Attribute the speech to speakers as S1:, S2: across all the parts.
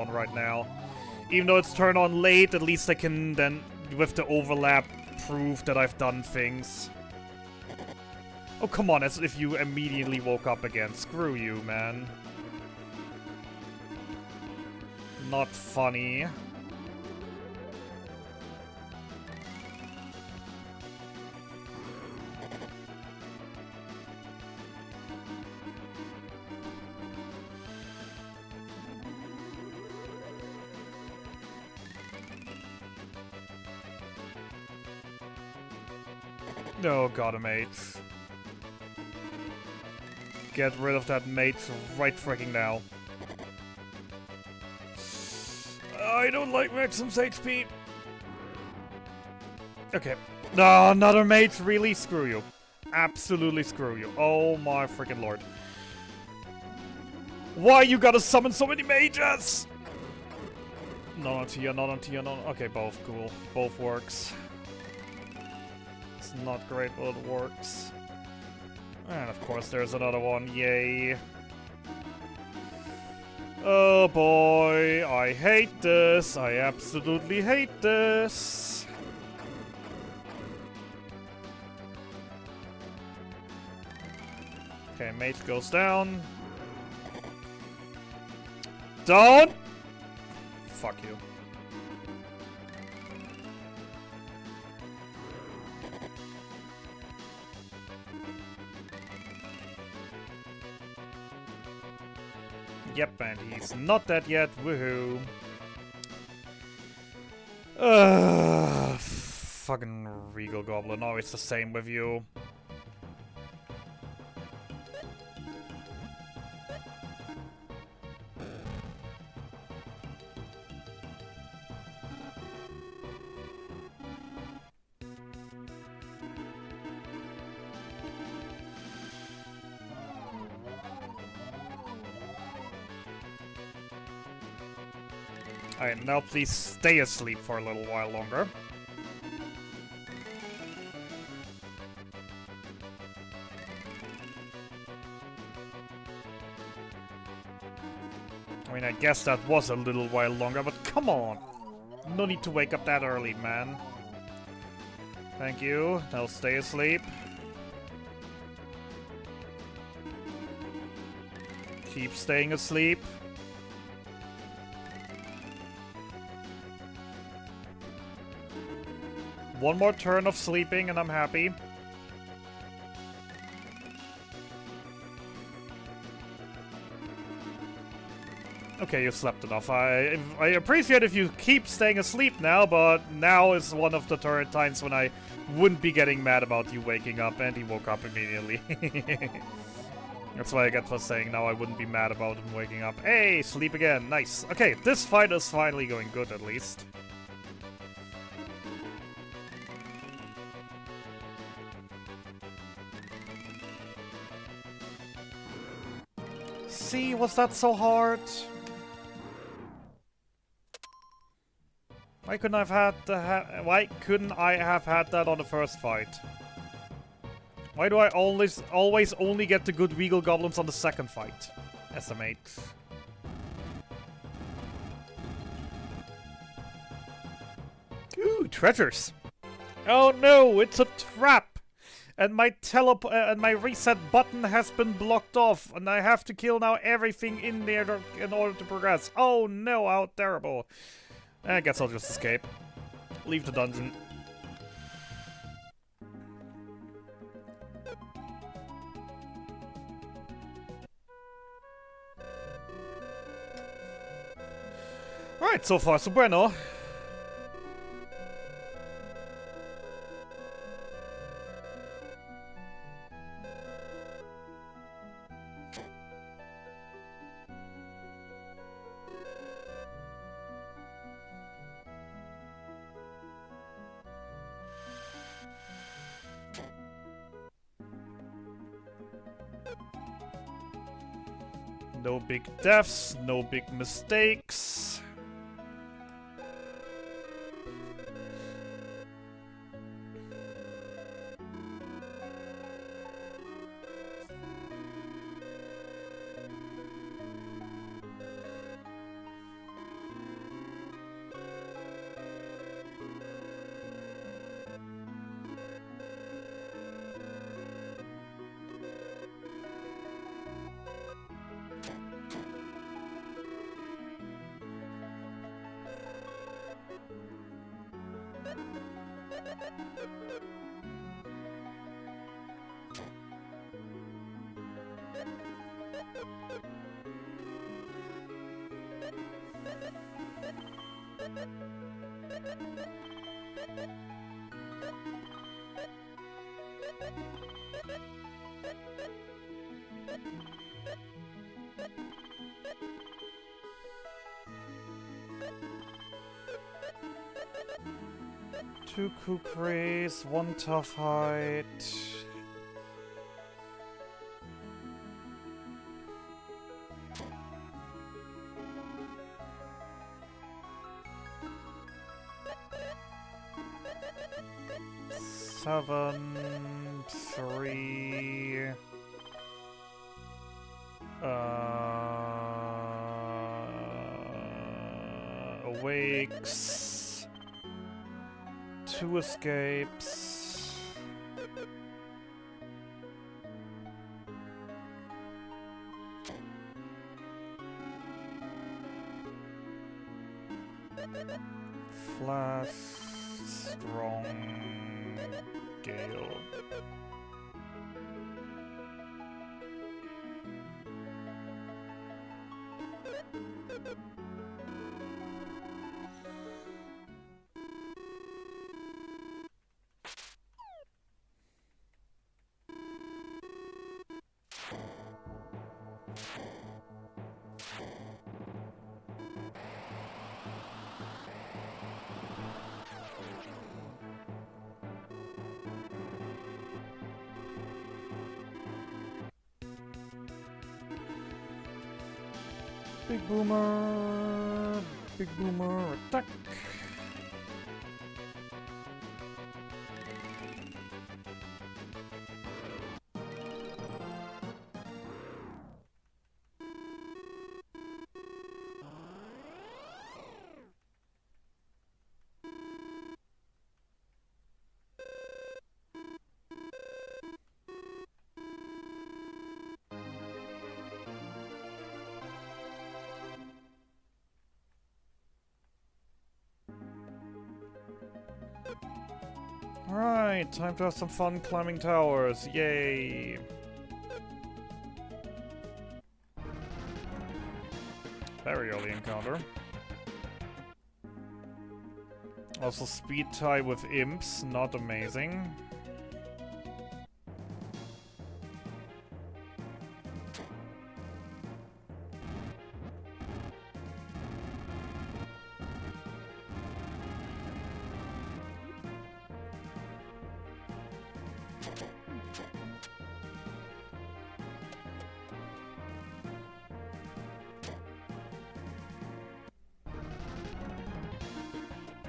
S1: on right now. Even though it's turned on late, at least I can then, with the overlap, prove that I've done things. Oh, come on, as if you immediately woke up again. Screw you, man. Not funny. Oh god, a mate. Get rid of that mate right freaking now. I don't like Maxim's HP. Okay. No, another mate? Really? Screw you. Absolutely screw you. Oh my freaking lord. Why you gotta summon so many mages? Not on Tia, not on Tia, not on... Okay, both. Cool. Both works. It's not great, but it works. And of course there's another one. Yay. Oh boy, I hate this. I absolutely hate this. Okay, mate goes down. Don't! Fuck you. Yep, and he's not dead yet. Woohoo. Fucking Regal Goblin. Always the same with you. Alright, now please stay asleep for a little while longer. I mean, I guess that was a little while longer, but come on! No need to wake up that early, man. Thank you. Now stay asleep. Keep staying asleep. One more turn of sleeping and I'm happy. Okay, you slept enough. I appreciate if you keep staying asleep now, but now is one of the times when I wouldn't be getting mad about you waking up, and he woke up immediately. That's why I get for saying now I wouldn't be mad about him waking up. Hey, sleep again. Nice. Okay, this fight is finally going good at least. See, was that so hard? Why couldn't I have had that on the first fight? Why do I always only get the good Regal Goblins on the second fight? Estimate. Ooh, treasures! Oh no, it's a trap! And my and my reset button has been blocked off, and I have to kill now everything in there in order to progress. Oh no, how terrible. I guess I'll just escape. Leave the dungeon. Alright, so far so bueno. No big deaths, no big mistakes. Two Kukris, one tough height. Seven, three. Awakes. Two escapes. Flash. Strong. Gale. Big Boomer! Big Boomer, attack! Alright, time to have some fun climbing towers. Yay! Very early encounter. Also speed tie with imps, not amazing.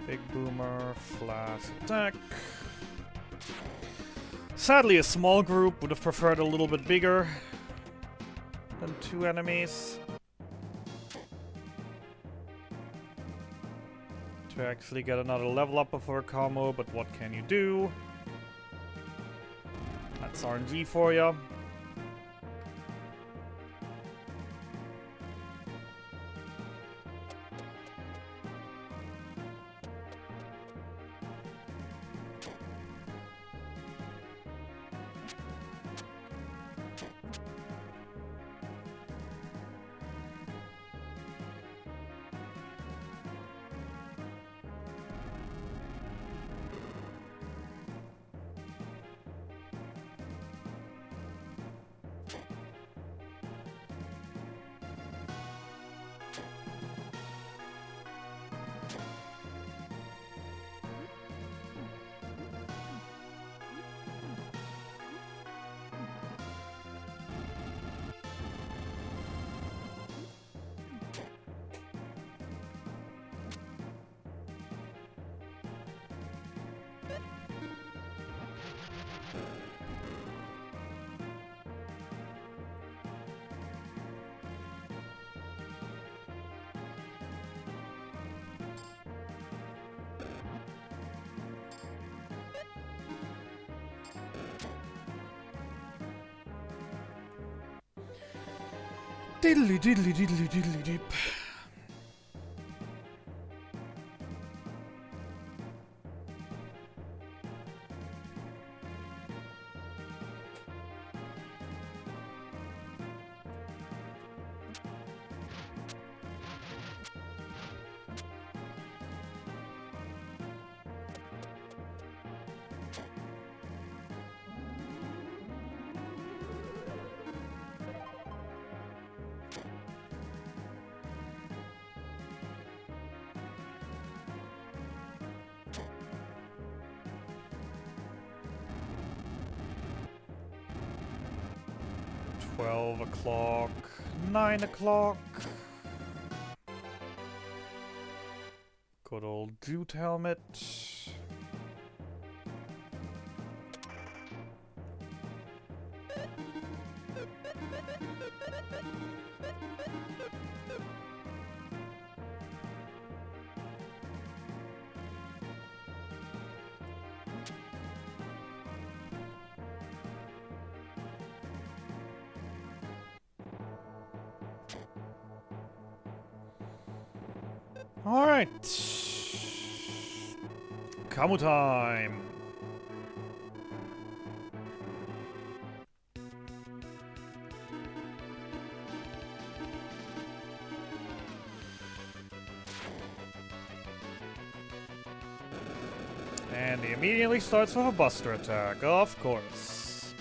S1: Big Boomer, flash attack. Sadly, a small group would have preferred a little bit bigger than two enemies. To actually get another level up before a combo, but what can you do? That's RNG for ya. Diddly diddly diddly diddly dip. 12 o'clock, 9 o'clock. Good old jute helmet. Alright. Kamu time. And he immediately starts with a Buster attack, of course.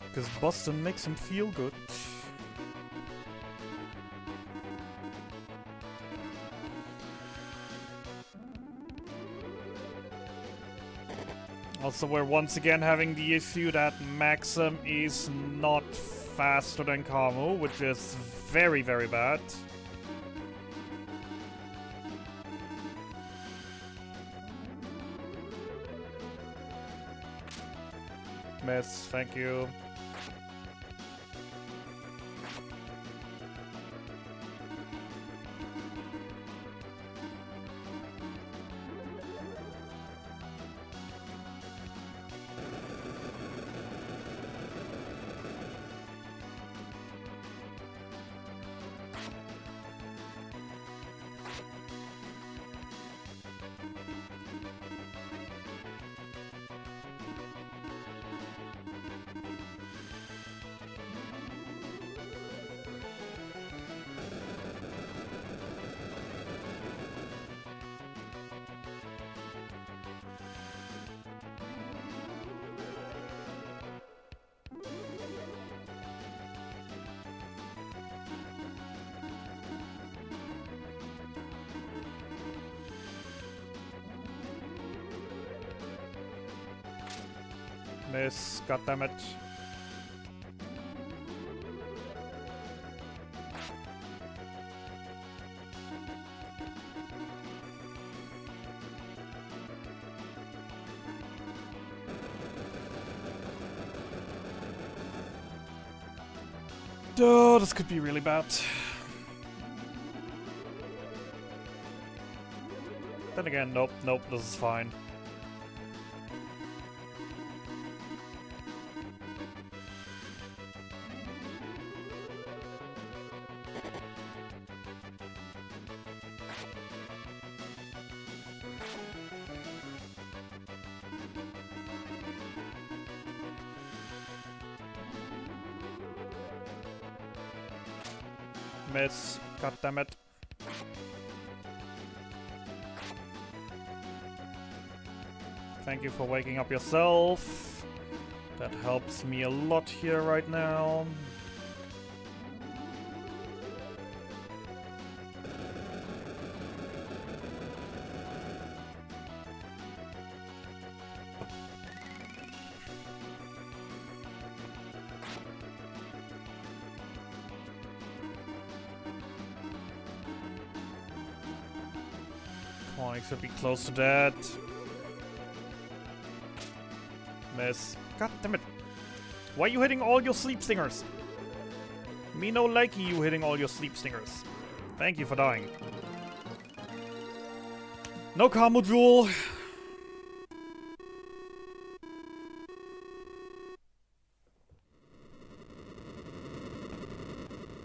S1: Because Bustin' makes him feel good. Also, we're once again having the issue that Maxim is not faster than Kamu, which is very, very bad. Miss, thank you. Miss, goddammit. Oh, this could be really bad. Then again, nope, this is fine. Miss, goddammit. Thank you for waking up yourself. That helps me a lot here right now. Come on, I should be close to that. Miss. God damn it. Why are you hitting all your sleep stingers? Me no likey you hitting all your sleep stingers. Thank you for dying. No Kamu Jewel.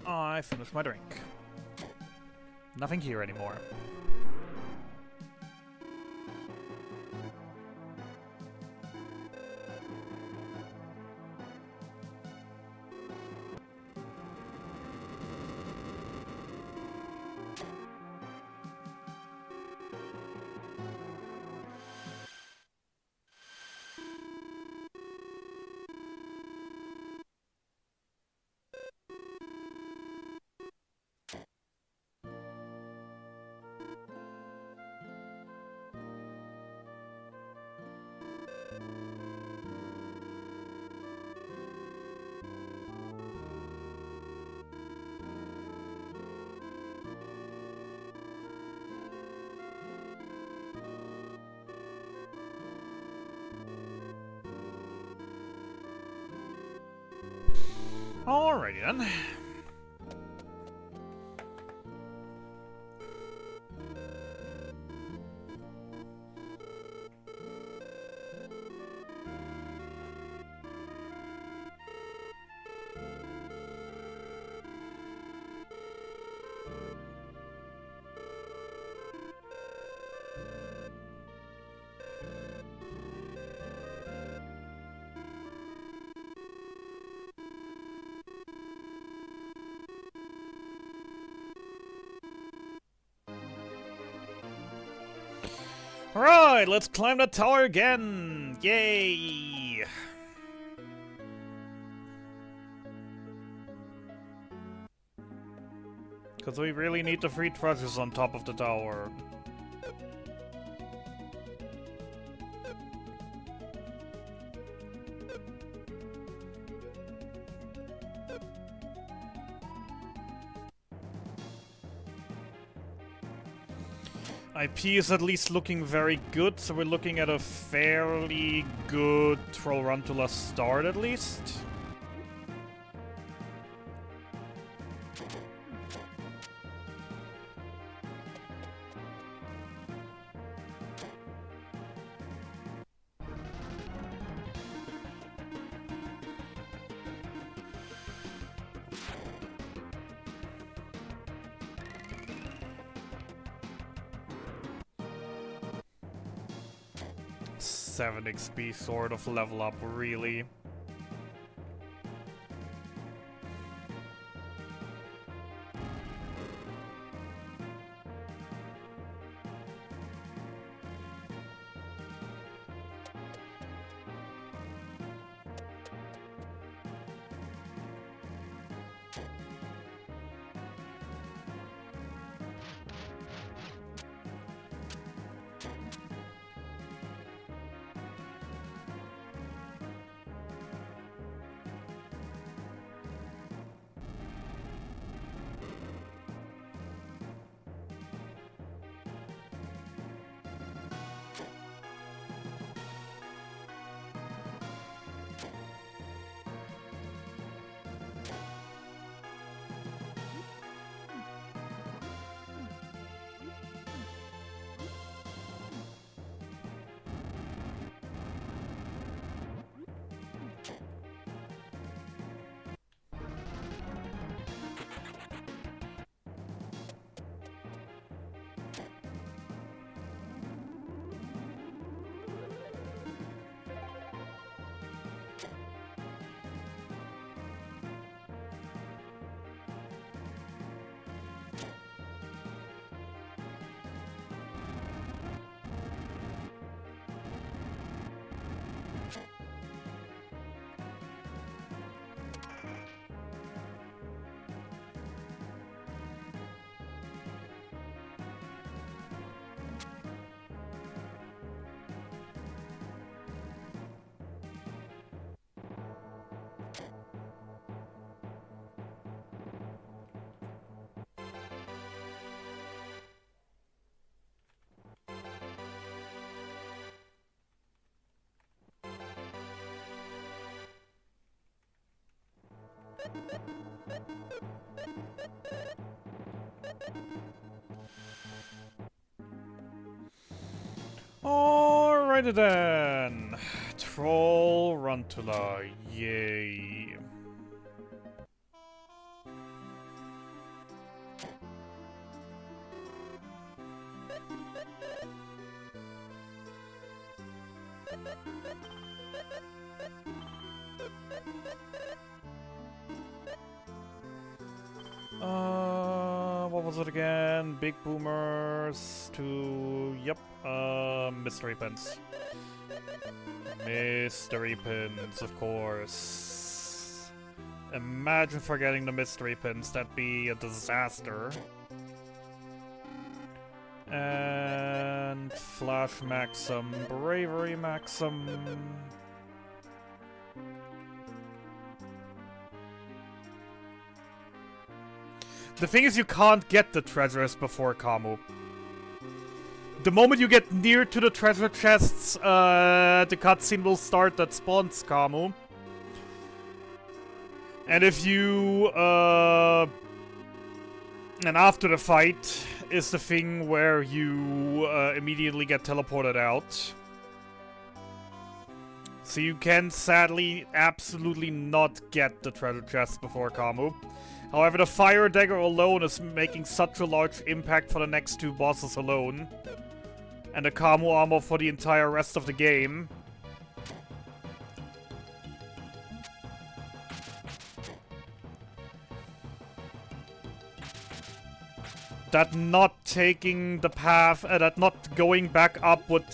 S1: I finished my drink. Nothing here anymore. Alrighty then. Alright, let's climb the tower again! Yay! Because we really need the 3 treasures on top of the tower. IP is at least looking very good, so we're looking at a fairly good Trollrantula start at least. Seven XP sort of level up, really. Alrighty then. Trollrantula, yay. What was it again? Big boomers to... Yep, mystery pins. Mystery pins, of course. Imagine forgetting the mystery pins, that'd be a disaster. And... Flash Maxim, Bravery Maxim... The thing is, you can't get the treasures before Kamu. The moment you get near to the treasure chests, the cutscene will start that spawns Kamu. And if you, and after the fight is the thing where you immediately get teleported out. So you can sadly absolutely not get the treasure chest before Kamu. However, the fire dagger alone is making such a large impact for the next two bosses alone. And the Kamu armor for the entire rest of the game. That not taking the path, that not going back up would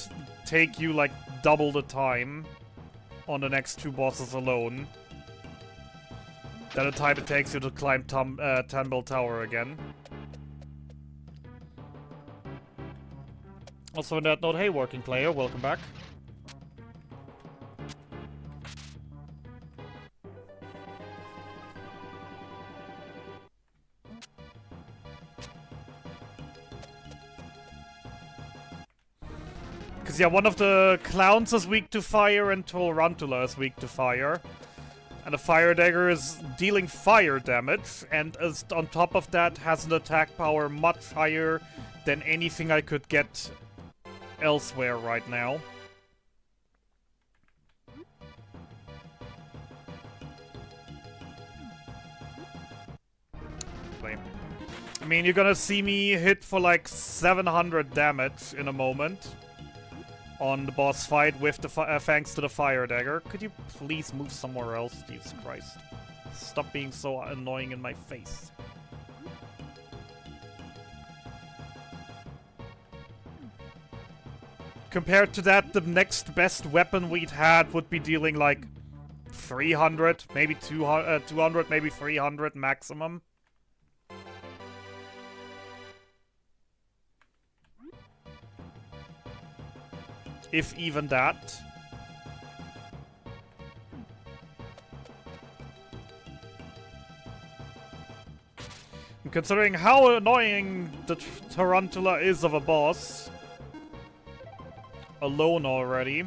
S1: take you like double the time on the next two bosses alone. Than the time it takes you to climb Tanbell Tower again. Also on that note, hey working player, welcome back. Because, yeah, one of the clowns is weak to fire and Tarantula is weak to fire. And the fire dagger is dealing fire damage, and is, on top of that, has an attack power much higher than anything I could get elsewhere right now. I mean, you're gonna see me hit for like 700 damage in a moment on the boss fight with the thanks to the fire dagger. Could you please move somewhere else? Jesus Christ. Stop being so annoying in my face. Compared to that, the next best weapon we'd had would be dealing like 300, maybe 200, maybe 300 maximum. If even that. And considering how annoying the Tarantula is of a boss alone already.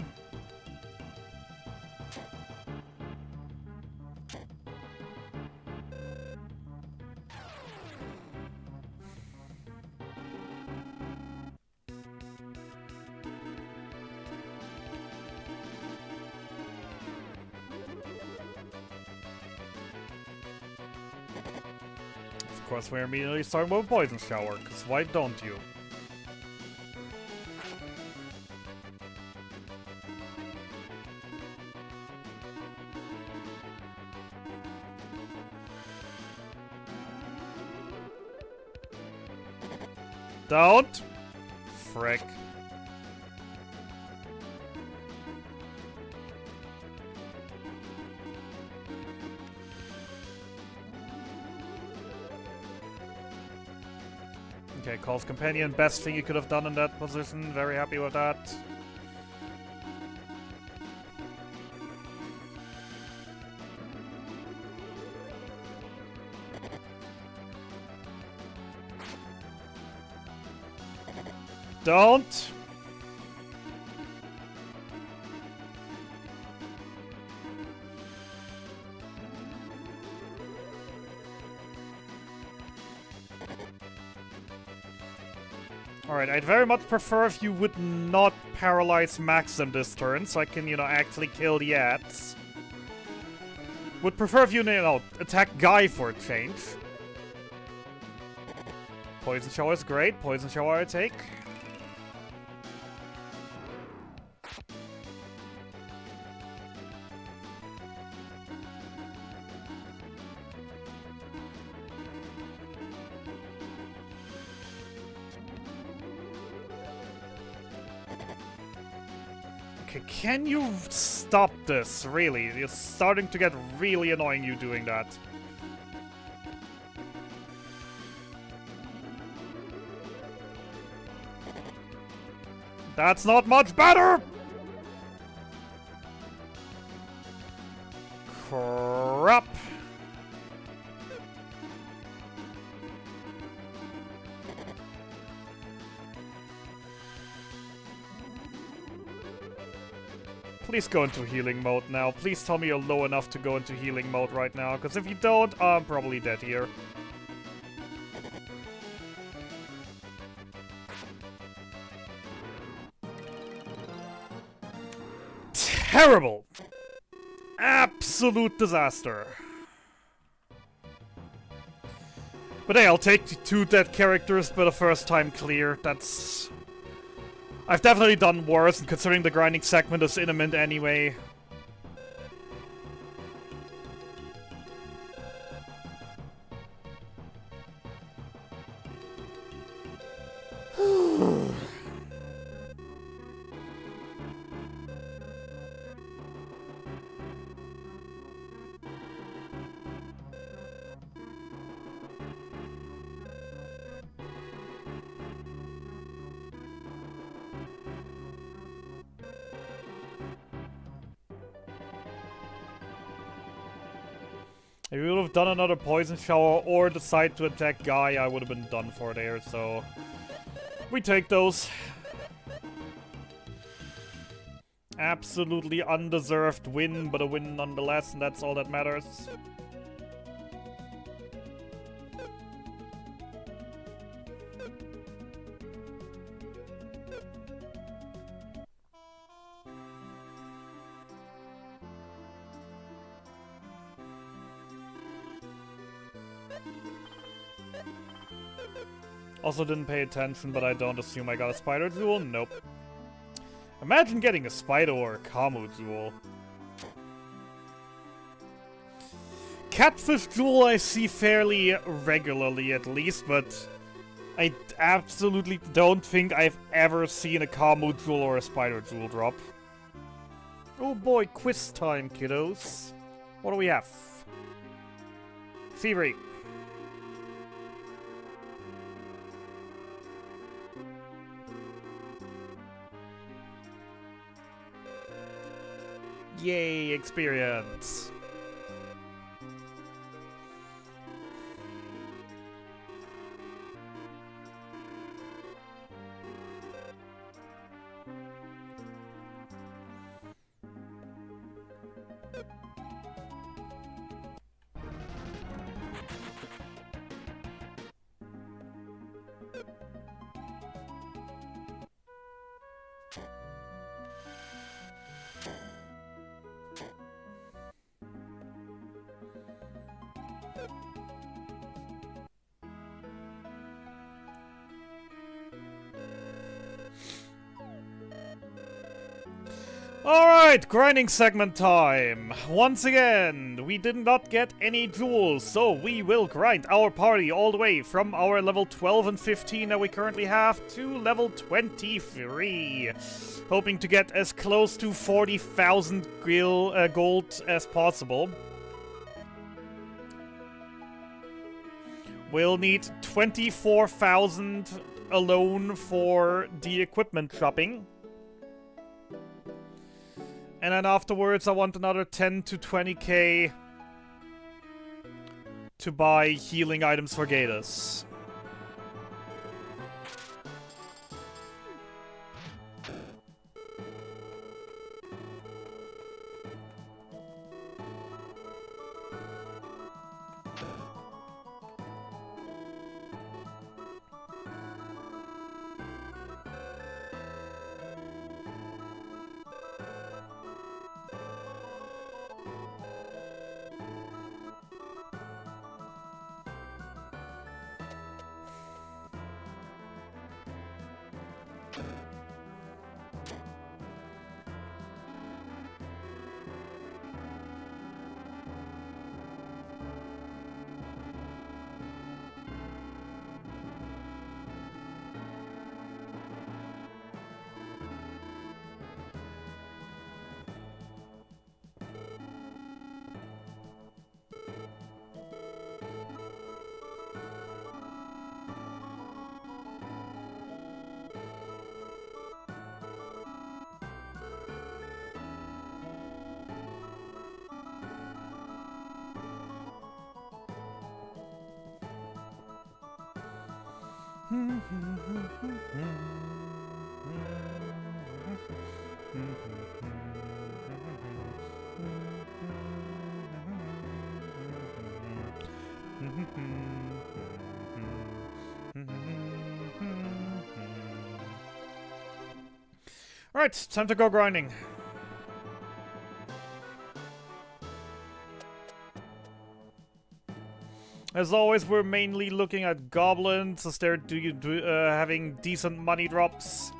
S1: Of course, we're immediately starting with a poison shower, because why don't you? Don't! Frick. Okay, Call's Companion, best thing you could have done in that position. Very happy with that. Don't! Alright, I'd very much prefer if you would not paralyze Maxim this turn, so I can, you know, actually kill the ads. Would prefer if you know, attack Guy for a change. Poison Shower is great. Poison Shower I take. Okay, can you stop this, really? It's starting to get really annoying you doing that. That's not much better! Crap. Please go into healing mode now. Please tell me you're low enough to go into healing mode right now, because if you don't, I'm probably dead here. Terrible! Absolute disaster. But hey, I'll take 2 dead characters for the first time clear. That's... I've definitely done worse, and considering the grinding segment is imminent anyway. If we would have done another poison shower or decide to attack Guy, I would have been done for there, so... We take those. Absolutely undeserved win, but a win nonetheless, and that's all that matters. Also didn't pay attention, but I don't assume I got a spider jewel? Nope. Imagine getting a spider or a Kamu jewel. Catfish jewel I see fairly regularly at least, but I absolutely don't think I've ever seen a Kamu jewel or a spider jewel drop. Oh boy, quiz time, kiddos. What do we have? Thievery. Yay, experience! Alright, grinding segment time. Once again, we did not get any jewels, so we will grind our party all the way from our level 12 and 15 that we currently have to level 23. Hoping to get as close to 40,000 gold as possible. We'll need 24,000 alone for the equipment shopping. And then afterwards, I want another 10 to 20k to buy healing items for Gators. Alright, time to go grinding. As always, we're mainly looking at goblins as they're having decent money drops.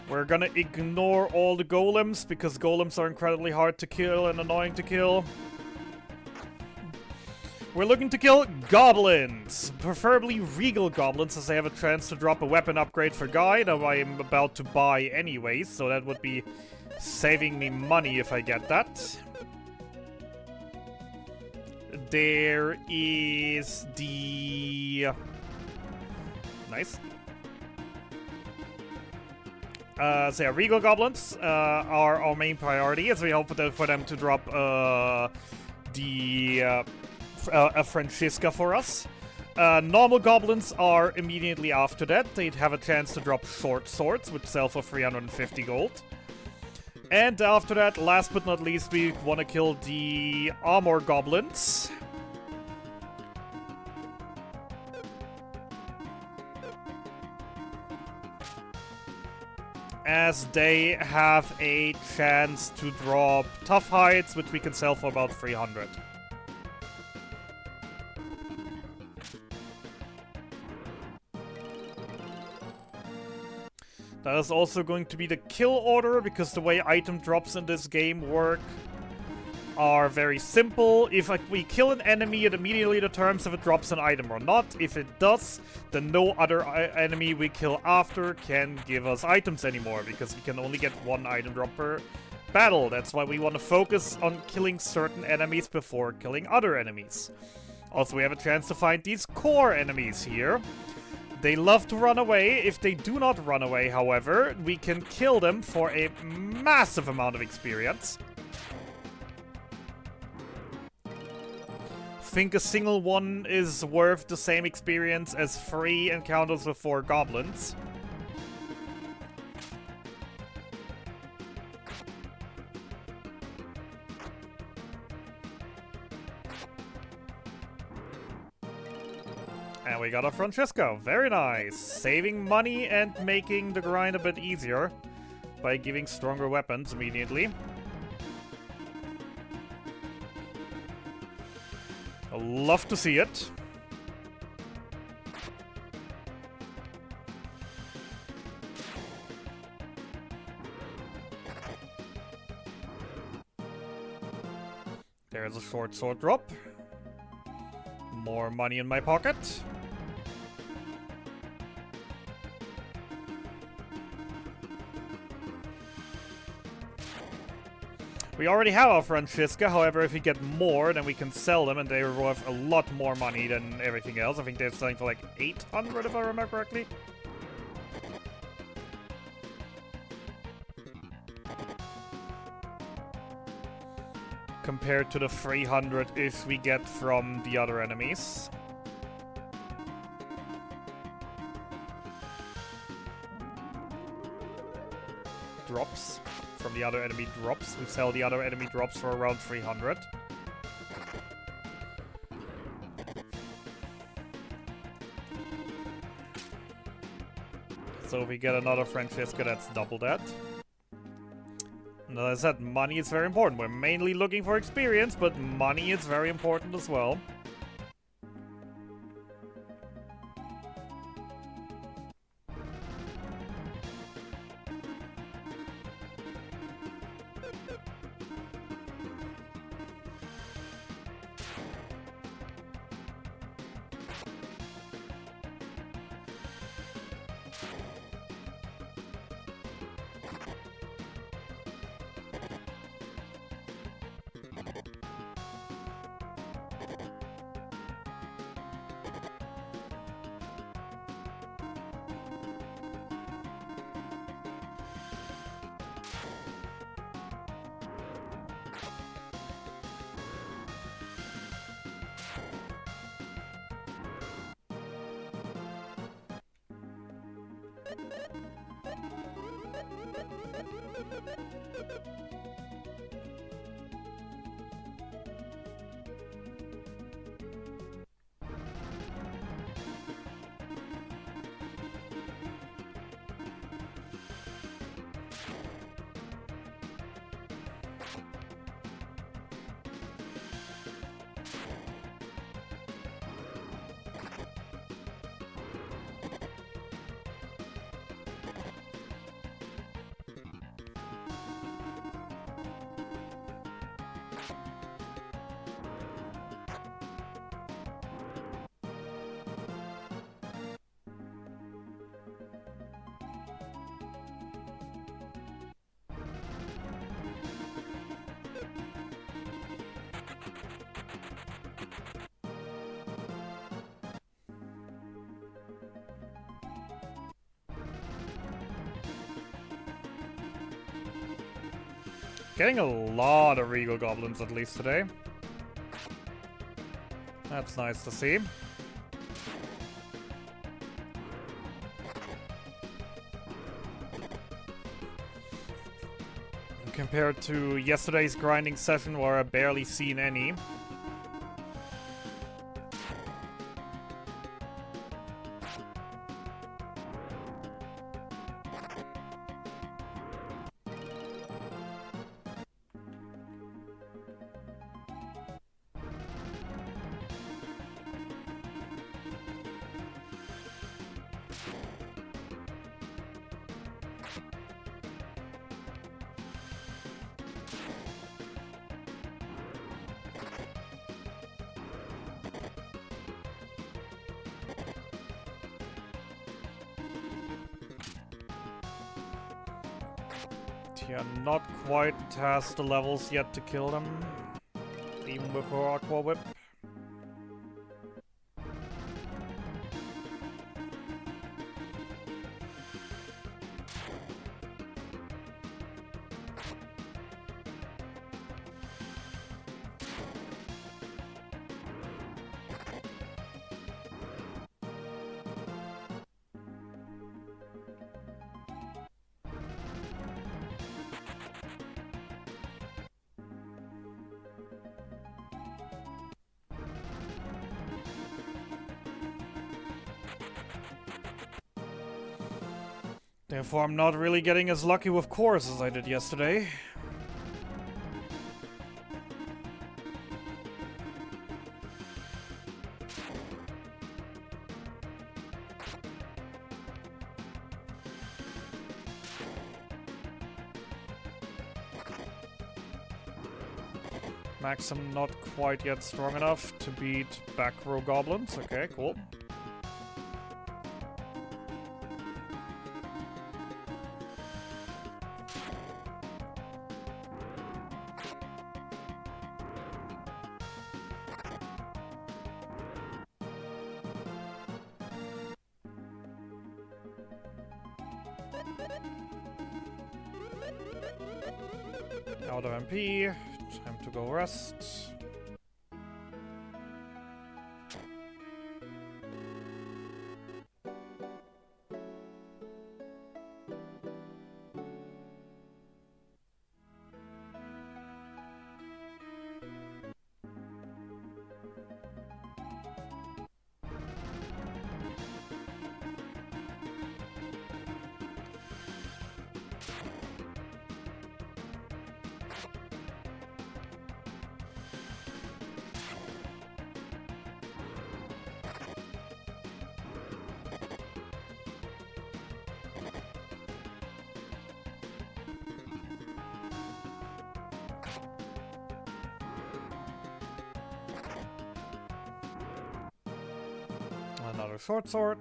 S1: We're gonna ignore all the golems because golems are incredibly hard to kill and annoying to kill. We're looking to kill goblins, preferably regal goblins, as they have a chance to drop a weapon upgrade for Guy that I am about to buy anyways, so that would be saving me money if I get that. There is the... Nice. So yeah, regal goblins are our main priority, as we hope for them to drop a Francisca for us. Normal goblins are immediately after that. They'd have a chance to drop short swords, which sell for 350 gold. And after that, last but not least, we want to kill the armor goblins. As they have a chance to drop tough hides, which we can sell for about 300. That is also going to be the kill order, because the way item drops in this game work are very simple. If we kill an enemy, it immediately determines if it drops an item or not. If it does, then no other enemy we kill after can give us items anymore, because we can only get one item drop per battle. That's why we want to focus on killing certain enemies before killing other enemies. Also, we have a chance to find these core enemies here. They love to run away. If they do not run away, however, we can kill them for a massive amount of experience. Think a single one is worth the same experience as 3 encounters with 4 goblins. And we got a Francesco. Very nice. Saving money and making the grind a bit easier by giving stronger weapons immediately. I'd love to see it. There's a short sword drop. More money in my pocket. We already have our Francisca, however, if we get more, then we can sell them, and they're worth a lot more money than everything else. I think they're selling for like 800, if I remember correctly. Compared to the 300-ish we get from the other enemies. Drops. From the other enemy drops. We sell the other enemy drops for around 300. So if we get another Francisca, that's double that. And as I said, money is very important. We're mainly looking for experience, but money is very important as well. Getting a lot of Regal Goblins at least today. That's nice to see. Compared to yesterday's grinding session where I barely seen any. Yeah, not quite has the levels yet to kill them, even with her Aqua Whip. Therefore, I'm not really getting as lucky with cores as I did yesterday. Maxim not quite yet strong enough to beat back row goblins. Okay, cool. Out of MP. Time to go rest. Another short sword.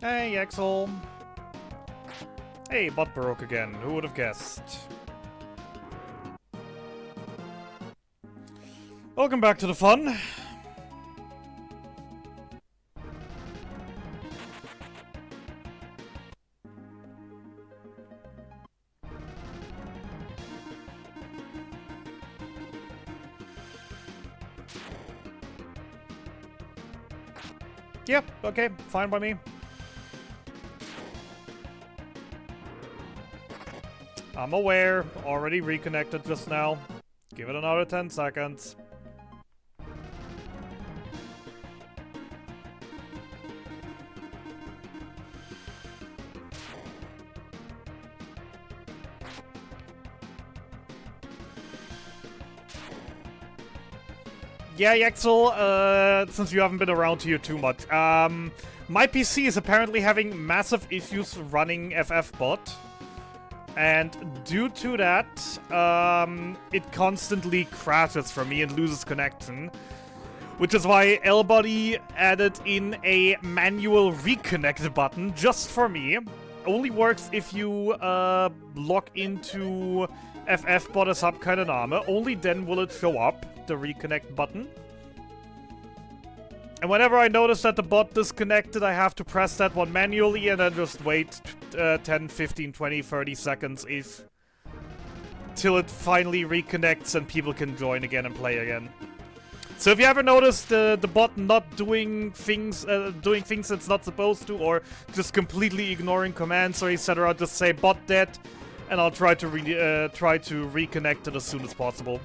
S1: Hey, Axel. Hey, bot broke again. Who would have guessed? Welcome back to the fun. Yep, okay, fine by me. I'm aware, already reconnected just now. Give it another 10 seconds. Yeah, Yaxel, since you haven't been around here too much, my PC is apparently having massive issues running FFbot. And due to that, it constantly crashes for me and loses connection. Which is why Lbody added in a manual reconnect button just for me. Only works if you log into FFbot as Subkainename. Only then will it show up, the reconnect button. And whenever I notice that the bot disconnected, I have to press that one manually and then just wait 10, 15, 20, 30 seconds-ish. Till it finally reconnects and people can join again and play again. So if you ever notice the bot not doing things it's not supposed to, or just completely ignoring commands or etc., just say bot dead, and I'll try to reconnect it as soon as possible.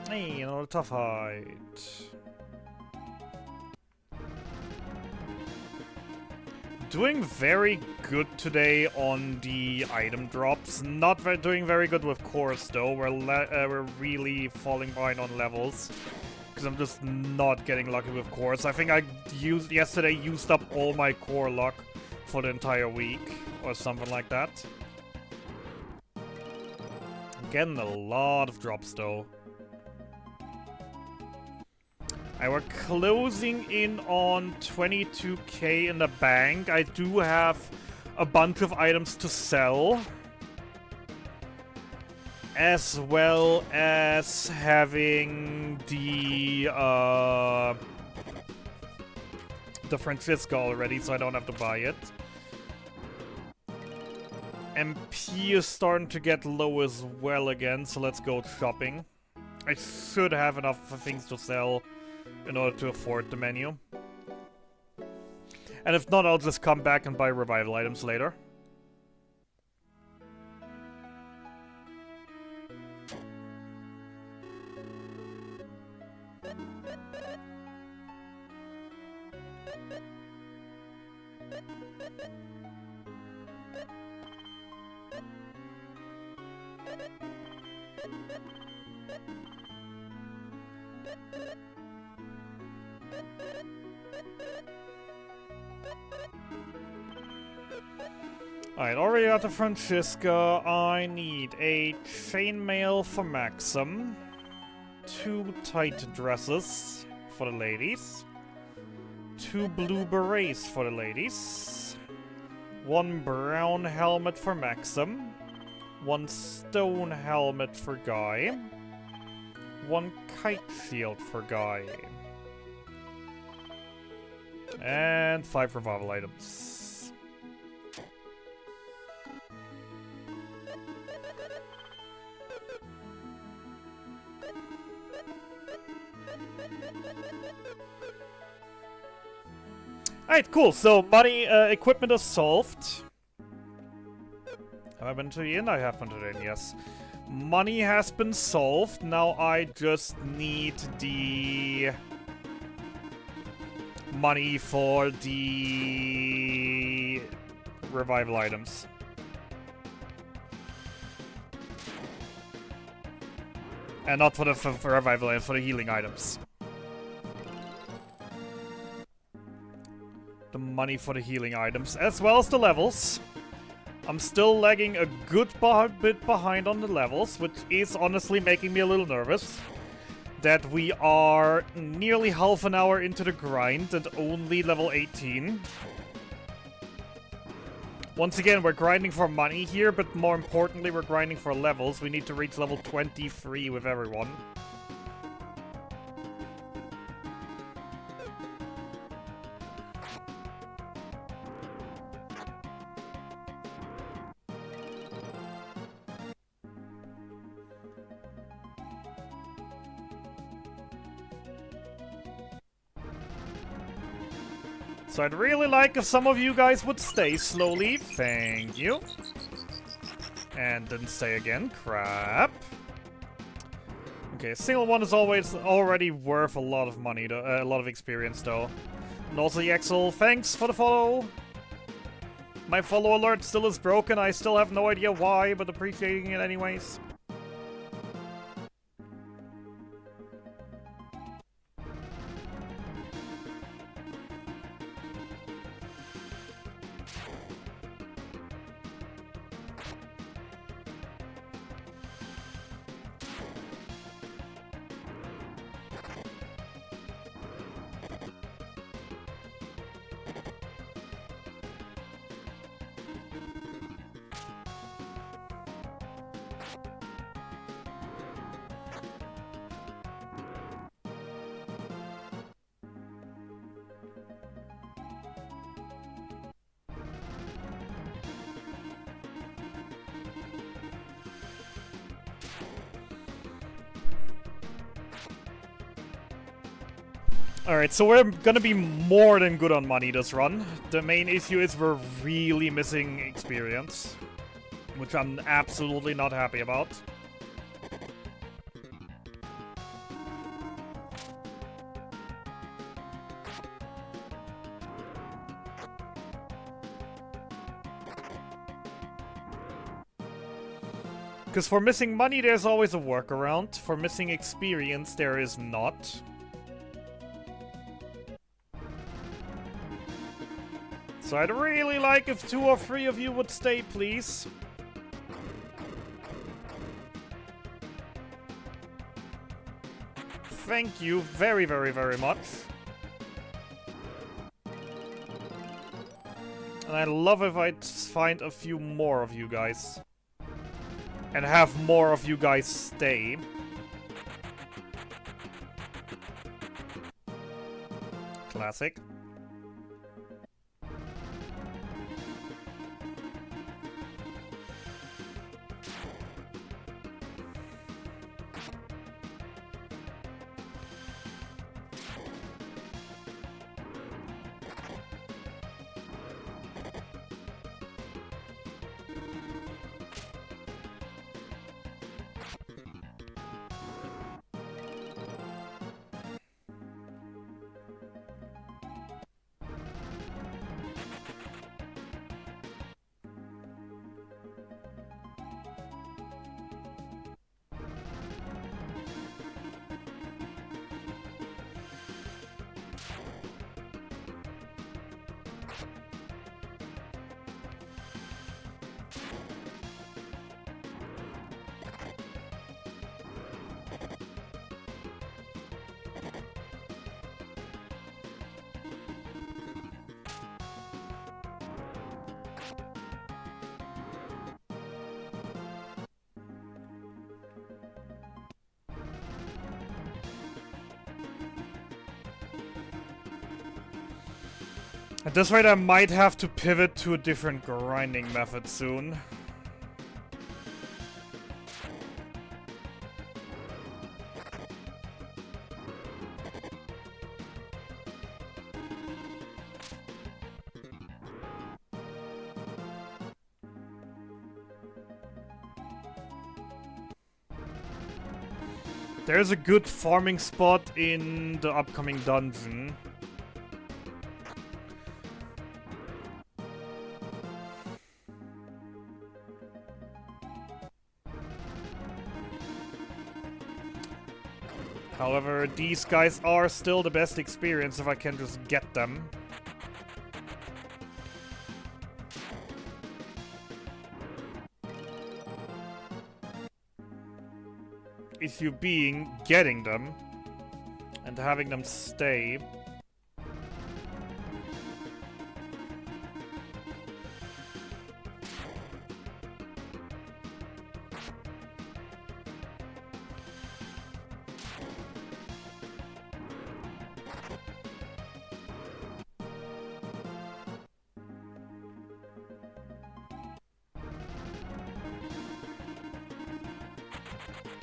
S1: Hey, another tough height. Doing very good today on the item drops. Not doing very good with cores though. We're really falling behind on levels because I'm just not getting lucky with cores. I think I yesterday used up all my core luck for the entire week or something like that. I'm getting a lot of drops though. We're closing in on 22k in the bank. I do have a bunch of items to sell. As well as having the Francisca already, so I don't have to buy it. MP is starting to get low as well again, so let's go shopping. I should have enough things to sell in order to afford the menu. And if not, I'll just come back and buy revival items later. Alright, already got the Francisca. I need a chainmail for Maxim, 2 tight dresses for the ladies, 2 blue berets for the ladies, 1 brown helmet for Maxim, 1 stone helmet for Guy, 1 kite shield for Guy, and 5 revival items. Alright, cool. So, money, equipment is solved. Have I been to the inn? I have been to the inn, yes. Money has been solved. Now I just need the money for the revival items. And not for the for revival items, for the healing items. The money for the healing items, as well as the levels. I'm still lagging a good bit behind on the levels, which is honestly making me a little nervous. That we are nearly half an hour into the grind and only level 18. Once again, we're grinding for money here, but more importantly, we're grinding for levels. We need to reach level 23 with everyone. So I'd really like if some of you guys would stay slowly. Thank you. And didn't stay again. Crap. Okay, a single one is already worth a lot of money, a lot of experience, though. And also, Yaxel, thanks for the follow. My follow alert still is broken. I still have no idea why, but appreciating it anyways. Alright, so we're gonna be more than good on money this run. The main issue is we're really missing experience, which I'm absolutely not happy about. Because for missing money, there's always a workaround. For missing experience, there is not. So I'd really like if 2 or 3 of you would stay, please. Thank you very, very, very much. And I'd love if I'd find a few more of you guys. And have more of you guys stay. Classic. At this rate, I might have to pivot to a different grinding method soon. There's a good farming spot in the upcoming dungeon. However, these guys are still the best experience if I can just get them. Issue being getting them and having them stay.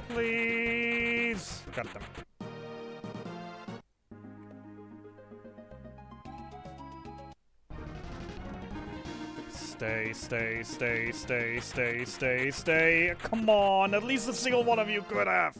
S1: Please! Got them. Stay, stay, stay, stay, stay, stay, stay. Come on, at least a single one of you could have.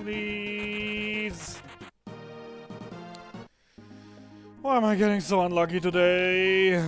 S1: Please. Why am I getting so unlucky today?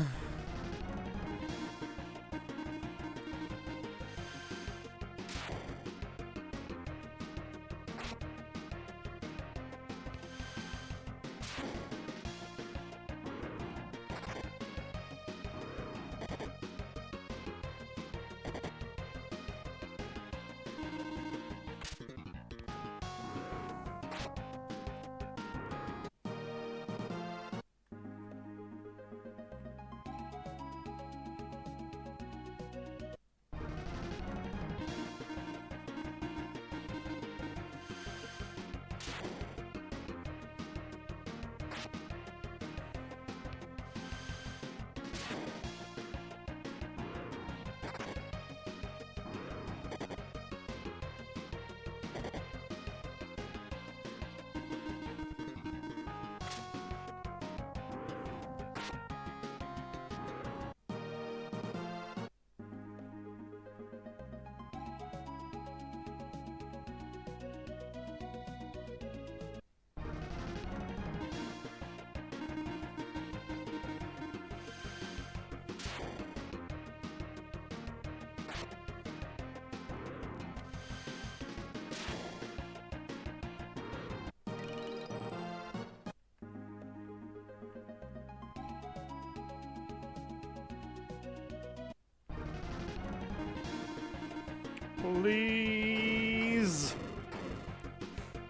S1: Please.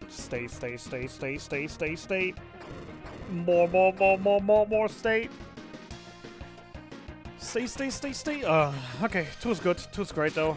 S1: Stay, stay, stay, stay, stay, stay, stay. More, stay. Stay, stay, stay, stay. Okay, two's good. Two's great though.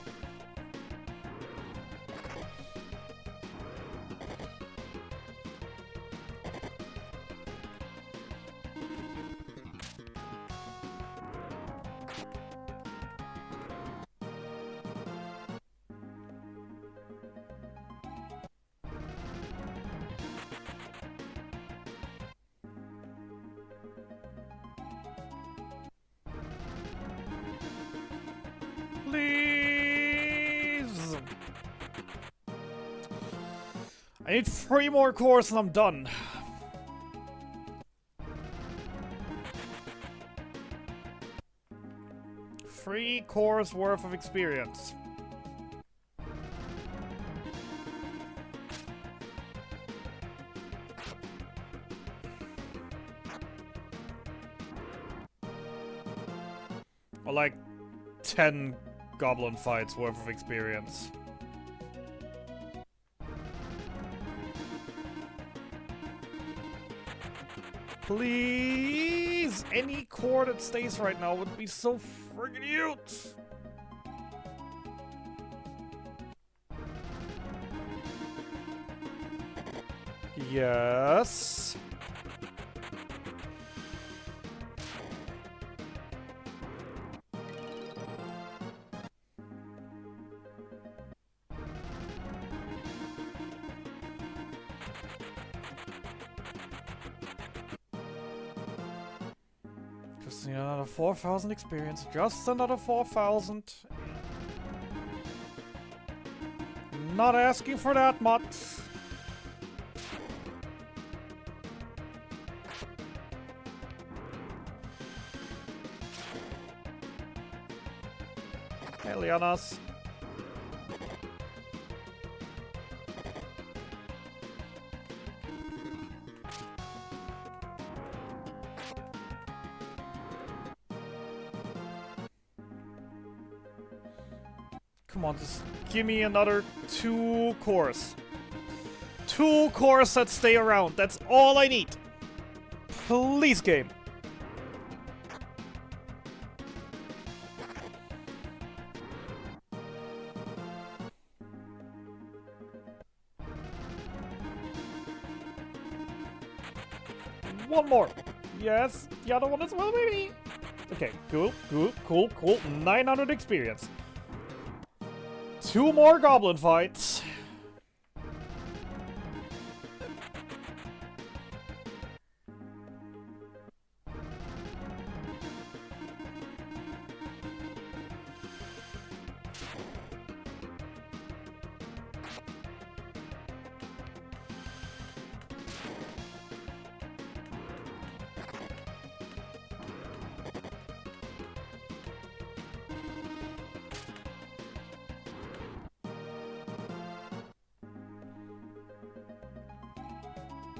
S1: I need 3 more cores and I'm done. Three cores worth of experience. Or like 10 goblin fights worth of experience. Please! Any core that stays right now would be so friggin' huge! Yes. Just need another 4,000 experience. Just another 4,000. Not asking for that much. Hey, Leonas. Come on, just give me another 2 cores. 2 cores that stay around. That's all I need. Please, game. One more. Yes, the other one as well, maybe. Okay, cool, cool, cool, cool. 900 experience. 2 more goblin fights.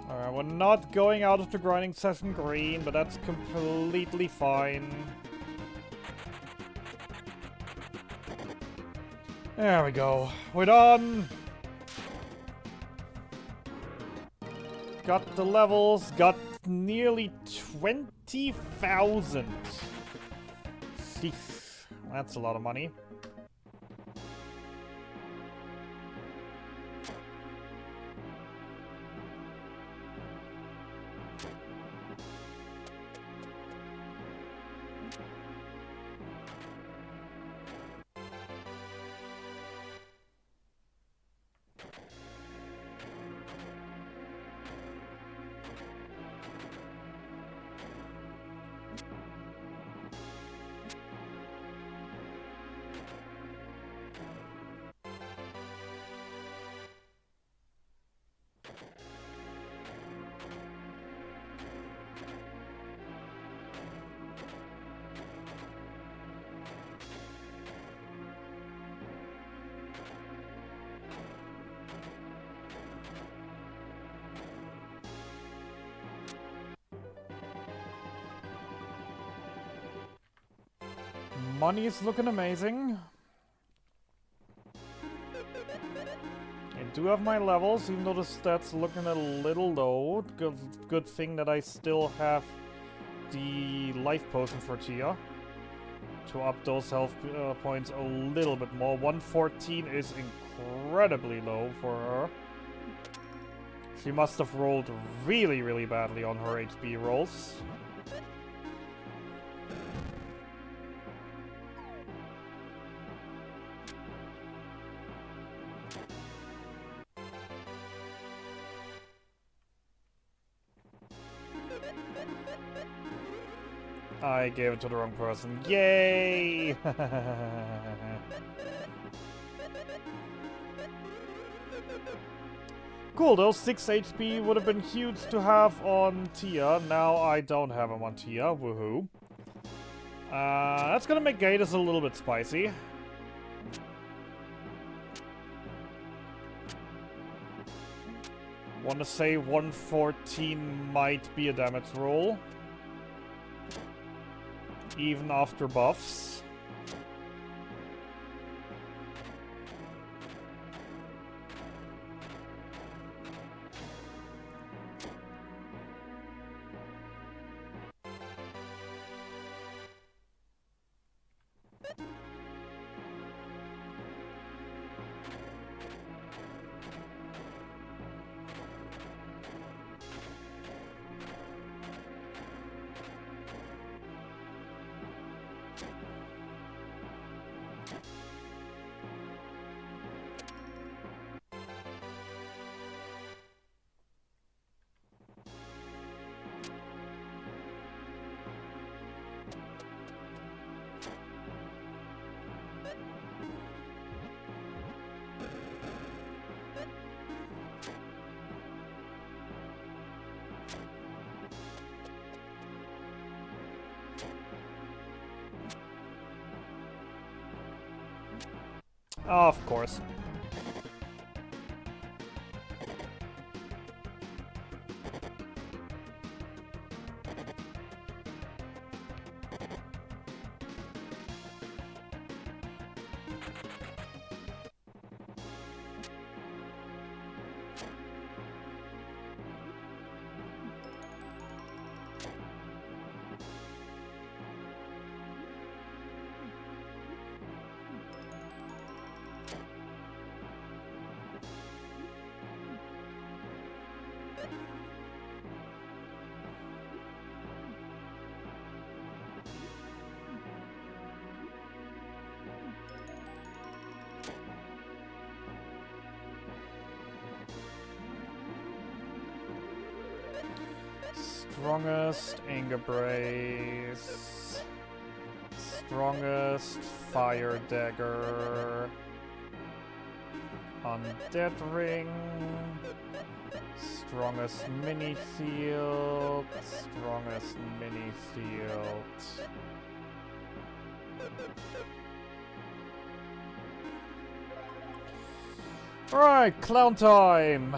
S1: Alright, we're not going out of the grinding session green, but that's completely fine. There we go. We're done! Got the levels, got nearly 20,000. That's a lot of money. Money is looking amazing. I do have my levels, even though the stats looking a little low. Good thing that I still have the life potion for Tia to up those health points a little bit more. 114 is incredibly low for her. She must have rolled really, really badly on her HP rolls. I gave it to the wrong person. Yay! Cool, those 6 HP would have been huge to have on Tia. Now I don't have him on Tia. Woohoo. That's gonna make Gators a little bit spicy. Wanna say 114 might be a damage roll. Even after buffs. Of course. Strongest Anger Brace. Strongest Fire Dagger. Undead Ring. Strongest Mini Shield. Strongest Mini Shield. Alright, clown time!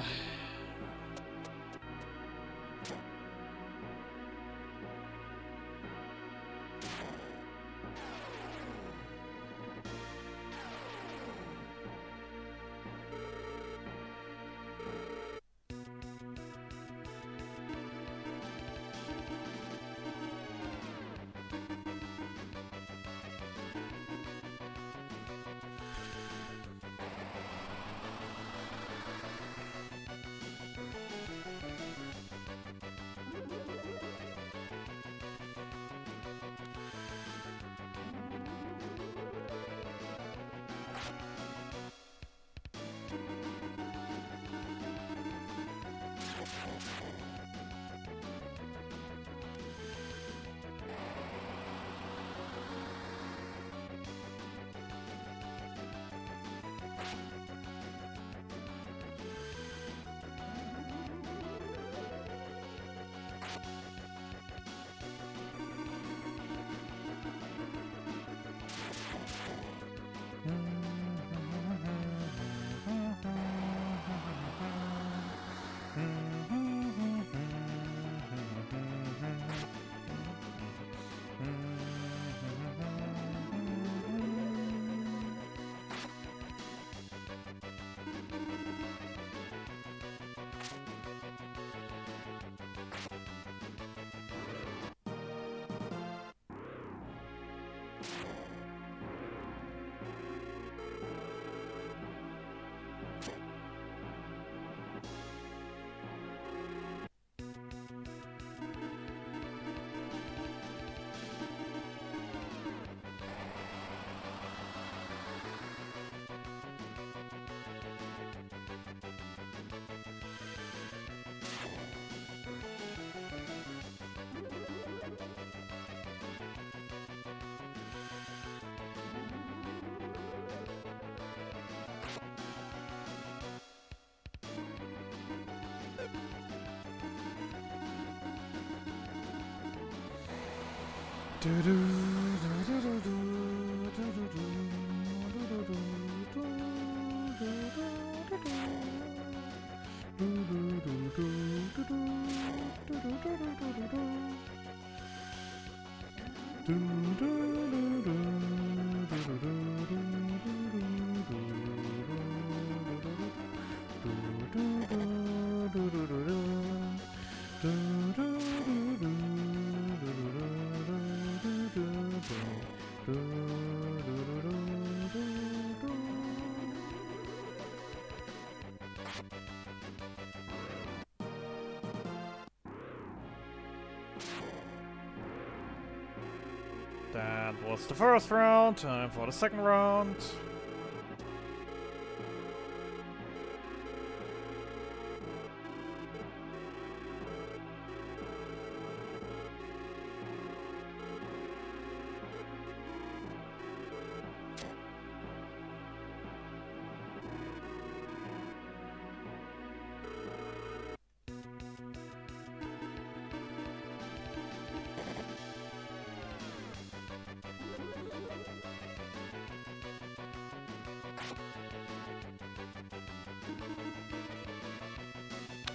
S1: That was the first round. Time for the second round.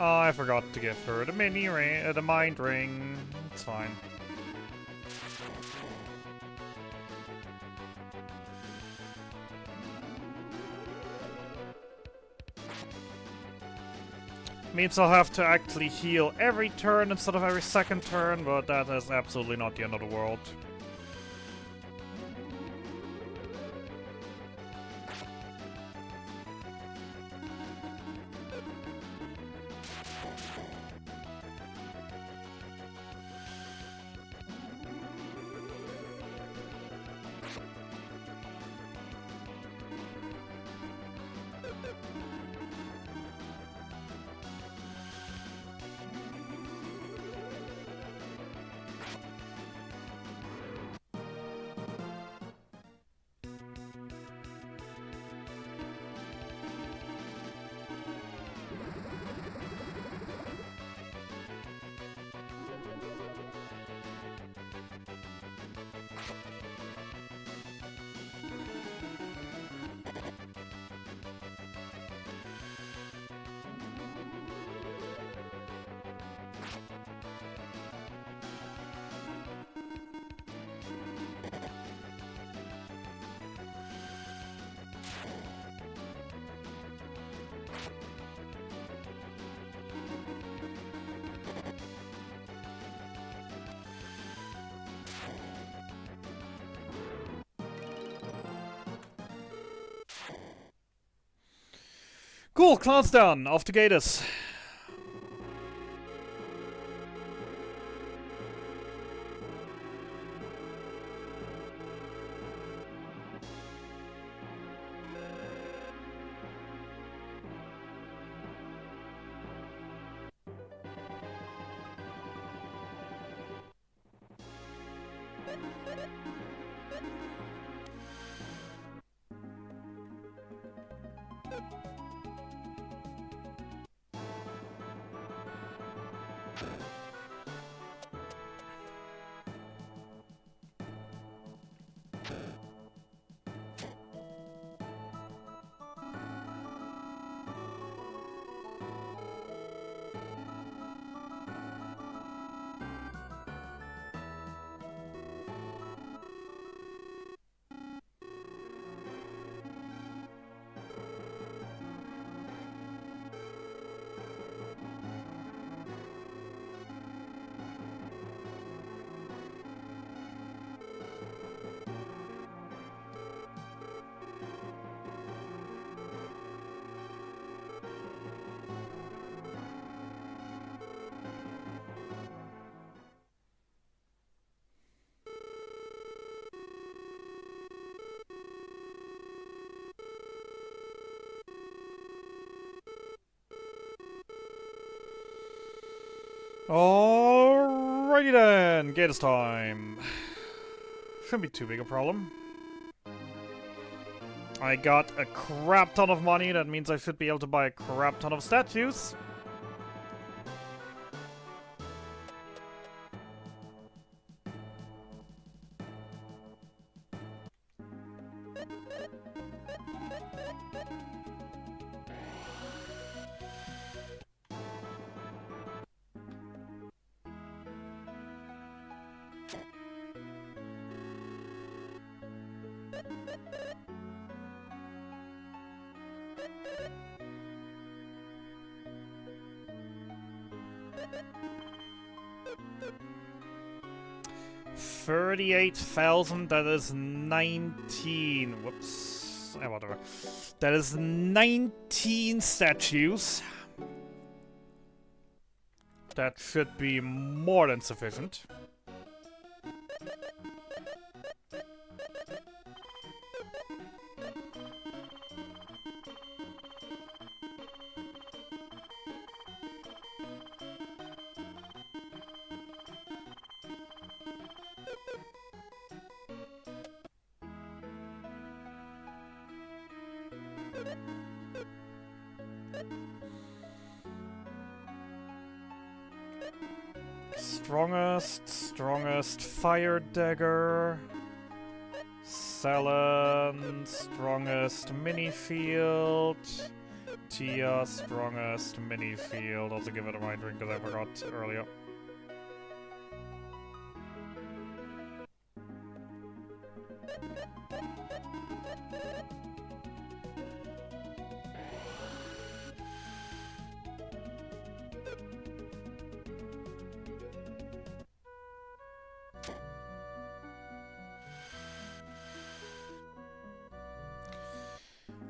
S1: Oh, I forgot to give her the mini ring, the mind ring. It's fine. Means I'll have to actually heal every turn instead of every second turn, but that is absolutely not the end of the world. Cool, cloud's done. Off to Gators. Alrighty then, Gators time. Shouldn't be too big a problem. I got a crap ton of money, that means I should be able to buy a crap ton of statues. $38,000, that is 19. Whoops. Whatever. That is 19 statues. That should be more than sufficient. Strongest fire dagger. Salon, strongest mini field. Tia, strongest mini field. Also give it a mind drink because I forgot earlier.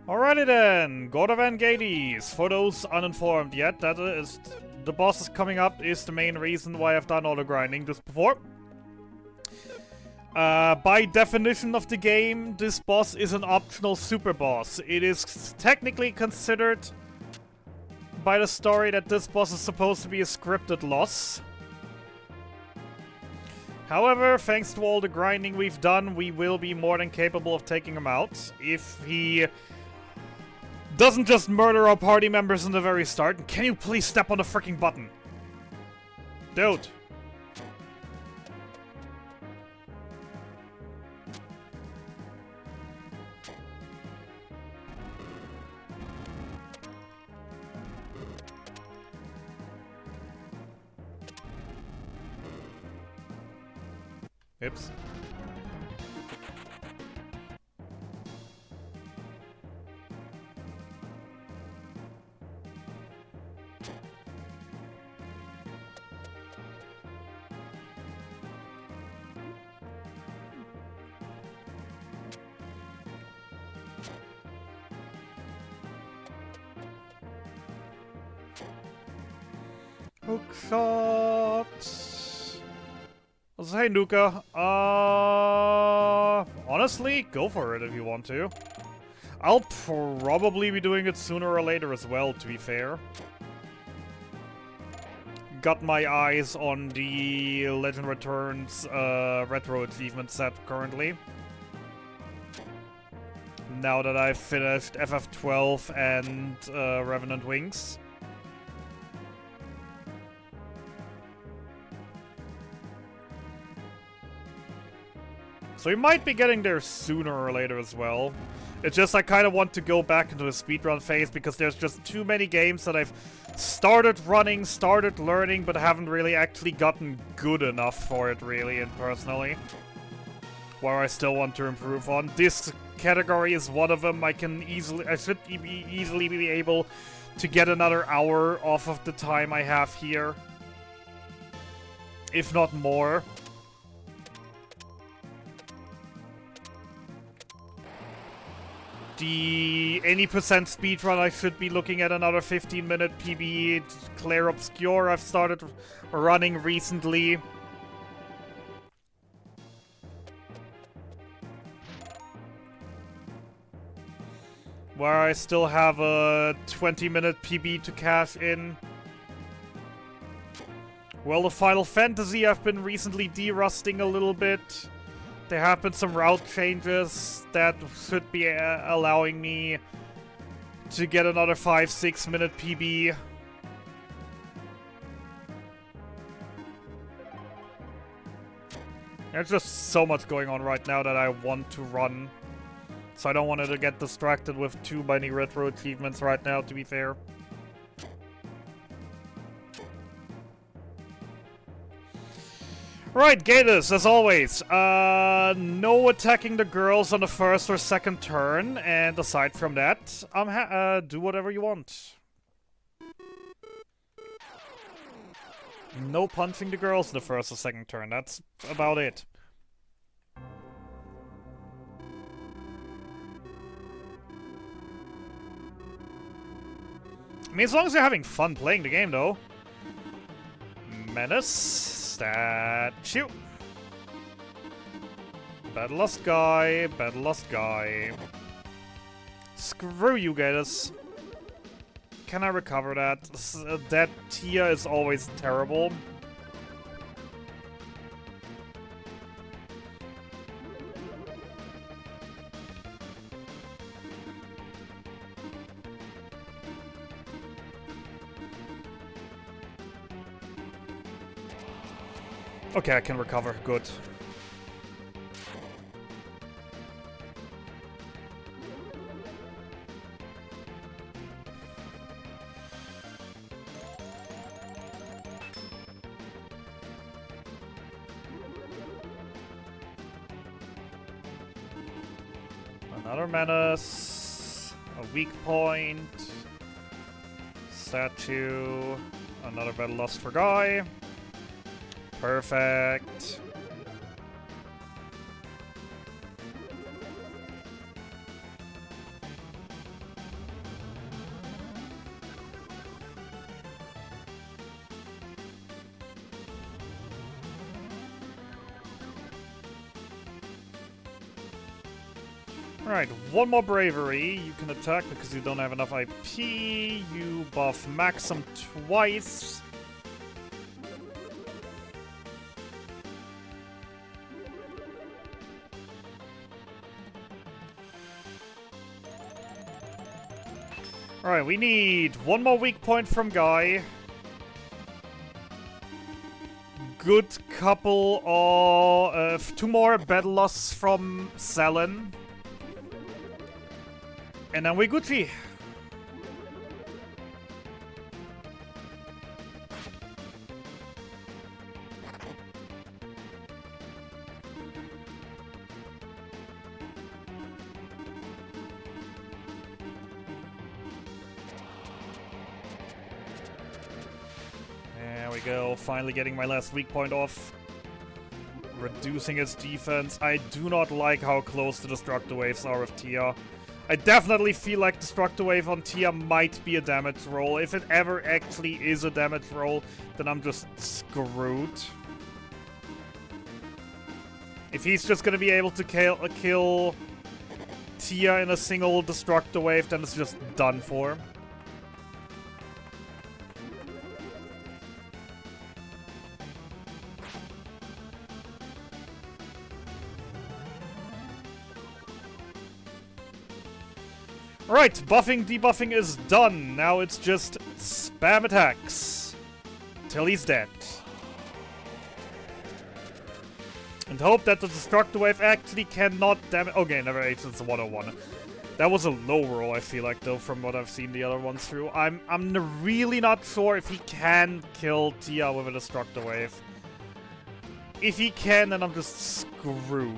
S1: Alrighty then, God of Angades. For those uninformed yet, that is the boss is coming up is the main reason why I've done all the grinding just before. By definition of the game, this boss is an optional super boss. It is technically considered by the story that this boss is supposed to be a scripted loss. However, thanks to all the grinding we've done, we will be more than capable of taking him out. If he doesn't just murder our party members in the very start. Can you please step on the freaking button? Dude. Oops. Hookshot. Let's say Nuka. Honestly, go for it if you want to. I'll probably be doing it sooner or later as well, to be fair. Got my eyes on the Legend Returns retro achievement set currently. Now that I've finished FF12 and Revenant Wings. So we might be getting there sooner or later as well. It's just I kind of want to go back into the speedrun phase because there's just too many games that I've started running, started learning, but haven't really actually gotten good enough for it really and personally. Where I still want to improve on. This category is one of them. I should easily be able to get another hour off of the time I have here. If not more. Any percent speedrun, I should be looking at another 15-minute PB. Clair Obscure, I've started running recently. Where I still have a 20-minute PB to cash in. Well, the Final Fantasy I've been recently de-rusting a little bit. There have been some route changes that should be allowing me to get another 5-6 minute PB. There's just so much going on right now that I want to run. So I don't want her to get distracted with too many retro achievements right now, to be fair. Right, Gators, as always. No attacking the girls on the first or second turn, and aside from that, do whatever you want. No punching the girls the first or second turn, that's about it. I mean, as long as you're having fun playing the game, though. Menace. Statue. Battle Lost Guy. Battle Lost Guy. Screw you, Gators. Can I recover that? That Tia is always terrible. Okay, I can recover. Good. Another menace. A weak point. Statue. Another battle lost for Guy. Perfect. Alright, one more bravery. You can attack because you don't have enough IP. You buff Maxim twice. Alright, we need one more weak point from Guy. Good couple of... two more battle loss from Selen. And then we Gucci. There we go, finally getting my last weak point off. Reducing its defense. I do not like how close the Destructo Waves are with Tia. I definitely feel like Destructo Wave on Tia might be a damage roll. If it ever actually is a damage roll, then I'm just screwed. If he's just gonna be able to kill Tia in a single Destructo Wave, then it's just done for. Right, buffing, debuffing is done. Now it's just spam attacks. Till he's dead. And hope that the Destructo Wave actually cannot damage. Okay, never age, it's a 101. That was a low roll, I feel like, though, from what I've seen the other ones through. I'm really not sure if he can kill Tia with a Destructo Wave. If he can, then I'm just screwed.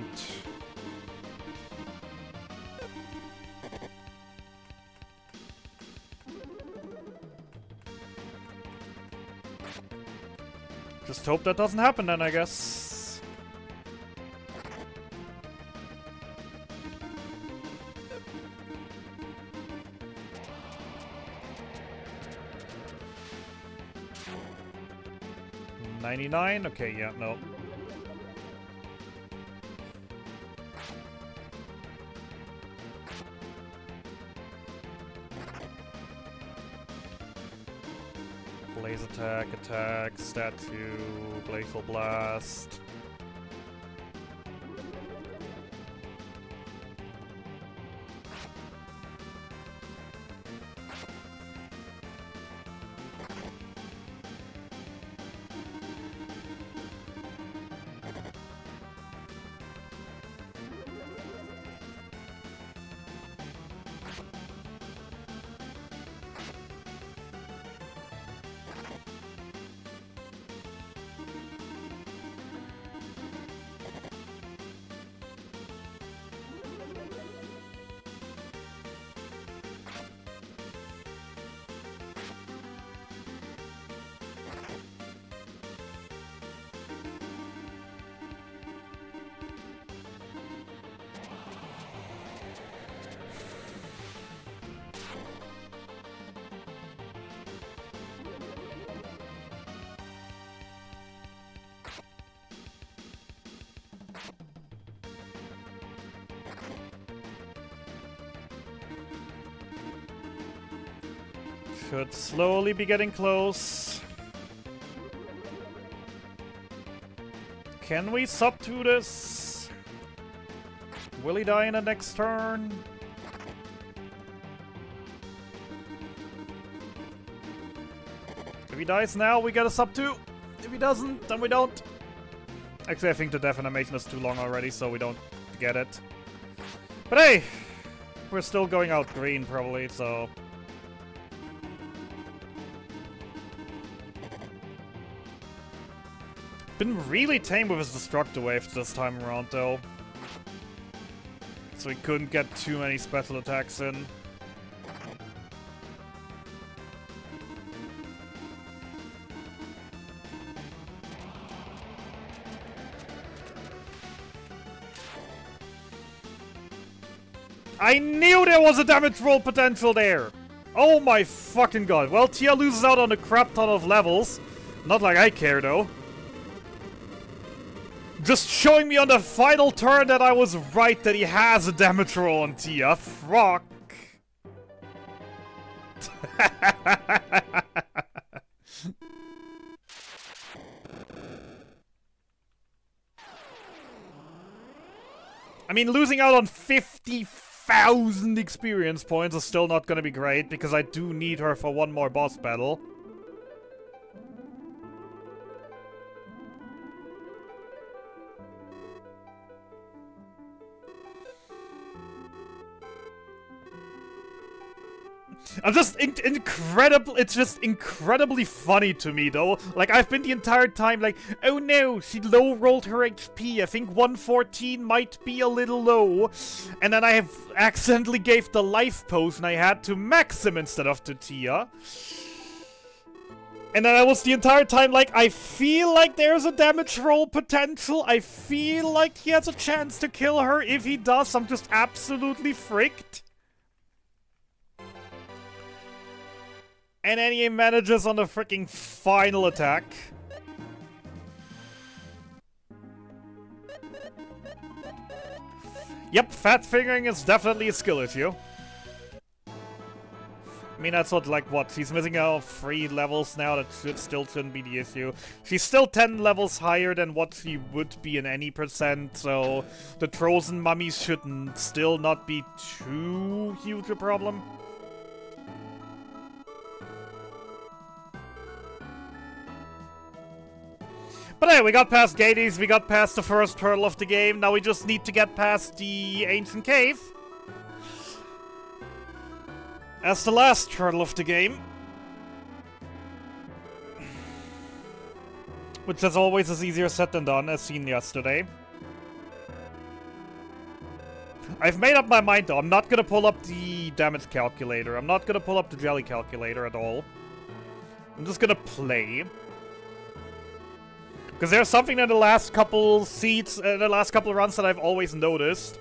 S1: Just hope that doesn't happen then, I guess. $99? Okay, yeah, no. Blaze attack, statue, glacial blast. Should slowly be getting close. Can we subdue this? Will he die in the next turn? If he dies now, we get a subdue. If he doesn't, then we don't. Actually, I think the death animation is too long already, so we don't get it. But hey! We're still going out green, probably, so... Been really tame with his Destructor Wave this time around, though. So he couldn't get too many special attacks in. I knew there was a damage roll potential there! Oh my fucking god. Well, Tia loses out on a crap ton of levels. Not like I care, though. Just showing me on the final turn that I was right, that he has a damage roll on Tia. Fuck. I mean, losing out on 50,000 experience points is still not gonna be great, because I do need her for one more boss battle. I'm just incredible. It's just incredibly funny to me, though. Like, I've been the entire time like, oh no, she low rolled her HP. I think 114 might be a little low. And then I have accidentally gave the life potion I had to Maxim instead of to Tia. And then I was the entire time like, I feel like there's a damage roll potential. I feel like he has a chance to kill her. If he does, I'm just absolutely fricked. And then he manages on the freaking final attack. Yep, fat fingering is definitely a skill issue. I mean, that's what, she's missing out 3 levels now. That shouldn't be the issue. She's still 10 levels higher than what she would be in any percent, so the Trozen mummies should still not be too huge a problem. But hey, we got past Gades, we got past the first hurdle of the game, now we just need to get past the Ancient Cave. As the last hurdle of the game. Which as always is easier said than done, as seen yesterday. I've made up my mind though, I'm not gonna pull up the damage calculator, I'm not gonna pull up the jelly calculator at all. I'm just gonna play. Because there's something in the last couple the last couple runs that I've always noticed.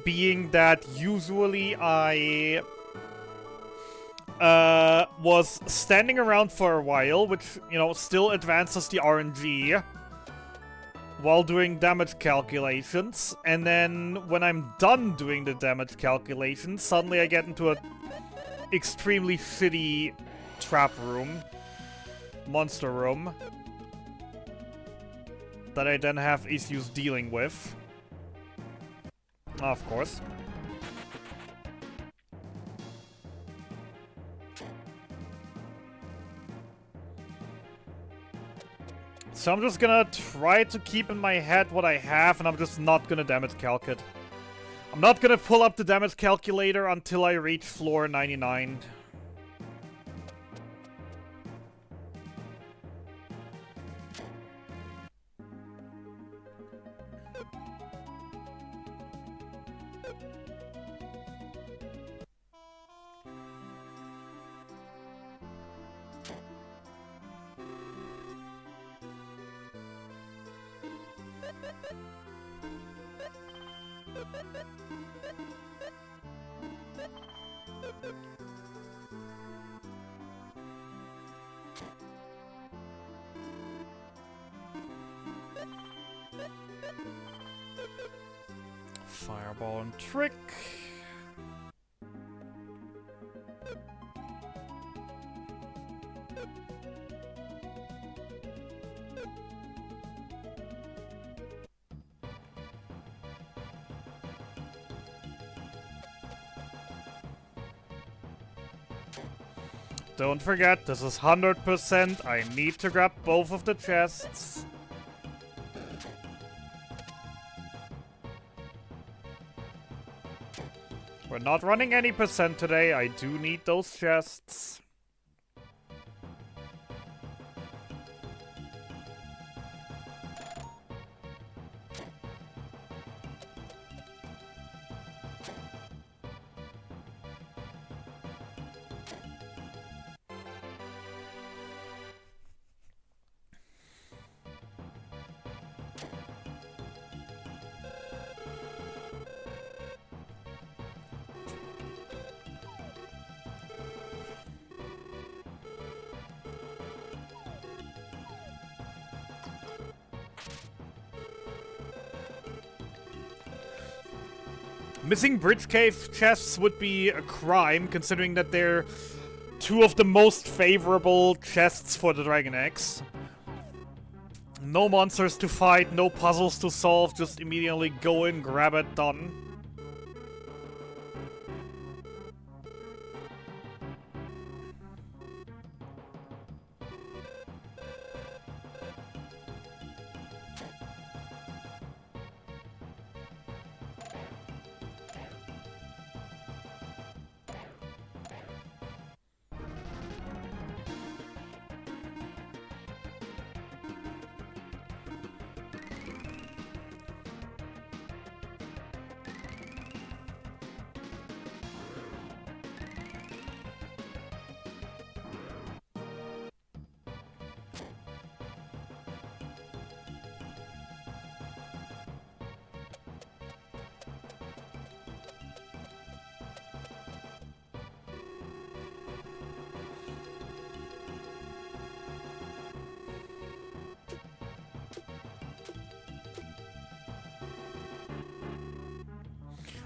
S1: Being that usually I was standing around for a while, which, you know, still advances the RNG while doing damage calculations. And then when I'm done doing the damage calculations, suddenly I get into a extremely shitty trap room, monster room, that I then have issues dealing with. Of course. So I'm just gonna try to keep in my head what I have, and I'm just not gonna damage calc it. I'm not gonna pull up the damage calculator until I reach floor 99. Fireball and trick. Don't forget, this is 100%. I need to grab both of the chests. We're not running any percent today. I do need those chests. Missing Bridge Cave chests would be a crime, considering that they're two of the most favorable chests for the Dragon Eggs. No monsters to fight, no puzzles to solve, just immediately go in, grab it, done.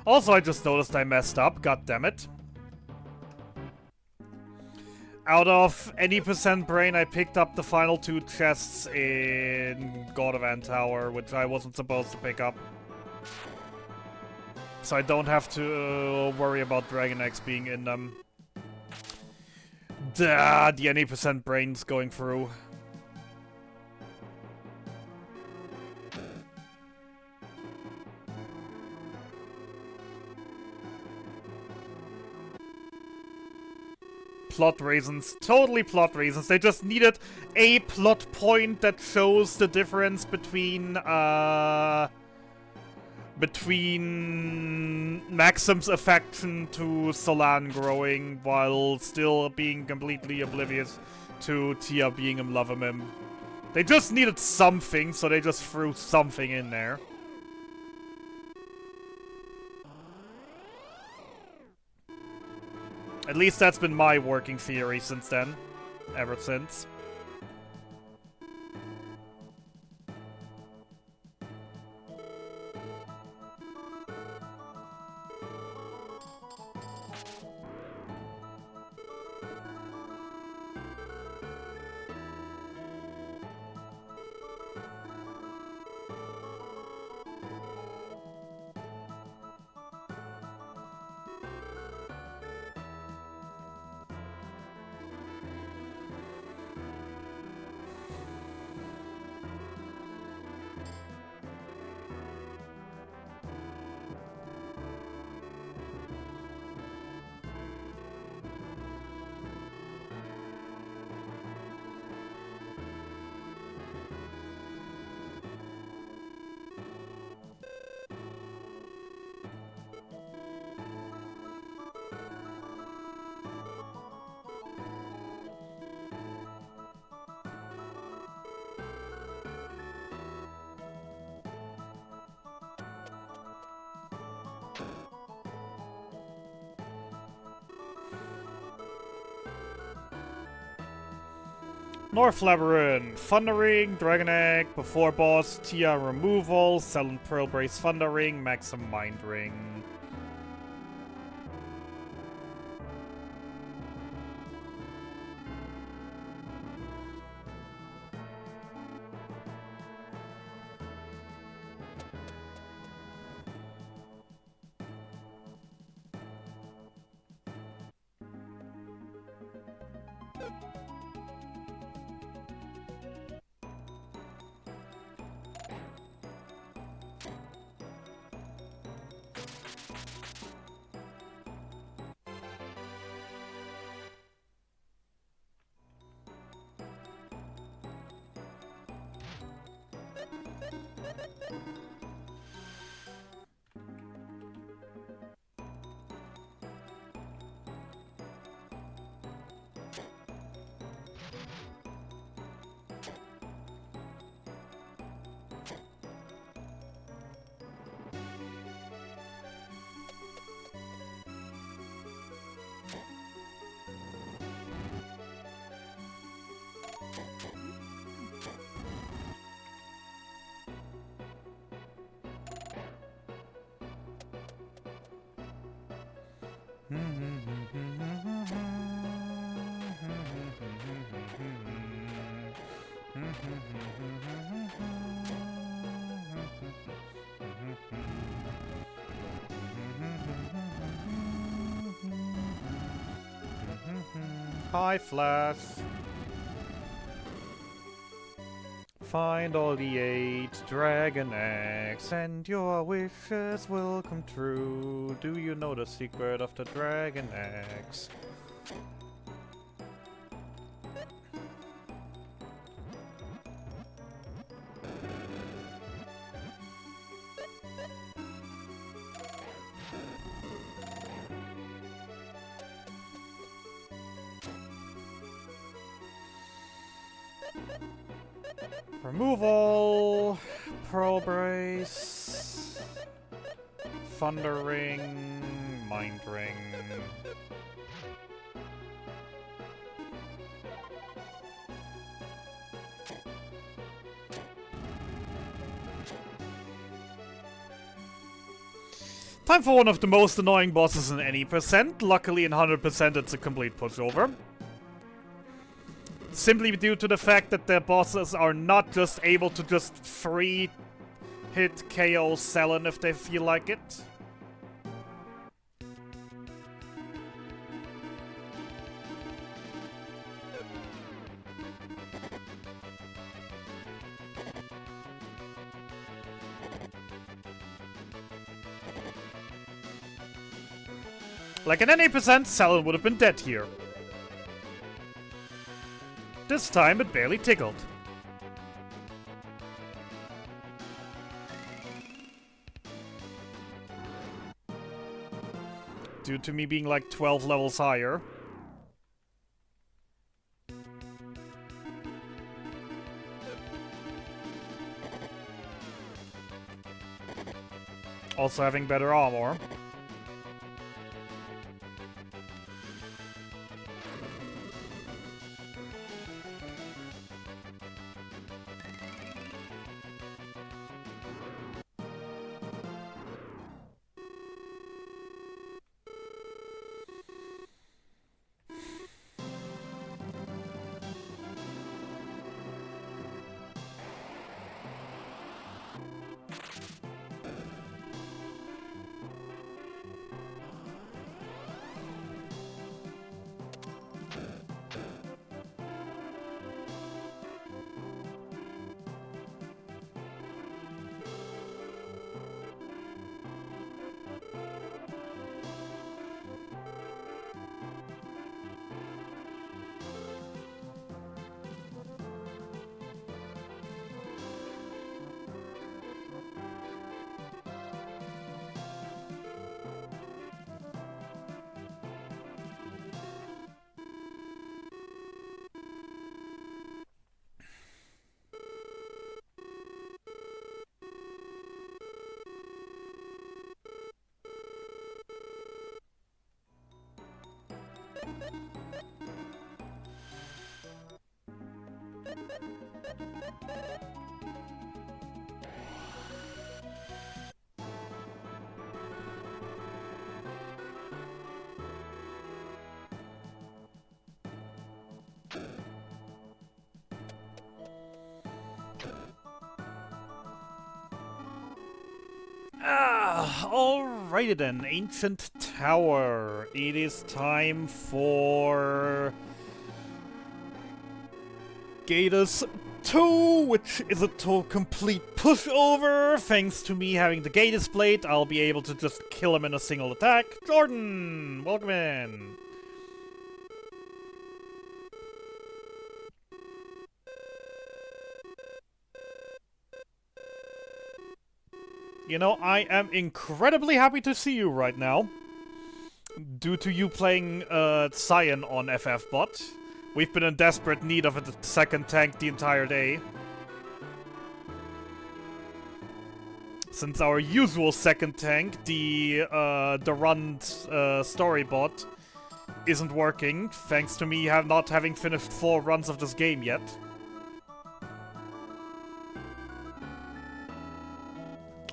S1: Also, I just noticed I messed up, god damn it. Out of any percent brain, I picked up the final two chests in God of End Tower, which I wasn't supposed to pick up. So I don't have to worry about Dragon Eggs being in them. Duh, the any percent brain's going through. Plot reasons. Totally plot reasons. They just needed a plot point that shows the difference between Maxim's affection to Solan growing while still being completely oblivious to Tia being in love with him. They just needed something, so they just threw something in there. At least that's been my working theory since then. Ever since. North Labyrinth, Thundering, Dragon Egg, before boss, Tia removal, Cell and Pearl Brace Thundering, Maxim Mind Ring. Hi, Flash. Find all the 8 dragon eggs and your wishes will come true. Do you know the secret of the dragon eggs? Removal, Pearl Brace, Thunder Ring, Mind Ring. Time for one of the most annoying bosses in any percent. Luckily in 100% it's a complete pushover. Simply due to the fact that the bosses are not just able to just free hit KO Selen if they feel like it. Like in any percent, Selen would have been dead here. This time it barely tickled. Due to me being like 12 levels higher. Also having better armor. Alrighty then, Ancient Tower. It is time for Gators 2, which is a complete pushover. Thanks to me having the Gators plate, I'll be able to just kill him in a single attack. Jordan, welcome in. You know, I am incredibly happy to see you right now. Due to you playing Cyan on FFbot. We've been in desperate need of a second tank the entire day. Since our usual second tank, the run story bot, isn't working, thanks to me not having finished 4 runs of this game yet.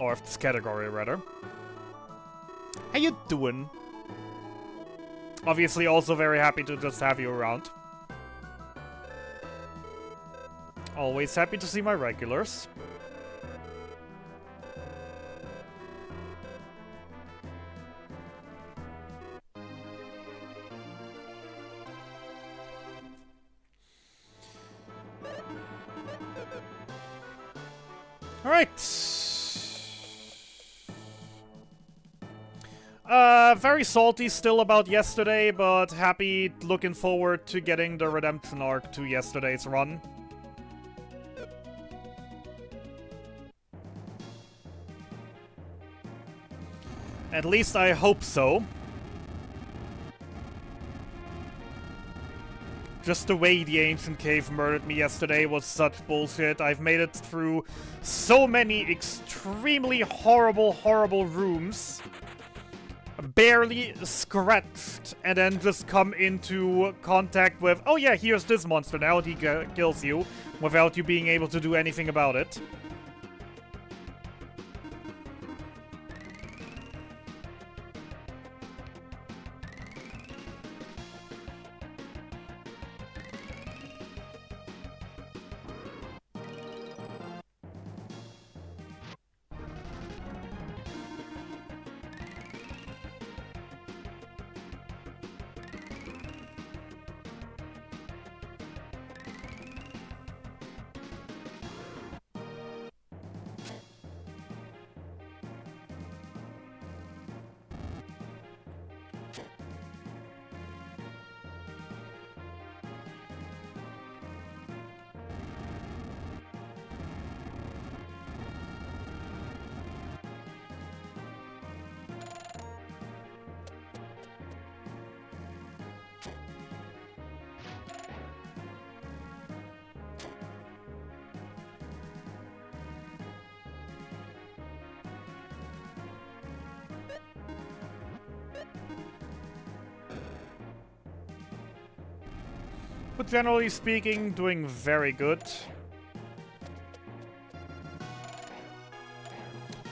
S1: Or of this category, rather. How you doing? Obviously also very happy to just have you around. Always happy to see my regulars. Alright. Very salty still about yesterday, but happy, looking forward to getting the redemption arc to yesterday's run. At least I hope so. Just the way the Ancient Cave murdered me yesterday was such bullshit. I've made it through so many extremely horrible rooms. Barely scratched, and then just come into contact with, oh yeah, here's this monster now, and he kills you, without you being able to do anything about it. But generally speaking, doing very good.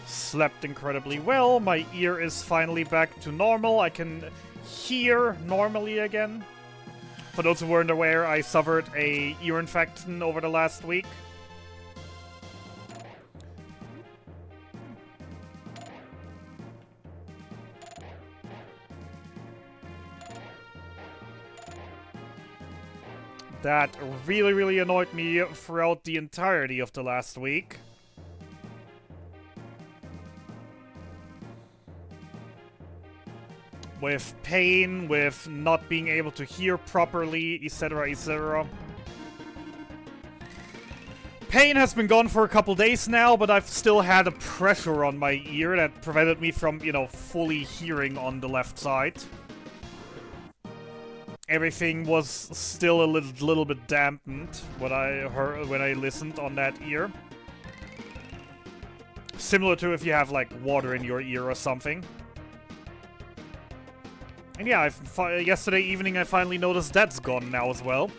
S1: Slept incredibly well, my ear is finally back to normal, I can hear normally again. For those who weren't aware, I suffered a ear infection over the last week. That really annoyed me throughout the entirety of the last week. With pain, with not being able to hear properly, etc, etc. Pain has been gone for a couple days now, but I've still had a pressure on my ear that prevented me from, you know, fully hearing on the left side. Everything was still a little bit dampened when I listened on that ear. Similar to if you have like water in your ear or something. And yeah, yesterday evening I finally noticed that's gone now as well.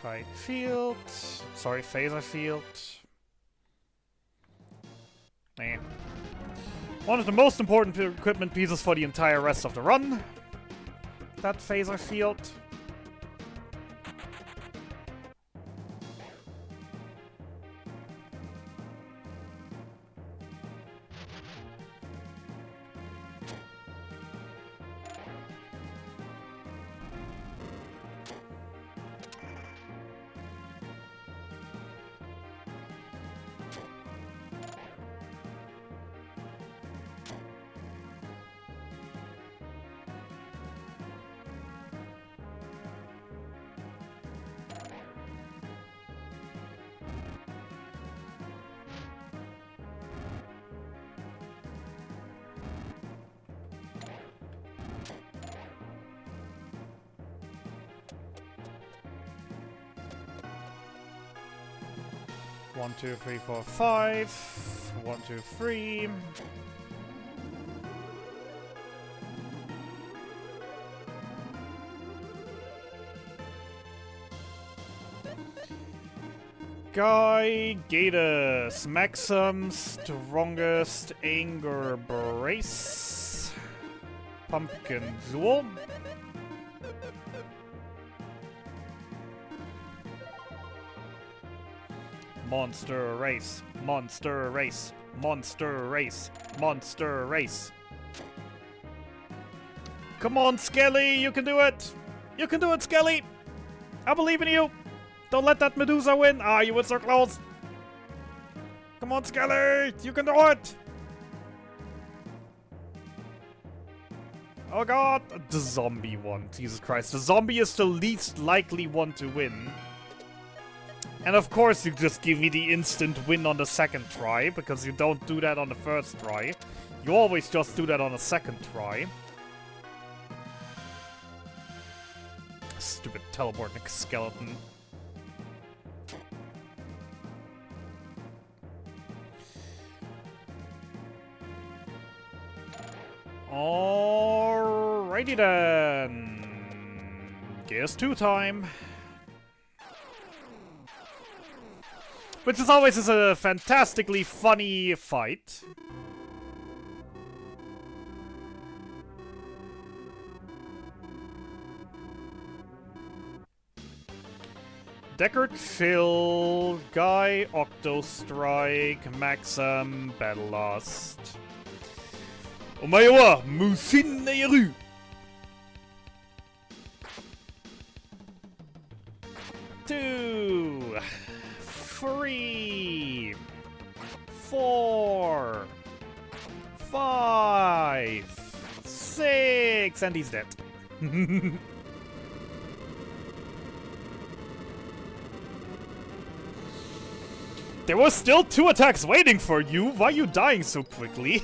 S1: Kite Field. Sorry, Phaser Field. Eh. One of the most important equipment pieces for the entire rest of the run. That Phaser Field. One, two, three, four, five. 1, 2, 3. Guy Gatus, Maxim, Strongest Anger Brace, Pumpkin Jewel, Monster Race, Monster Race, Monster Race, Monster Race. Come on, Skelly, you can do it! You can do it, Skelly! I believe in you! Don't let that Medusa win! Ah, you were so close! Come on, Skelly! You can do it! Oh god! The zombie one. Jesus Christ. The zombie is the least likely one to win. And of course you just give me the instant win on the second try, because you don't do that on the first try. You always just do that on the second try. Stupid teleporting skeleton. Alrighty then. Gears 2 time. Which is always a fantastically funny fight. Deckard Chill, Guy, Octo Strike, Maxim, Battle Lost. Omae wa Musin Neiru! 2, 3, 4, 5, 6, and he's dead. There were still 2 attacks waiting for you. Why are you dying so quickly?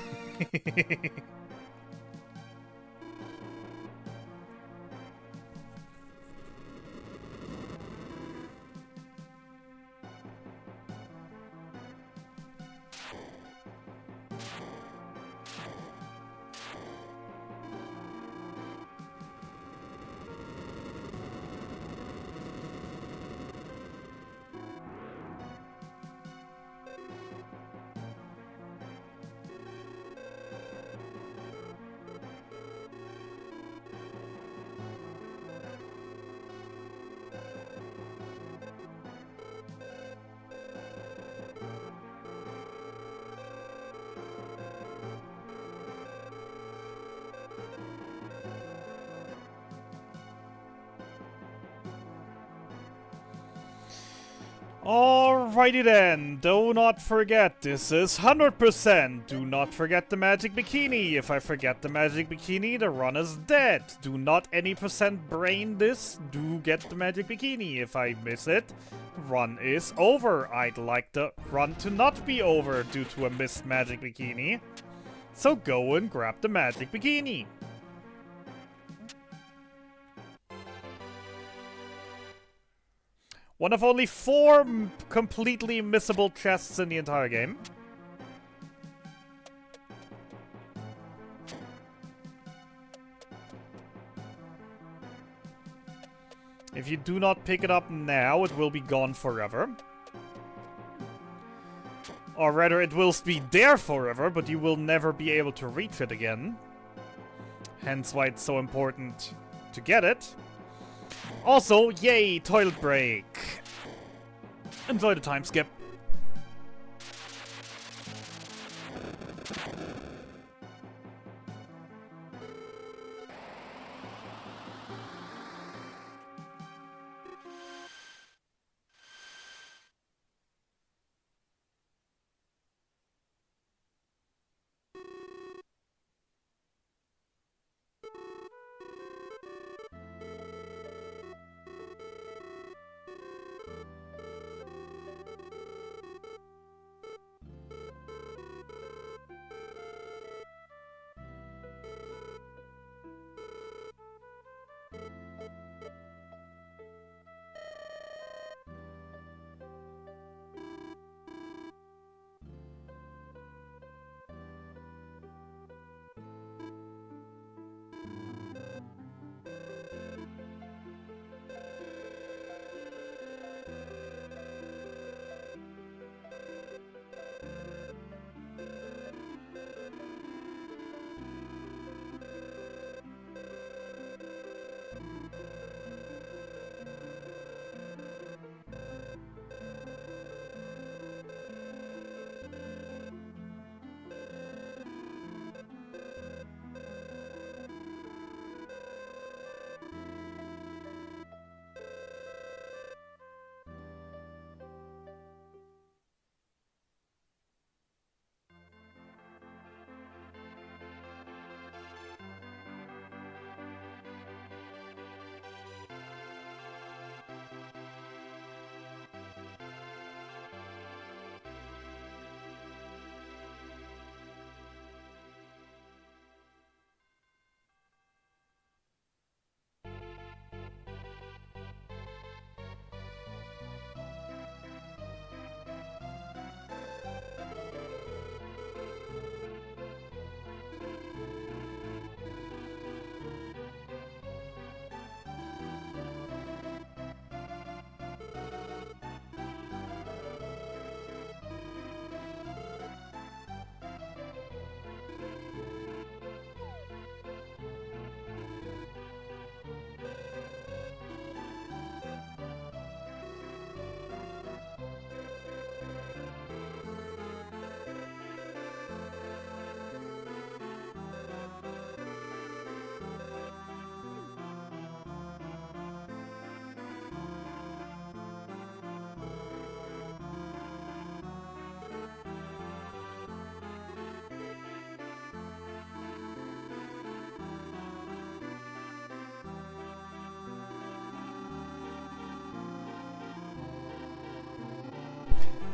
S1: Alrighty then, do not forget, this is 100%. Do not forget the magic bikini. If I forget the magic bikini, the run is dead. Do not any percent brain this, do get the magic bikini. If I miss it, run is over. I'd like the run to not be over due to a missed magic bikini. So go and grab the magic bikini. One of only 4 completely missable chests in the entire game. If you do not pick it up now, it will be gone forever. Or rather, it will be there forever, but you will never be able to reach it again. Hence why it's so important to get it. Also, yay, toilet break. Enjoy the time skip.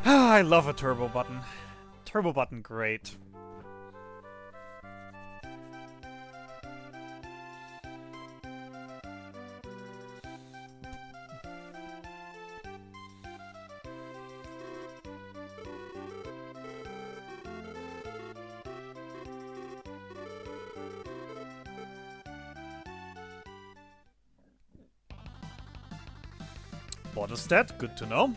S1: I love a turbo button. Turbo button, great. What is that? Good to know.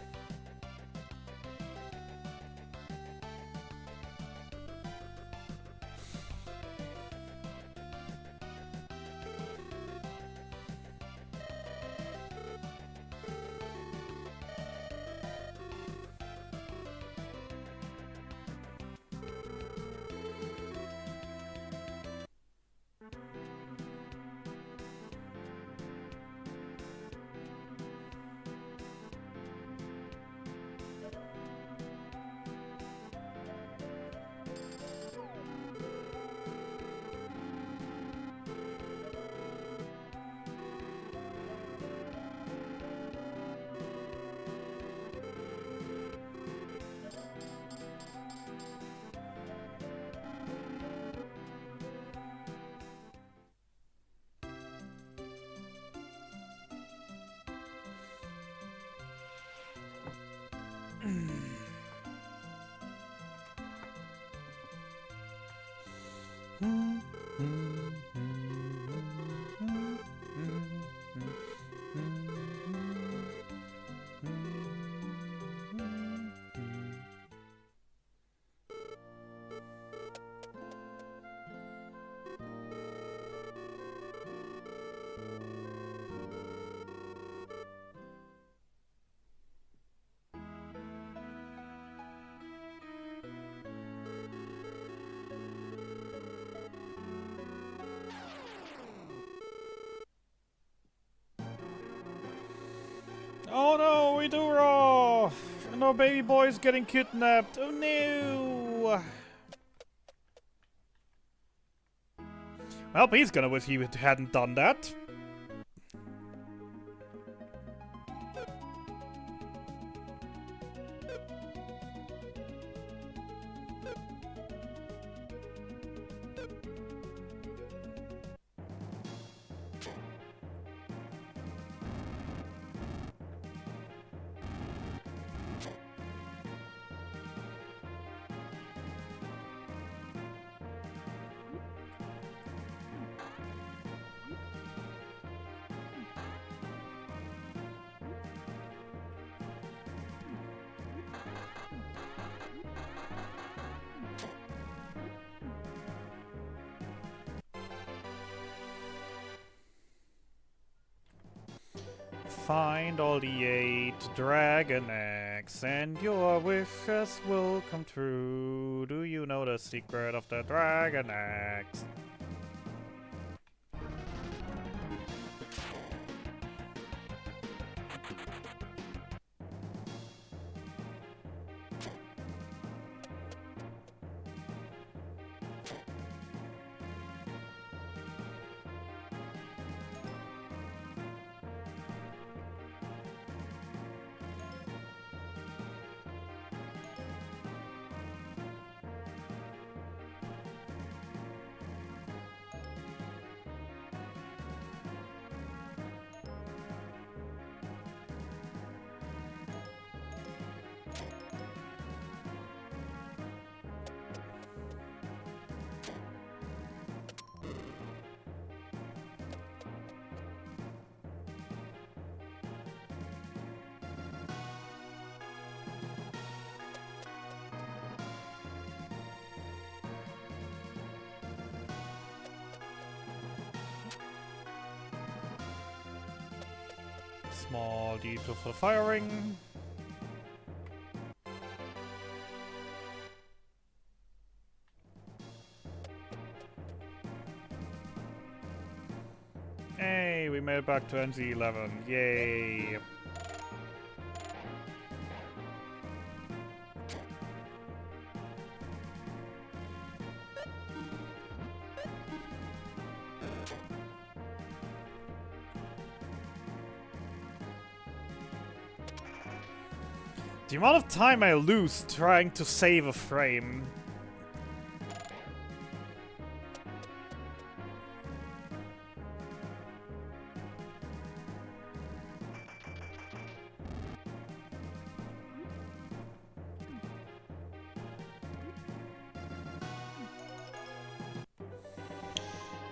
S1: Midora! And our baby boy is getting kidnapped. Oh no! Well, he's gonna wish he hadn't done that. Find all the 8 dragon eggs and your wishes will come true. Do you know the secret of the dragon eggs? Small detour for firing. Hey, we made it back to NZ11. Yay. The amount of time I lose trying to save a frame.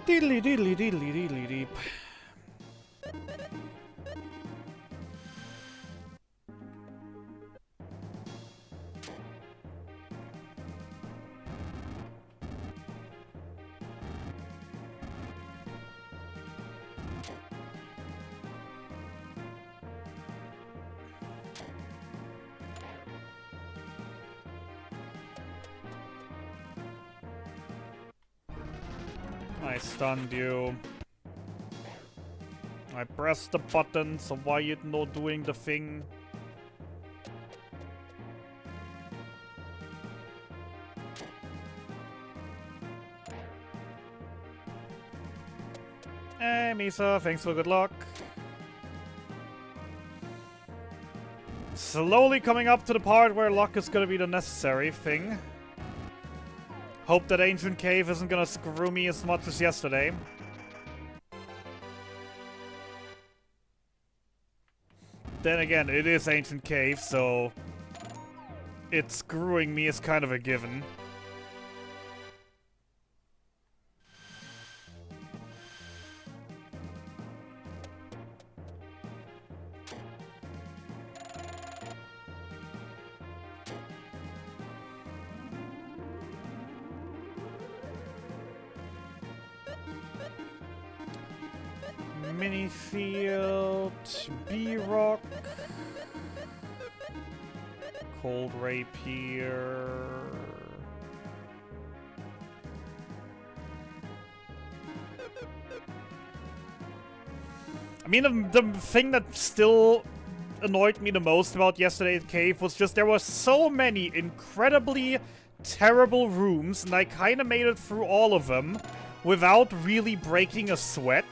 S1: Diddly diddly diddly diddly deep. I stunned you. I pressed the button, so why you not doing the thing? Hey, Misa, thanks for good luck. Slowly coming up to the part where luck is gonna be the necessary thing. Hope that Ancient Cave isn't gonna screw me as much as yesterday. Then again, it is Ancient Cave, so it screwing me is kind of a given. Minifield, B-Rock, Cold Rapier. I mean, the thing that still annoyed me the most about yesterday's cave was just there were so many incredibly terrible rooms, and I kind of made it through all of them without really breaking a sweat.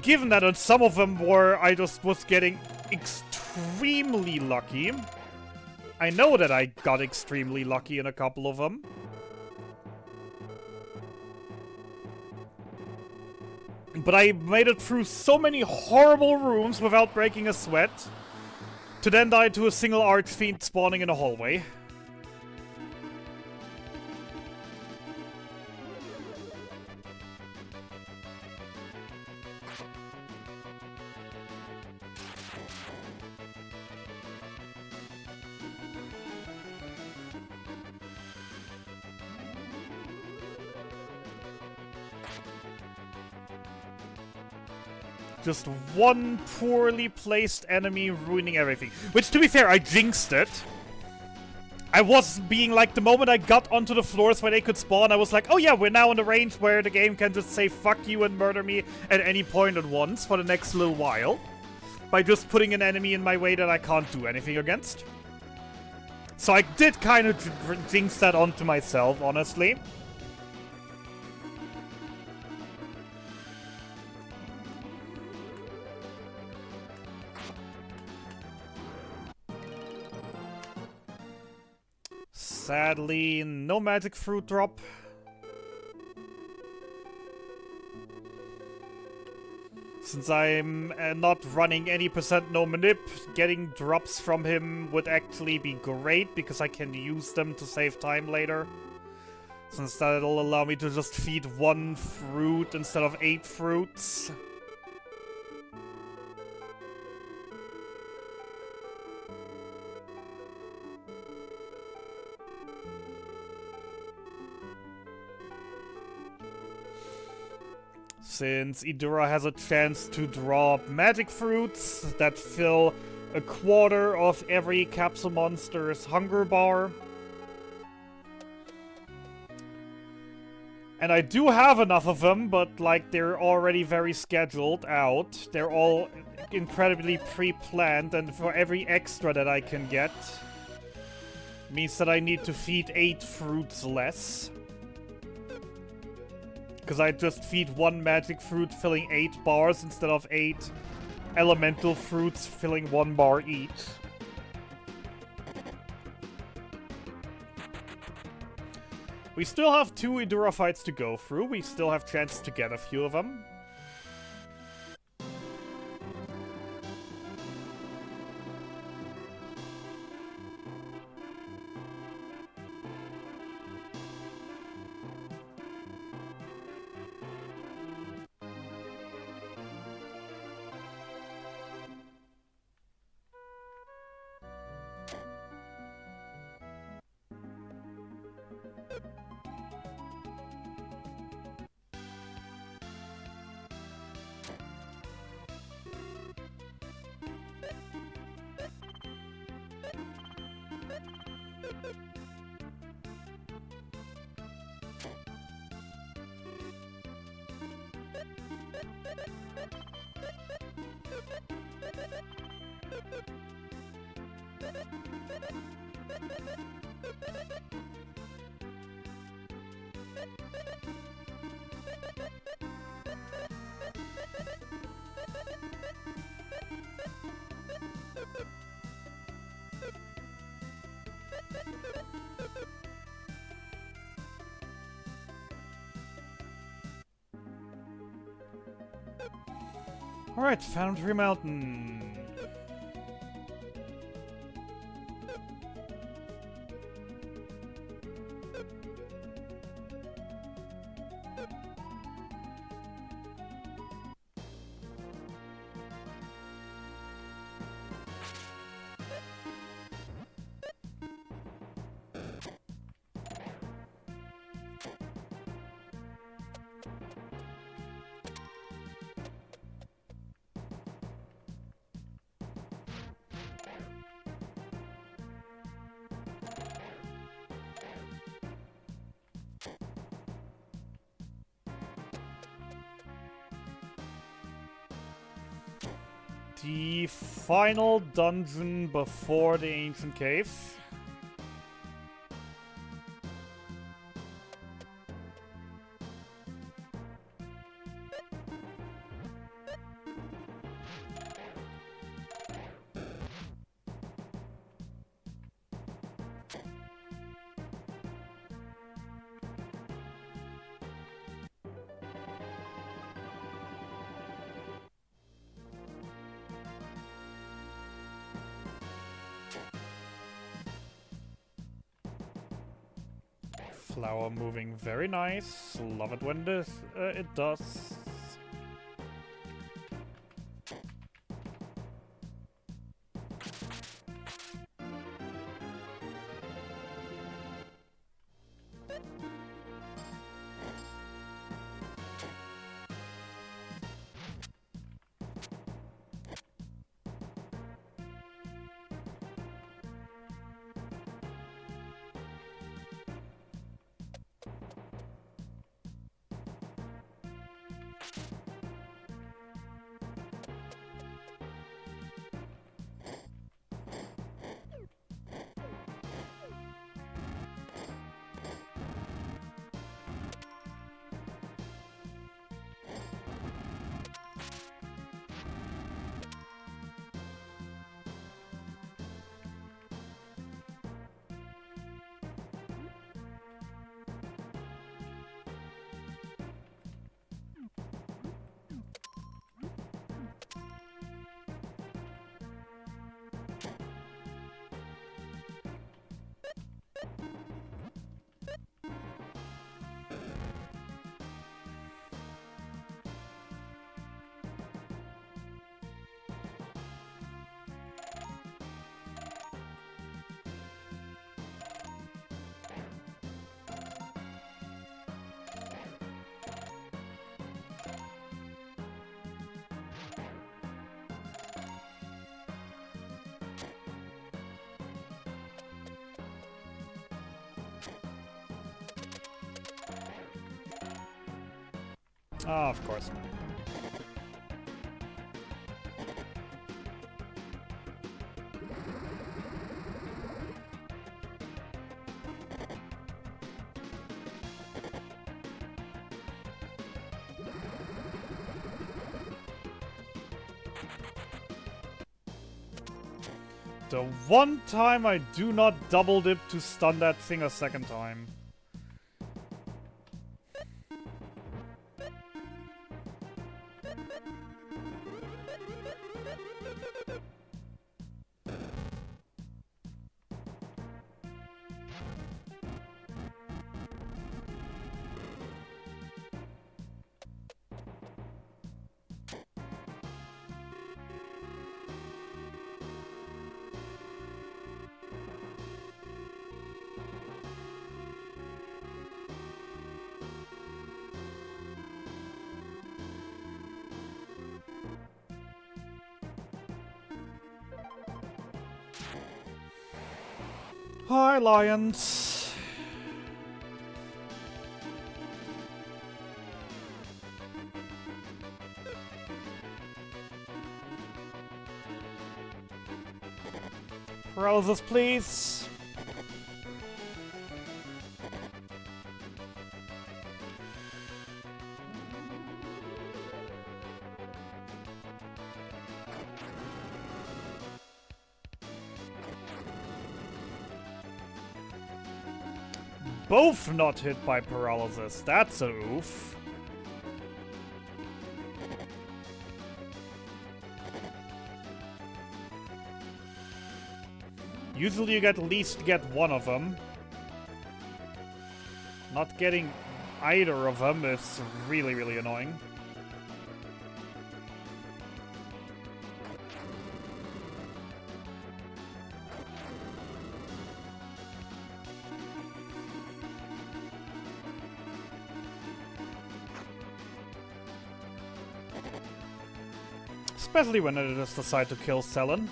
S1: Given that on some of them I just was getting extremely lucky. I know that I got extremely lucky in a couple of them. But I made it through so many horrible rooms without breaking a sweat, to then die to a single archfiend spawning in a hallway. Just one poorly placed enemy ruining everything. Which, to be fair, I jinxed it. I was being like, the moment I got onto the floors where they could spawn, I was like, oh yeah, we're now in the range where the game can just say fuck you and murder me at any point at once for the next little while. By just putting an enemy in my way that I can't do anything against. So I did kind of jinx that onto myself, honestly. Sadly, no magic fruit drop. Since I'm not running any percent no manip, getting drops from him would actually be great because I can use them to save time later. Since that'll allow me to just feed one fruit instead of 8 fruits. Since Idura has a chance to drop magic fruits that fill a quarter of every capsule monster's hunger bar. And I do have enough of them, but like they're already very scheduled out. They're all incredibly pre-planned, and for every extra that I can get means that I need to feed 8 fruits less. Because I just feed one magic fruit filling 8 bars instead of 8 elemental fruits filling 1 bar each. We still have 2 Idura fights to go through. We still have chances to get a few of them. Alright, Foundry Mountain. The final dungeon before the ancient cave. Flower moving very nice. Love it when this it does. Ah, of course. The one time I do not double dip to stun that thing a second time. Hi, Lions. Paralysis, please. Both not hit by paralysis. That's a oof. Usually you at least get one of them. Not getting either of them is really, really annoying. Especially when it just decide to kill Selen.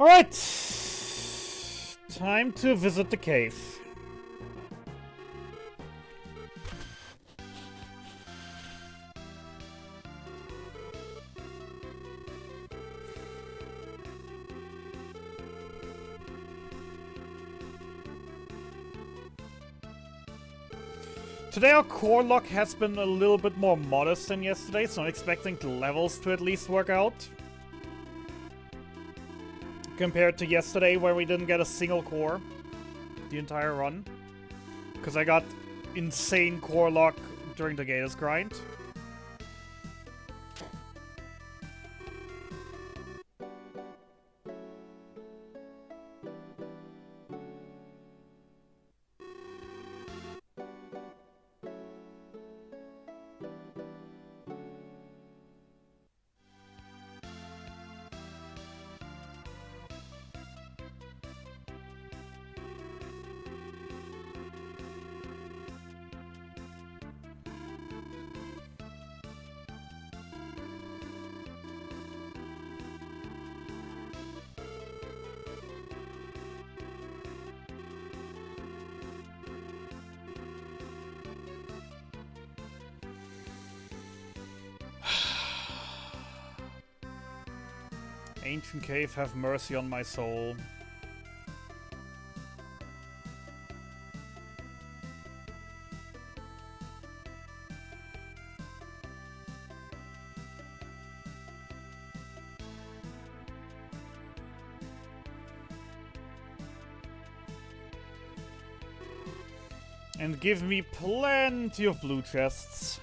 S1: Alright! Time to visit the cave. Today our core lock has been a little bit more modest than yesterday, so I'm expecting the levels to at least work out. Compared to yesterday where we didn't get a single core the entire run. Because I got insane core lock during the Gators grind. Ancient cave, have mercy on my soul. And give me plenty of blue chests.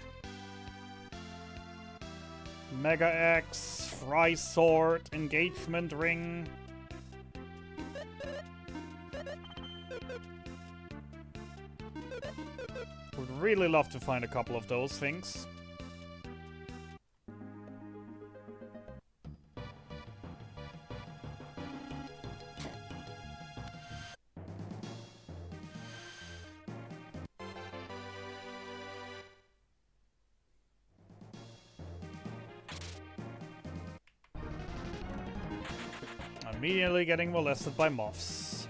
S1: Mega Axe, Fry Sword, Engagement Ring. Would really love to find a couple of those things. Immediately getting molested by moths.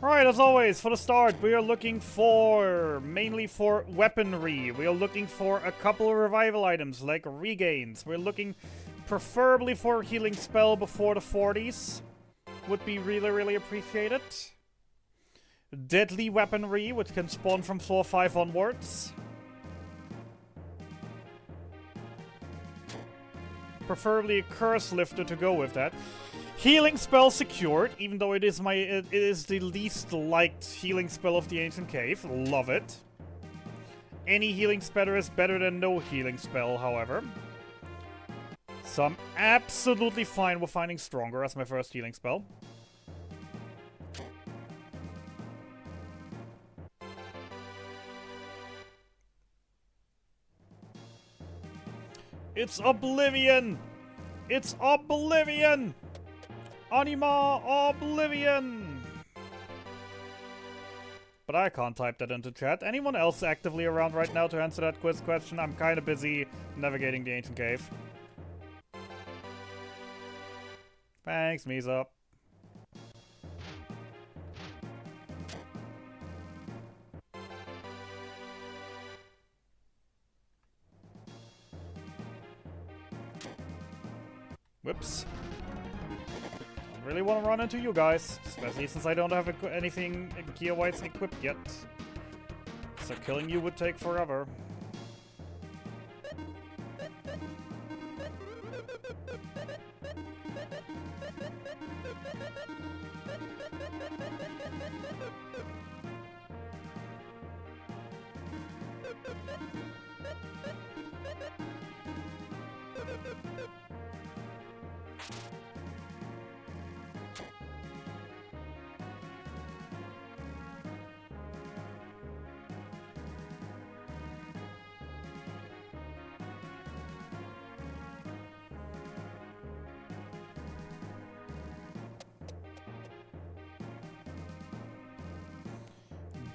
S1: Alright, as always, for the start, we are looking mainly for weaponry. We are looking for a couple of revival items, like regains. We're looking preferably for a healing spell before the 40s. Would be really appreciated. Deadly weaponry, which can spawn from floor 5 onwards. Preferably a curse lifter to go with that. Healing spell secured, even though it is the least liked healing spell of the Ancient Cave. Love it. Any healing spell is better than no healing spell, however. So I'm absolutely fine with finding Stronger as my first healing spell. It's Oblivion! It's Oblivion! Anima Oblivion! But I can't type that into chat. Anyone else actively around right now to answer that quiz question? I'm kind of busy navigating the Ancient Cave. Thanks, Misa. Whoops. Don't really want to run into you guys, especially since I don't have anything gear-wise equipped yet. So killing you would take forever.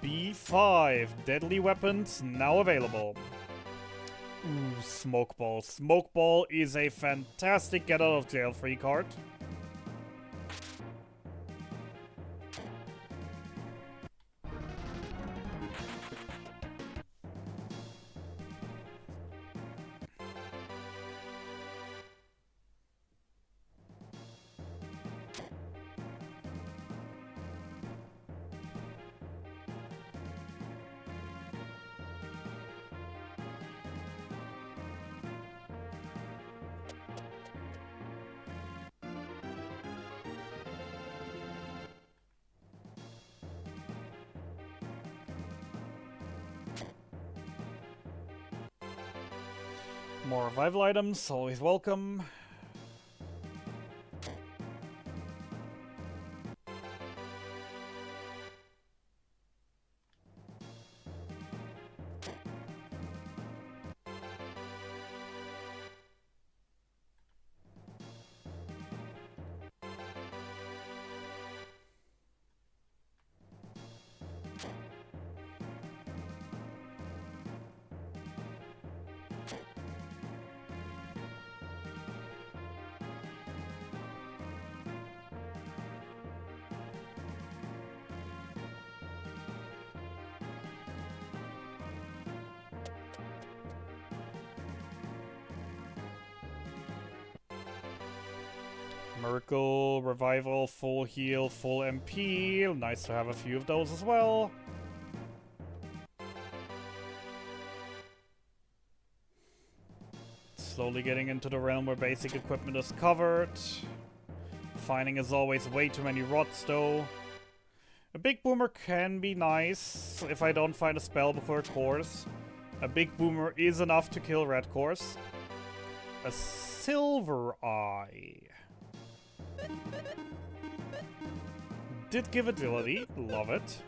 S1: B5. Deadly weapons now available. Ooh, Smoke Ball. Smoke Ball is a fantastic get out of jail free card. More revival items, always welcome. Miracle, Revival, Full Heal, Full MP. Nice to have a few of those as well. Slowly getting into the realm where basic equipment is covered. Finding as always way too many rots though. A big boomer can be nice if I don't find a spell before course. A big boomer is enough to kill red course. A silver eye. Did give agility, love it.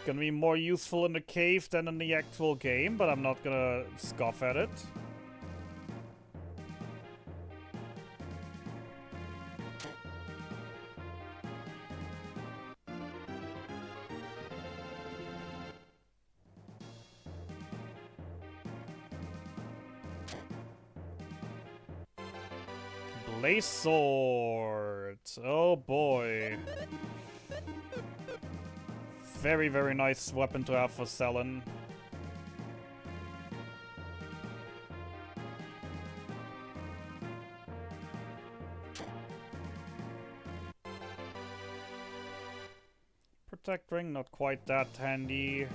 S1: Gonna be more useful in the cave than in the actual game, but I'm not gonna scoff at it. Blaze Sword. Oh boy. Very, very nice weapon to have for Selen. Protect ring, not quite that handy.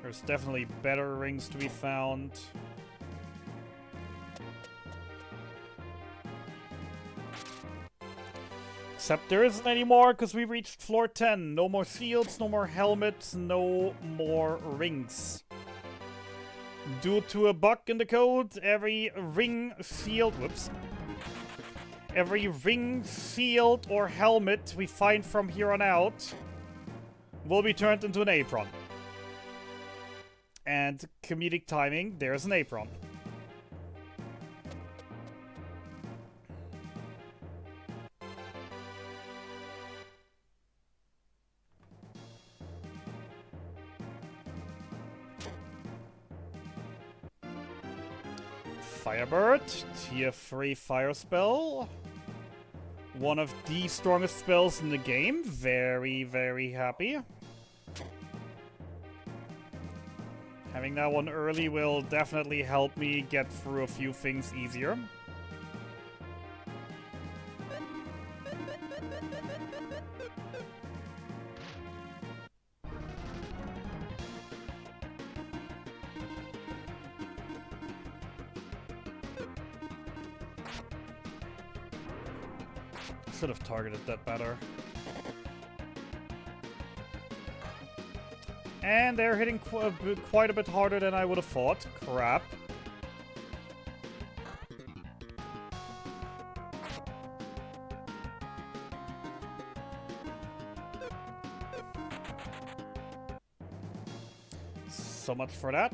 S1: There's definitely better rings to be found. Except there isn't anymore because we reached floor 10. No more shields, no more helmets, no more rings. Due to a bug in the code, every ring, shield, whoops. Every ring, shield, or helmet we find from here on out will be turned into an apron. And comedic timing, there's an apron. Firebird, tier 3 fire spell. One of the strongest spells in the game. Very, very happy. Having that one early will definitely help me get through a few things easier. Should have targeted that better. And they're hitting quite a bit harder than I would have thought. Crap. So much for that.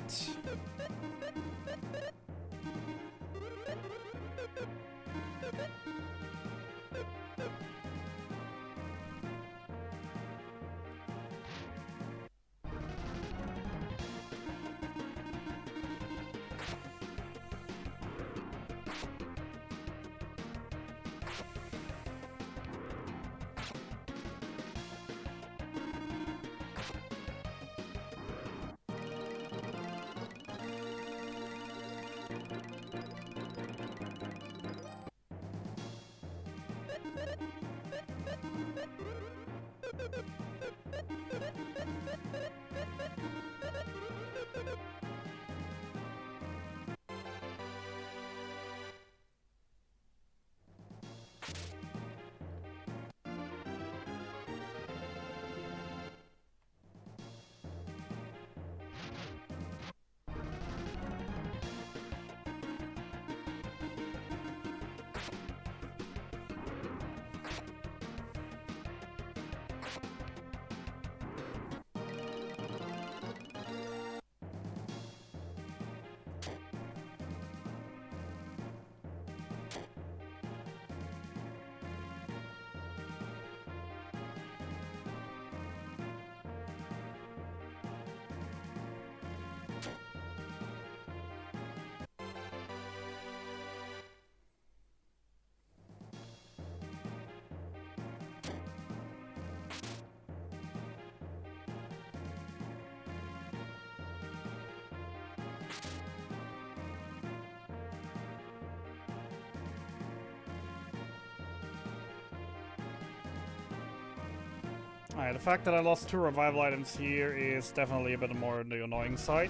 S1: Alright, the fact that I lost 2 revival items here is definitely a bit more on the annoying side.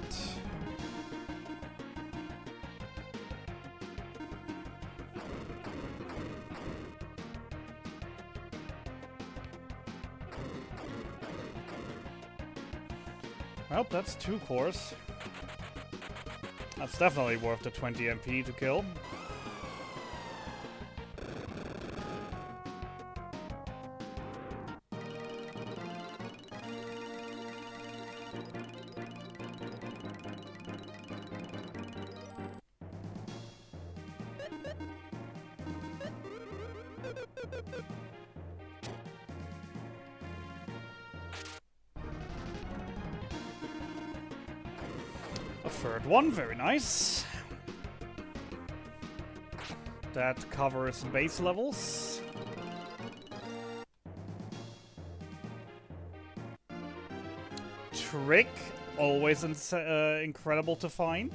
S1: Well, that's 2 cores. That's definitely worth the 20 MP to kill. A third one, very nice. That covers base levels. Trick, always incredible to find.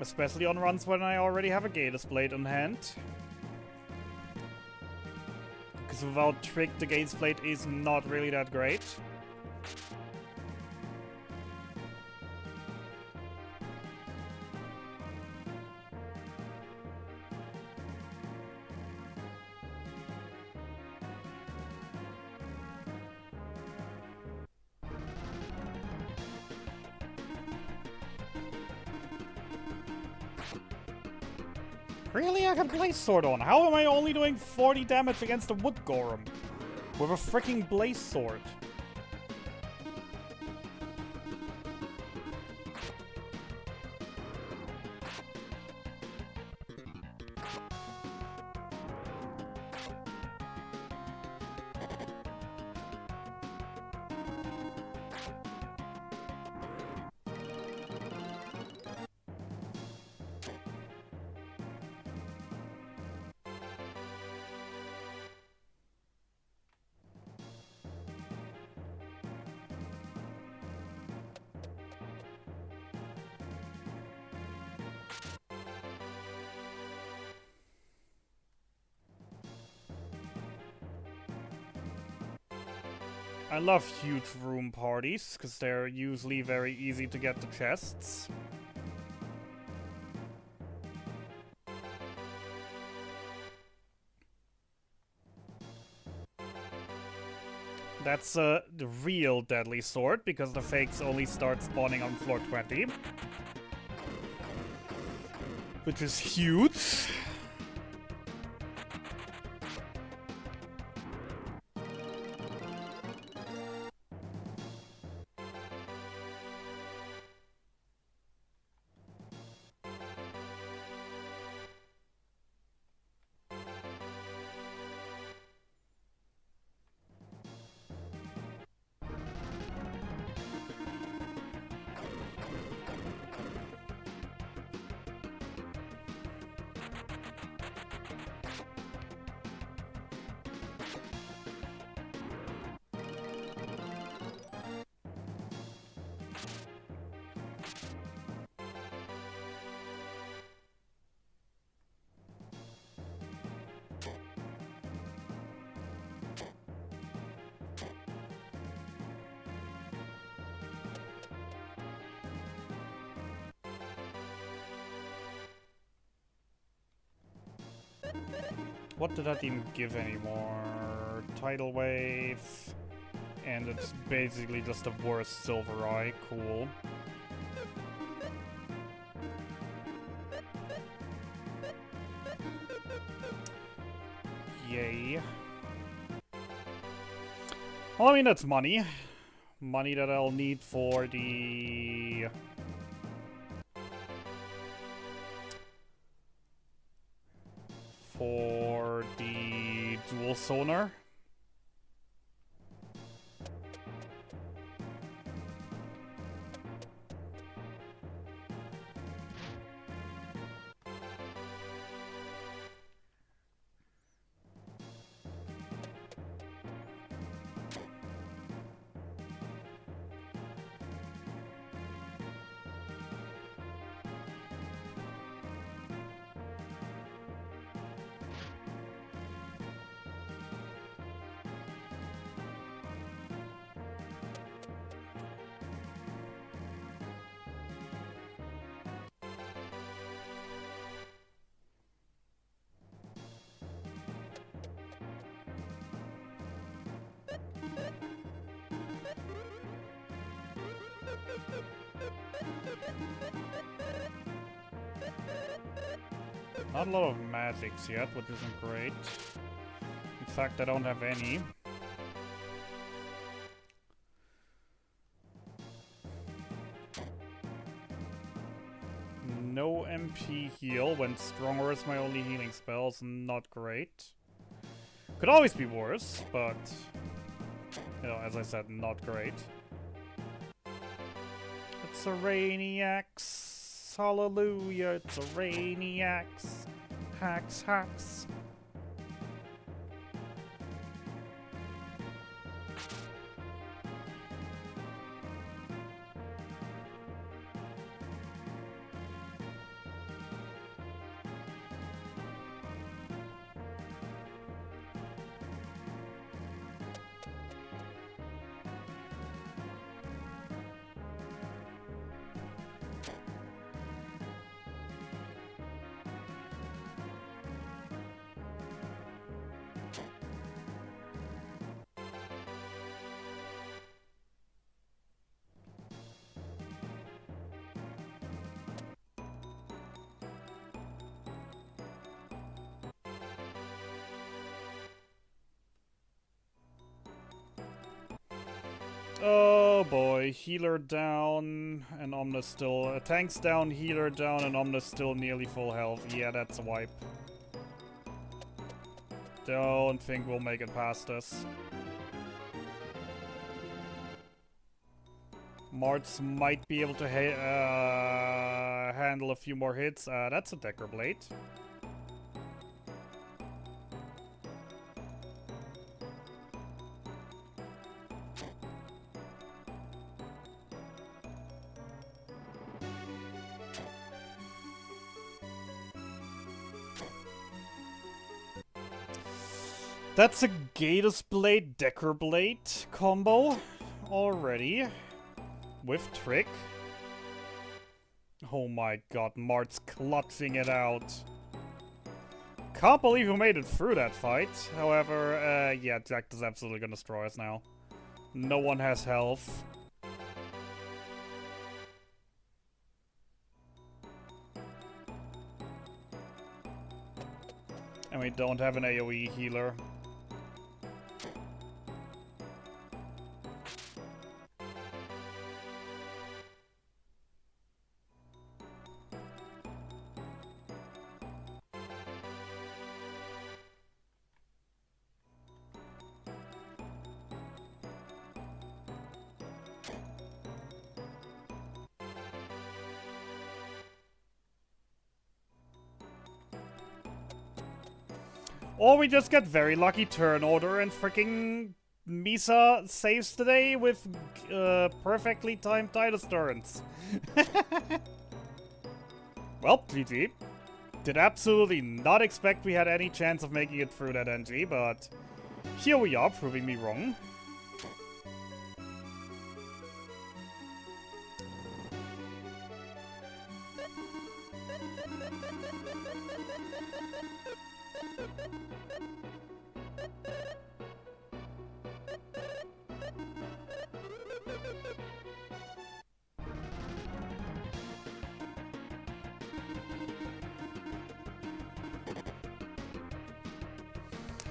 S1: Especially on runs when I already have a Gator's Blade on hand. Because without Trick, the Gator's Blade is not really that great. Really? I got Blaze Sword on. How am I only doing 40 damage against a Wood Golem? With a freaking Blaze Sword. I love huge room parties, because they're usually very easy to get the chests. That's the real deadly sword, because the fakes only start spawning on floor 20. Which is huge. What did that even give anymore? Tidal Wave. And it's basically just the worst Silver Eye. Cool. Yay. Well, I mean, that's money. Money that I'll need for the... for the dual sonar. Not a lot of magics yet, which isn't great. In fact, I don't have any. No MP heal when Stronger is my only healing spells. Not great. Could always be worse, but... you know, as I said, not great. It's a rainy axe. Hallelujah, it's a rainy axe. Hacks, hacks. Oh boy, healer down, and Omna's still... tank's down, healer down, and Omna's still nearly full health. Yeah, that's a wipe. Don't think we'll make it past this. Marts might be able to handle a few more hits. That's a Decker Blade. That's a Gatus Blade, Decker Blade combo already. With Trick. Oh my god, Mart's clutching it out. Can't believe we made it through that fight. However, yeah, Jack is absolutely gonna destroy us now. No one has health. And we don't have an AoE healer. Or we just get very lucky turn order and freaking Misa saves today with perfectly timed Titus turns. Well, GG. Did absolutely not expect we had any chance of making it through that NG, but here we are, proving me wrong.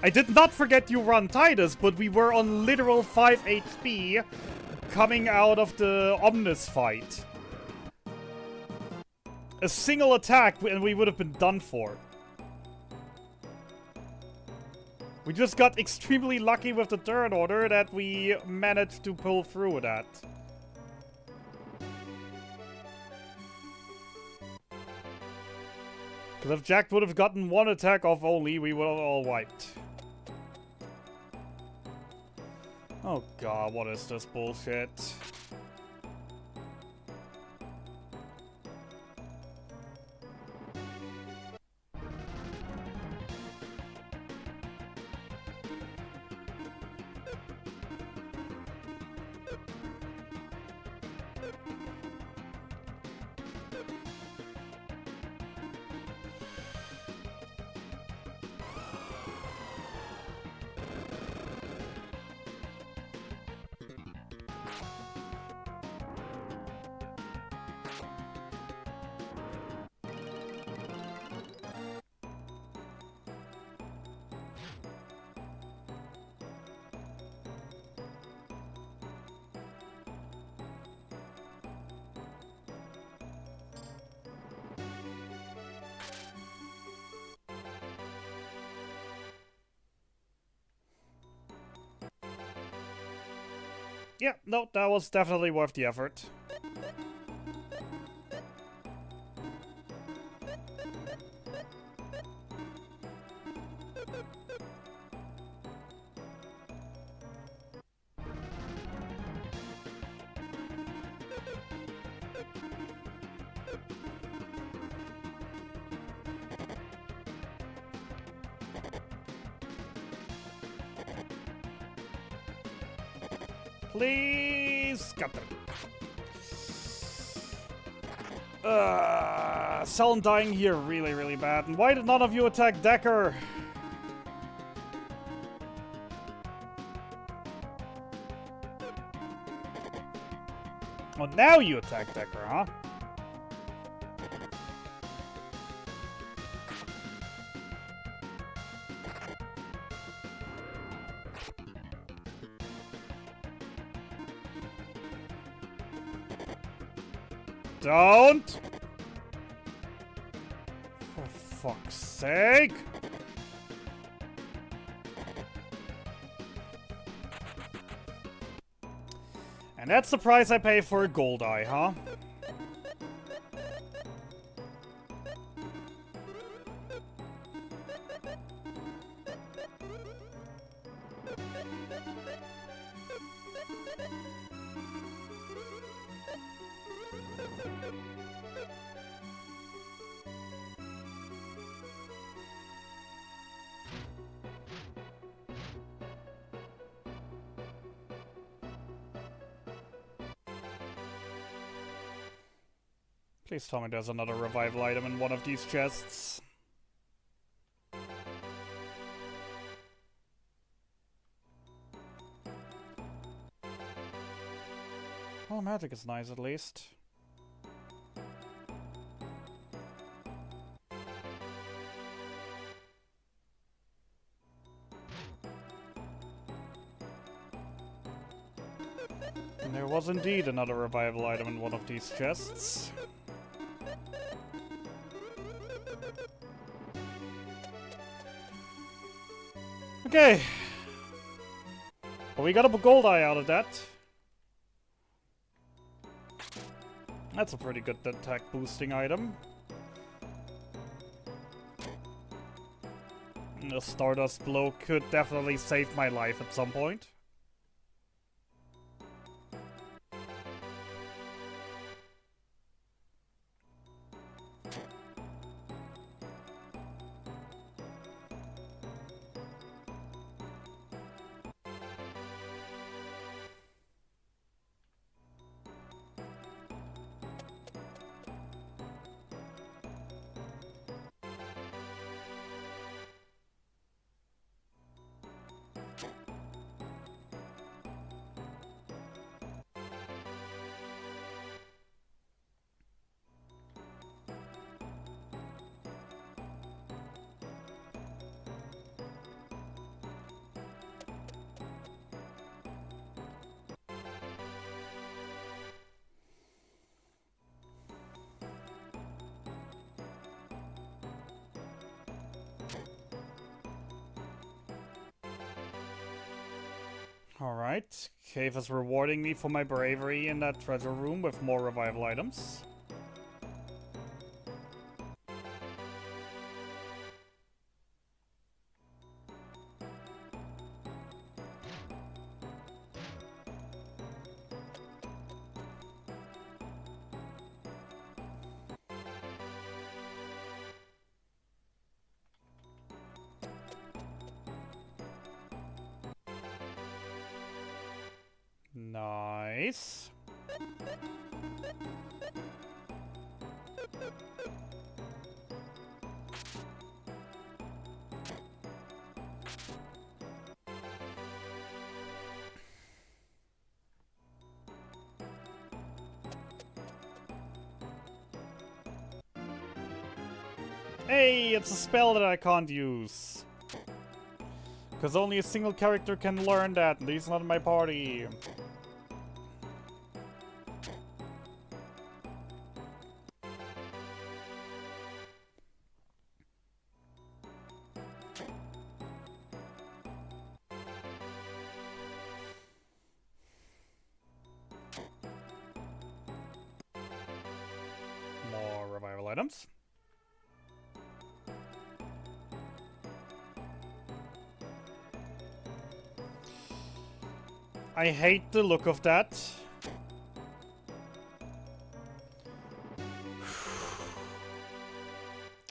S1: I did not forget you run Titus, but we were on literal 5 HP coming out of the Omnis fight. A single attack and we would have been done for. We just got extremely lucky with the turn order that we managed to pull through with that. Because if Jack would have gotten one attack off only, we would have all wiped. Oh god, what is this bullshit? Yeah, no, that was definitely worth the effort. Please, Captain. Selm dying here really, really bad. And why did none of you attack Decker? Well, now you attack Decker, huh? Don't! For fuck's sake! And that's the price I pay for a gold eye, huh? Please tell me there's another revival item in one of these chests. Oh, magic is nice at least. And there was indeed another revival item in one of these chests. Okay. Well, we got a gold eye out of that. That's a pretty good attack boosting item. The Stardust Blow could definitely save my life at some point. Alright. Cave is rewarding me for my bravery in that treasure room with more revival items. Nice. Hey, it's a spell that I can't use. Because only a single character can learn that, and he's not in my party. More revival items. I hate the look of that.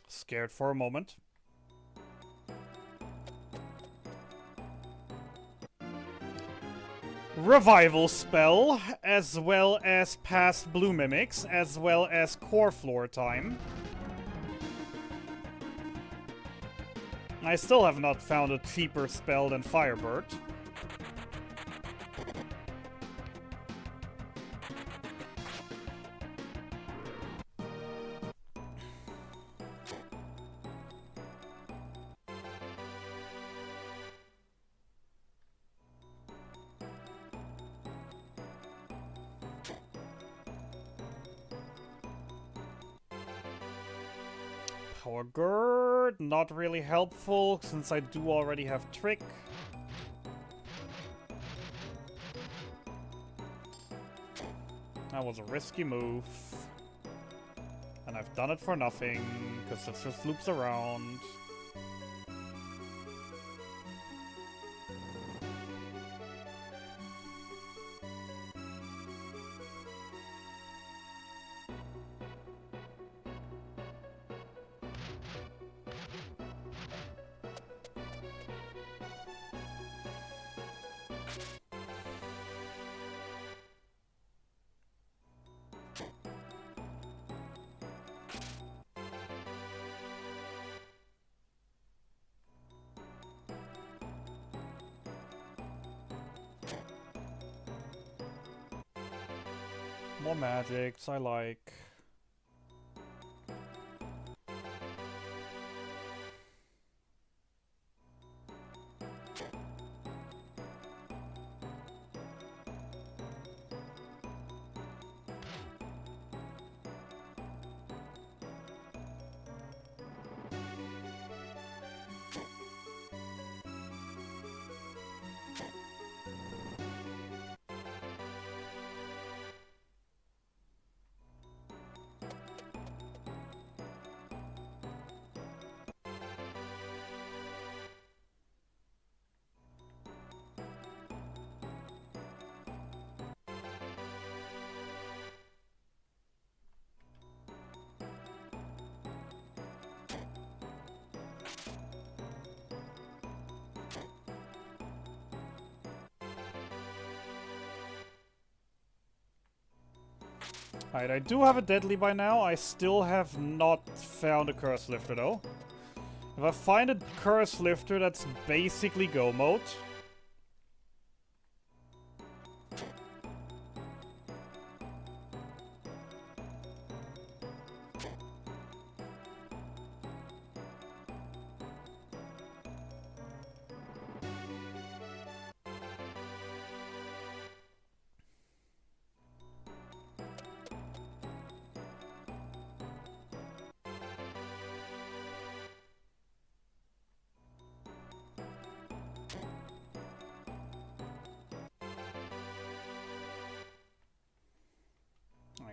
S1: Scared for a moment. Revival spell, as well as past blue mimics, as well as core floor time. I still have not found a cheaper spell than Firebird. Power Gird, not really helpful since I do already have Trick. That was a risky move. And I've done it for nothing, because it just loops around. More magics, I like. Alright, I do have a deadly by now. I still have not found a curse lifter though. If I find a curse lifter, that's basically go mode.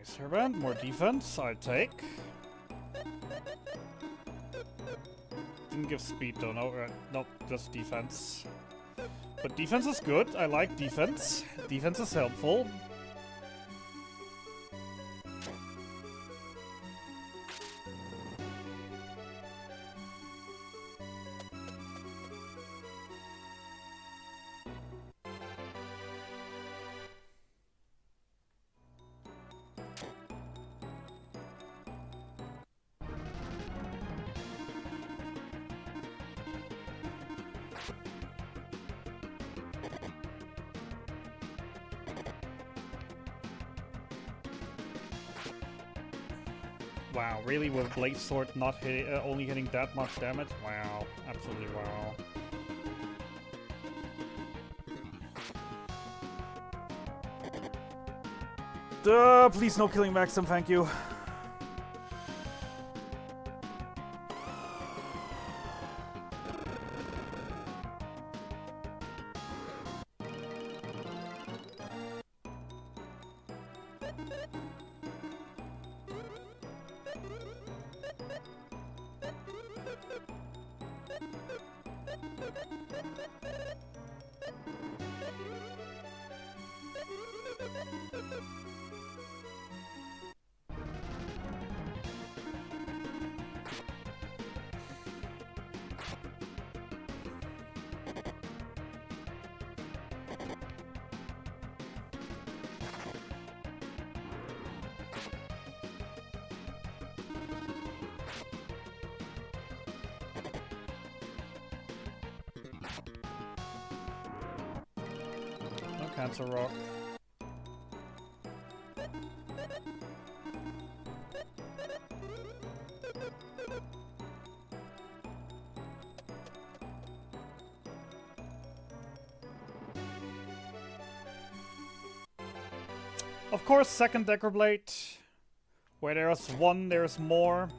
S1: Nice hairband, more defense, I'll take. Didn't give speed though, no, nope, just defense. But defense is good, I like defense. Defense is helpful. Wow, really with Blade Sword not only hitting that much damage? Wow, absolutely wow. Please no killing Maxim, thank you. Cancer Rock. Of course, second Decker Blade. Where there's one, there's more.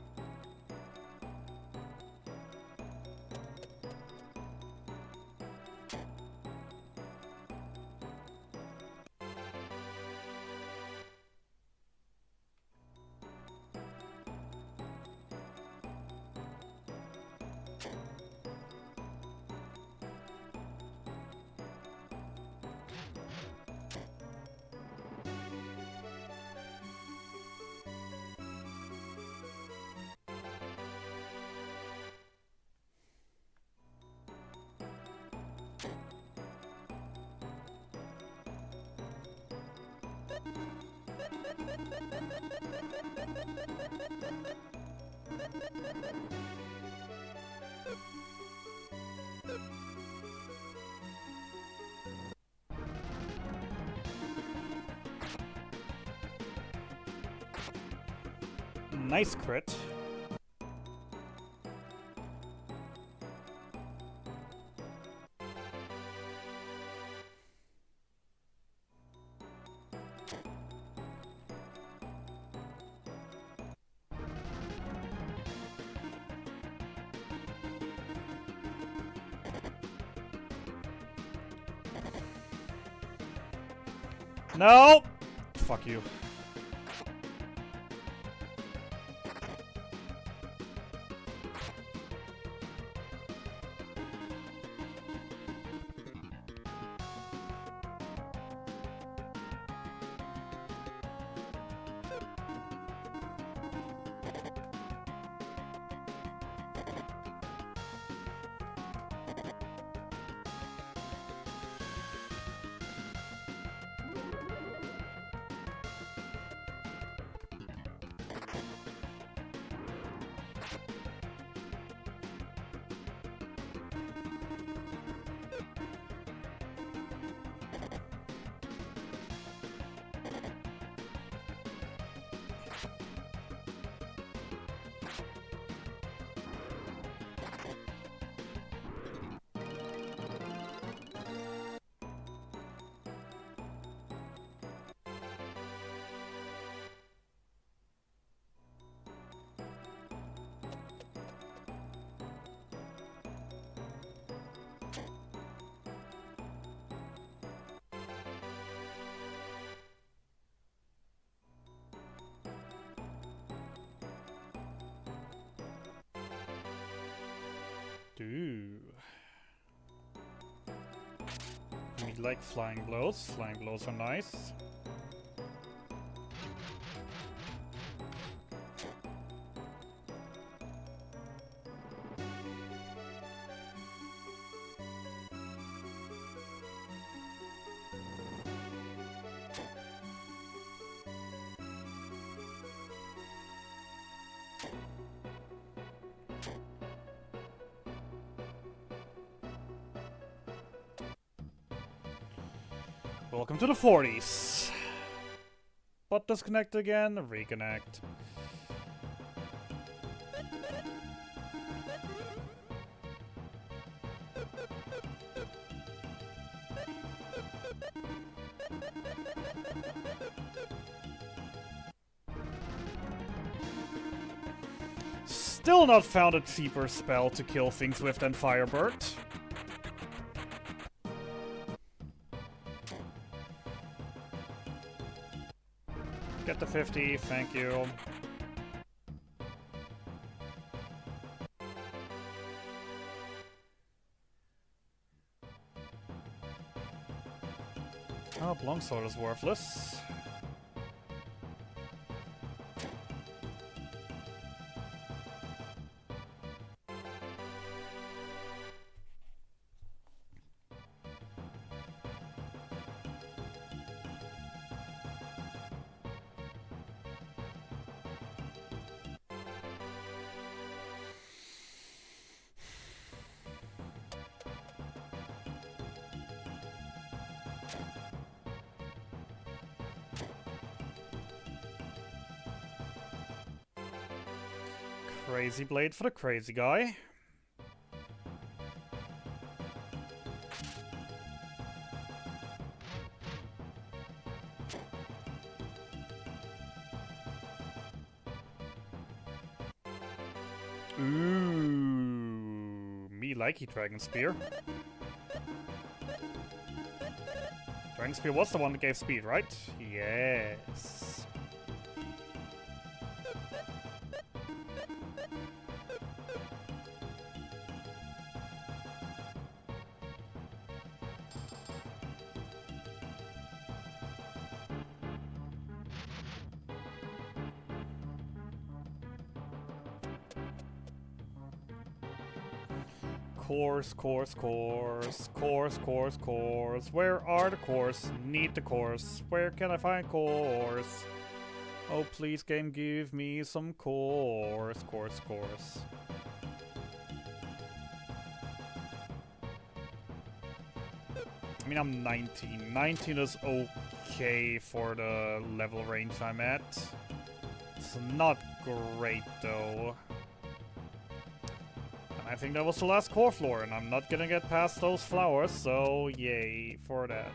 S1: Nice crit. No! Fuck you. Do. We like flying blows. Flying blows are nice. Welcome to the 40s. But disconnect again, reconnect. Still not found a cheaper spell to kill things with than Firebird. Get the 50, thank you. Oh, Longsword is worthless. Crazy Blade for the crazy guy. Ooh, me likey Dragon Spear. Dragon Spear was the one that gave speed, right? Yes. Course. Where are the cores? Need the cores. Where can I find cores? Oh, please, game, give me some cores. I mean, I'm 19. 19 is okay for the level range I'm at. It's not great, though. I think that was the last core floor, and I'm not gonna get past those flowers, so yay for that.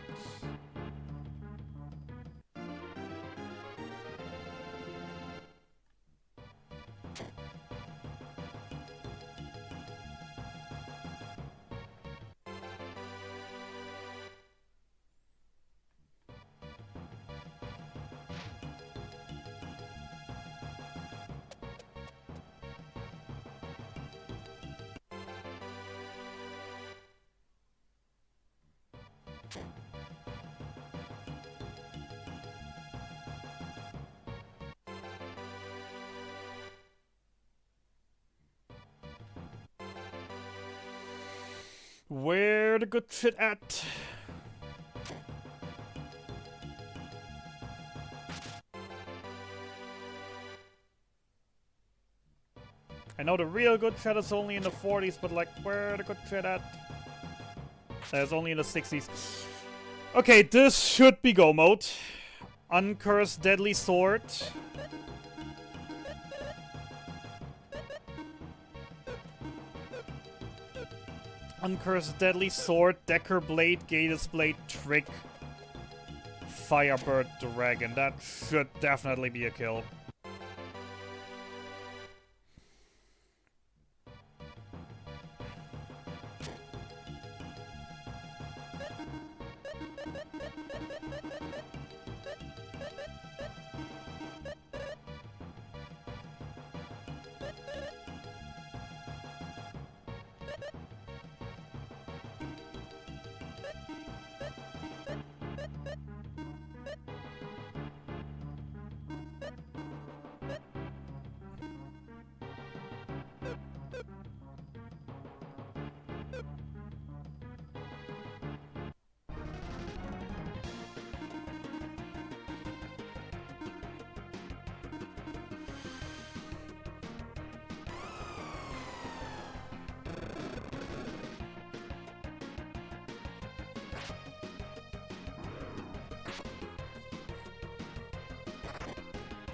S1: Where the good shit at? I know the real good shit is only in the 40s, but like, where the good shit at? It's only in the 60s. Okay, this should be go mode. Uncursed Deadly Sword. Uncursed Deadly Sword, Decker Blade, Gatus Blade, Trick, Firebird Dragon. That should definitely be a kill.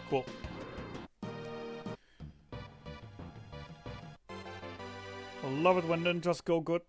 S1: Cool. I love it when ninjas go good.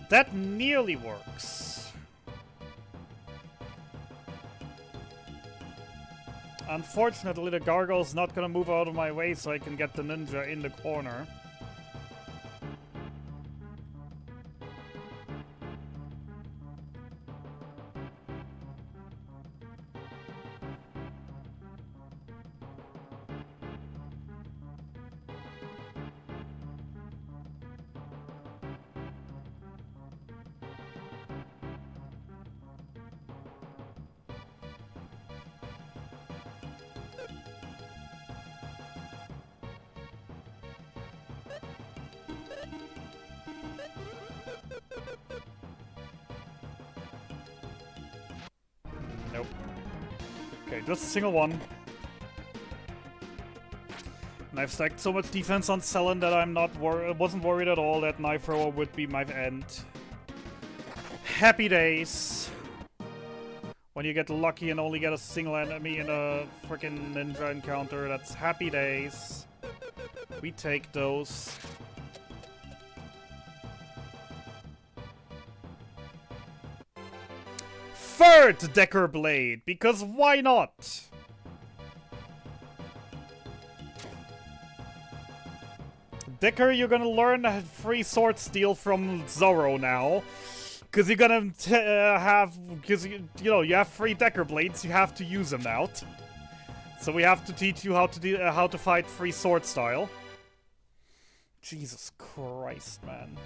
S1: That nearly works. Unfortunately, the gargoyle's not gonna move out of my way so I can get the ninja in the corner. Nope. Okay, just a single one. And I've stacked so much defense on Selen that I'm not wasn't worried at all that knife thrower would be my end. Happy days. When you get lucky and only get a single enemy in a freaking ninja encounter, that's happy days. We take those. Third Decker Blade, because why not? Decker, you're gonna learn free sword steal from Zoro now. Because you're gonna because you know, you have free Decker Blades, you have to use them now. So we have to teach you how to fight free sword style. Jesus Christ, man.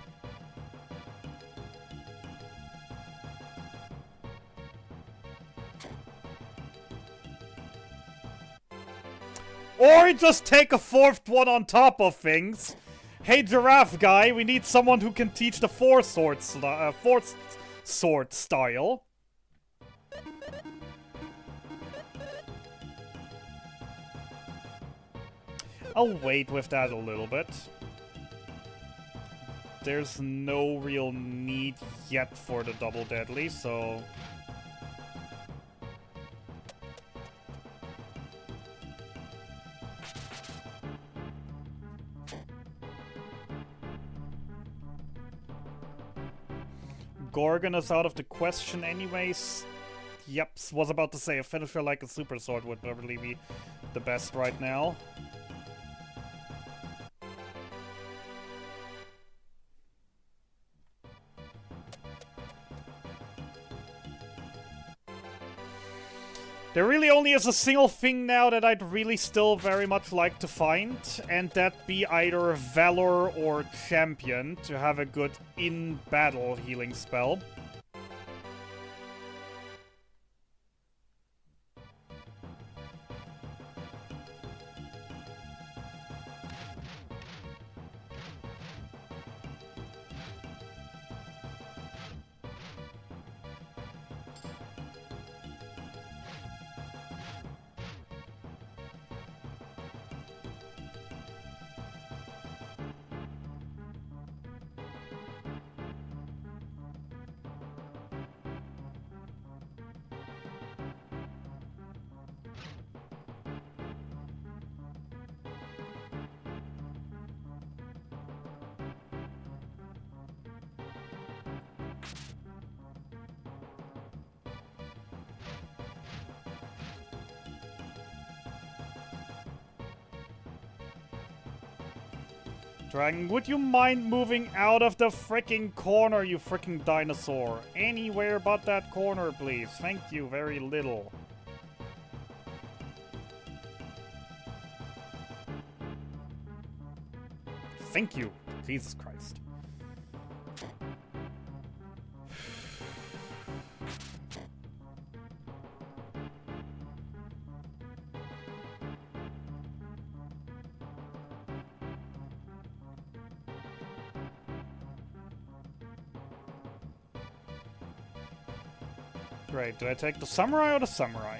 S1: Or just take a fourth one on top of things. Hey, giraffe guy, we need someone who can teach the fourth sword style. I'll wait with that a little bit. There's no real need yet for the double deadly, so... Gorgon is out of the question anyways. Yep, was about to say a finisher like a super sword would probably be the best right now. There really only is a single thing now that I'd really still very much like to find, and that be either Valor or Champion to have a good in-battle healing spell. Dragon, would you mind moving out of the freaking corner, you freaking dinosaur? Anywhere but that corner, please. Thank you very little. Thank you. Jesus Christ. Great. Do I take the samurai or the samurai?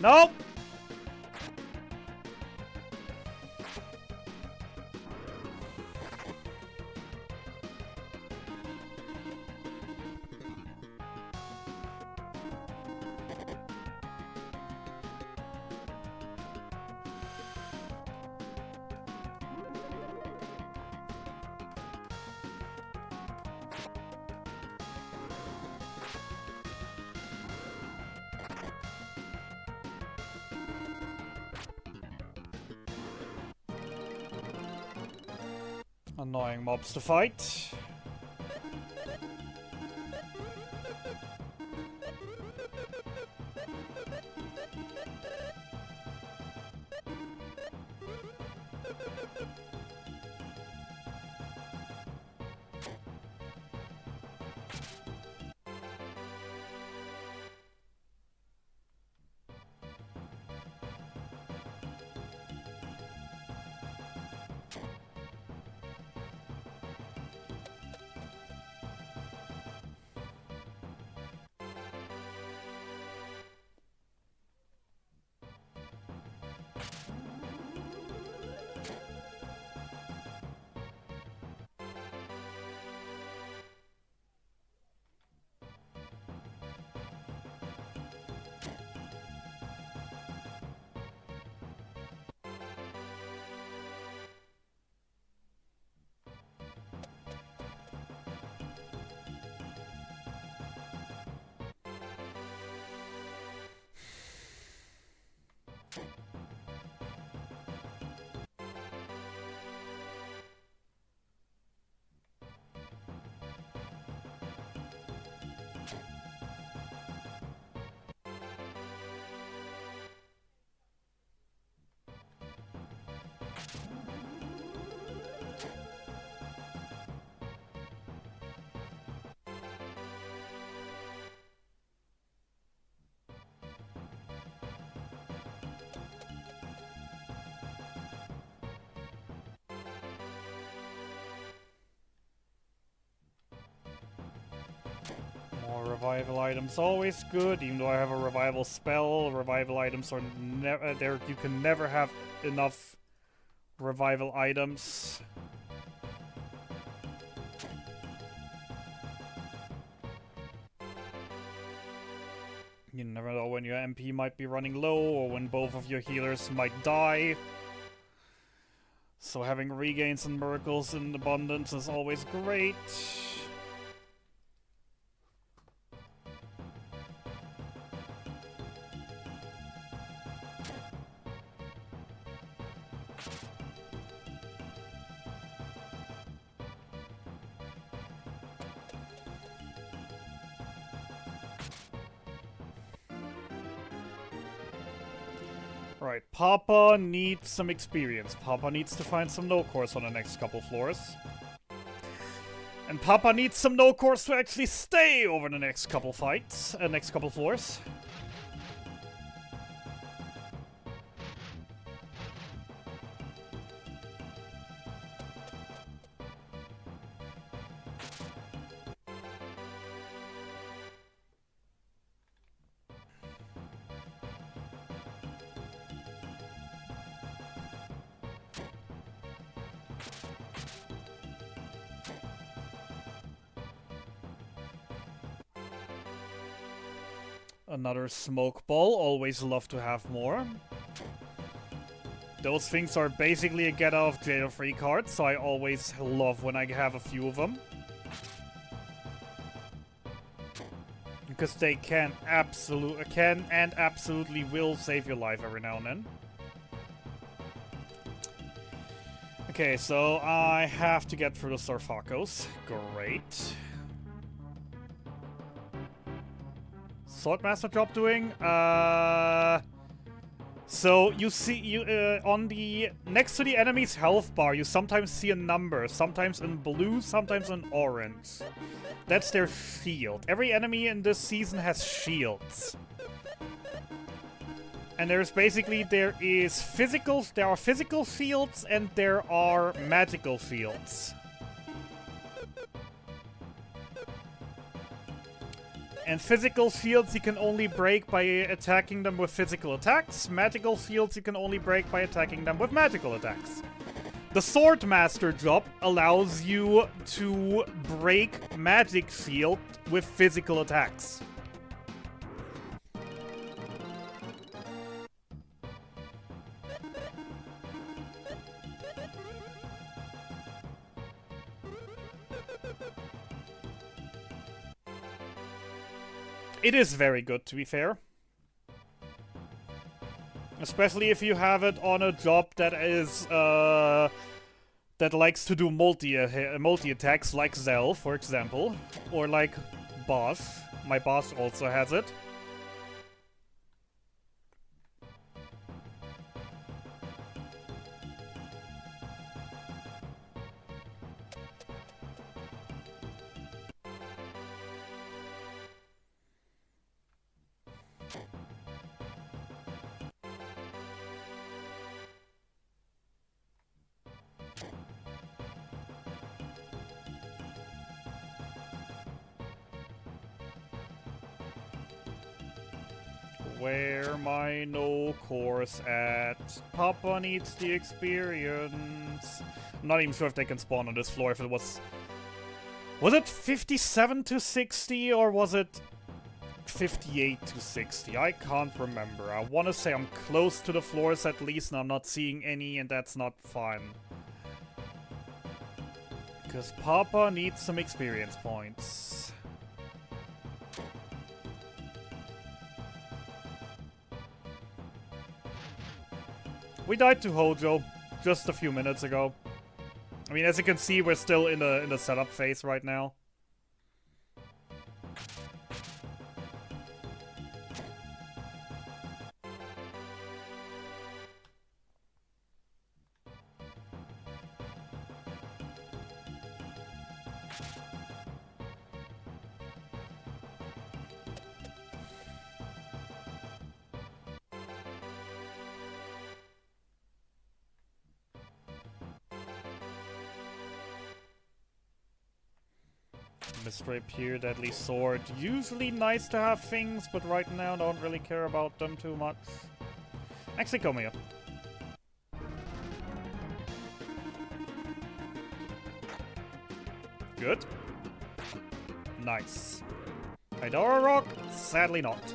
S1: Nope! Annoying mobs to fight. More revival items, always good. Even though I have a revival spell, revival items are never there. You can never have enough revival items. You never know when your MP might be running low or when both of your healers might die. So having regains and miracles in abundance is always great. Right, Papa needs some experience. Papa needs to find some no-cores on the next couple floors. And Papa needs some no-cores to actually stay over the next couple fights, next couple floors. Another smoke ball, always love to have more. Those things are basically a get out of jail free card, so I always love when I have a few of them. Because they can absolutely will save your life every now and then. Okay, so I have to get through the Sarfakos. Great. Swordmaster job doing? So you see, on the next to the enemy's health bar, you sometimes see a number, sometimes in blue, sometimes in orange. That's their shield. Every enemy in this season has shields. And there are physical shields and there are magical shields. And physical shields you can only break by attacking them with physical attacks. Magical shields you can only break by attacking them with magical attacks. The Sword Master job allows you to break magic shield with physical attacks. It is very good, to be fair. Especially if you have it on a job that is, that likes to do multi-attacks, like Zell, for example. Or like Boss. My boss also has it. Where my no course at? Papa needs the experience. I'm not even sure if they can spawn on this floor. If it was it 57 to 60 or was it 58 to 60? I can't remember. I want to say I'm close to the floors at least, and I'm not seeing any, and that's not fun. Because Papa needs some experience points. We died to Hojo just a few minutes ago. I mean, as you can see, we're still in the setup phase right now. Rapier, Deadly Sword. Usually nice to have things, but right now don't really care about them too much. Actually, come here. Good. Nice. Hydora Rock? Sadly not.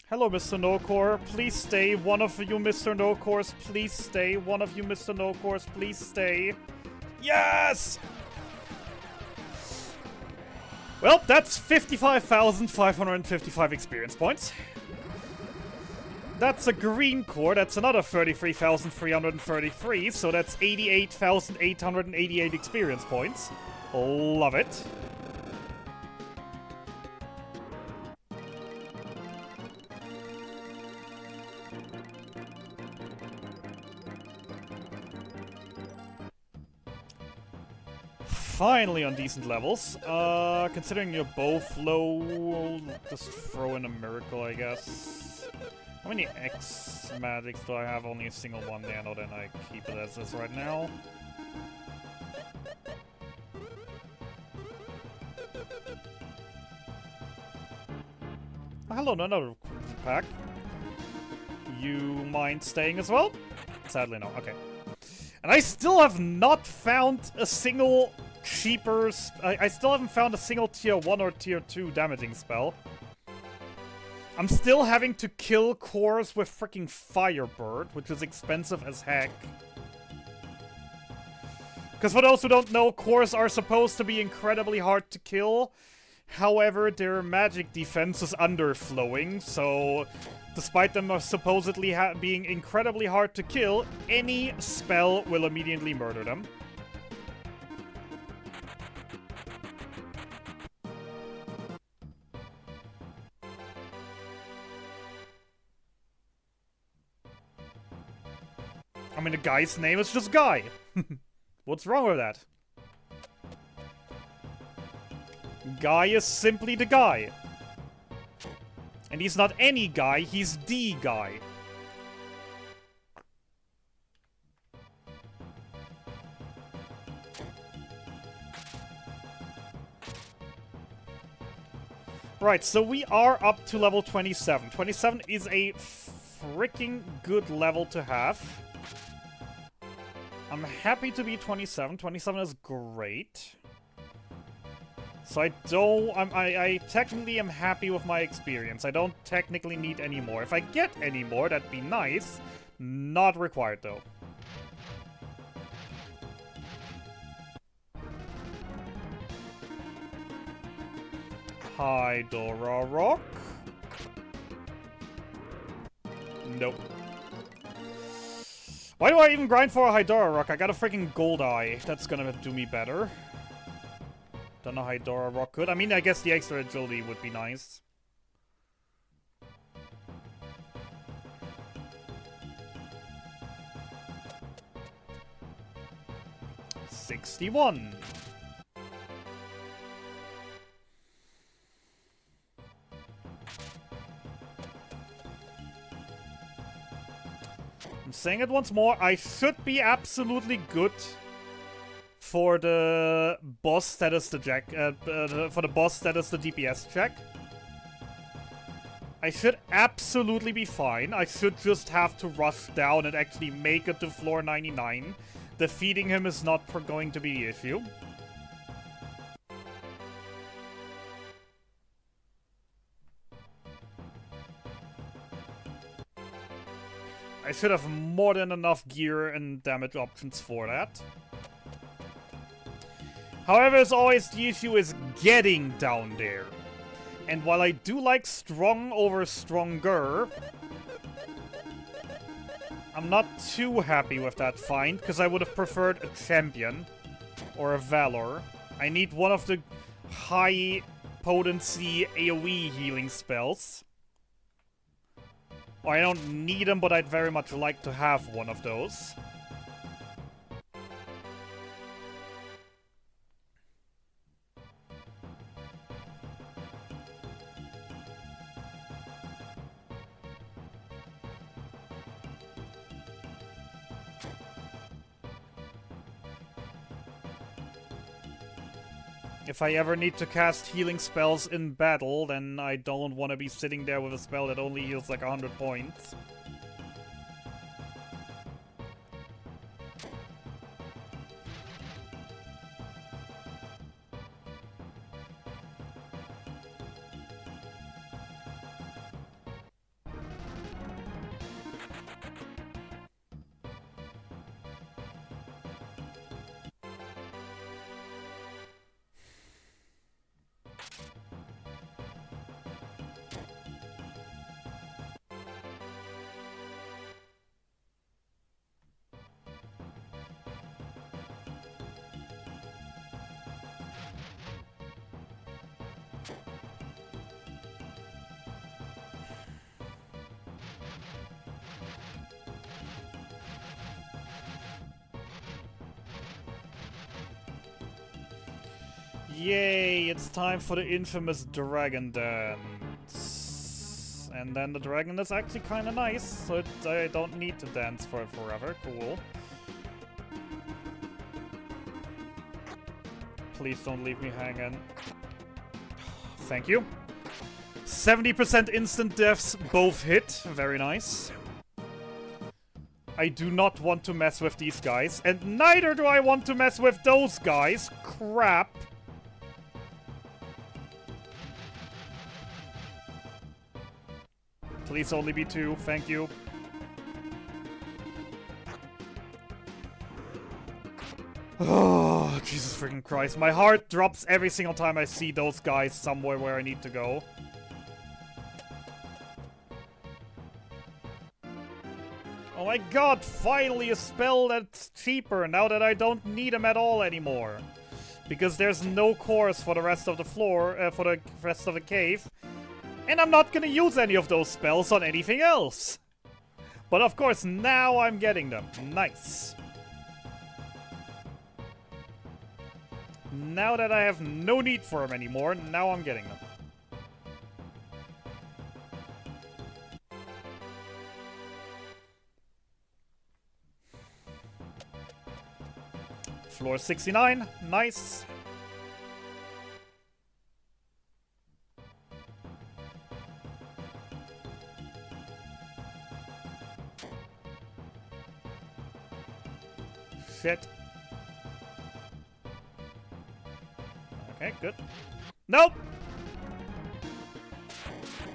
S1: Hello, Mr. No-Core. Please stay. One of you, Mr. No-Cores, please stay. One of you, Mr. No-Cores, please stay. Yes! Well, that's 55,555 experience points. That's a green core. That's another 33,333, so that's 88,888 experience points. Love it. Finally on decent levels. Considering you're both low, we'll just throw in a miracle, I guess. How many X magics do I have? Only a single one nano, then I keep it as is right now. Oh, hello, another pack. You mind staying as well? Sadly no, okay. And I still have not found a single cheaper... I still haven't found a single tier 1 or tier 2 damaging spell. I'm still having to kill cores with freaking Firebird, which is expensive as heck. Because for those who don't know, cores are supposed to be incredibly hard to kill. However, their magic defense is underflowing, so... Despite them supposedly being incredibly hard to kill, any spell will immediately murder them. I mean, the guy's name is just Guy. What's wrong with that? Guy is simply the guy. And he's not any guy, he's the guy. Right, so we are up to level 27. 27 is a freaking good level to have. I'm happy to be 27. 27 is great. So I technically am happy with my experience. I don't technically need any more. If I get any more, that'd be nice. Not required, though. Hydora Rock? Nope. Why do I even grind for a Hydora Rock? I got a freaking gold eye. That's gonna do me better than a Hydora Rock could. I mean, I guess the extra agility would be nice. $61. I'm saying it once more, I should be absolutely good for the boss that is the for the boss that is the DPS check. I should absolutely be fine. I should just have to rush down and actually make it to floor 99. Defeating him is not going to be the issue. I should have more than enough gear and damage options for that. However, as always, the issue is getting down there. And while I do like strong over stronger, I'm not too happy with that find, because I would have preferred a champion or a Valor. I need one of the high potency AoE healing spells. Or I don't need them, but I'd very much like to have one of those. If I ever need to cast healing spells in battle, then I don't want to be sitting there with a spell that only heals like 100 points. Yay, it's time for the infamous Dragon Dance. And then the dragon is actually kind of nice, so I don't need to dance for it forever. Cool. Please don't leave me hanging. Thank you. 70% instant deaths, both hit. Very nice. I do not want to mess with these guys, and neither do I want to mess with those guys. Crap. Please only be 2, thank you. Oh, Jesus freaking Christ. My heart drops every single time I see those guys somewhere where I need to go. Oh my god, finally a spell that's cheaper now that I don't need them at all anymore. Because there's no cores for the rest of the floor, for the rest of the cave. And I'm not gonna use any of those spells on anything else. But of course, now I'm getting them. Nice. Now that I have no need for them anymore, now I'm getting them. Floor 69. Nice. Shit. Okay, good. Nope!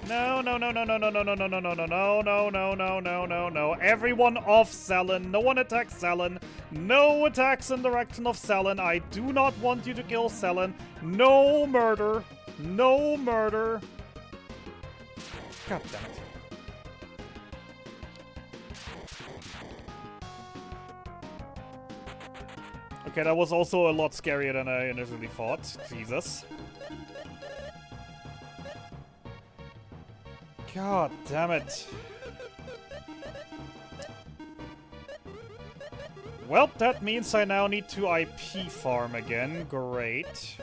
S1: No, no, no, no, no, no, no, no, no, no, no, no, no, no, no, no, no, no, no. Everyone off Selen. No one attacks Selen. No attacks in direction of Selen. I do not want you to kill Selen. No murder. No murder. God damn it. Okay, that was also a lot scarier than I initially thought. Jesus. God damn it. Well, that means I now need to IP farm again. Great.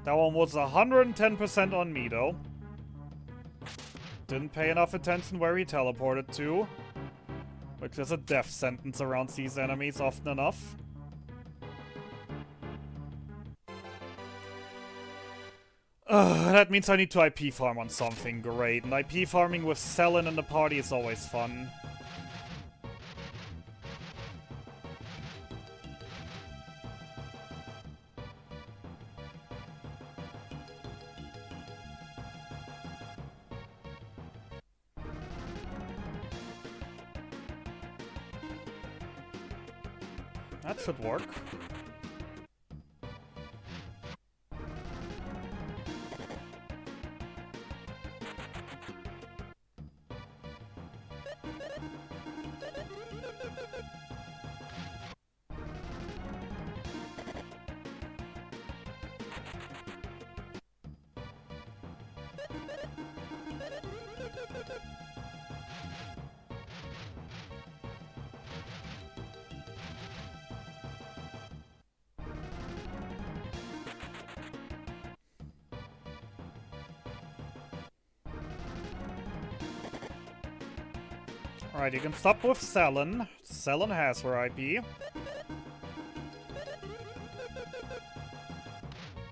S1: That one was 110% on me, though. Didn't pay enough attention where he teleported to. Which is a death sentence around these enemies often enough. That means I need to IP farm on something. Great. And IP farming with Selen in the party is always fun. That should work. Alright, you can stop with Selen. Selen has her IP.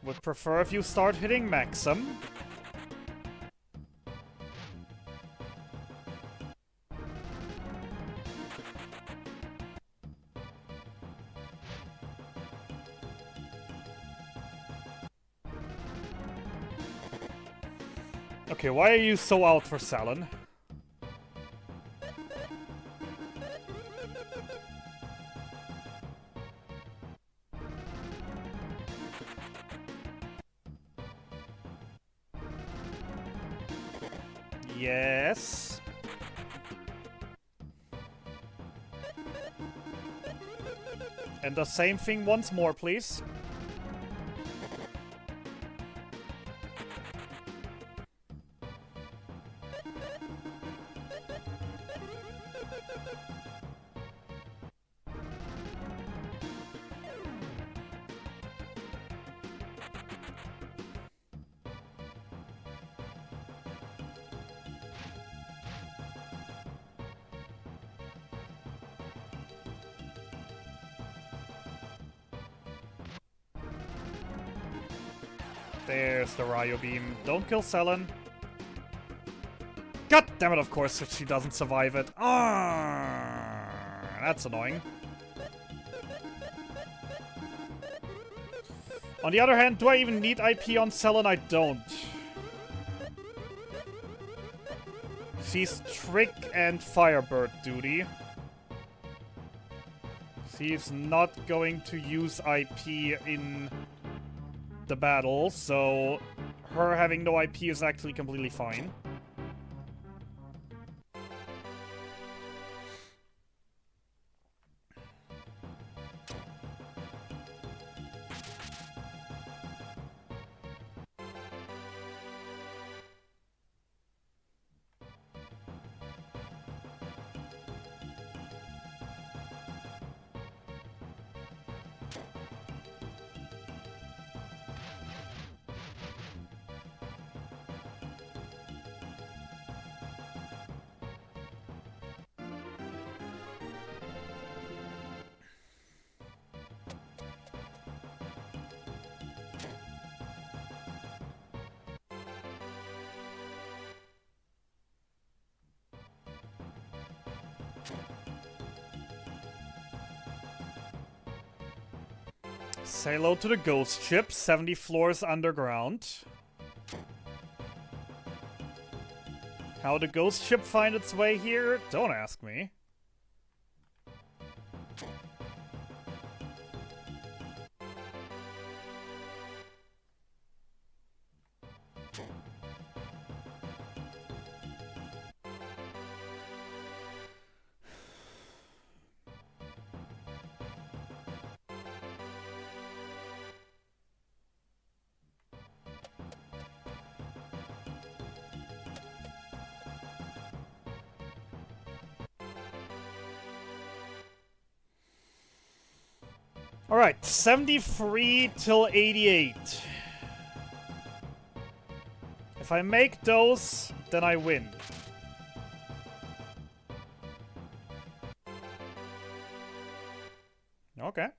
S1: Would prefer if you start hitting Maxim. Okay, why are you so out for Selen? Yes. And the same thing once more, please. There's the Ryo Beam. Don't kill Selen. God damn it, of course, if she doesn't survive it. Ah, that's annoying. On the other hand, do I even need IP on Selen? I don't. She's Trick and Firebird duty. She's not going to use IP in the battle, so her having no IP is actually completely fine. Say hello to the ghost ship, 70 floors underground. How the ghost ship find its way here? Don't ask me. Alright, 73 till 88. If I make those, then I win. Okay.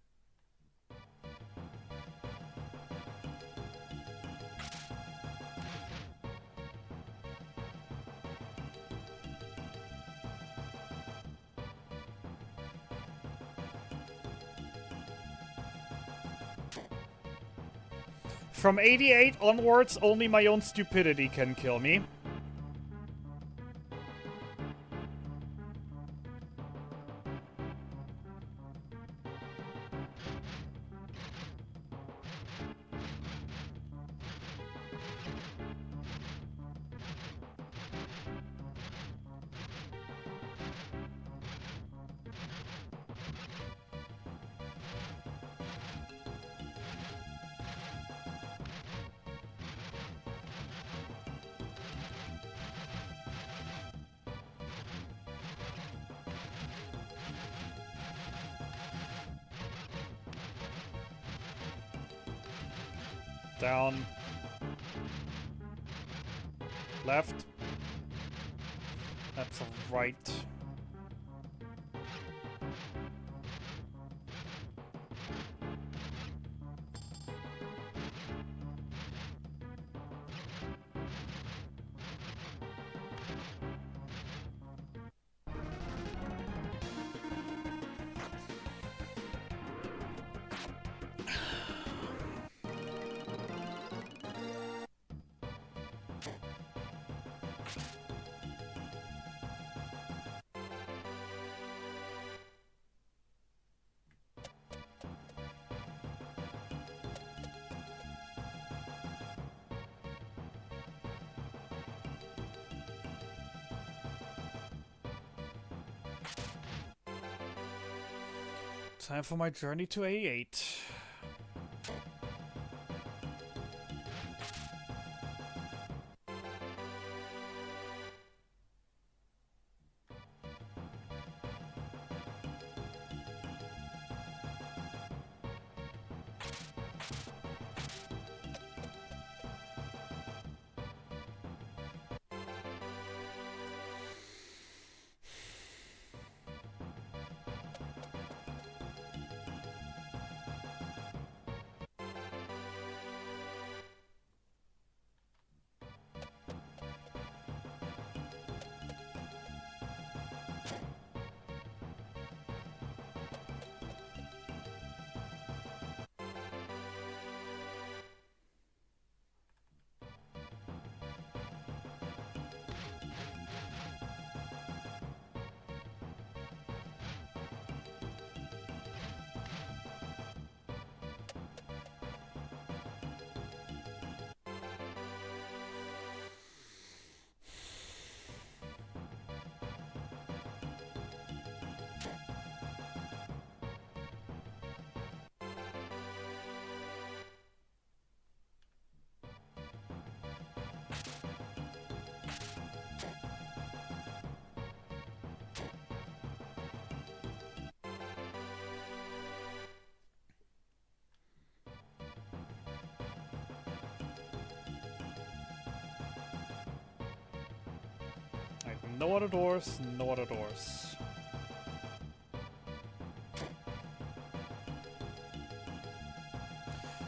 S1: From 88 onwards, only my own stupidity can kill me. Down. Left. That's right. Time for my journey to 88. No other doors, no other doors.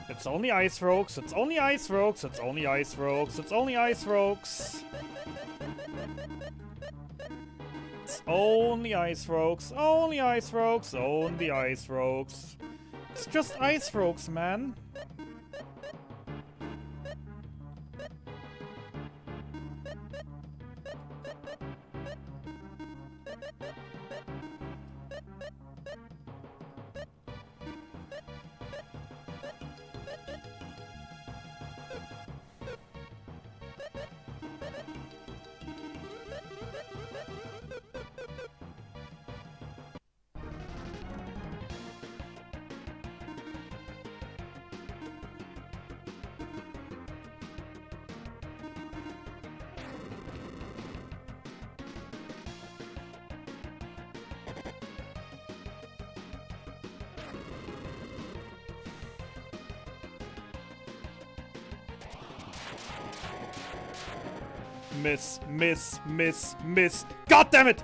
S1: It's only ice rogues, it's only ice rogues, it's only ice rogues, it's only ice rogues. It's only ice rogues, only ice rogues, only ice rogues. It's just ice rogues, man. Miss, miss, miss, miss. God damn it!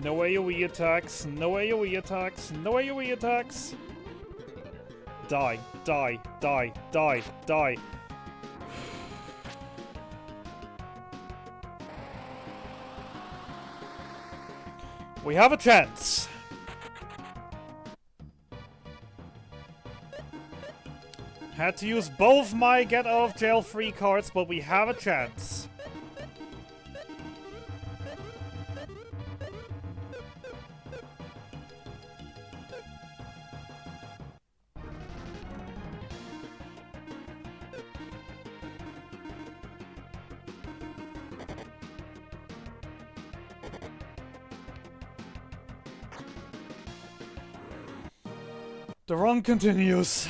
S1: No AoE attacks, no AoE attacks, no AoE attacks. Die, die, die, die, die. We have a chance. Had to use both my get out of jail free cards, but we have a chance. The run continues.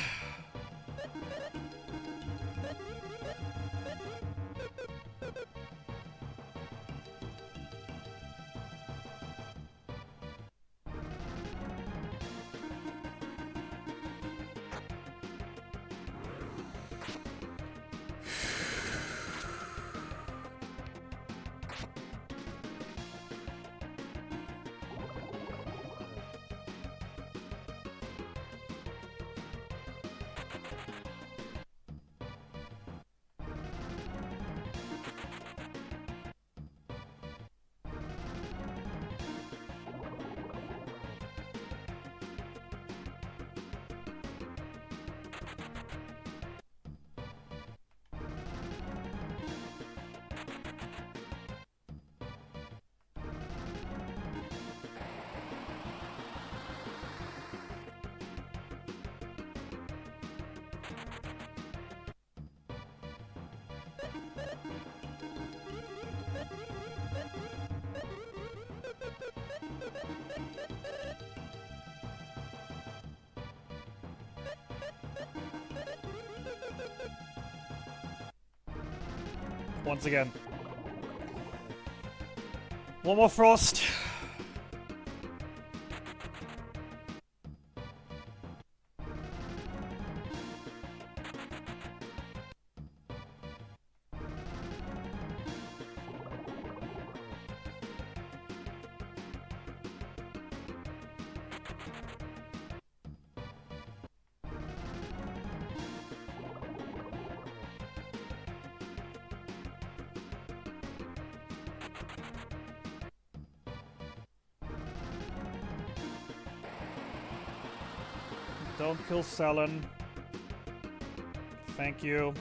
S1: Once again. One more frost. Don't kill Selen. Thank you.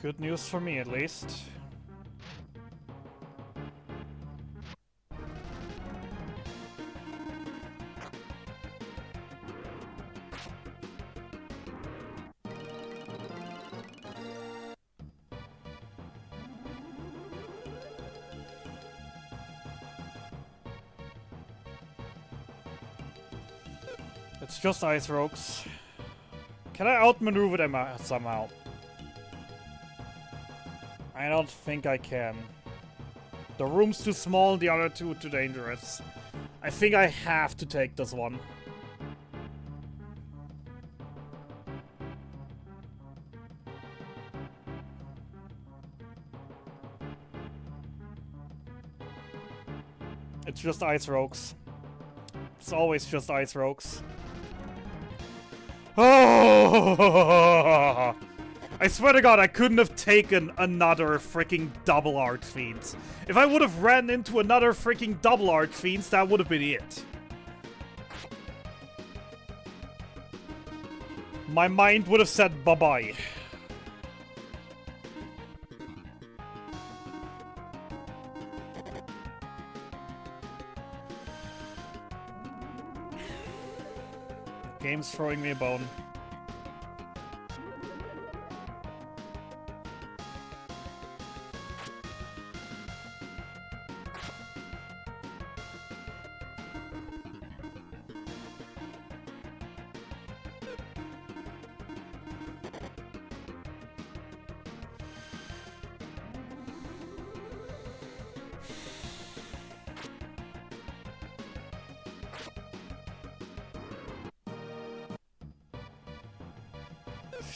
S1: Good news for me, at least. It's just Ice Rogues. Can I outmaneuver them somehow? I don't think I can. The room's too small, the other two too dangerous. I think I have to take this one. It's just Ice Rogues. It's always just Ice Rogues. Oh! I swear to God, I couldn't have taken another freaking double Archfiends. If I would have ran into another freaking double Archfiends, that would have been it. My mind would have said bye-bye. Game's throwing me a bone.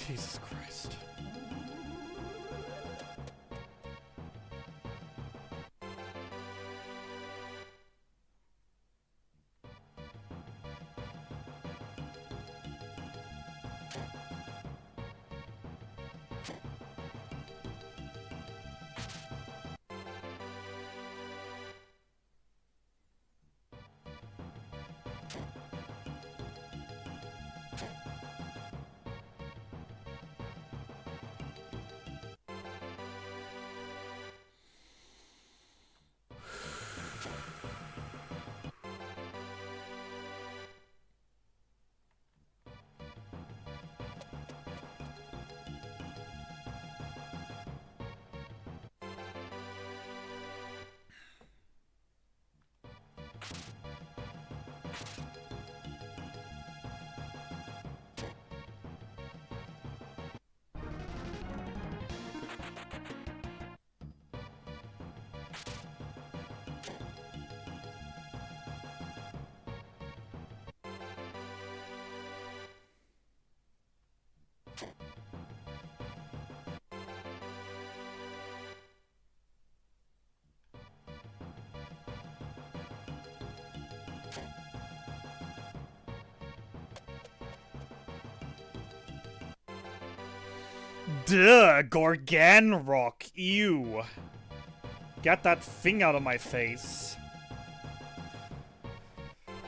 S1: Jesus Christ. Duh, Gorganrock, ew. Get that thing out of my face.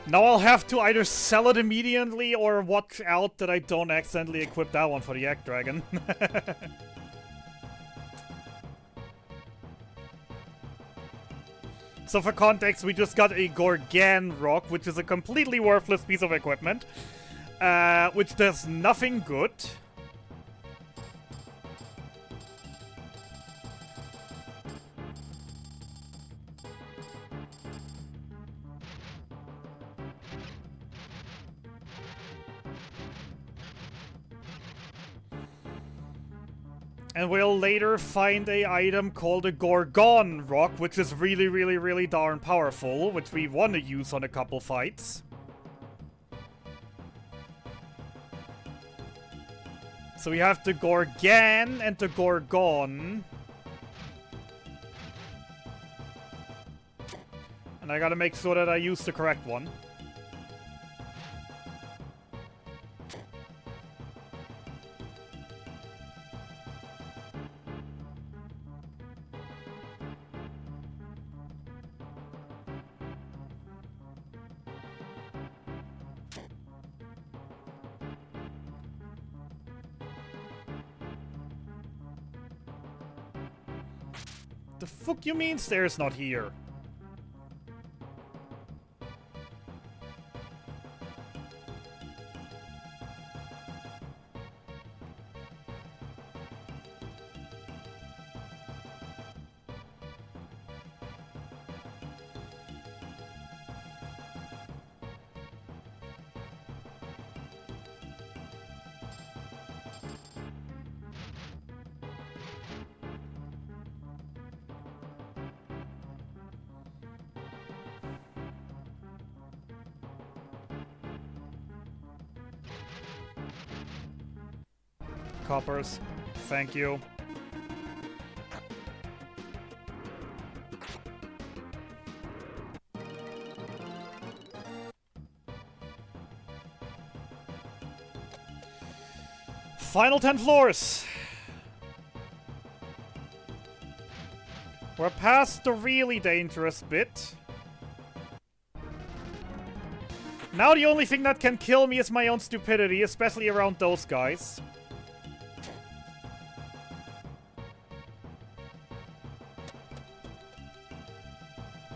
S1: Now I'll have to either sell it immediately or watch out that I don't accidentally equip that one for the Egg Dragon. So for context, we just got a Gorganrock, which is a completely worthless piece of equipment. Which does nothing good. And we'll later find a item called a Gorgon Rock, which is really, really, really darn powerful, which we want to use on a couple fights. So we have the Gorgan and the Gorgon. And I gotta make sure that I use the correct one. The fuck you mean stairs not here? Coppers. Thank you. Final 10 floors. We're past the really dangerous bit. Now the only thing that can kill me is my own stupidity, especially around those guys.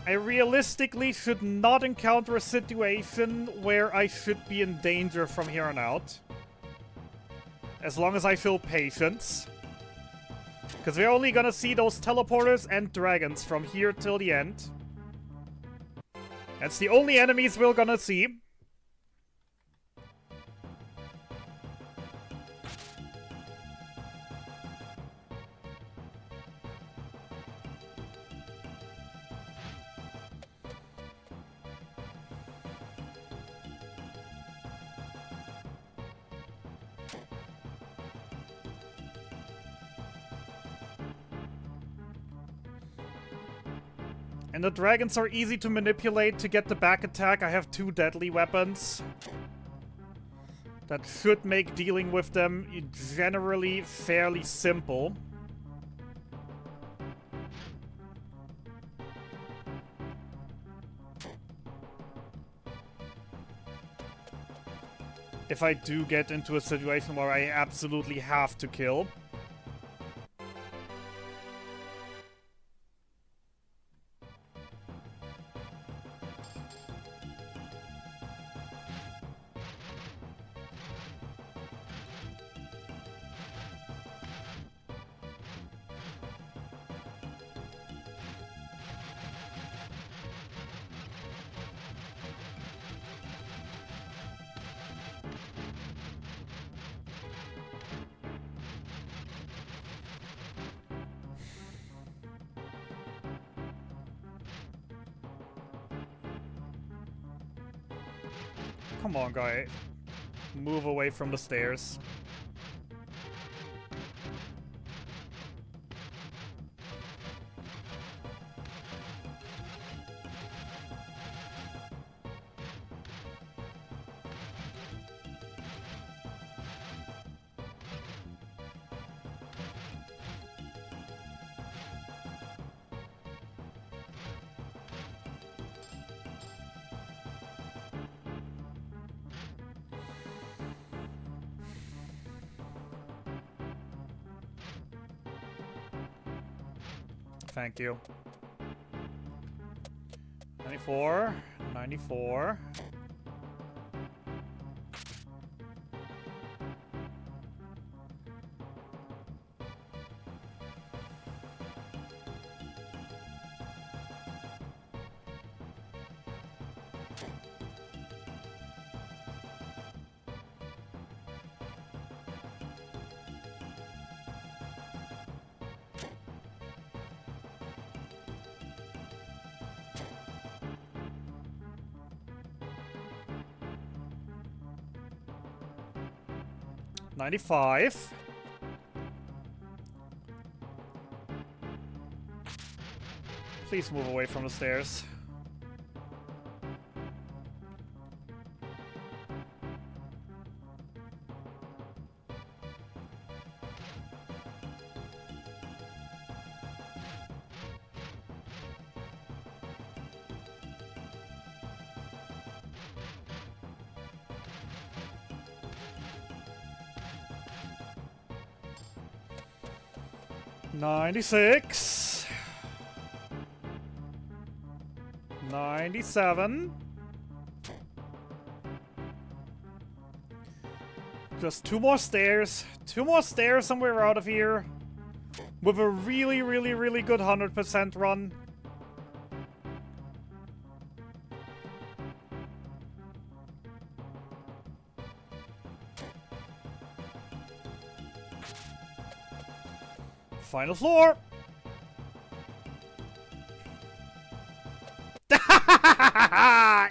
S1: I realistically should not encounter a situation where I should be in danger from here on out. As long as I show patience. Because we're only gonna see those teleporters and dragons from here till the end. That's the only enemies we're gonna see. And the dragons are easy to manipulate to get the back attack. I have 2 deadly weapons. That should make dealing with them generally fairly simple. If I do get into a situation where I absolutely have to kill. Come on, guy. Move away from the stairs. Thank you. 94. 94. $95. Please move away from the stairs. $96. 97. Just 2 more stairs. 2 more stairs and we're out of here. With a really, really, really good 100% run. Final floor.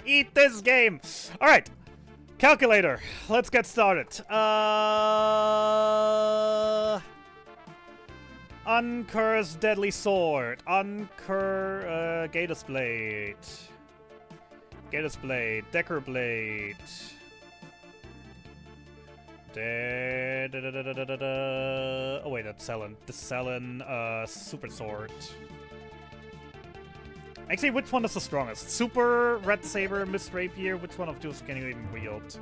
S1: Eat this game. All right. Calculator. Let's get started. Uncurse Deadly Sword. Uncurse Gator's Blade. Gator's Blade. Decker Blade. Oh wait, that's Selen. The Selen Super Sword. Actually, which one is the strongest? Super, Red Saber, Mist Rapier? Which one of those can you even wield?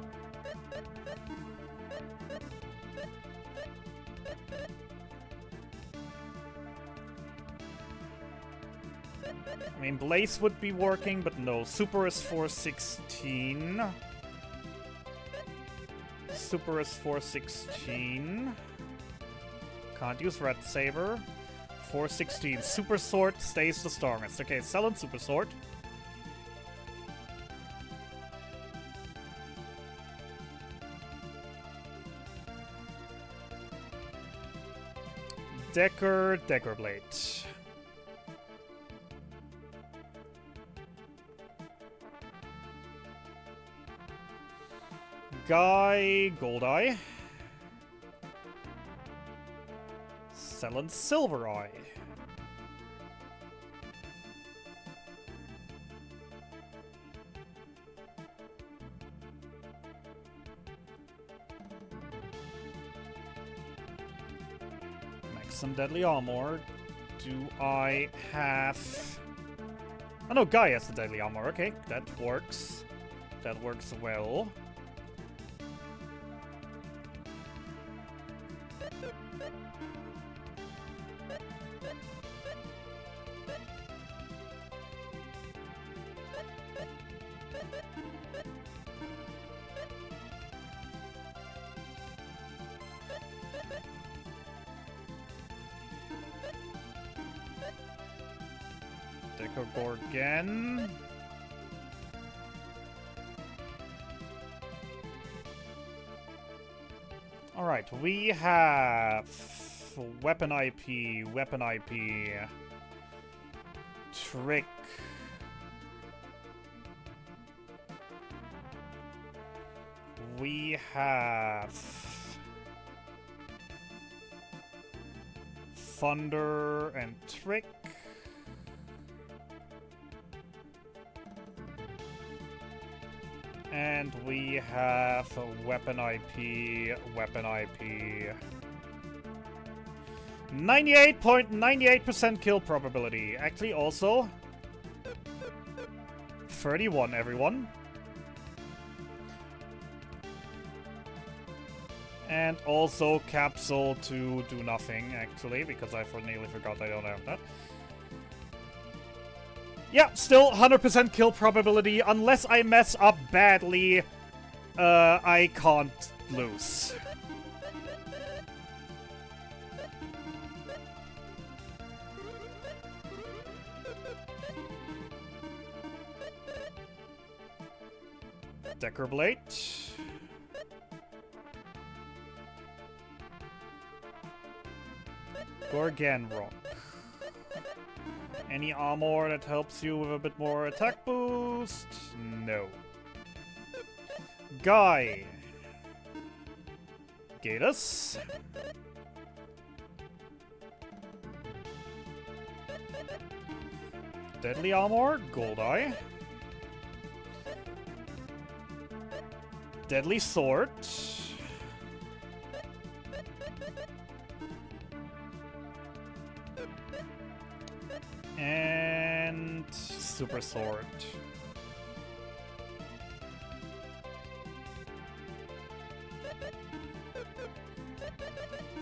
S1: I mean, Blaze would be working, but no. Super is 416. Super is 416. Can't use Red Saber. 416. Super Sword stays the strongest. Okay, Selen Super Sword. Decker Blade. Guy Goldeye. Selen Silver Eye. Make some deadly armor. Do I have... Oh no, Guy has the deadly armor. Okay, that works. That works well. Gorgon. Alright, we have Weapon IP, Trick. We have Thunder and Trick. And we have a Weapon IP. 98.98% kill probability. Actually, also 31, everyone. And also Capsule to do nothing, actually, because I nearly forgot I don't have that. Yeah, still 100% kill probability. Unless I mess up badly, I can't lose. Decker Blade. Gorgon Rock. Any armor that helps you with a bit more attack boost? No. Guy. Gatus. Deadly armor, Goldeye. Deadly sword. And super sword.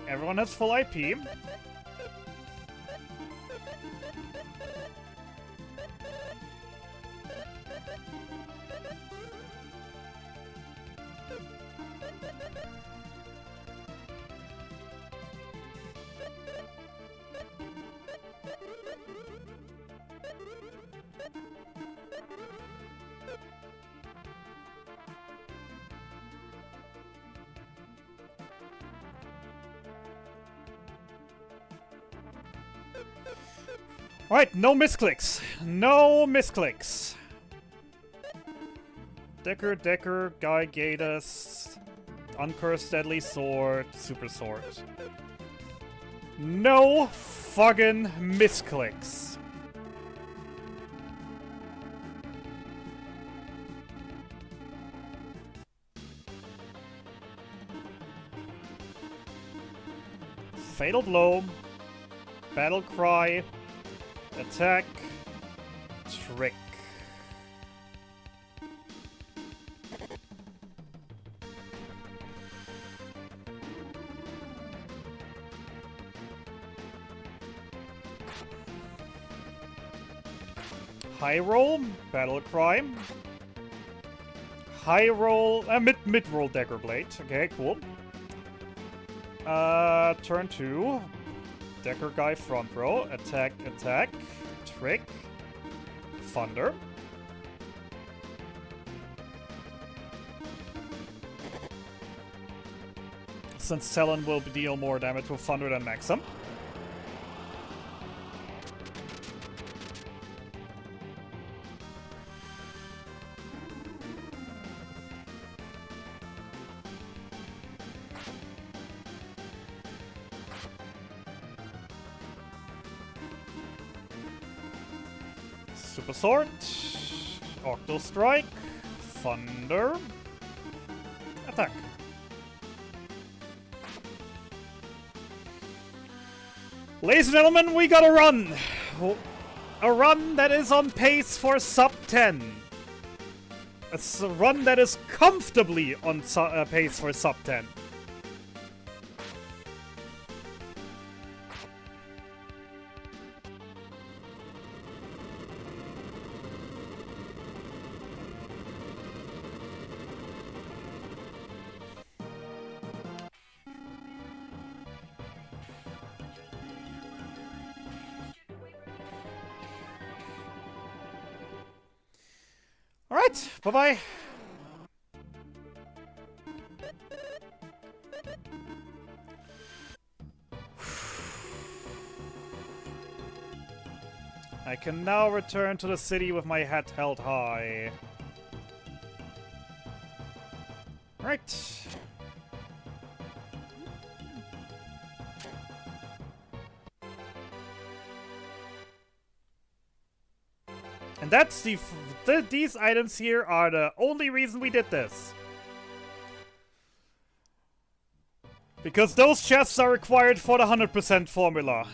S1: Everyone has full IP. Alright, no misclicks. No misclicks. Decker, Guy Gatus, Uncursed Deadly Sword, Super Sword. No fucking misclicks. Fatal Blow, Battle Cry, Attack, Trick. High roll, Battle Cry. High roll, mid roll Dagger Blade. Okay, cool. Turn 2. Decker Guy front row. Attack, Trick. Thunder. Since Talon will deal more damage with Thunder than Maxim. Super Sword, Octo Strike, Thunder, Attack. Ladies and gentlemen, we got a run! A run that is on pace for sub 10. It's a run that is comfortably on pace for sub 10. Alright, bye-bye. I can now return to the city with my head held high. Alright. And that's these items here are the only reason we did this. Because those chests are required for the 100% formula.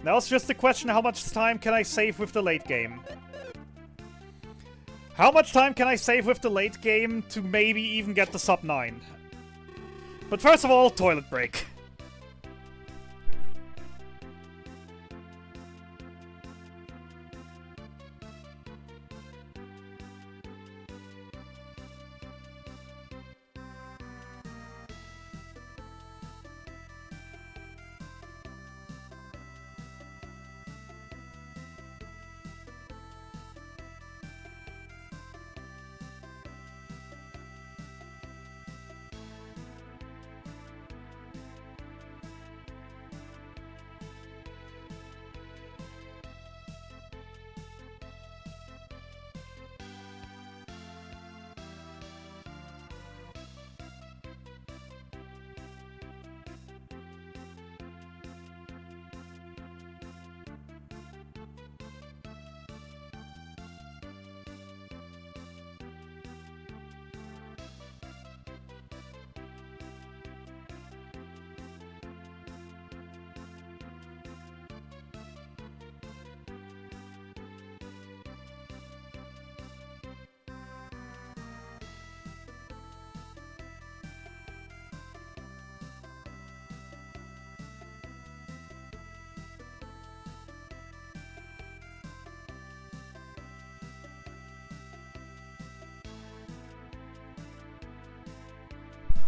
S1: Now it's just a question, how much time can I save with the late game? How much time can I save with the late game to maybe even get the sub 9? But first of all, toilet break.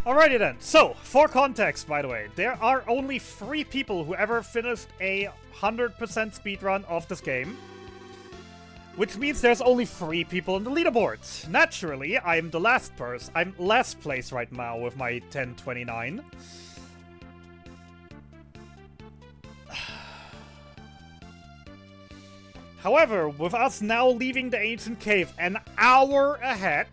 S1: Alrighty then. So, for context, by the way, there are only 3 people who ever finished a 100% speedrun of this game. Which means there's only 3 people on the leaderboard. Naturally, I'm the last person. I'm last place right now with my 1029. However, with us now leaving the ancient cave an hour ahead,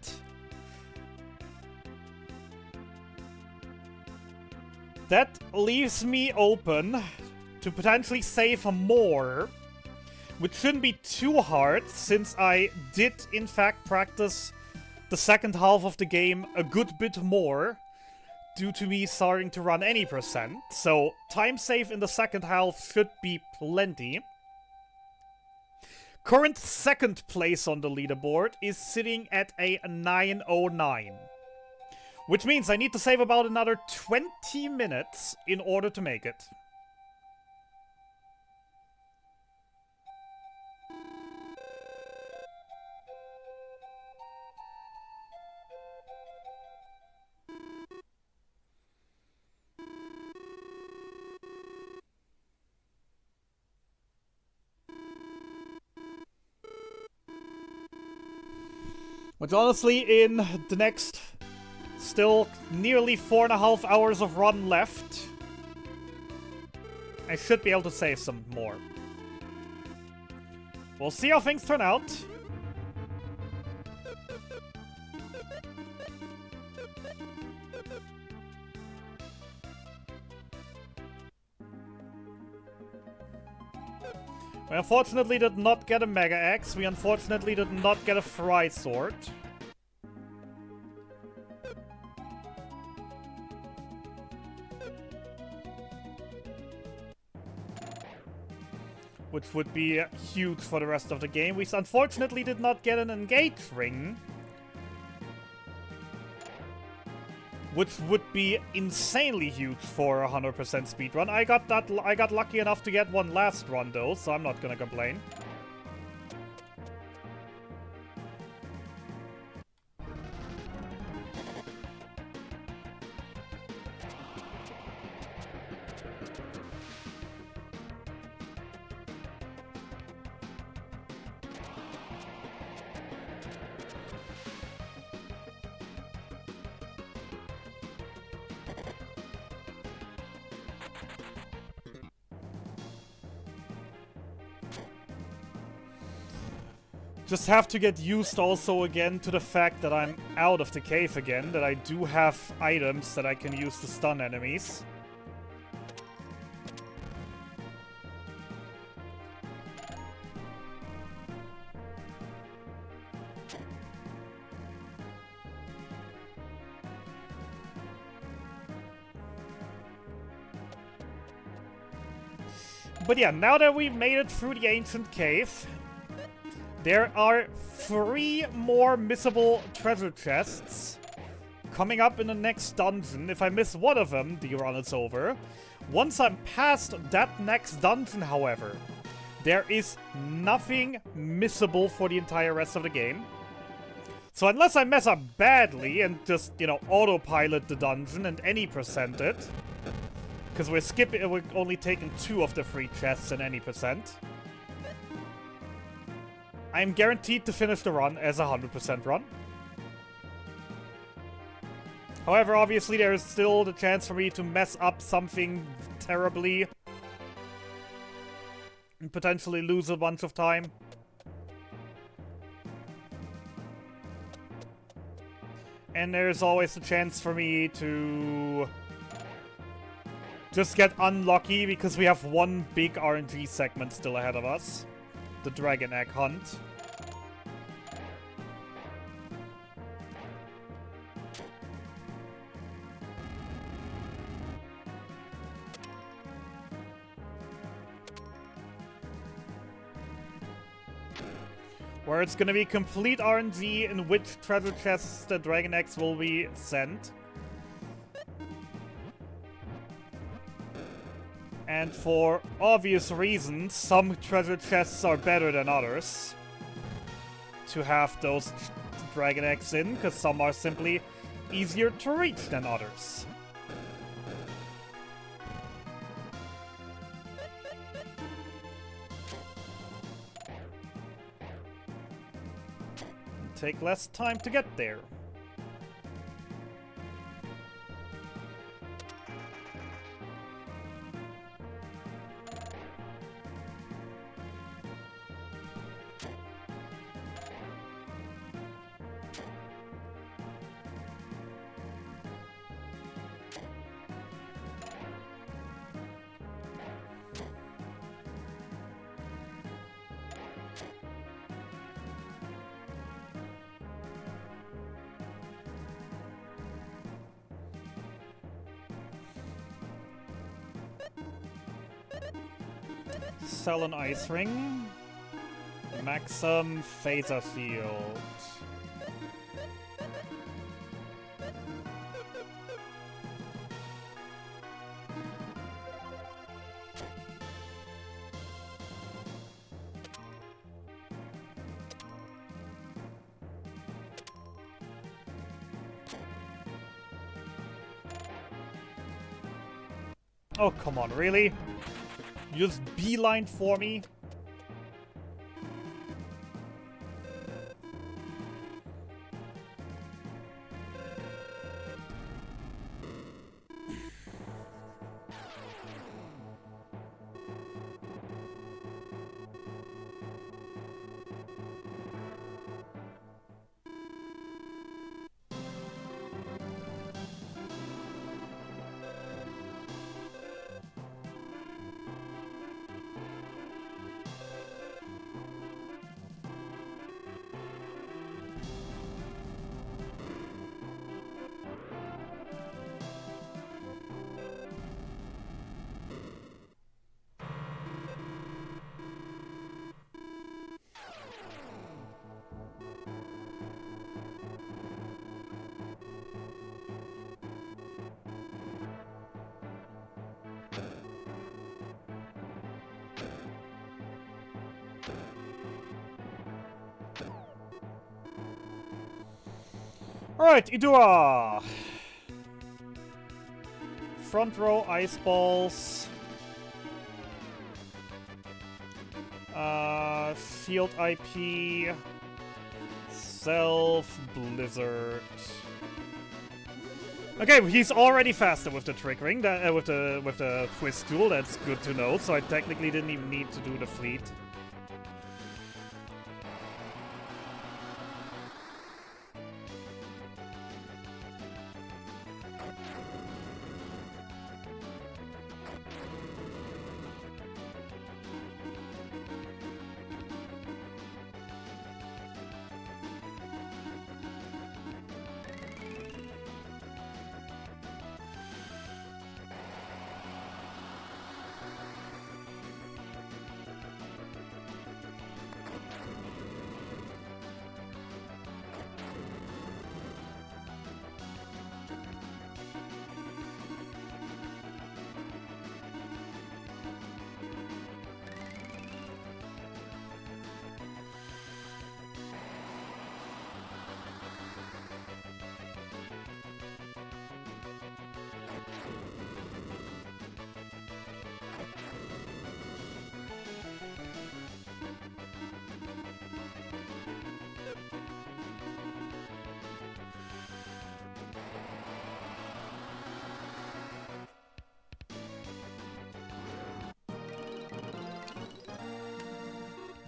S1: that leaves me open to potentially save more, which shouldn't be too hard, since I did in fact practice the second half of the game a good bit more, due to me starting to run any percent. So time save in the second half should be plenty. Current second place on the leaderboard is sitting at a 909. Which means I need to save about another 20 minutes in order to make it. Which honestly, in the next still nearly 4.5 hours of run left, I should be able to save some more. We'll see how things turn out. We unfortunately did not get a Mega Axe. We unfortunately did not get a Fry Sword. Which would be huge for the rest of the game. We unfortunately did not get an Engage Ring. Which would be insanely huge for a 100% speedrun. I got lucky enough to get one last run though, so I'm not gonna complain. Just have to get used also again to the fact that I'm out of the cave again, that I do have items that I can use to stun enemies. But yeah, now that we've made it through the ancient cave, there are 3 more missable treasure chests coming up in the next dungeon. If I miss one of them, the run is over. Once I'm past that next dungeon, however, there is nothing missable for the entire rest of the game. So unless I mess up badly and just, you know, autopilot the dungeon and any percent it, because we're only taking 2 of the 3 chests in any percent, I'm guaranteed to finish the run as a 100% run. However, obviously there is still the chance for me to mess up something terribly and potentially lose a bunch of time. And there's always the chance for me to just get unlucky because we have one big RNG segment still ahead of us. The Dragon Egg Hunt. Where it's gonna be complete RNG in which treasure chests the Dragon Eggs will be sent. And for obvious reasons, some treasure chests are better than others to have those Dragon Eggs in, because some are simply easier to reach than others. Take less time to get there. Sell an ice ring. Maxim phaser field. Oh, come on, really? You just beeline for me? Alright, Idua! Front row ice balls. Field IP. Self Blizzard. Okay, he's already faster with the trick ring, with the twist tool. That's good to know. So I technically didn't even need to do the fleet.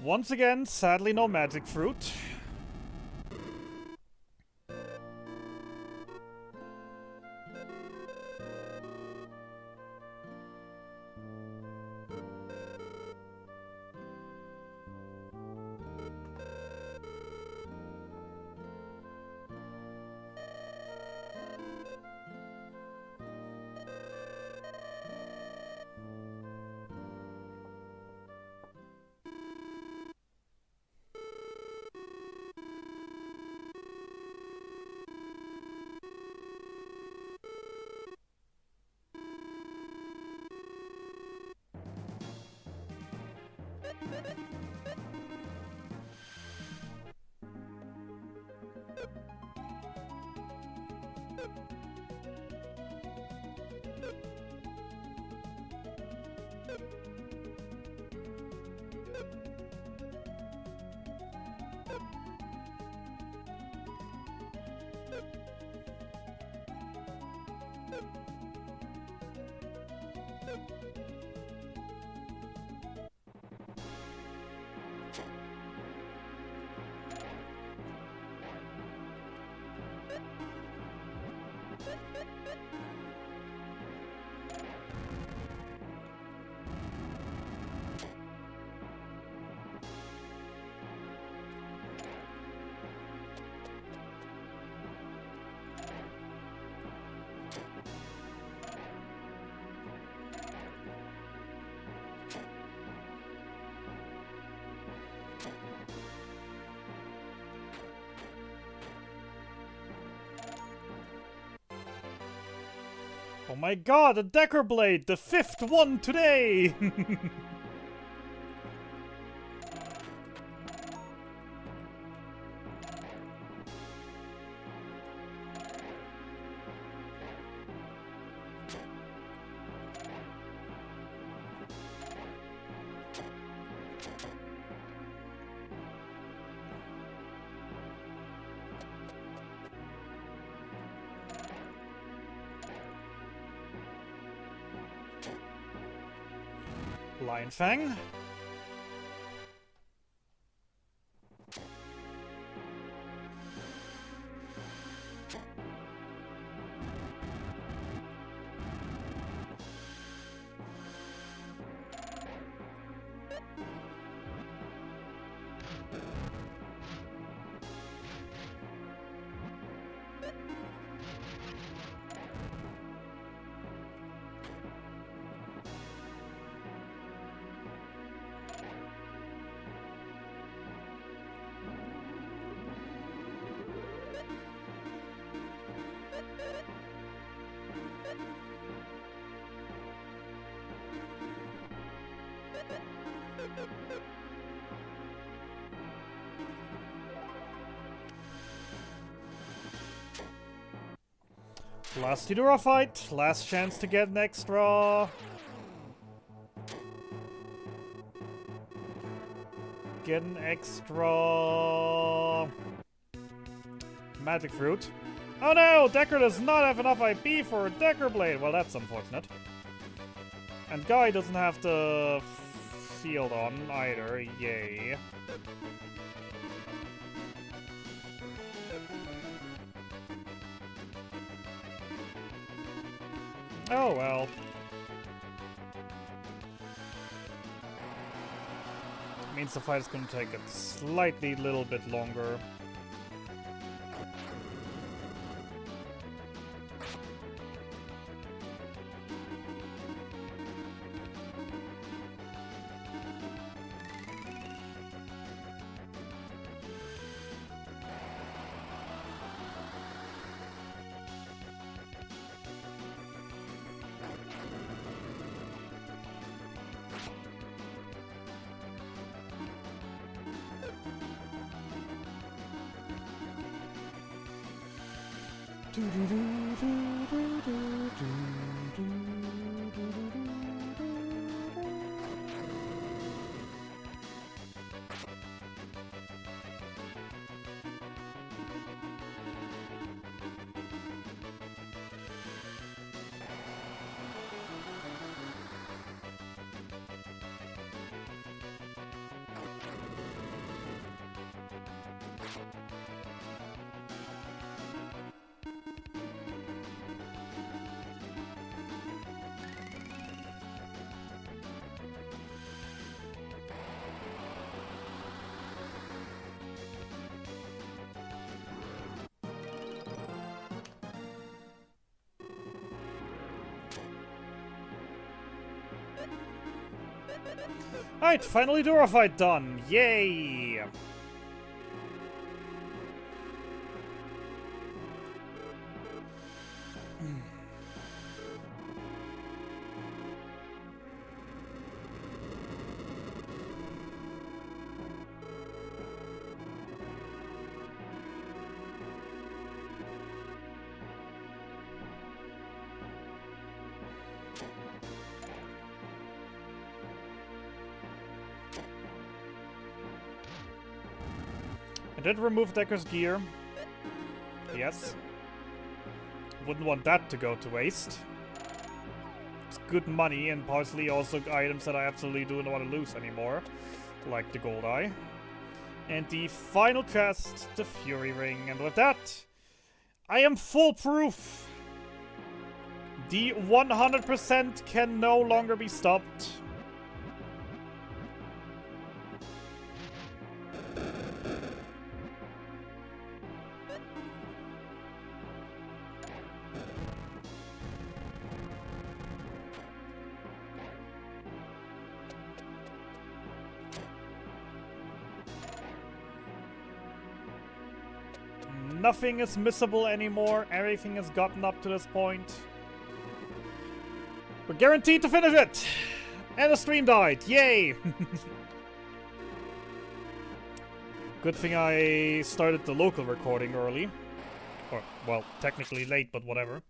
S1: Once again, sadly no magic fruit. Oh my god, a Decker Blade! The 5th one today! Lion Fang. Last Eudora fight, last chance to get an extra. Get an extra magic fruit. Oh no! Decker does not have enough IP for a Decker Blade. Well, that's unfortunate. And Guy doesn't have the field on either. Yay. Oh well. Means the fight is going to take a slightly little bit longer. Alright, finally Dora fight done. Yay! I did remove Decker's gear. Yes. Wouldn't want that to go to waste. It's good money and partially also items that I absolutely don't want to lose anymore. Like the gold eye. And the final chest, the Fury Ring. And with that, I am foolproof! The 100% can no longer be stopped. Nothing is missable anymore. Everything has gotten up to this point. We're guaranteed to finish it! And the stream died. Yay! Good thing I started the local recording early. Or, well, technically late, but whatever.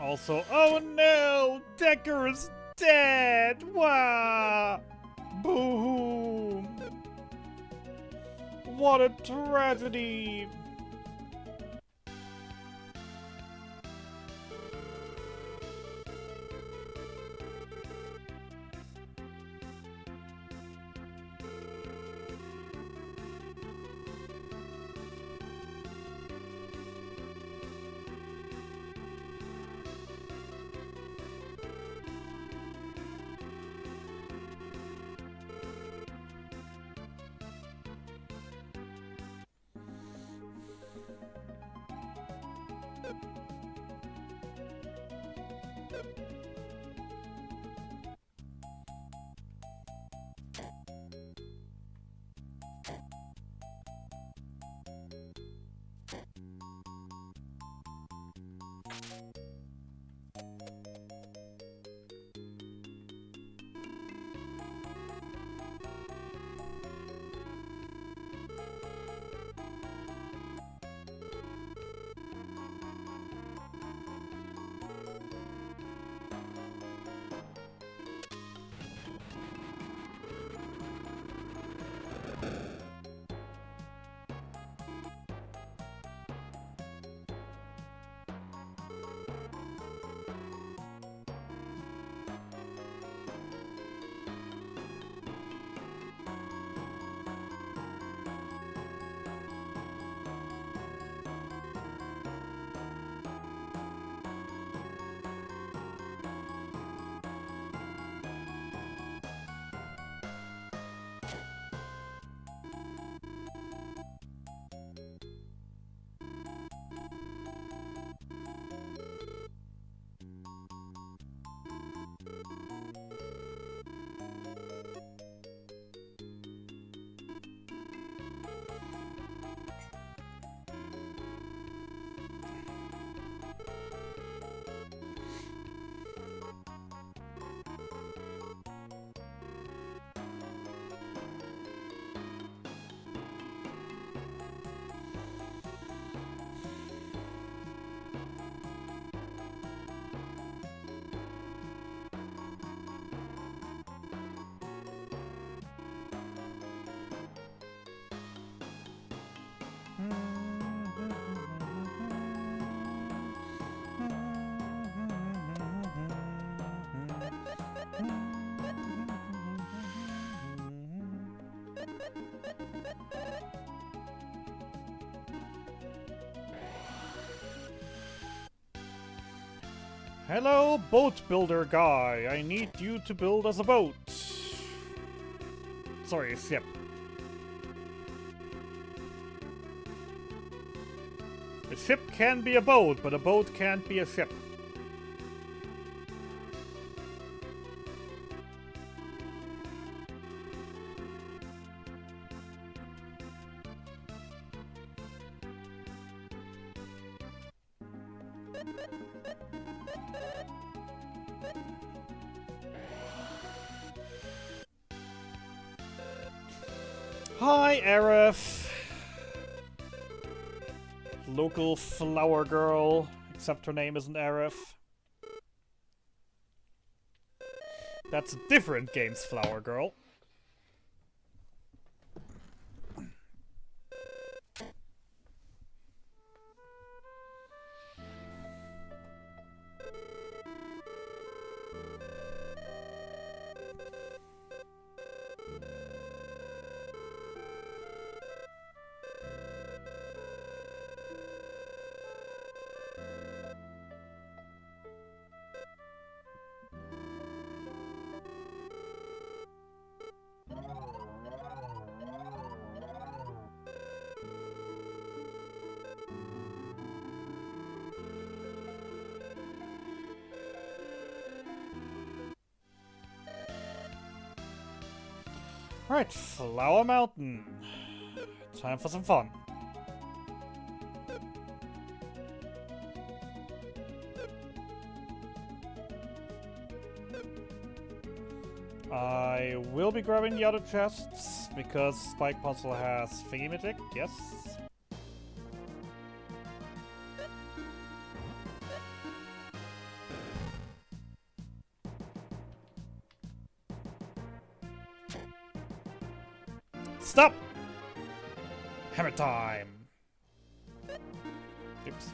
S1: Also, oh no! Decker is dead! Wah! Boo-hoo! What a tragedy! Hello, boat builder guy. I need you to build us a boat. Sorry, a ship. A ship can be a boat, but a boat can't be a ship. Hi, Aerith. Local flower girl, except her name isn't Aerith. That's a different game's flower girl. Alright, Flower Mountain. Time for some fun. I will be grabbing the other chests because Spike Puzzle has Thingy-Magic, yes. Stop! Hammer time! Oops.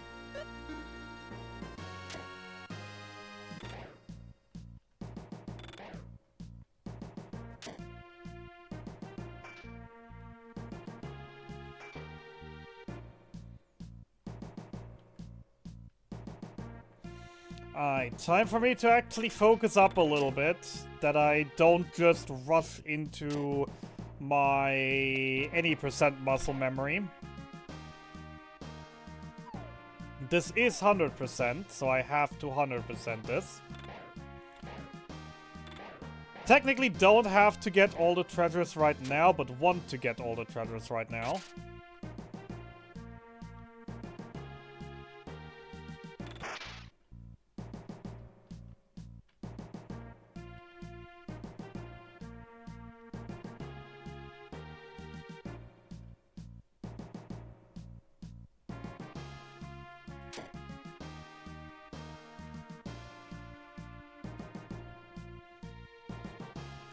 S1: Alright, time for me to actually focus up a little bit, that I don't just rush into my any percent muscle memory. This is 100%, so I have to 100% this. Technically don't have to get all the treasures right now, but want to get all the treasures right now.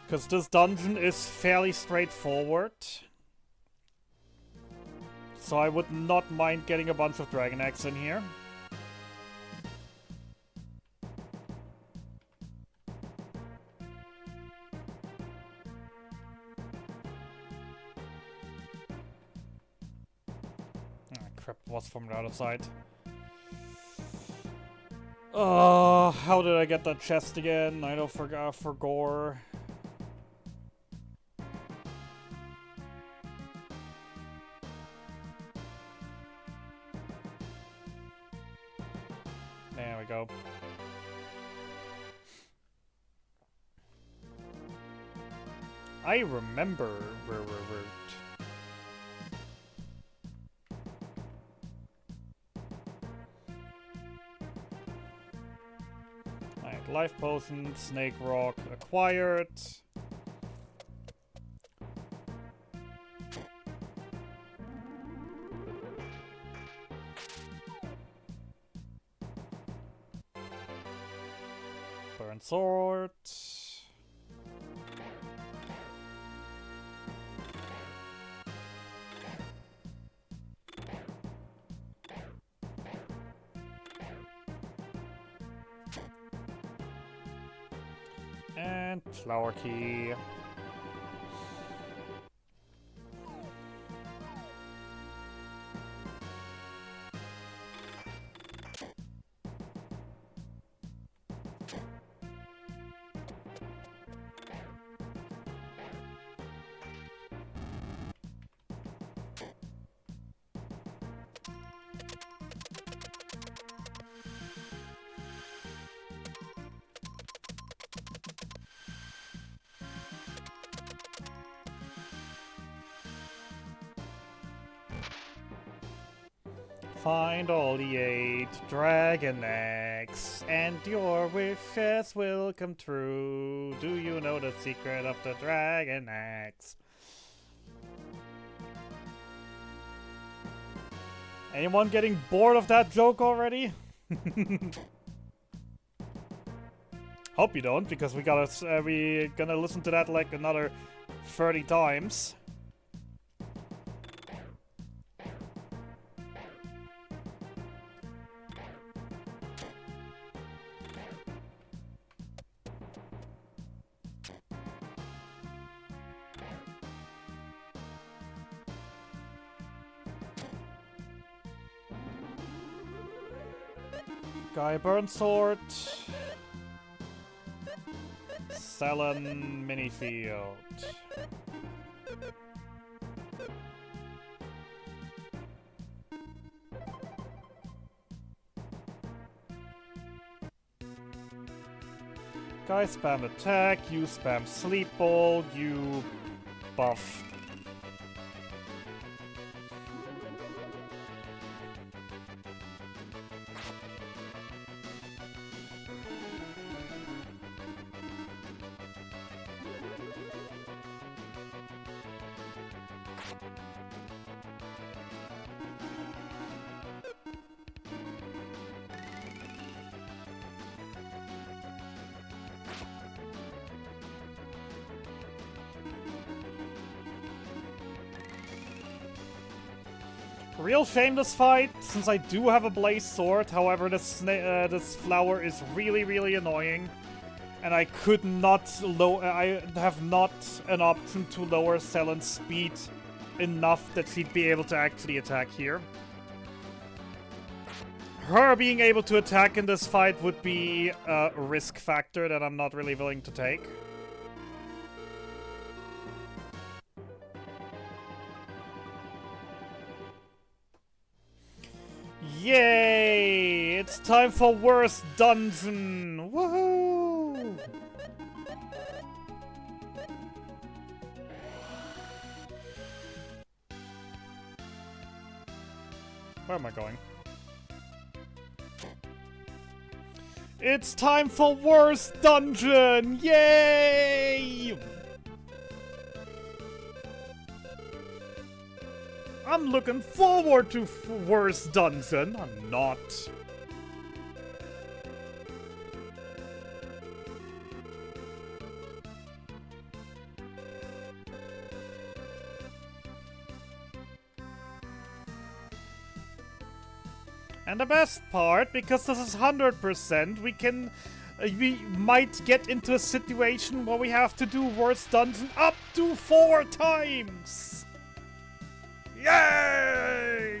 S1: Because this dungeon is fairly straightforward. So I would not mind getting a bunch of Dragon Eggs in here. Ah, crap, was from the other side. How did I get that chest again? I don't forgot for gore. There we go. I remember where we're route. Alright, life potion, snake rock acquired. Burn sword. And flower key. Find all the 8 dragon eggs, and your wishes will come true. Do you know the secret of the dragon eggs? Anyone getting bored of that joke already? Hope you don't, because we gonna listen to that like another 30 times. Guy Burn Sword. Selen Mini Field. Guy spam attack, you spam sleep ball, you buff. Real shame this fight, since I do have a blaze sword. However, this flower is really annoying, and I could not I have not an option to lower Selen's speed enough that she'd be able to actually attack here. Her being able to attack in this fight would be a risk factor that I'm not really willing to take. Yay! It's time for worst dungeon! Woohoo! Where am I going? It's time for worst dungeon! Yay! I'm looking forward to worst dungeon. I'm not. And the best part, because this is 100%, we might get into a situation where we have to do worst dungeon up to 4 times. Yay!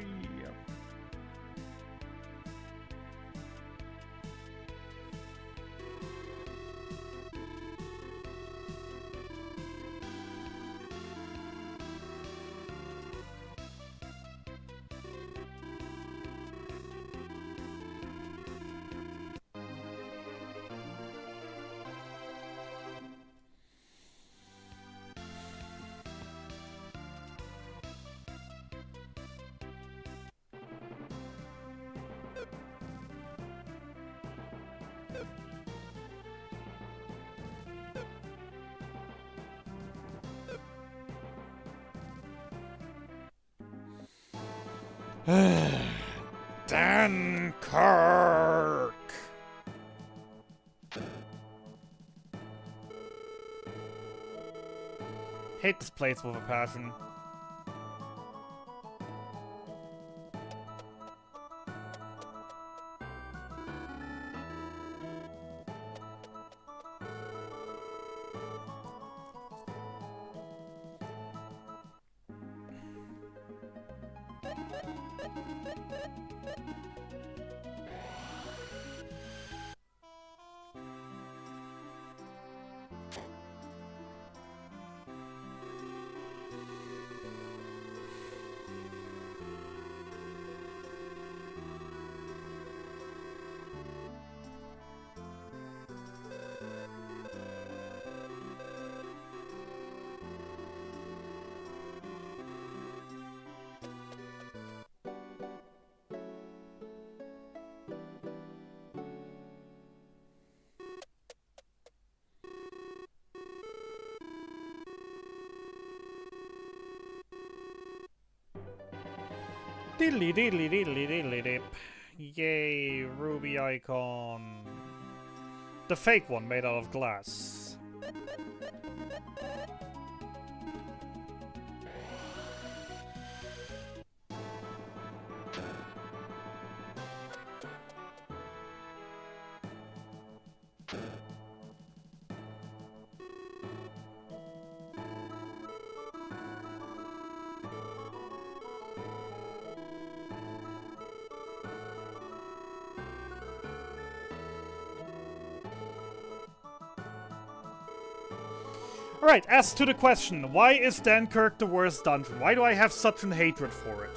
S1: Dunkirk! Hate this place with a passion. Diddly diddly diddly diddly dip. Yay, ruby icon. The fake one made out of glass. Alright, as to the question, why is Dankirk the worst dungeon? Why do I have such an hatred for it?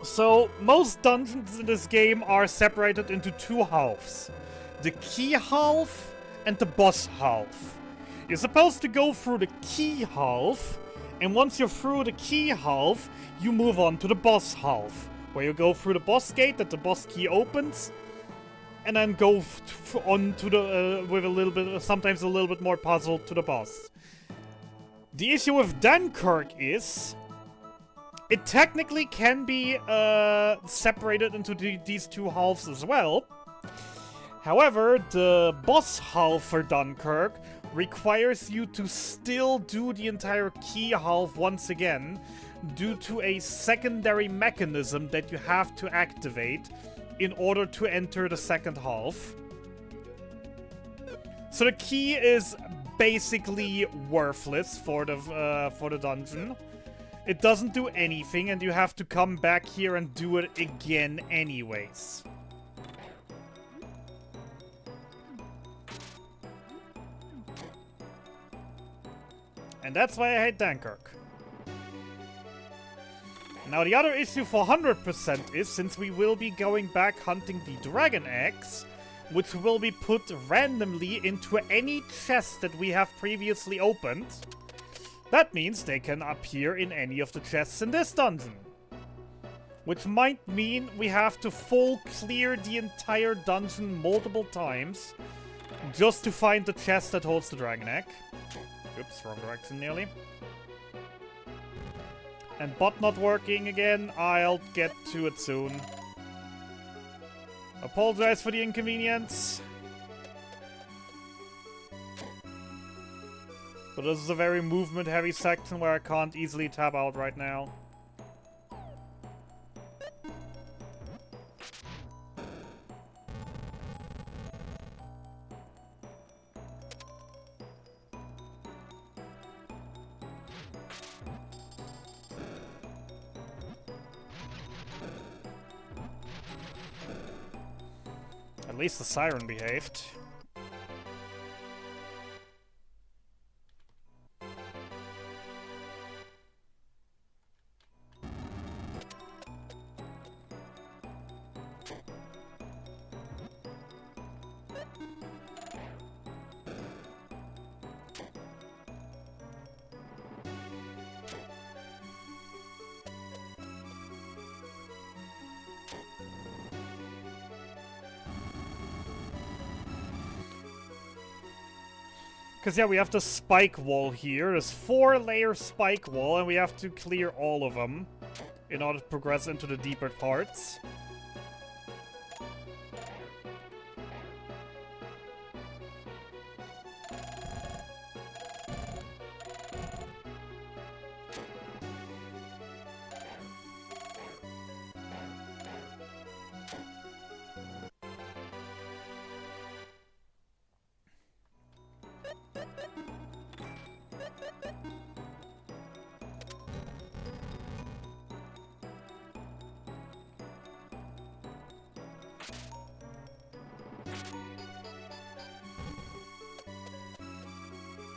S1: So, most dungeons in this game are separated into two halves. The key half and the boss half. You're supposed to go through the key half, and once you're through the key half, you move on to the boss half, where you go through the boss gate that the boss key opens, and then go on to the, with a little bit, sometimes a little bit more puzzle to the boss. The issue with Dankirk is, it technically can be separated into these two halves as well. However, the boss half for Dunkirk requires you to still do the entire key half once again, due to a secondary mechanism that you have to activate in order to enter the second half. So the key is basically worthless for the dungeon. It doesn't do anything, and you have to come back here and do it again anyways. And that's why I hate Dankirk. Now the other issue for 100% is, since we will be going back hunting the dragon eggs, which will be put randomly into any chest that we have previously opened, that means they can appear in any of the chests in this dungeon. Which might mean we have to full clear the entire dungeon multiple times just to find the chest that holds the dragon egg. Oops, wrong direction nearly. And bot not working again, I'll get to it soon. Apologize for the inconvenience. But this is a very movement-heavy section where I can't easily tab out right now. At least the siren behaved. Because, yeah, we have the spike wall here. There's 4-layer spike wall, and we have to clear all of them in order to progress into the deeper parts.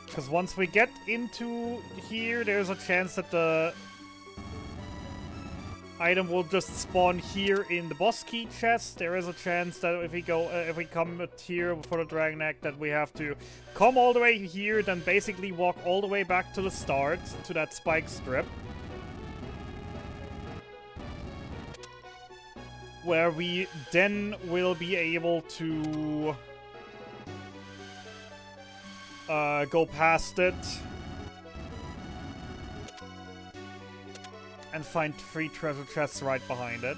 S1: Because once we get into here, there's a chance that the item will just spawn here in the boss key chest. There is a chance that if we come here for the dragon egg, that we have to come all the way here, then basically walk all the way back to the start, to that spike strip. Where we then will be able to go past it and find 3 treasure chests right behind it.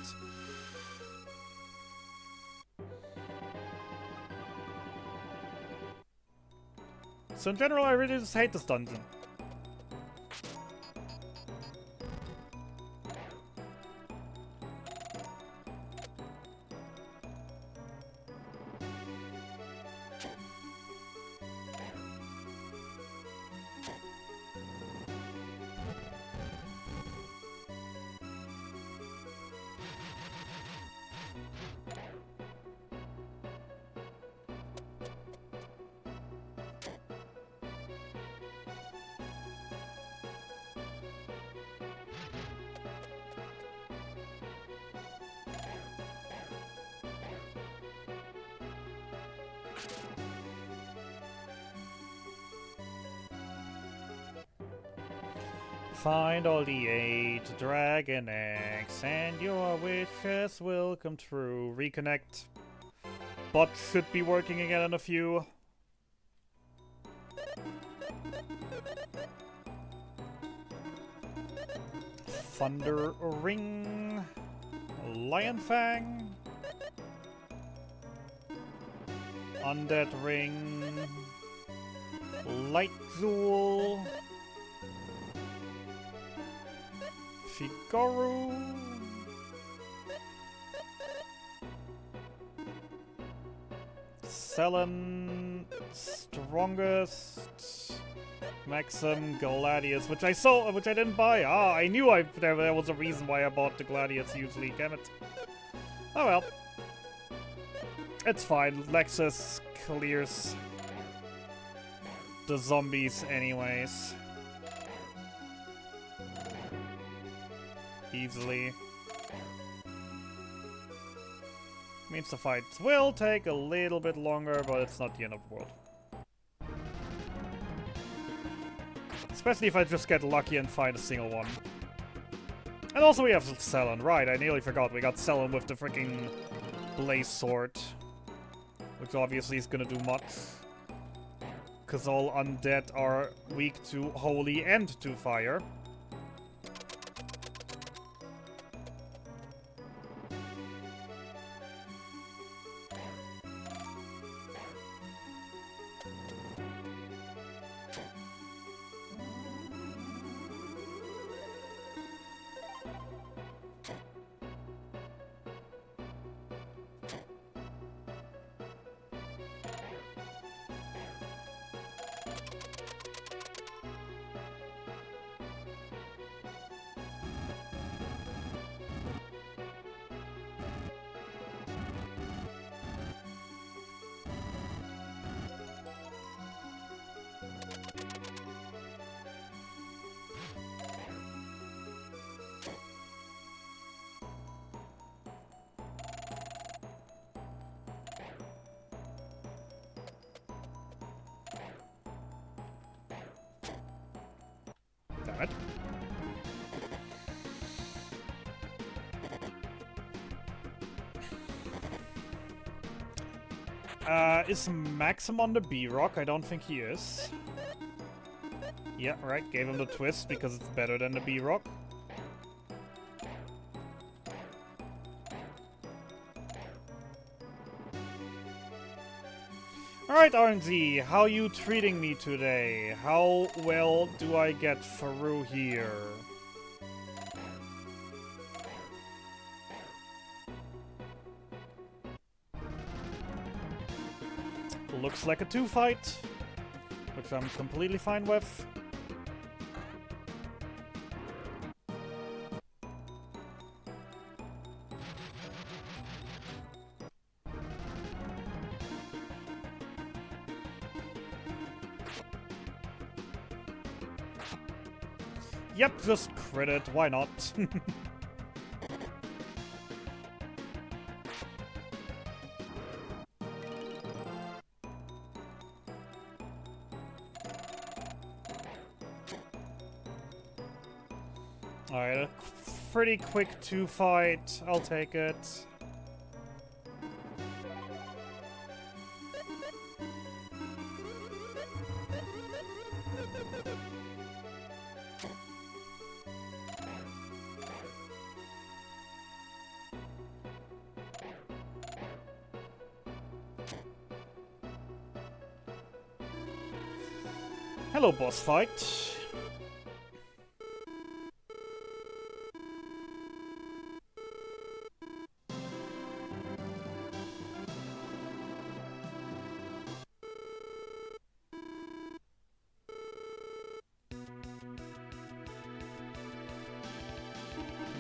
S1: So in general, I really just hate this dungeon. Find all the 8 dragon eggs and your wishes will come true. Reconnect. Bot should be working again in a few. Thunder Ring. Lion Fang. Undead Ring. Light Jewel. Figaru. Selen. Strongest. Maxim Gladius, which I saw, which I didn't buy. Ah, I knew there was a reason why I bought the Gladius usually, damn it. Oh well. It's fine, Lexus clears the zombies anyways. Easily. Means the fight will take a little bit longer, but it's not the end of the world. Especially if I just get lucky and find a single one. And also we have Selen, right, I nearly forgot. We got Selen with the freaking Blaze Sword. Which obviously is gonna do much. Because all undead are weak to holy and to fire. Damn it. Is Maxim on the B-Rock? I don't think he is. Yeah, right, gave him the twist because it's better than the B-Rock. Alright, RNG, how you treating me today? How well do I get through here? Looks like a 2-fight, which I'm completely fine with. Yep, just crit it, why not? Alright, a pretty quick 2-fight, I'll take it. Hello, boss fight.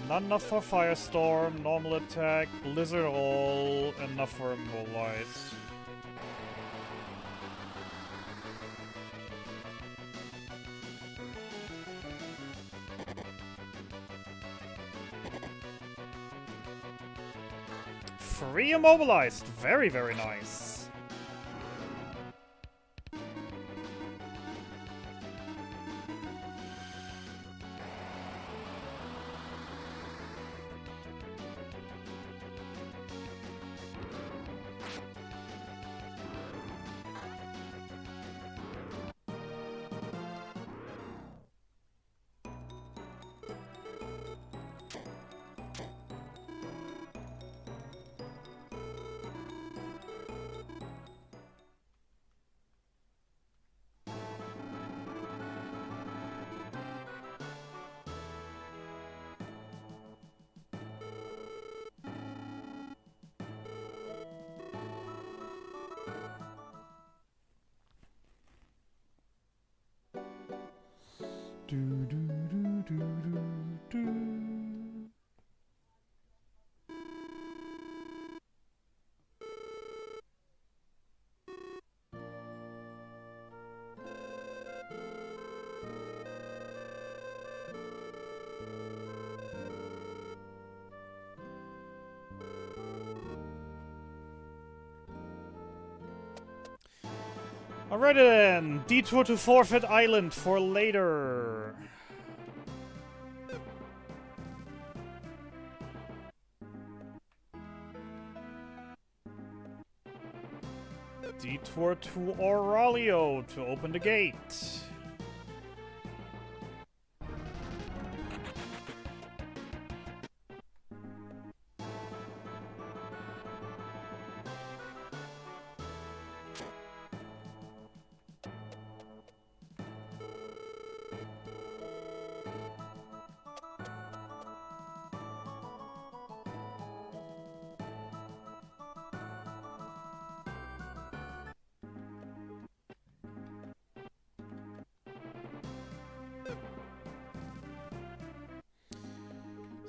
S1: Not enough for Firestorm, normal attack, Blizzard All, enough for Immobilize. Free Immobilized! Very, very nice. Alright then, detour to Forfeit Island for later. Detour to Aurelio to open the gate.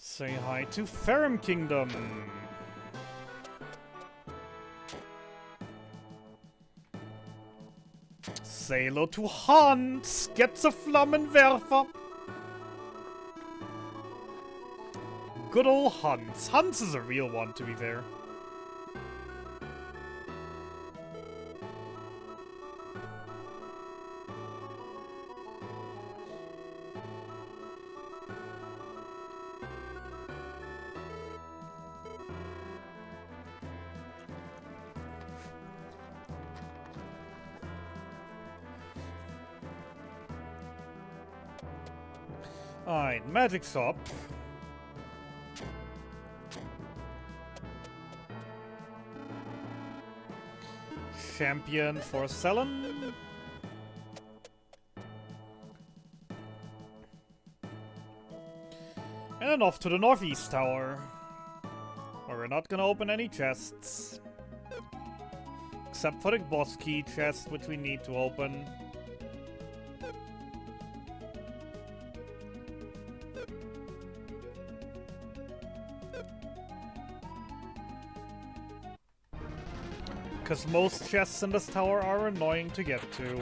S1: Say hi to Ferrum Kingdom. Say hello to Hans. Get the Flammenwerfer. Good old Hans. Hans is a real one, to be fair. Alright, magic shop. Champion for Selen. And then off to the Northeast Tower, where we're not gonna open any chests. Except for the boss key chest, which we need to open. Because most chests in this tower are annoying to get to.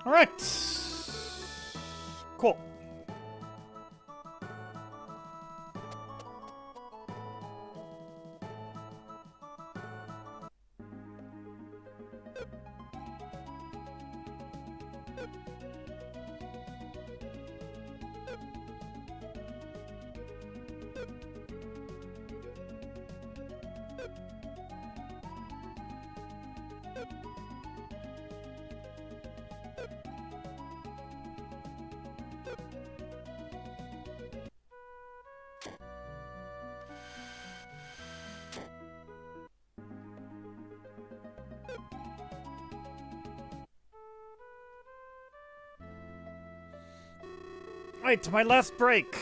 S1: Alright. Cool. Right, my last break.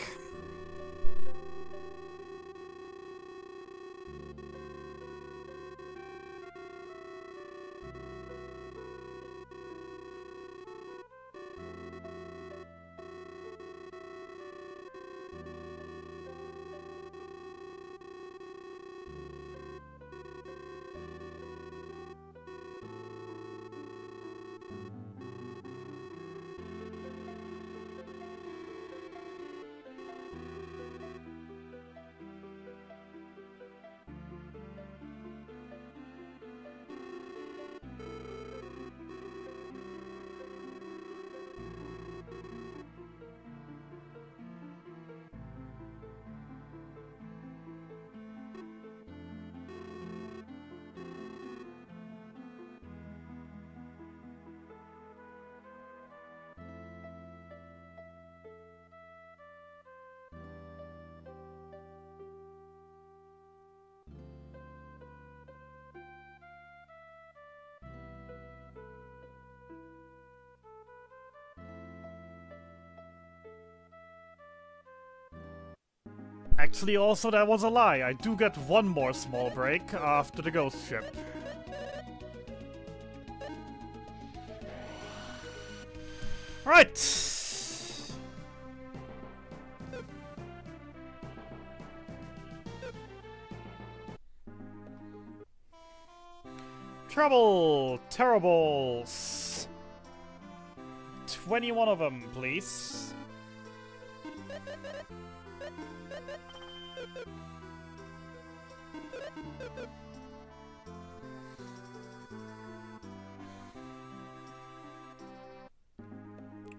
S1: Actually, also, that was a lie. I do get one more small break after the ghost ship. Right. Trouble! Terribles! 21 of them, please.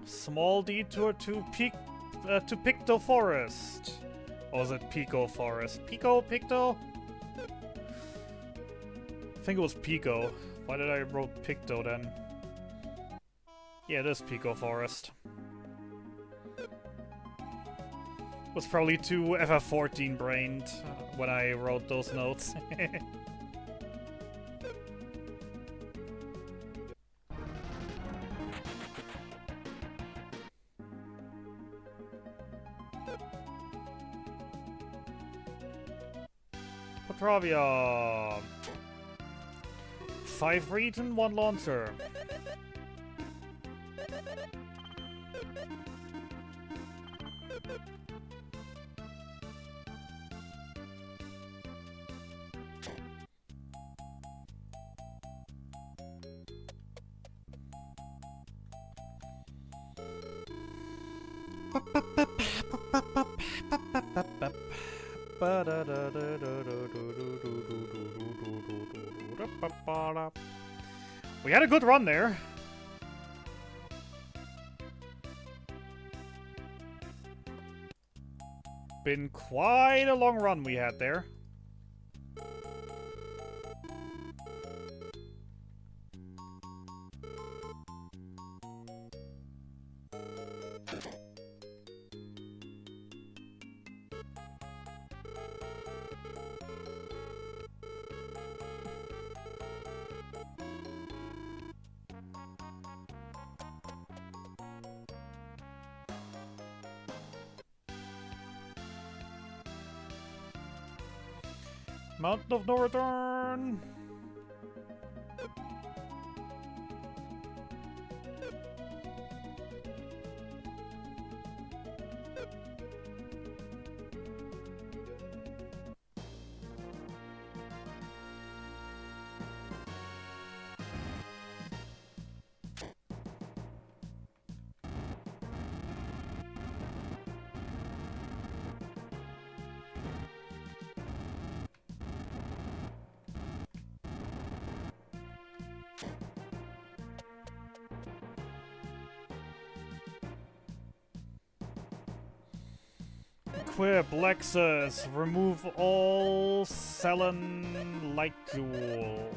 S1: Small detour to Picto Forest. Or was it Pico Forest? Pico? Picto? I think it was Pico. Why did I wrote Picto then? Yeah, it is Pico Forest. Was probably too FF14 brained when I wrote those notes. Patravia. 5 region, 1 launcher. We had a good run there. Been quite a long run we had there. Mountain of No Return! Equip Lexus. Remove all Celen Light Jewel.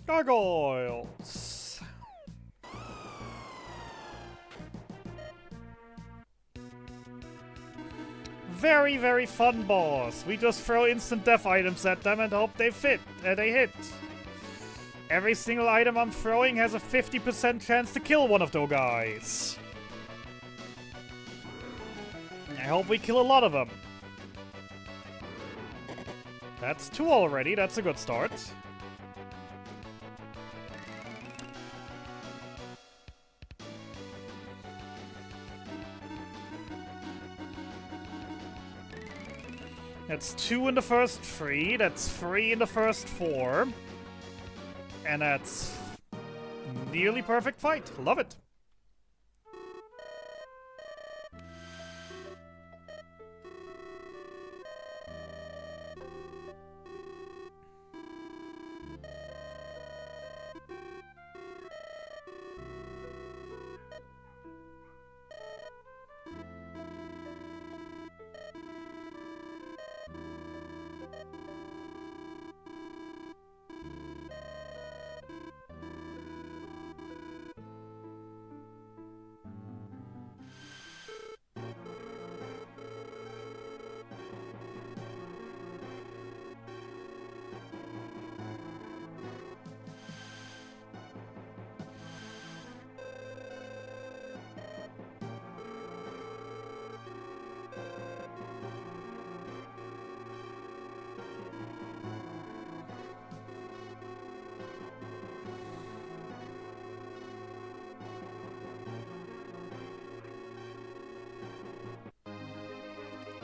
S1: Gargoyles! Very, very fun boss. We just throw instant death items at them and hope they they hit. Every single item I'm throwing has a 50% chance to kill one of those guys. I hope we kill a lot of them. That's 2 already, that's a good start. That's 2 in the first 3, that's 3 in the first 4. And that's nearly perfect fight. Love it.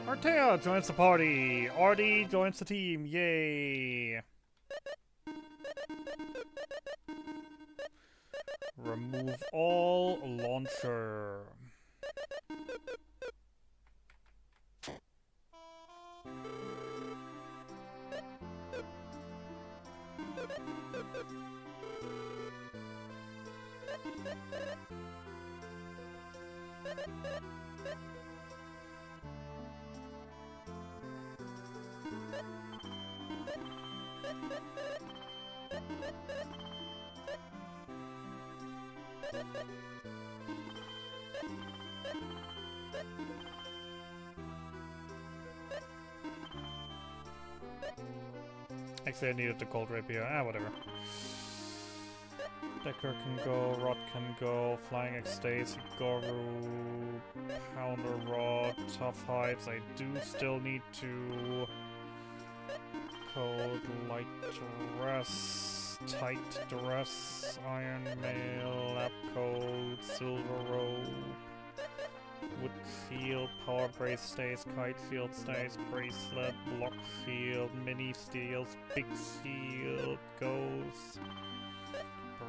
S1: Artea joins the party. Artie joins the team. Yay. Remove all launcher. Actually, I needed the cold rapier. Ah, whatever. Decker can go, Rod can go, Flying Ecstasy, Goru, Pounder Rod, Tough Hides. I do still need to code Light Dress, Tight Dress, Iron Mail, Lab Code, Silver Robe, Wood Shield, Power Brace stays, Kite Shield stays, Bracelet, Block Shield, Mini Steals, Big Shield goes.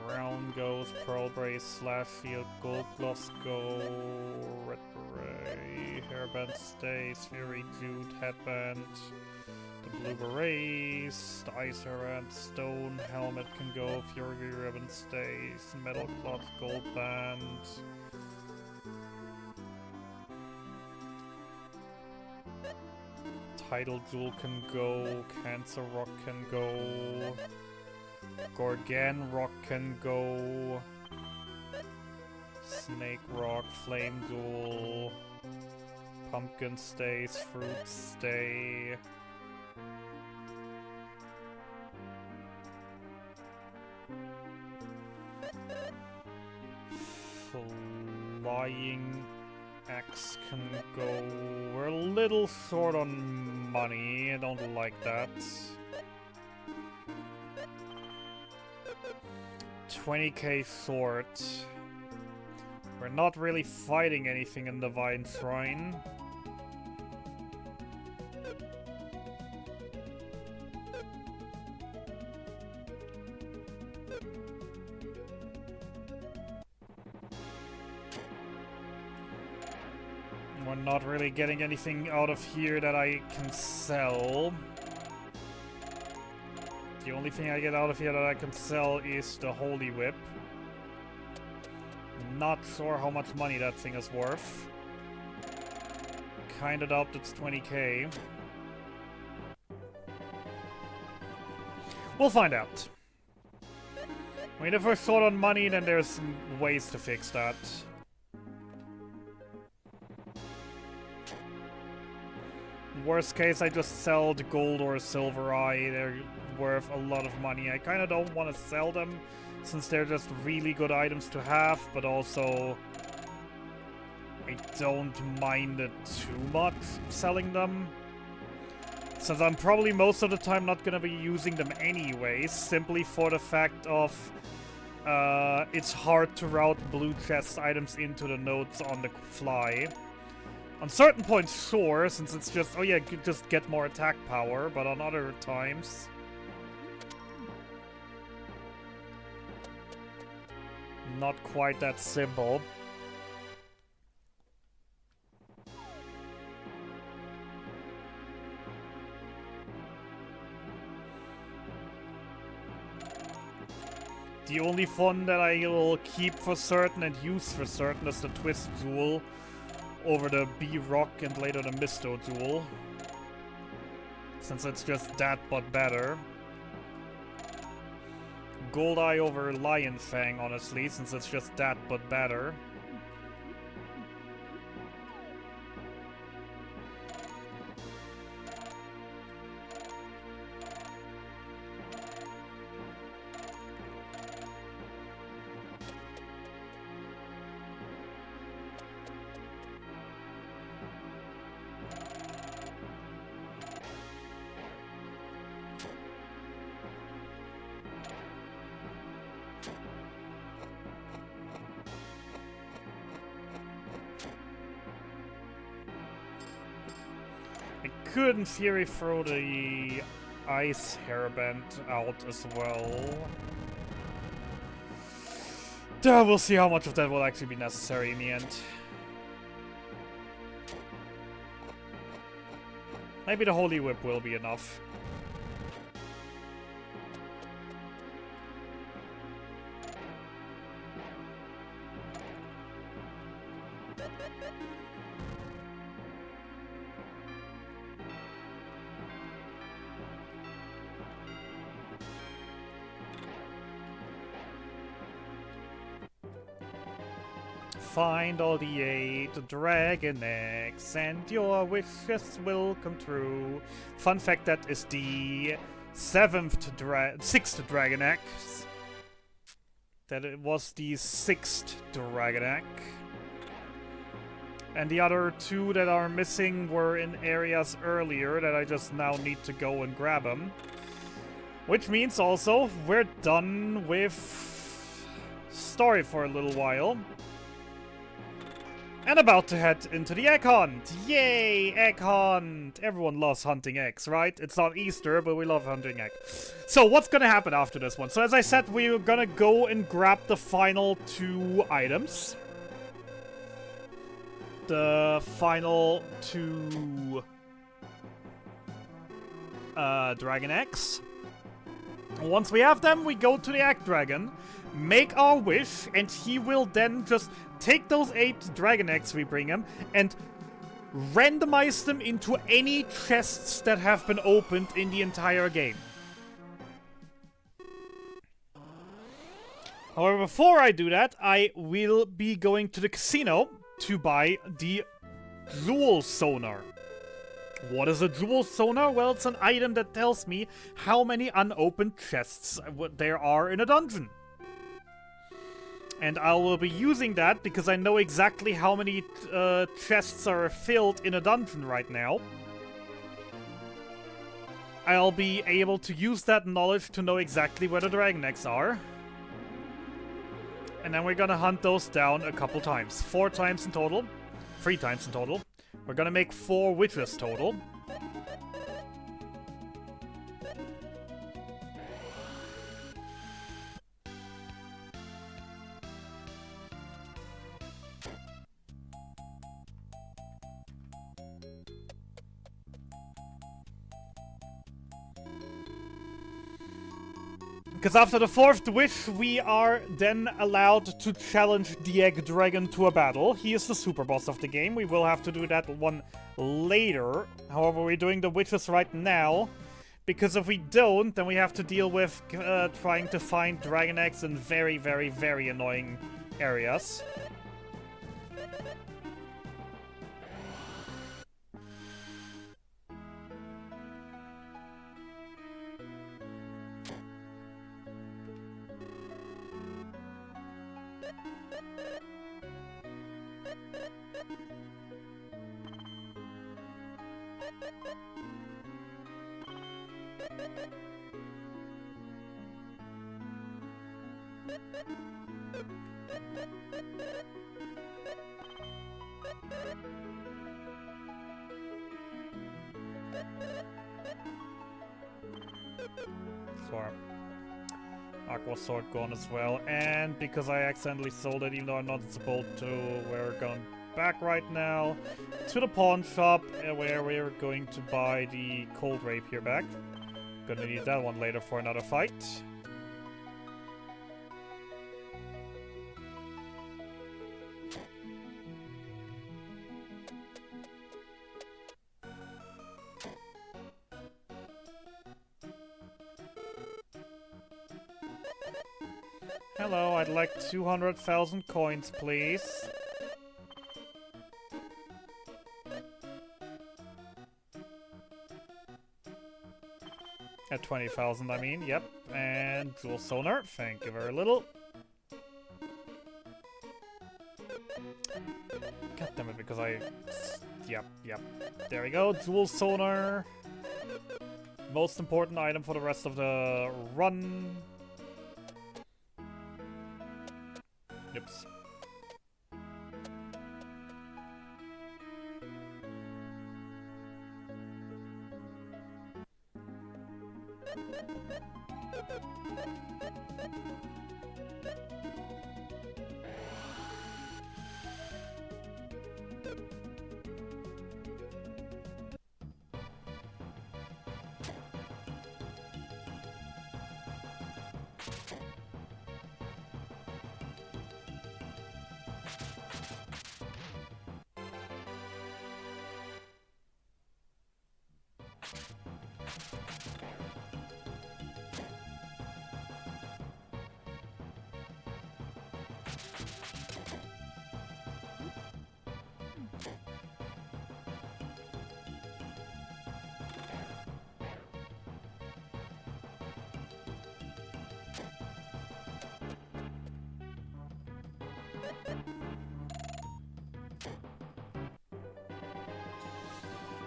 S1: Brown goes, Pearl Brace, Slash Shield, Gold Gloves go, Red Beret, Hairband stays, Fury Jude, Headband, the Blue Berets, the Ice Hairband, Stone Helmet can go, Fury Ribbon stays, Metal Cloth, Gold Band. Tidal Jewel can go, Cancer Rock can go. Gorgon Rock can go. Snake Rock, Flame Jewel. Pumpkin stays, Fruit stay. Flying Axe can go. We're a little short on money. I don't like that. 20k short. We're not really fighting anything in Divine Shrine. We're not really getting anything out of here that I can sell. The only thing I get out of here that I can sell is the Holy Whip. Not sure how much money that thing is worth. Kinda doubt it's 20k. We'll find out. I mean, if we're short on money, then there's some ways to fix that. Worst case, I just sell the gold or silver eye. They're worth a lot of money. I kind of don't want to sell them since they're just really good items to have, but also I don't mind it too much selling them, since I'm probably most of the time not gonna be using them anyways, simply for the fact of it's hard to route blue chest items into the nodes on the fly. On certain points, sure, since it's just, oh yeah, you just get more attack power, but on other times... not quite that simple. The only fun that I will keep for certain and use for certain is the Twist Jewel over the B-Rock and later the Misto Jewel, since it's just that but better. Gold-Eye over Lion Fang, honestly, since it's just that but better. could, in theory, throw the ice hairband out as well. We'll see how much of that will actually be necessary in the end. Maybe the Holy Whip will be enough. Find all the 8 dragon eggs and your wishes will come true. Fun fact, that is the 6th dragon egg. That it was the 6th dragon egg. And the other 2 that are missing were in areas earlier that I just now need to go and grab them. Which means also we're done with story for a little while. And about to head into the egg hunt! Yay! Egg hunt! Everyone loves hunting eggs, right? It's not Easter, but we love hunting eggs. So what's gonna happen after this one? So as I said, we're gonna go and grab the final 2 items. The final 2 dragon eggs. Once we have them, we go to the egg dragon, make our wish, and he will then just take those 8 dragon eggs we bring him and randomize them into any chests that have been opened in the entire game. However, before I do that, I will be going to the casino to buy the jewel sonar. What is a jewel sonar? Well, it's an item that tells me how many unopened chests there are in a dungeon. And I will be using that because I know exactly how many chests are filled in a dungeon right now. I'll be able to use that knowledge to know exactly where the dragon eggs are. And then we're gonna hunt those down a couple times. 4 times in total. 3 times in total. We're gonna make 4 witches total. Because after the 4th wish, we are then allowed to challenge the Egg Dragon to a battle. He is the super boss of the game. We will have to do that one later. However, we're doing the witches right now. Because if we don't, then we have to deal with trying to find dragon eggs in very, very, very annoying areas. Aqua Sword gone as well, and because I accidentally sold it, even though I'm not supposed to, we're going back right now to the pawn shop where we're going to buy the Cold Rapier back. Gonna need that one later for another fight. Hello, I'd like 200,000 coins, please. At 20,000, I mean, yep. And Jewel Sonar, thank you very little. God damn it, because I... Yep. There we go, Jewel Sonar. Most important item for the rest of the run. Oops.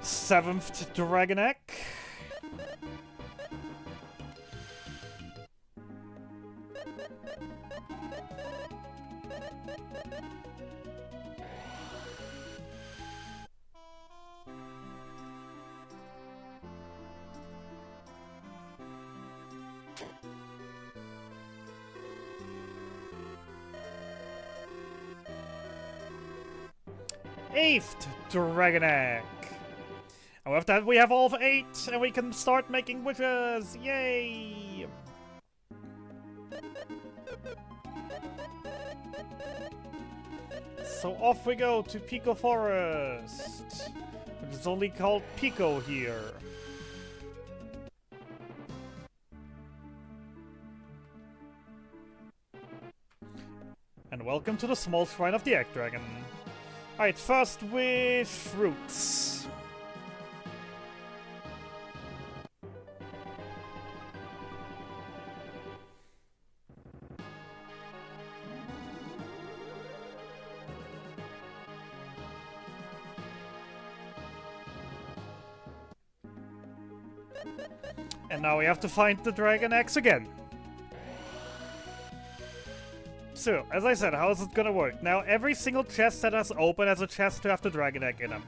S1: Seventh Dragon Egg. Eighth Dragon Egg. And with that, we have all of 8, and we can start making wishes! Yay! So off we go to Pico Forest, which is only called Pico here. And welcome to the small shrine of the Egg Dragon. Alright, first with fruits. And now we have to find the Dragon Eggs again. So, as I said, how is it gonna work? Now, every single chest that has open has a chest to have the Dragon Egg in them.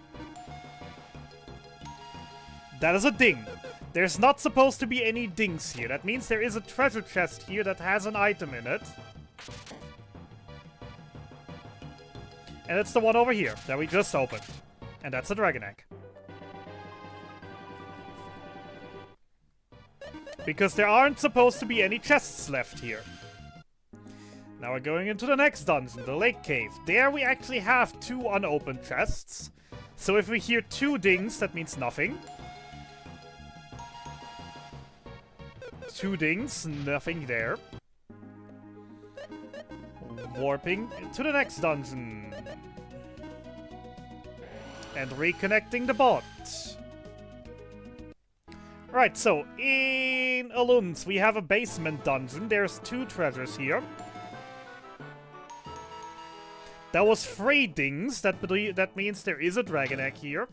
S1: That is a ding. There's not supposed to be any dings here. That means there is a treasure chest here that has an item in it. And it's the one over here that we just opened. And that's a Dragon Egg. Because there aren't supposed to be any chests left here. Now we're going into the next dungeon, the Lake Cave. There we actually have 2 unopened chests. So if we hear 2 dings, that means nothing. 2 dings, nothing there. Warping to the next dungeon. And reconnecting the bot. Right, so in Alun's we have a basement dungeon. There's 2 treasures here. That was 3 dings. That means there is a Dragon Egg here.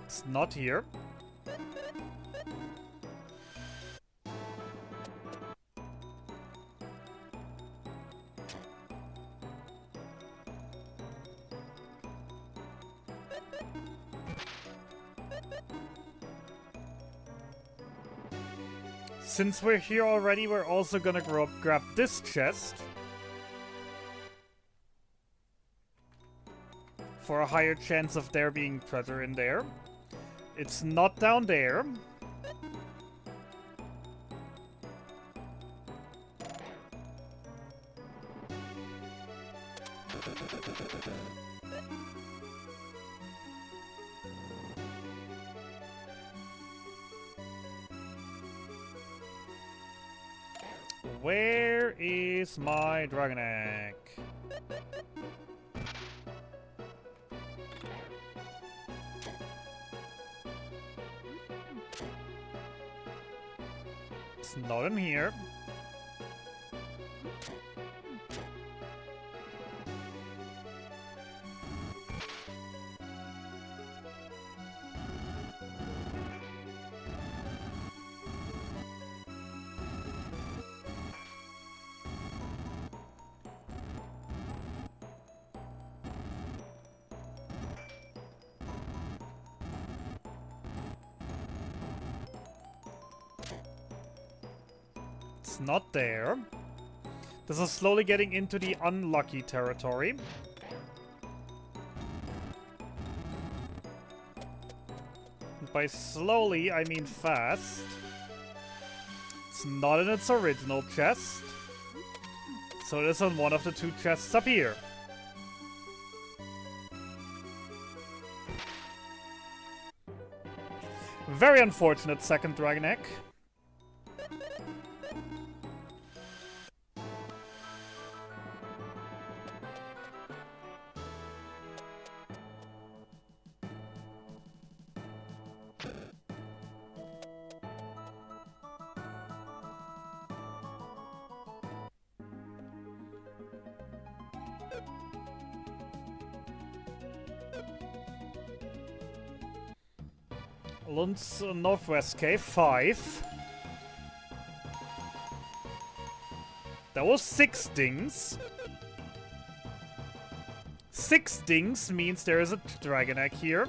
S1: It's not here. Since we're here already, we're also gonna grab this chest. For a higher chance of there being treasure in there. It's not down there. Where is my Dragon Egg? It's not in here. It's not there. This is slowly getting into the unlucky territory. And by slowly, I mean fast. It's not in its original chest. So it is on one of the two chests up here. Very unfortunate second dragon egg. Lund's Northwest Cave, 5. That was 6 dings. 6 dings means there is a dragon egg here.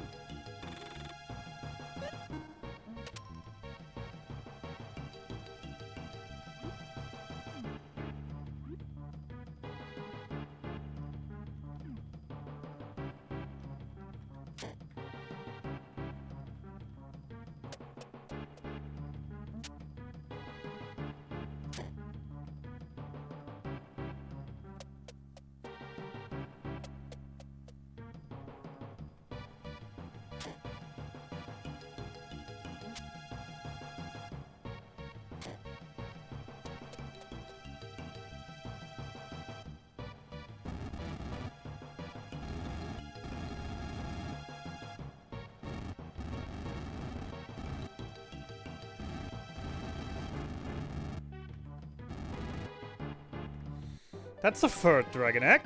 S1: That's the third dragon egg.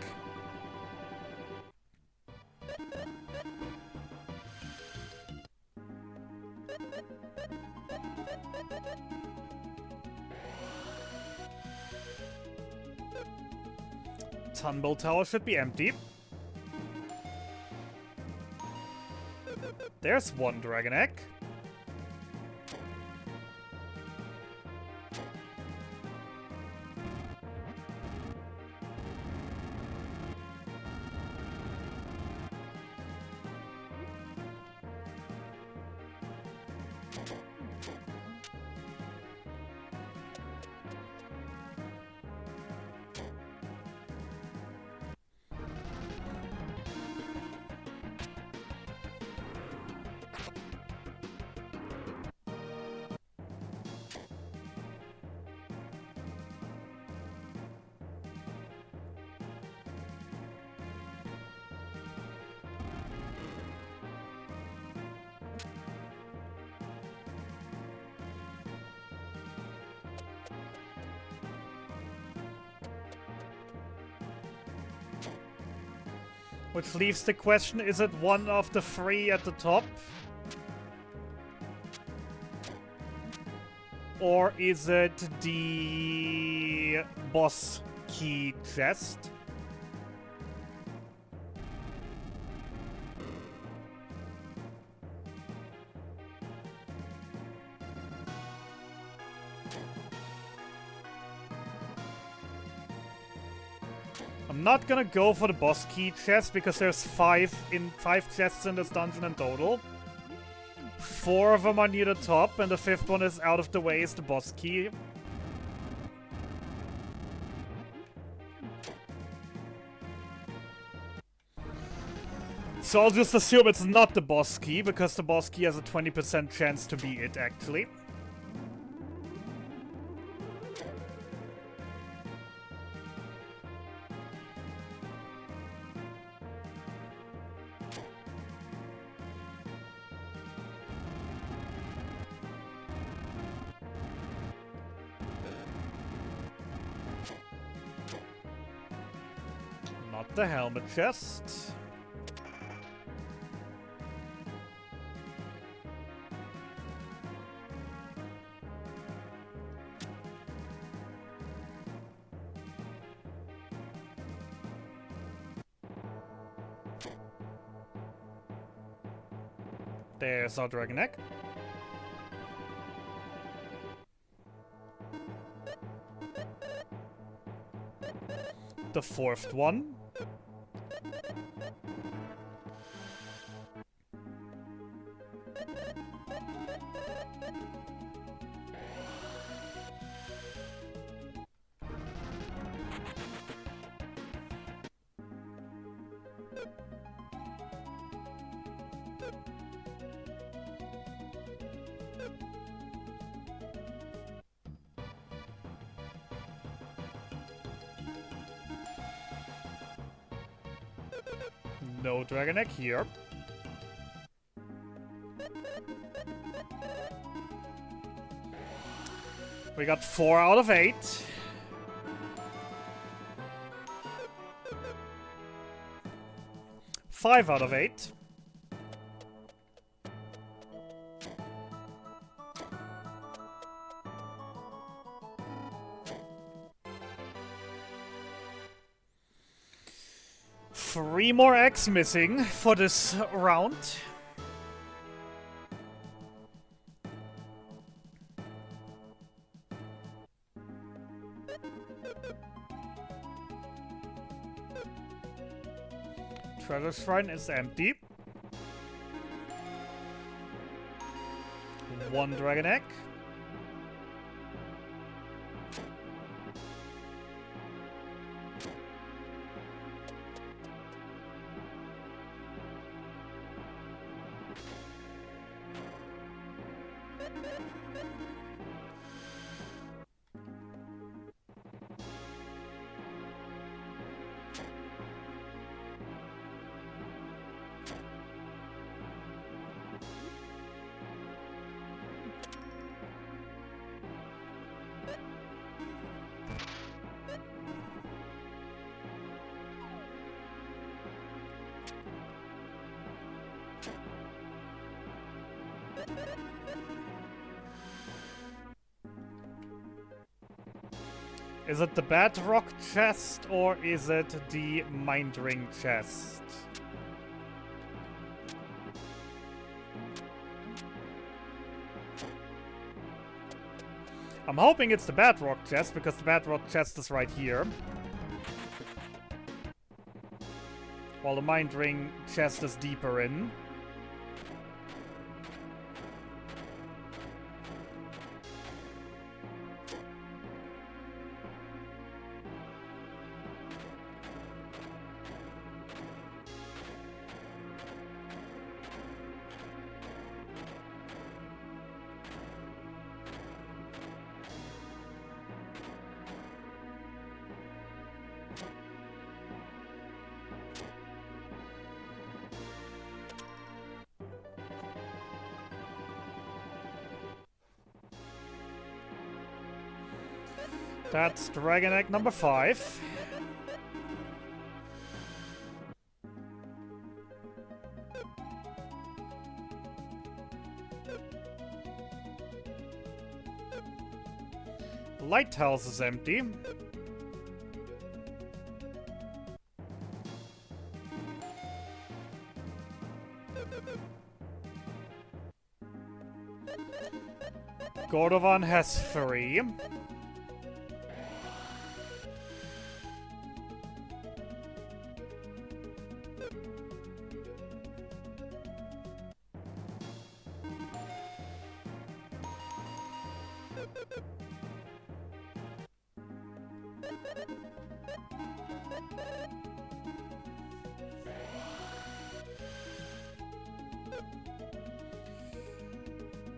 S1: Tunbell Tower should be empty. There's one dragon egg. Which leaves the question, is it one of the 3 at the top? Or is it the boss key chest? I'm not gonna go for the boss key chest because there's 5 chests in this dungeon in total. 4 of them are near the top, and the 5th one is out of the way, is the boss key. So I'll just assume it's not the boss key, because the boss key has a 20% chance to be it, actually. Not the helmet chest. There's our dragon egg. The fourth one. No dragon egg here. We got 4 out of 8. Five out of 8. Three more eggs missing for this round. Treasure shrine is empty. One dragon egg. Is it the Bedrock chest or is it the Mind Ring chest? I'm hoping it's the Bedrock chest because the Bedrock chest is right here. While the Mind Ring chest is deeper in. That's Dragon Egg number 5. Lighthouse is empty. Gordovan has 3.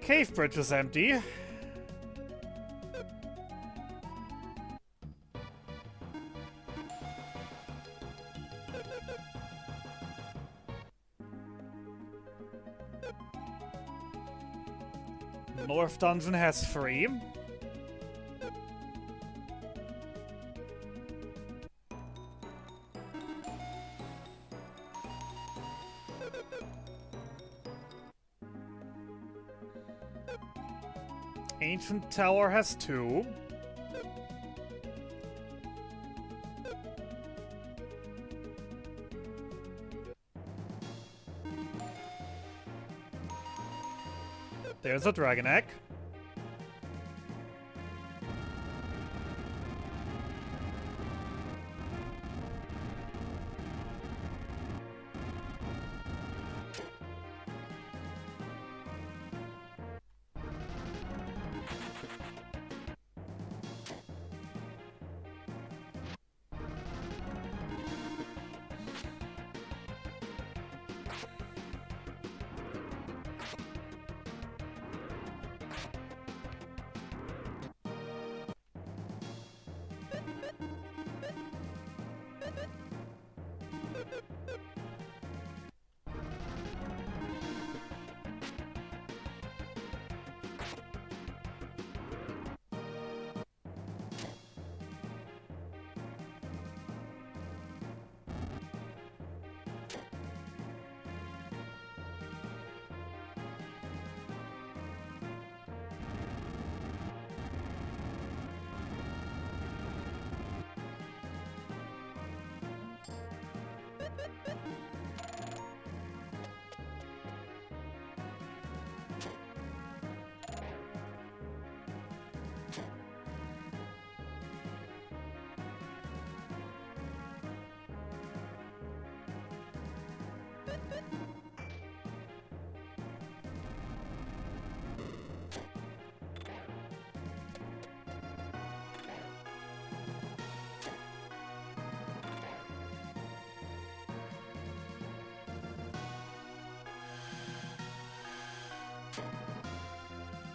S1: Cave bridge is empty. North dungeon has 3. Ancient Tower has 2. There's a Dragon Egg.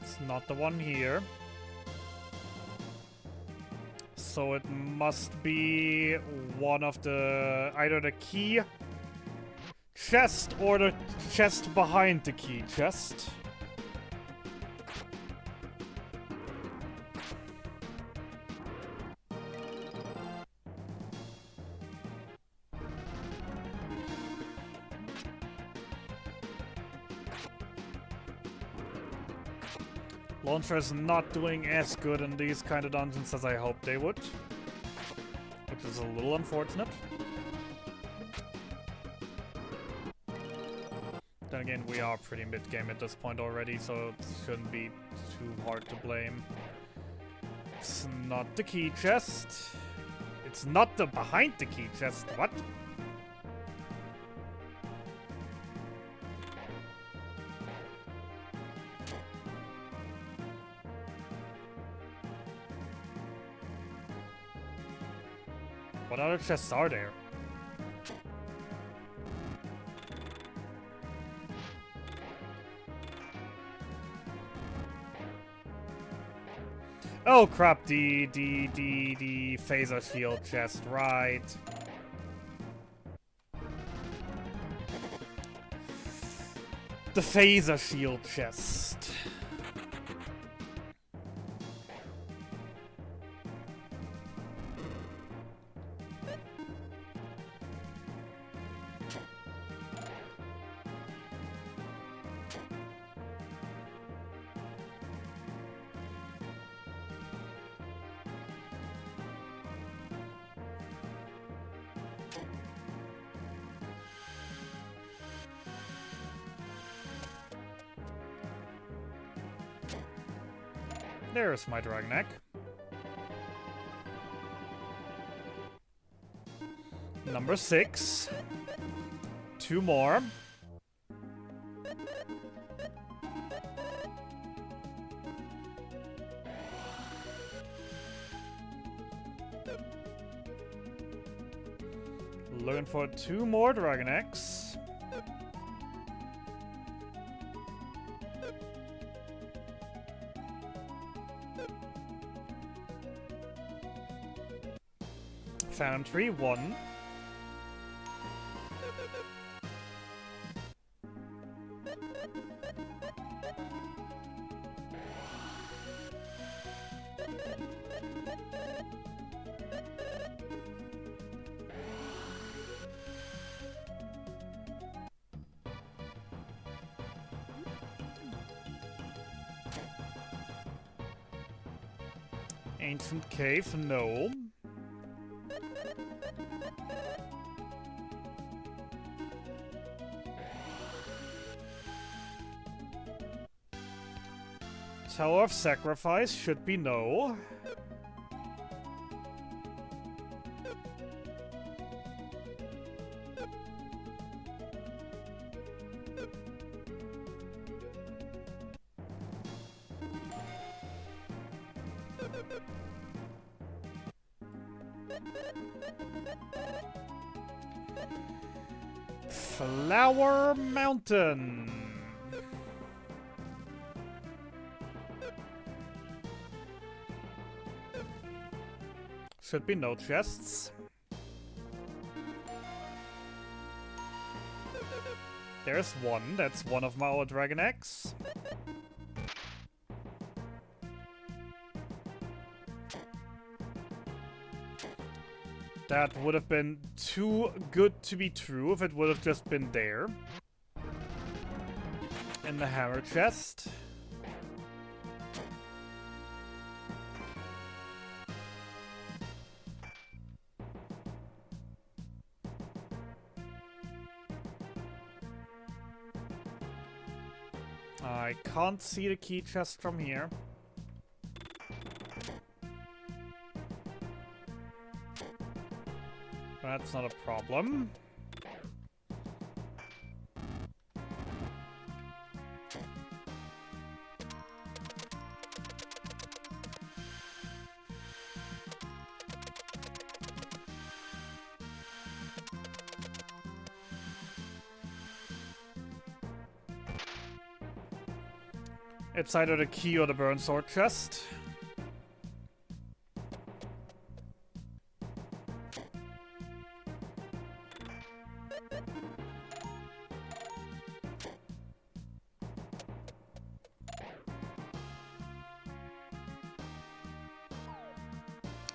S1: It's not the one here. So it must be one of the... either the key chest or the chest behind the key chest. Launcher is not doing as good in these kind of dungeons as I hoped they would, which is a little unfortunate. Then again, we are pretty mid-game at this point already, so it shouldn't be too hard to blame. It's not the key chest. It's not the behind the key chest. What? What other chests are there? Oh crap, the phaser shield chest, right. The phaser shield chest. There's my Dragon Egg. Number 6. 2 more. Looking for 2 more Dragon Eggs. Found 3, 1. Ancient cave, no. Tower of Sacrifice should be no. Flower Mountain. Should be no chests. There's one. That's one of my dragon eggs. That would have been too good to be true if it would have just been there. In the hammer chest. I can't see the key chest from here. That's not a problem. It's either the key or the burn sword chest.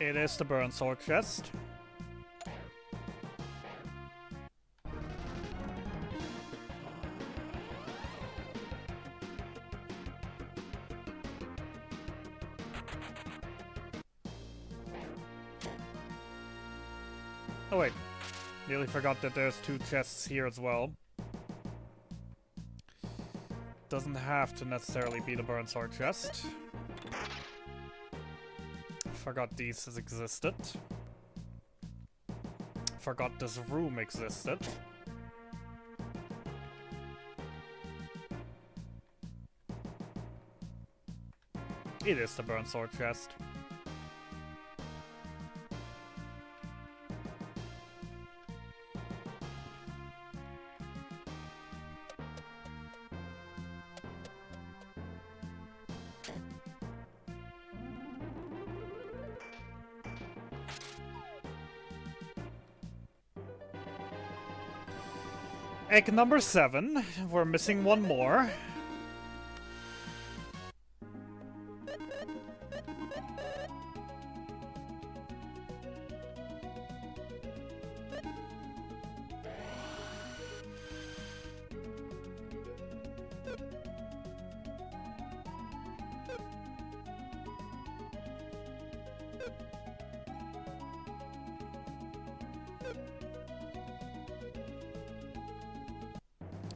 S1: It is the burn sword chest. Oh wait, nearly forgot that there's two chests here as well. Doesn't have to necessarily be the burn sword chest. Forgot these existed. Forgot this room existed. It is the burn sword chest. Egg number 7. We're missing one more.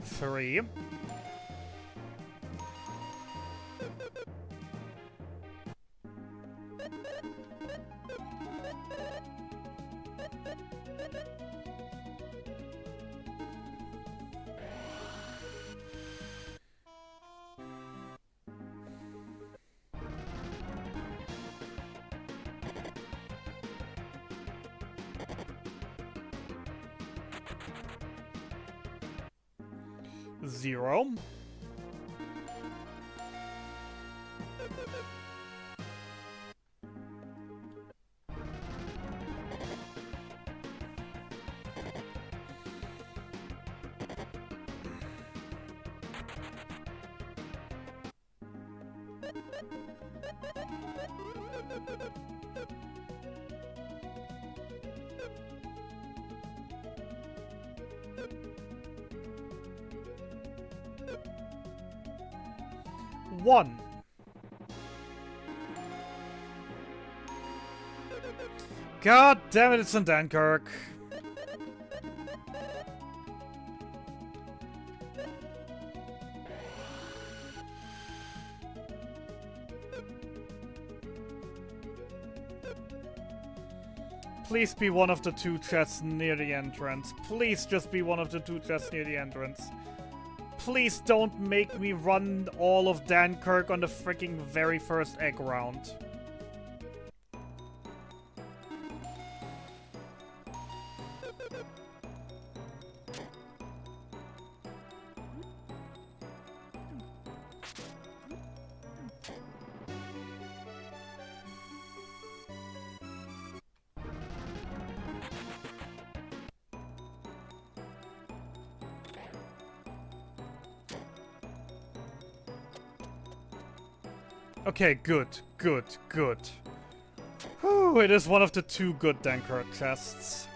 S1: Three. Zero. One. God damn it, it's in Dunkirk. Please be one of the two chests near the entrance. Please just be one of the two chests near the entrance. Please don't make me run all of Dunkirk on the freaking very first egg round. Okay, good, good, good. Whew, it is one of the two good Dunkirk chests.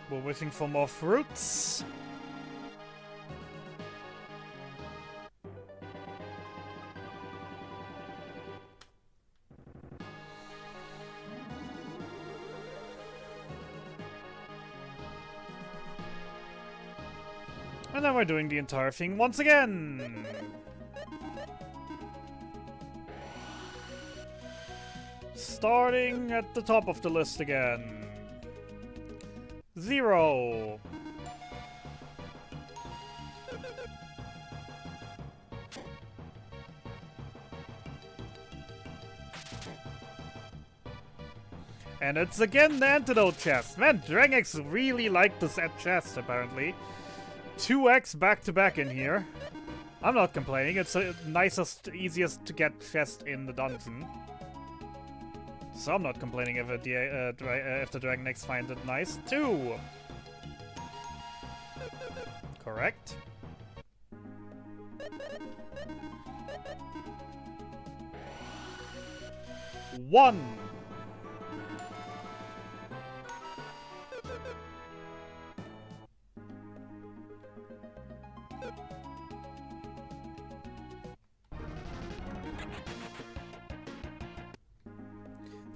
S1: We're waiting for more fruits. And then we're doing the entire thing once again. Starting at the top of the list again. 0. And it's again the antidote chest. Man, Drengex really liked this chest, apparently. 2x back to back in here. I'm not complaining, it's the nicest, easiest to get chest in the dungeon. So I'm not complaining if the Dragonex find it nice. 2! Correct. 1!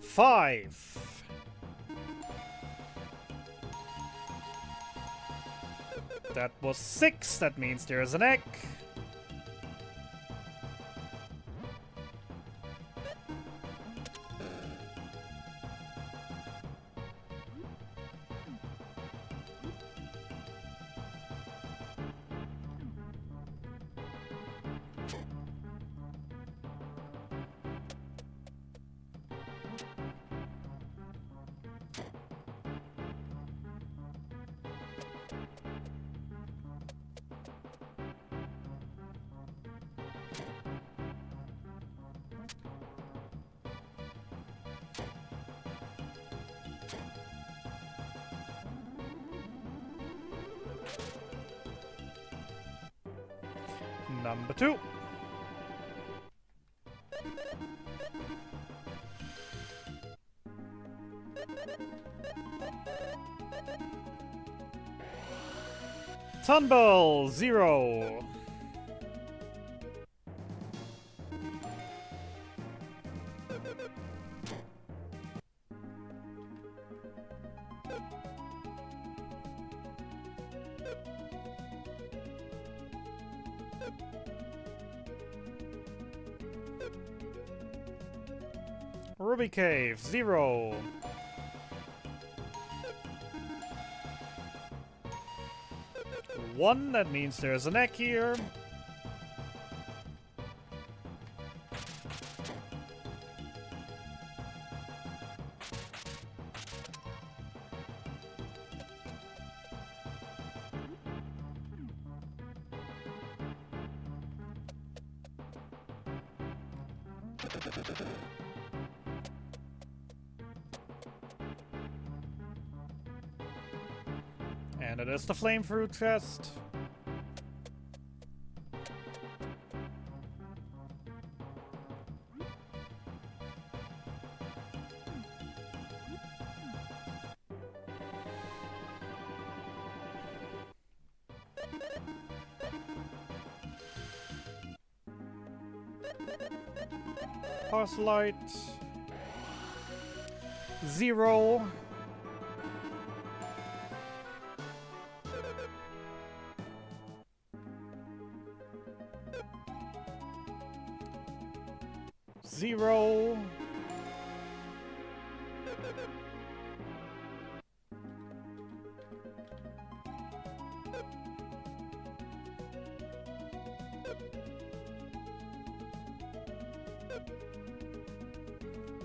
S1: Five. That was 6. That means there's an egg. Number 2. Tumble 0. Ruby Cave, 0. One, that means there's an egg here. And it is the flame fruit chest. Pulse light. 0. Zero.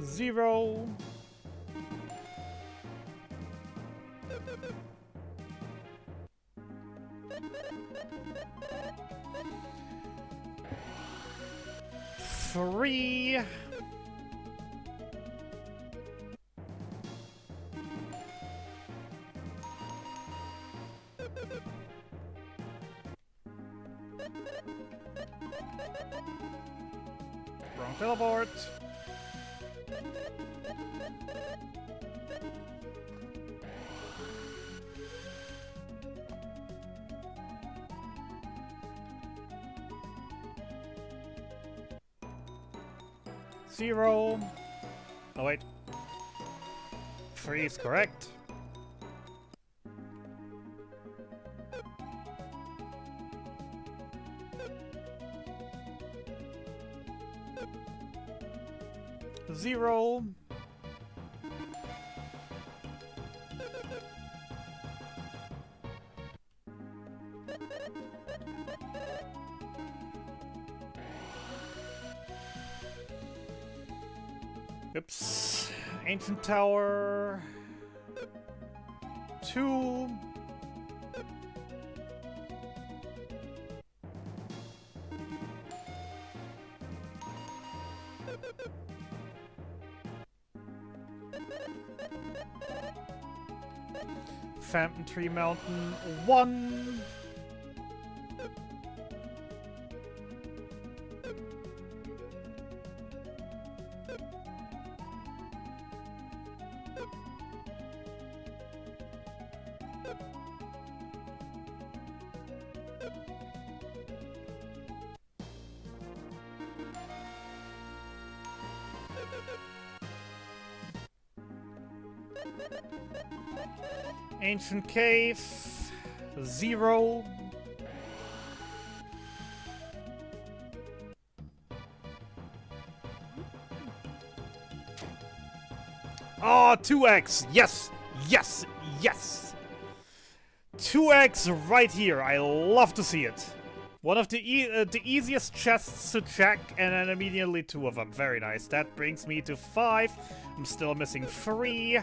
S1: Zero. Three. Wrong teleport. Zero. Oh wait. 3 is correct. Zero. Oops. Ancient Tower. 2. Phantom Tree Mountain. 1. Ancient Cave. 0. Oh, 2x! Yes! Yes! Yes! 2x right here. I love to see it. One of the easiest chests to check, and then immediately 2 of them. Very nice. That brings me to 5. I'm still missing 3.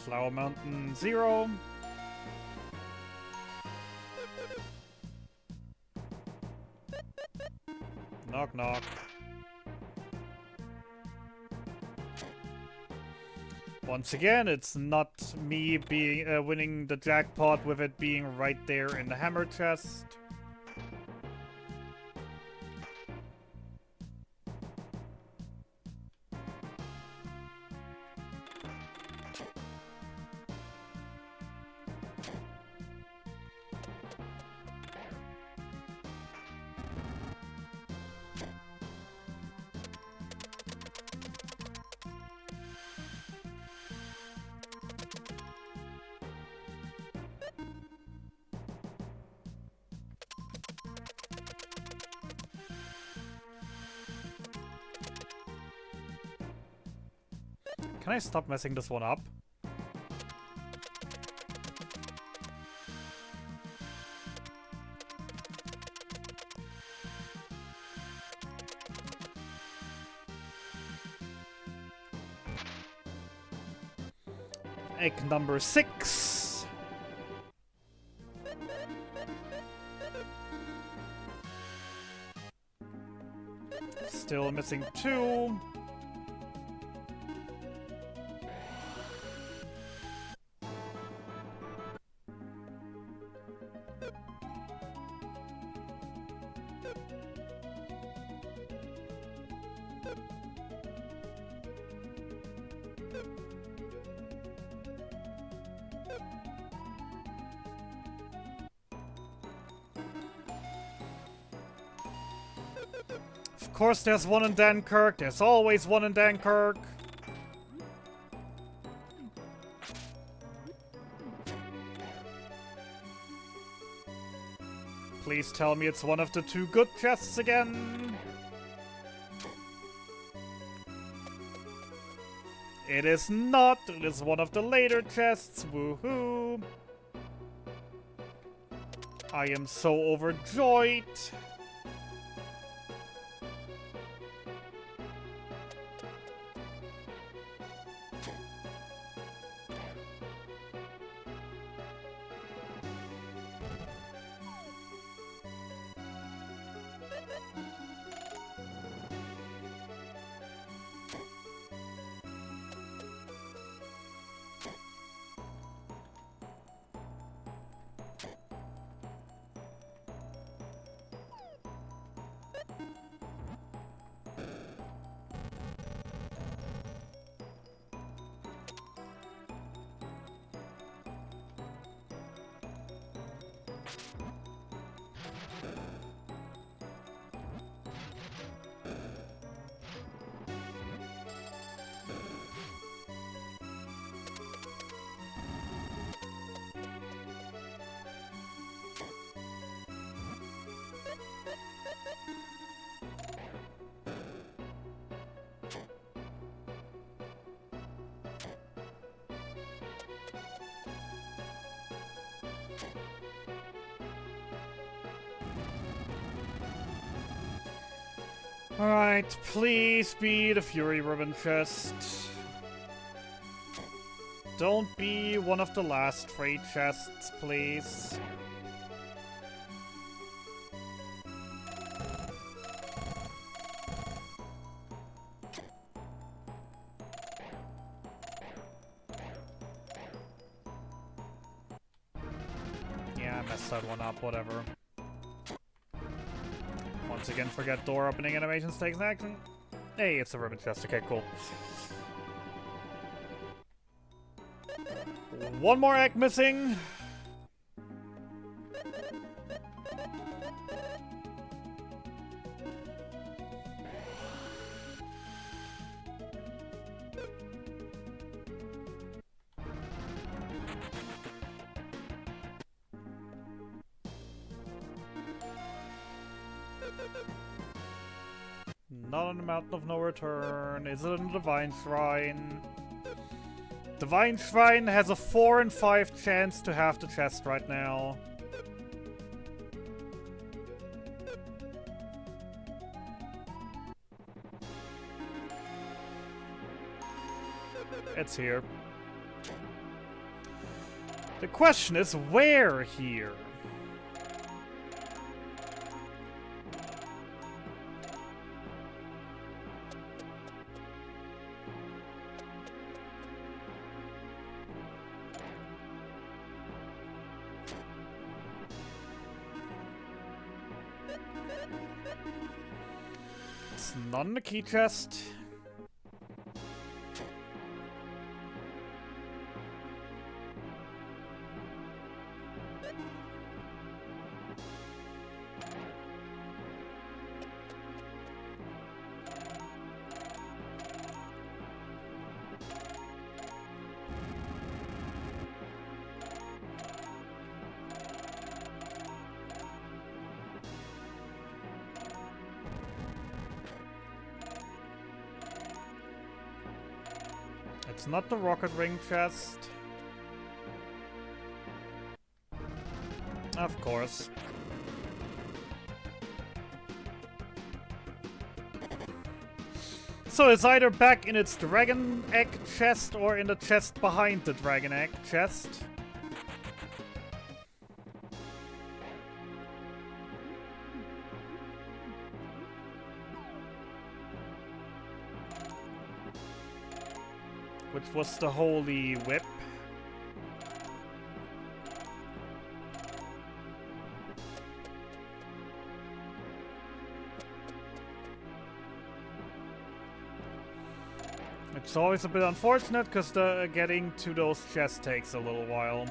S1: Flower Mountain 0. Knock knock. Once again, it's not me being winning the jackpot with it being right there in the hammer chest. Can I stop messing this one up? Egg number 6. Still missing 2. Of course there's one in Dunkirk. There's always one in Dunkirk. Please tell me it's one of the 2 good chests again. It is not. It is one of the later chests. Woohoo. I am so overjoyed. Alright, please be the Fury Ribbon chest. Don't be one of the last 3 chests, please. Yeah, I messed that one up, whatever. Once again, forget door opening animations takes action. Hey, it's a ribbon chest. Okay, cool. One more egg missing. Not on the Mountain of No Return. Is it in the Divine Shrine? Divine Shrine has a 4 in 5 chance to have the chest right now. It's here. The question is, where here? It's not in the key chest. It's not the rocket ring chest. Of course. So it's either back in its dragon egg chest or in the chest behind the dragon egg chest. Which was the holy whip. It's always a bit unfortunate because the getting to those chests takes a little while.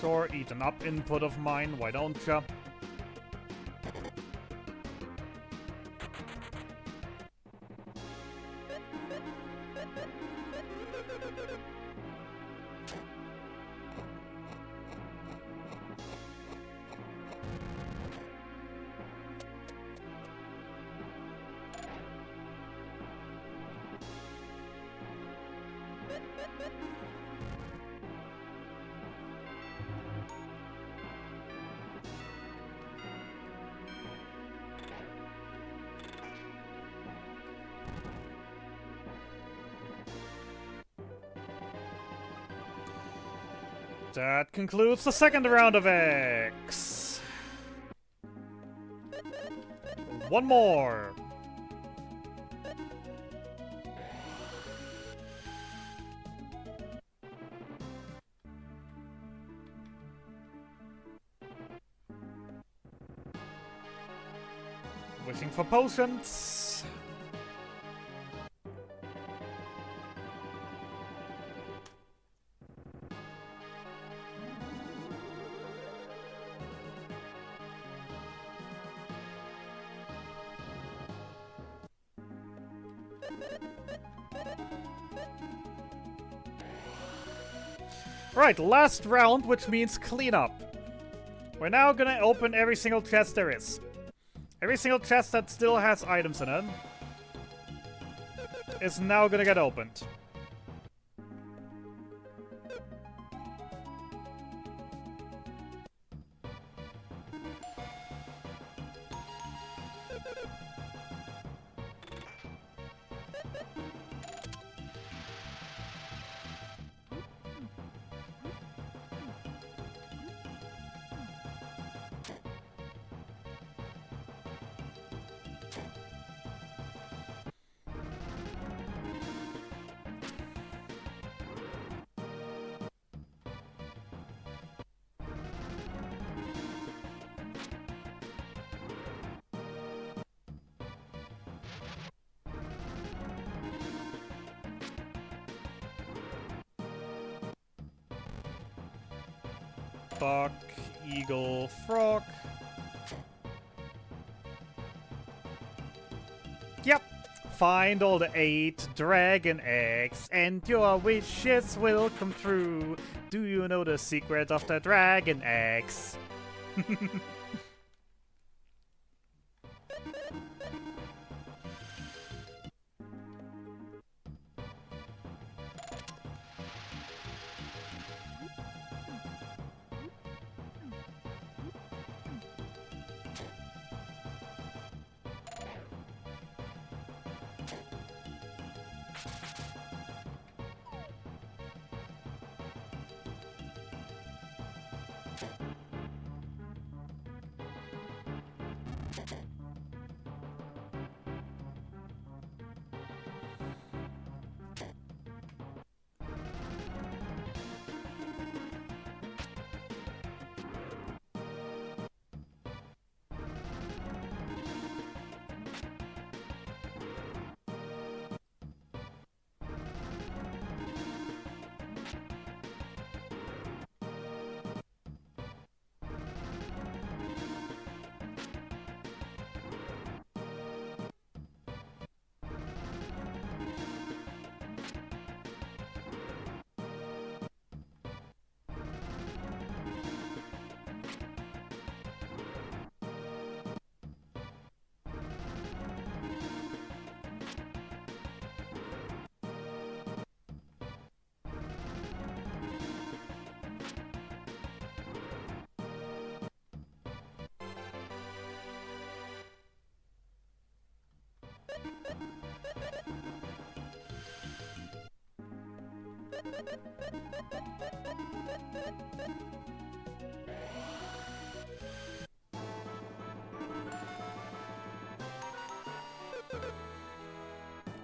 S1: Sure, eat an up input of mine, why don't ya? That concludes the second round of X. One more. Wishing for potions. Right, last round, which means cleanup. We're now gonna open every single chest there is. Every single chest that still has items in it is now gonna get opened. Buck, eagle, frog. Yep. Find all the 8 dragon eggs and your wishes will come true. Do you know the secret of the dragon eggs?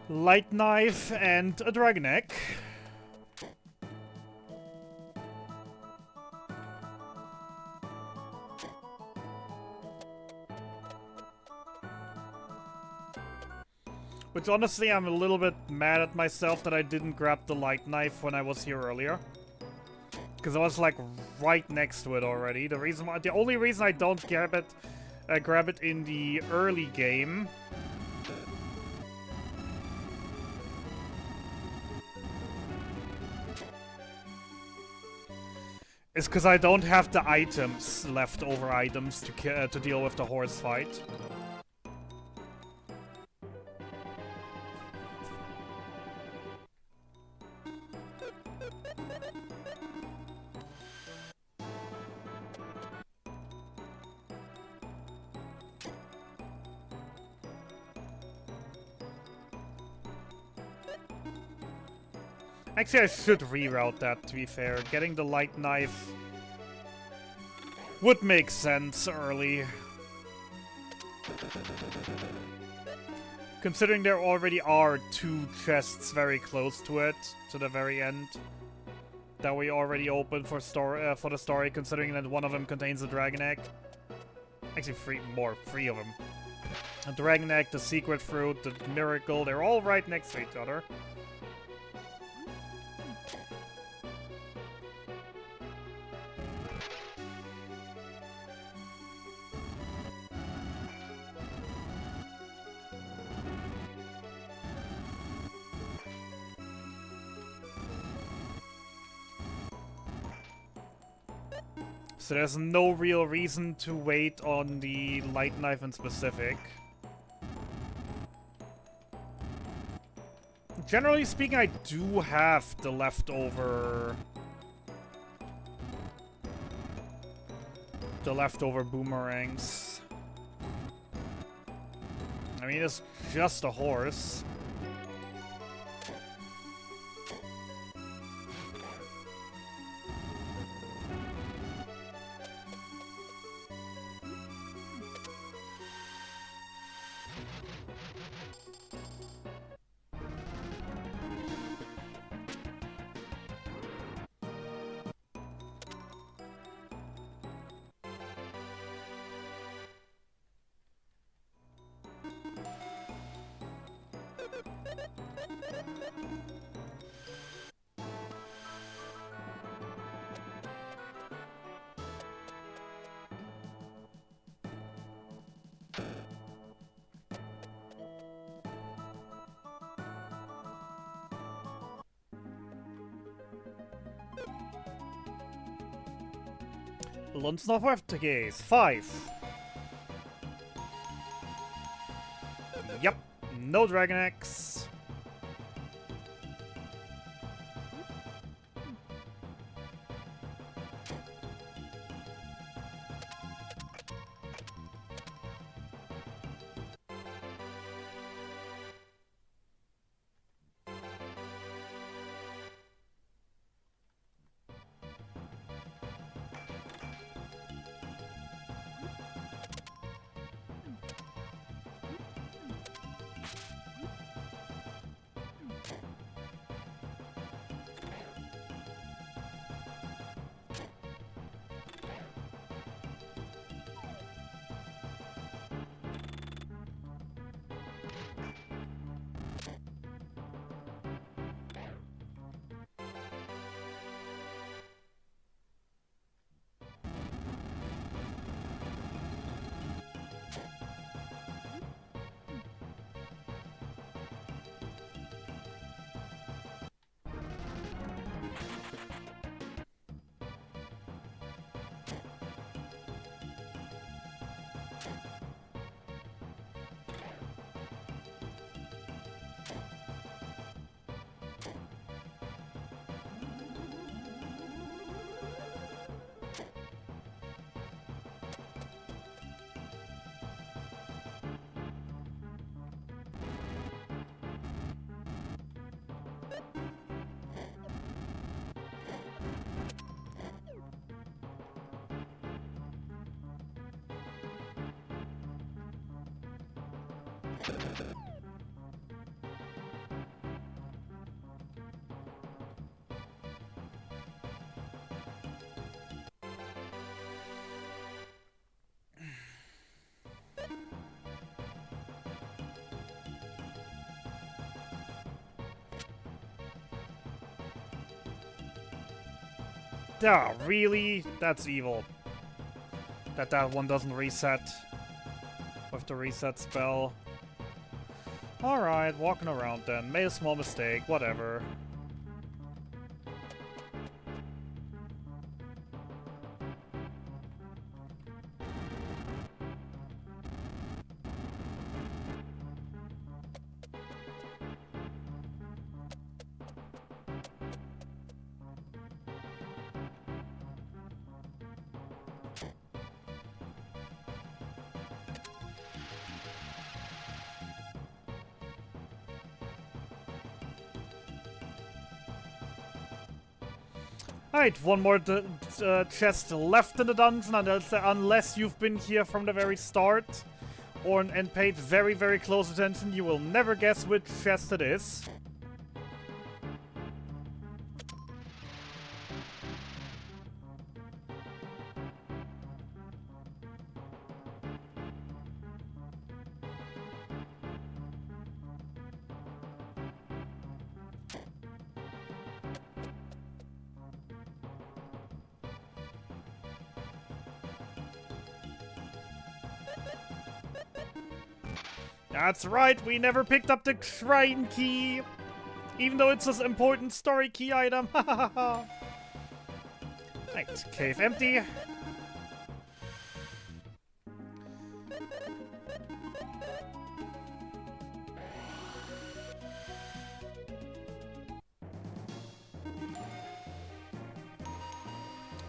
S1: Light Knife and a Dragon Egg. Which honestly, I'm a little bit mad at myself that I didn't grab the Light Knife when I was here earlier. Because I was like right next to it already. The only reason I don't grab it in the early game is because I don't have the items, leftover items, to deal with the horse fight. Actually, I should reroute that, to be fair. Getting the Light Knife would make sense early. Considering there already are 2 chests very close to it, to the very end, that we already opened for the story, considering that one of them contains a Dragon Egg. Actually, 3 of them. A Dragon Egg, the Secret Fruit, the Miracle, they're all right next to each other. So there's no real reason to wait on the Light Knife in specific. Generally speaking, I do have the leftover boomerangs. I mean, it's just a horse. Lunds not worth the case. 5. Yep. No Dragon Eggs. Ah, really? That's evil. That one doesn't reset with the reset spell. Alright, walking around then. Made a small mistake, whatever. Alright, one more chest left in the dungeon, unless you've been here from the very start and paid very, very close attention, you will never guess which chest it is. That's right, we never picked up the shrine key, even though it's an important story key item. Right, cave empty.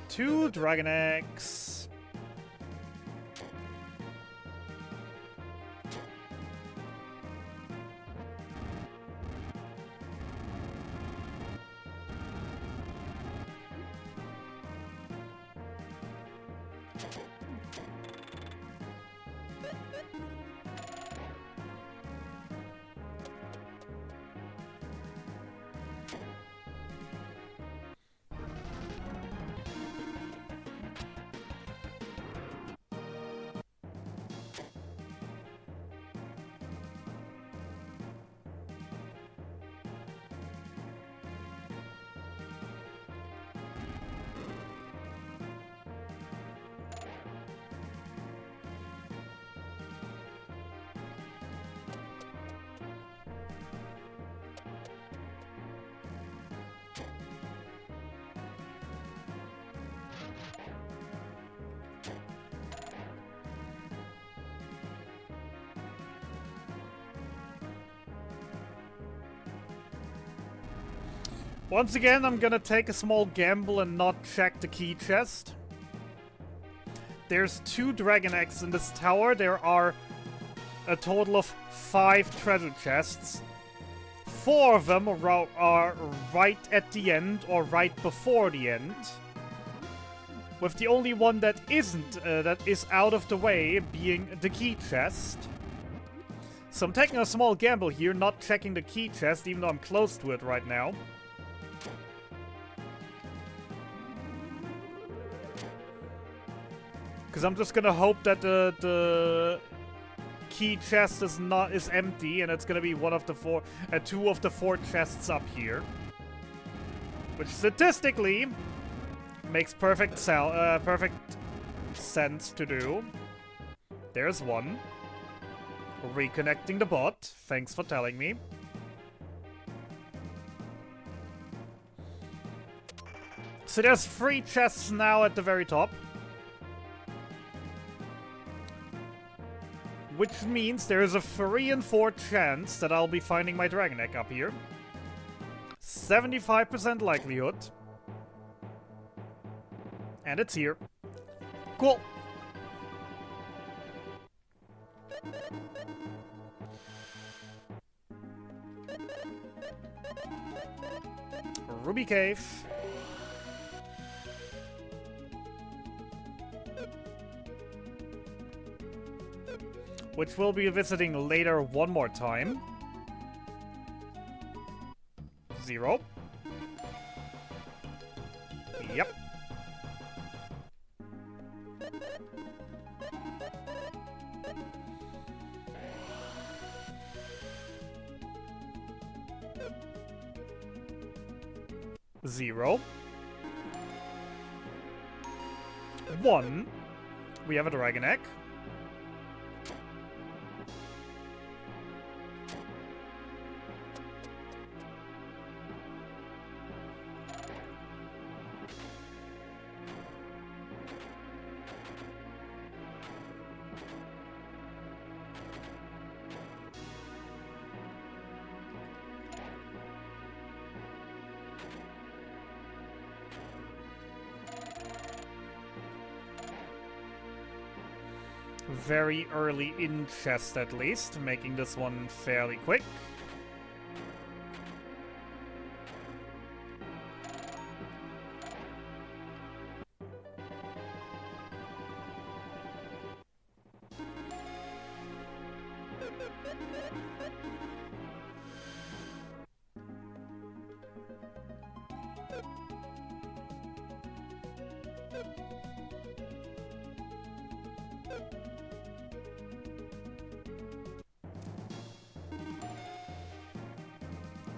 S1: Two dragon eggs. Once again, I'm gonna take a small gamble and not check the key chest. There's 2 dragon eggs in this tower. There are a total of 5 treasure chests. 4 of them are right at the end or right before the end. With the only one that isn't, that is out of the way, being the key chest. So I'm taking a small gamble here, not checking the key chest, even though I'm close to it right now. Because I'm just gonna hope that the key chest is empty, and it's gonna be one of the 4, 2 of the 4 chests up here, which statistically makes perfect sense to do. There's one. Reconnecting the bot. Thanks for telling me. So there's 3 chests now at the very top. Which means there is a 3 in 4 chance that I'll be finding my dragon egg up here. 75% likelihood. And it's here. Cool. Ruby Cave. which we'll be visiting later one more time. 0. Yep. Zero. 1. We have a dragon egg. Very early in chest, at least, making this one fairly quick.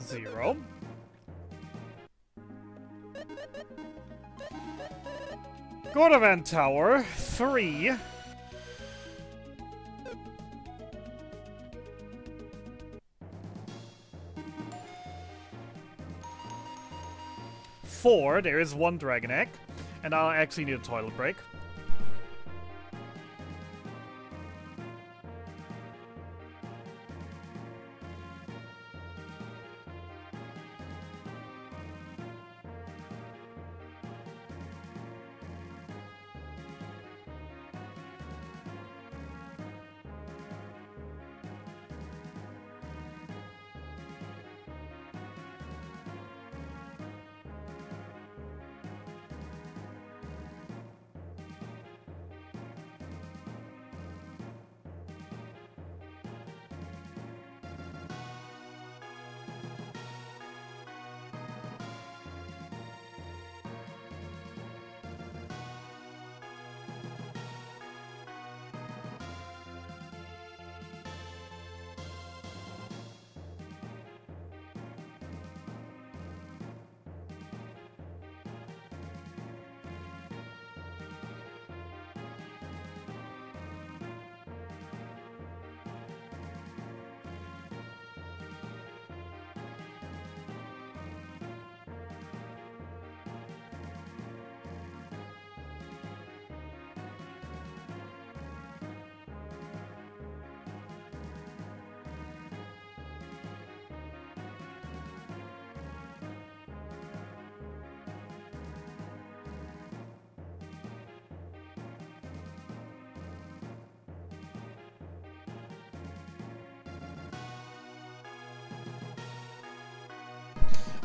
S1: Zero. Gordovan Tower, 3. Four, there is 1 dragon egg, and I'll actually need a toilet break.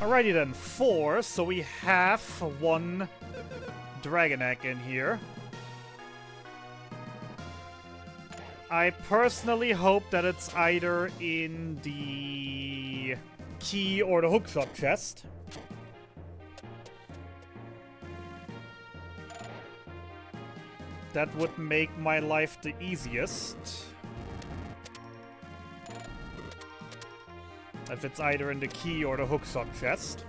S1: Alrighty then, 4, so we have 1 dragon egg in here. I personally hope that it's either in the key or the hookshot chest. That would make my life the easiest. If it's either in the key or the hookshot chest.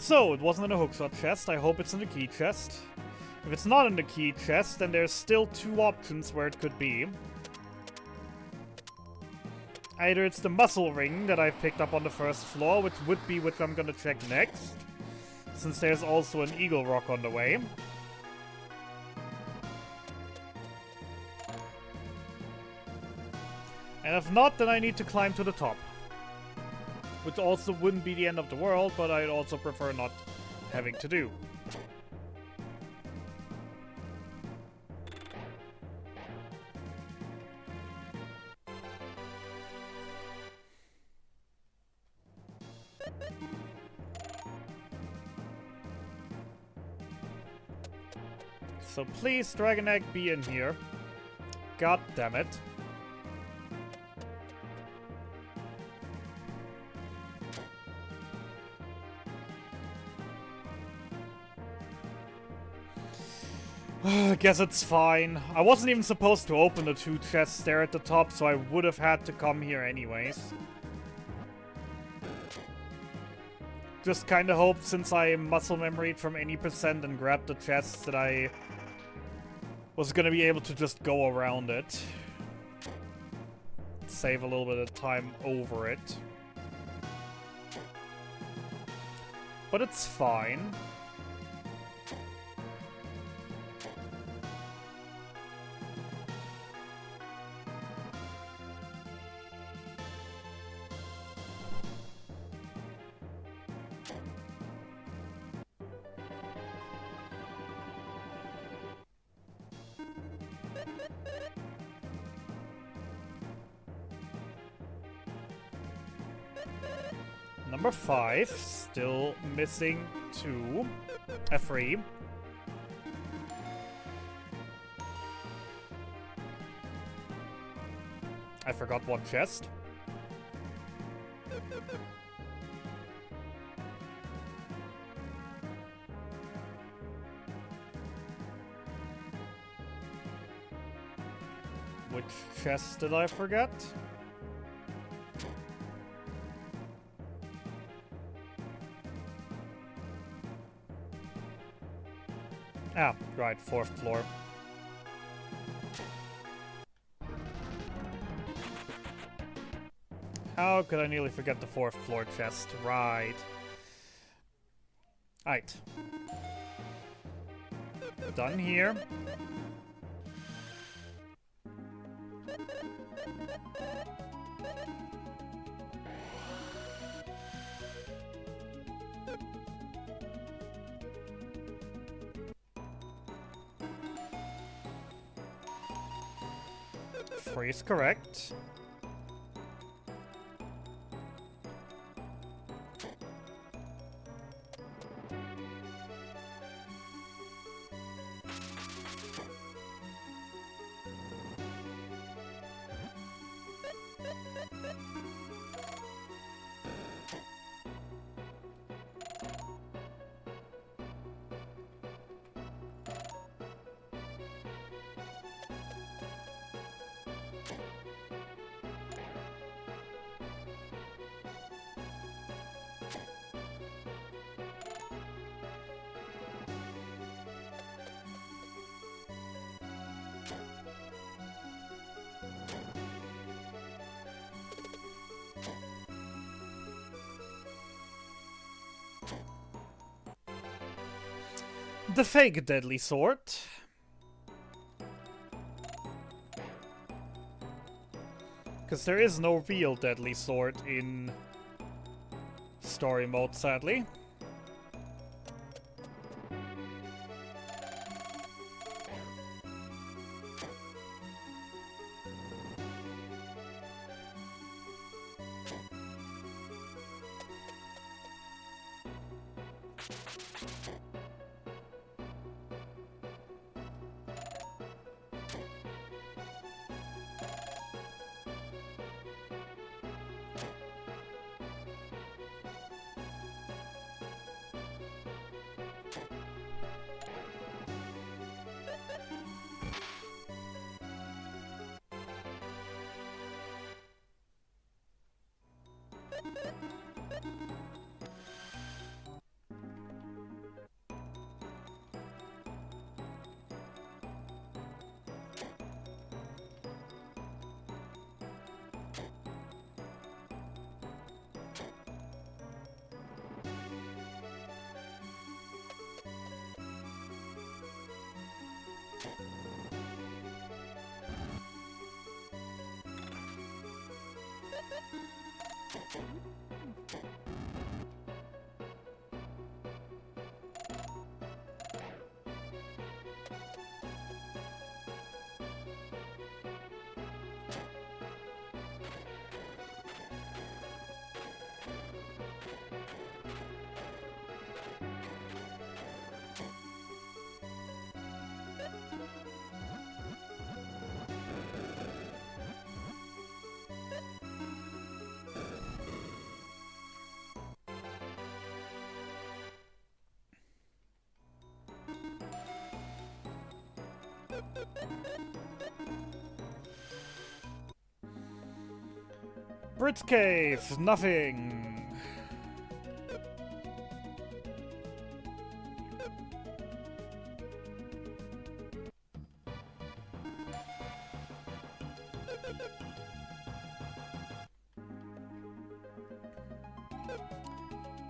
S1: So, it wasn't in a hookshot chest. I hope it's in the key chest. If it's not in the key chest, then there's still two options where it could be. Either it's the muscle ring that I've picked up on the first floor, which I'm gonna check next, since there's also an eagle rock on the way. And if not, then I need to climb to the top. Which also wouldn't be the end of the world, but I'd also prefer not having to do. So please, Dragon Egg, be in here. God damn it. I guess it's fine. I wasn't even supposed to open the two chests there at the top, so I would have had to come here anyways. Just kinda hoped, since I muscle memoried from any percent and grabbed the chests, that I was gonna be able to just go around it. Save a little bit of time over it. But it's fine. Number 5, still missing 2. 3. I forgot one chest. Which chest did I forget? Ah, right, 4th floor. How could I nearly forget the 4th floor chest? Right. Right. Done here. Freeze correct. The fake deadly sword. Because there is no real deadly sword in story mode, sadly. Brit's Cave, nothing.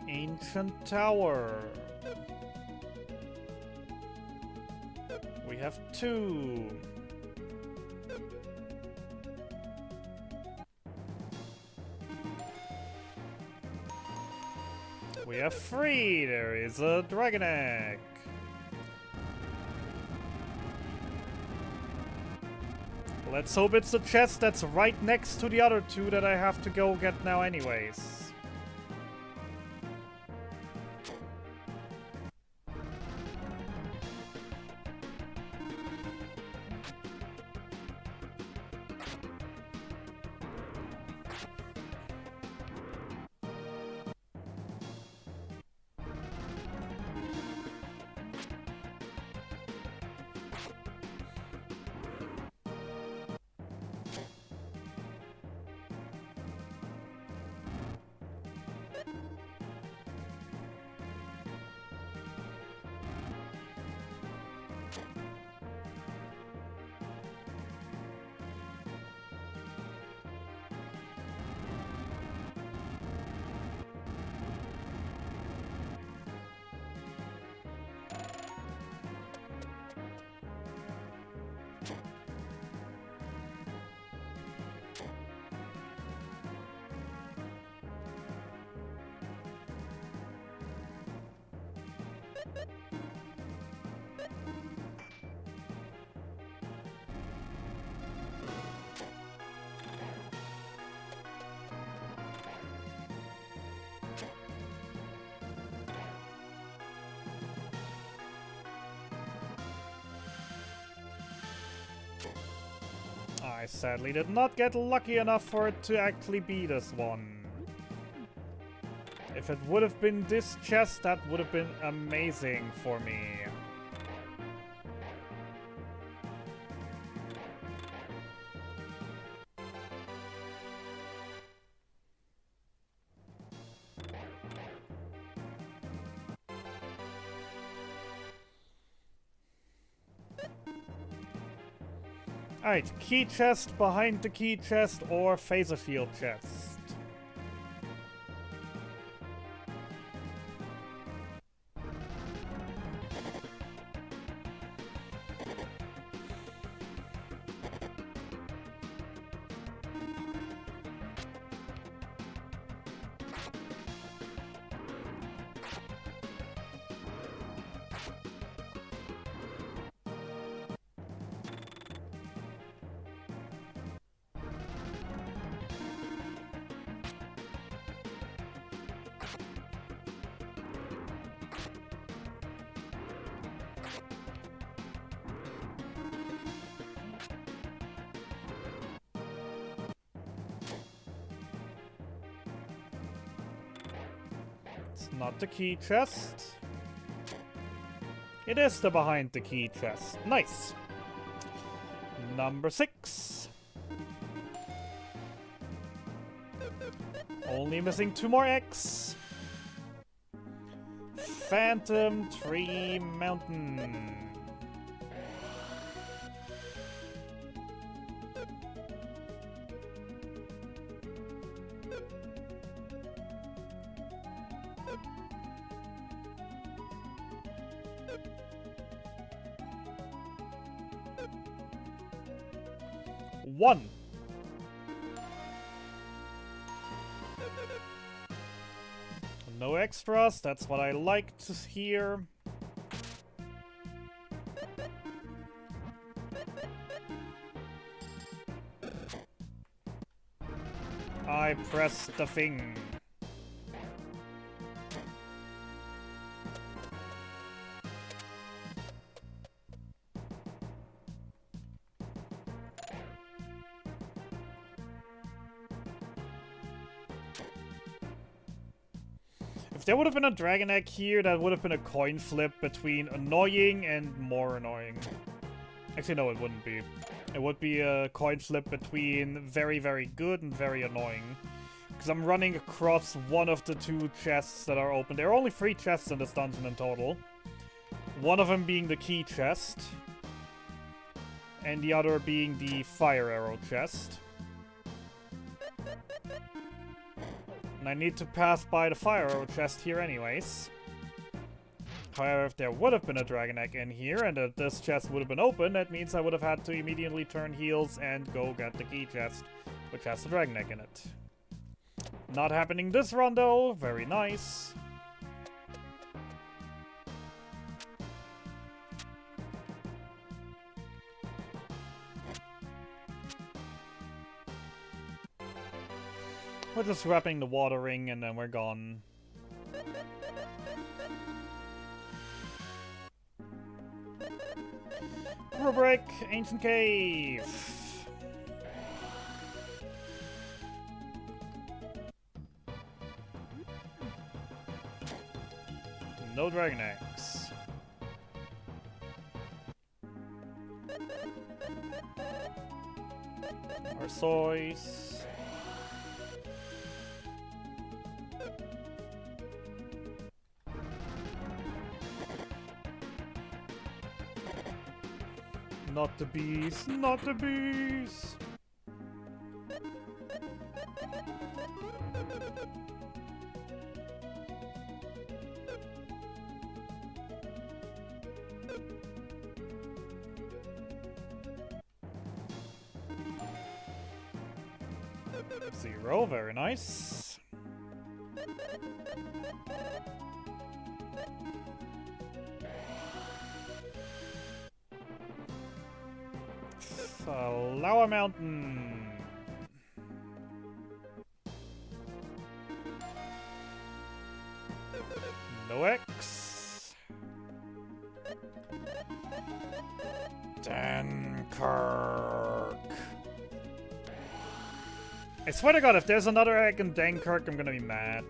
S1: Ancient Tower. We have 2. We have 3. There is a dragon egg. Let's hope it's the chest that's right next to the other 2 that I have to go get now anyways. I sadly did not get lucky enough for it to actually be this one. If it would have been this chest, that would have been amazing for me. Alright, key chest behind the key chest or phaser field chest. It's not the key chest. It is the behind the key chest. Nice. Number 6. Only missing 2 more X. Phantom Tree Mountain. One. extras. That's what I like to hear. I pressed the thing. If there would have been a dragon egg here, that would have been a coin flip between annoying and more annoying. Actually, no, it wouldn't be. It would be a coin flip between very, very good and very annoying. Because I'm running across one of the two chests that are open. There are only 3 chests in this dungeon in total. One of them being the key chest. And the other being the fire arrow chest. And I need to pass by the fire arrow chest here anyways. However, if there would have been a dragon egg in here and this chest would have been open, that means I would have had to immediately turn heels and go get the key chest, which has the dragon egg in it. Not happening this run though. Very nice. We're just wrapping the watering and then we're gone. Rubric, Ancient Cave. No dragon eggs. Arceus. Not the bees, not the bees! Zero, very nice. Flower Mountain. No X. Dankirk. I swear to God, if there's another egg in Dankirk, I'm gonna be mad.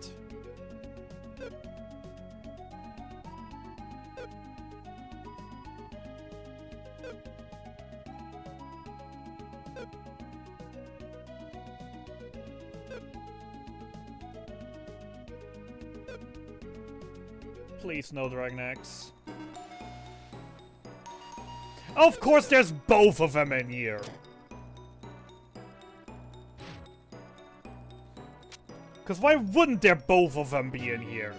S1: Please, no Dragon Eggs. Of course, there's both of them in here. Because why wouldn't there both of them be in here?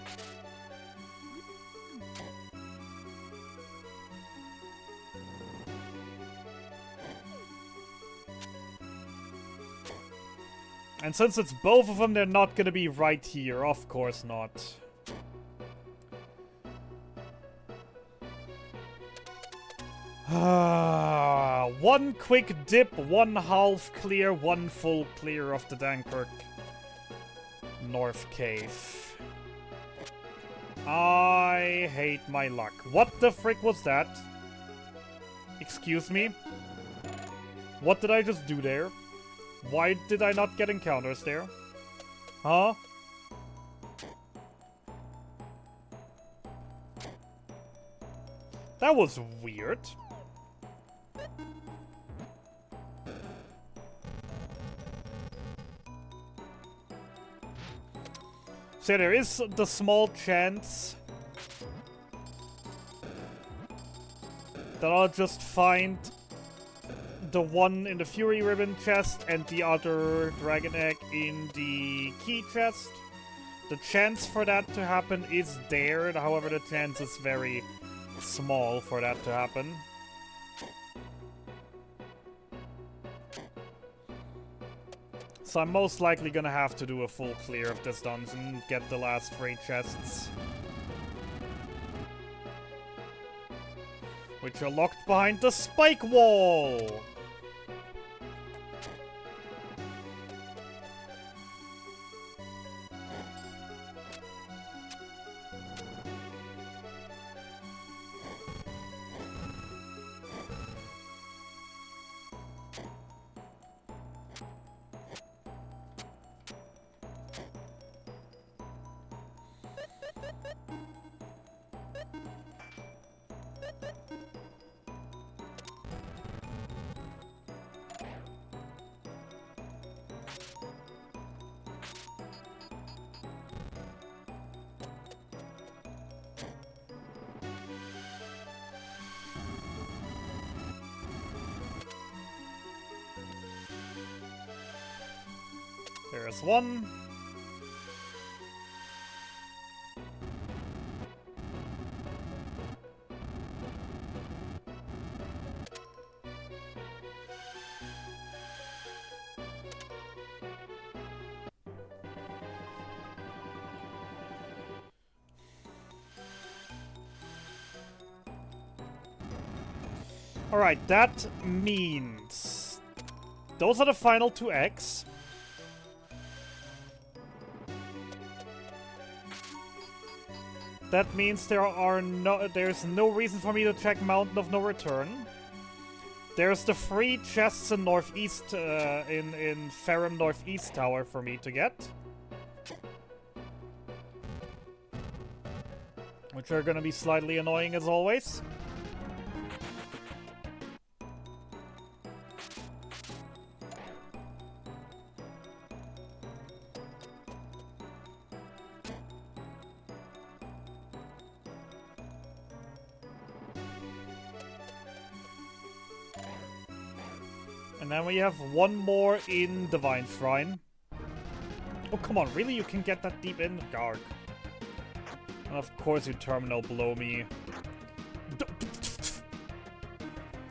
S1: And since it's both of them, they're not gonna be right here. Of course not. One quick dip, one half clear, one full clear of the Dankirk North Cave. I hate my luck. What the frick was that? Excuse me? What did I just do there? Why did I not get encounters there? Huh? That was weird. So there is the small chance that I'll just find the one in the Fury Ribbon chest and the other Dragon Egg in the key chest. The chance for that to happen is there, however the chance is very small for that to happen. So I'm most likely gonna have to do a full clear of this dungeon, get the last 3 chests. Which are locked behind the spike wall! There's one. Alright, that means those are the final 2 eggs. That means there's no reason for me to check Mountain of No Return. There's the 3 chests in Northeast, in Ferrum Northeast Tower for me to get. Which are gonna be slightly annoying as always. And then we have one more in Divine Shrine. Oh, come on, really? You can get that deep in? Garg. And of course you terminal below me.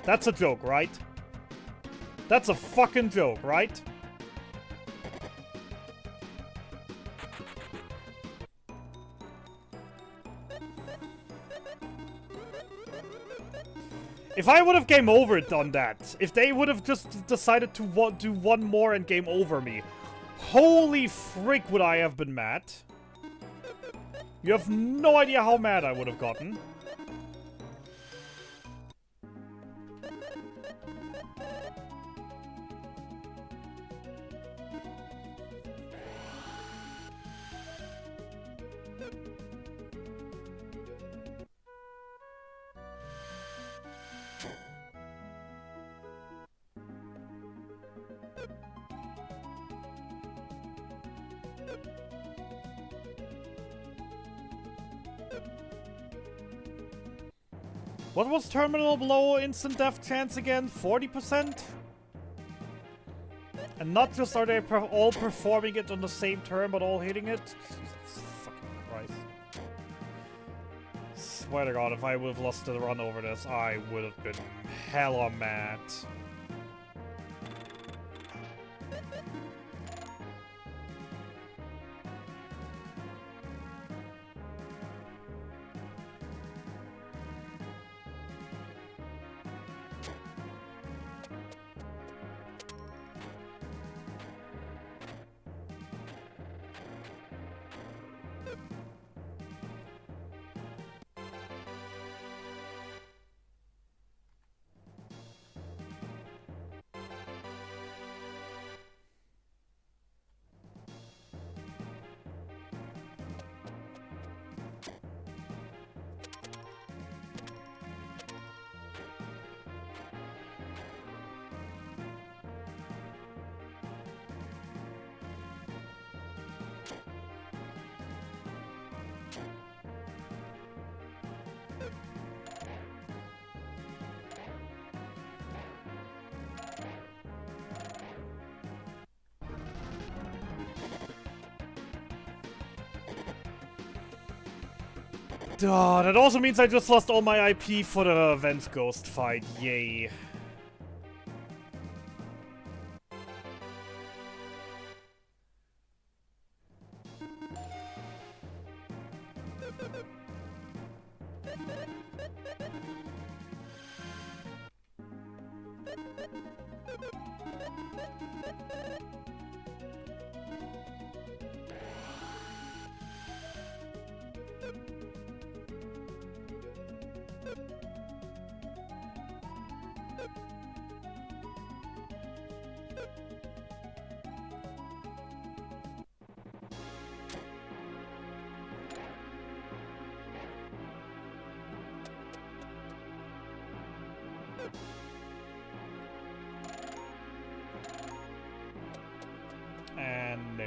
S1: That's a joke, right? That's a fucking joke, right? If I would have game over done that, if they would have just decided to do one more and game over me, holy frick would I have been mad. You have no idea how mad I would have gotten. What was terminal below instant death chance again? 40%? And not just are they all performing it on the same turn, but all hitting it? Jesus fucking Christ. Swear to God, if I would have lost the run over this, I would have been hella mad. Duh, that also means I just lost all my IP for the Venge Ghost fight. Yay. And no.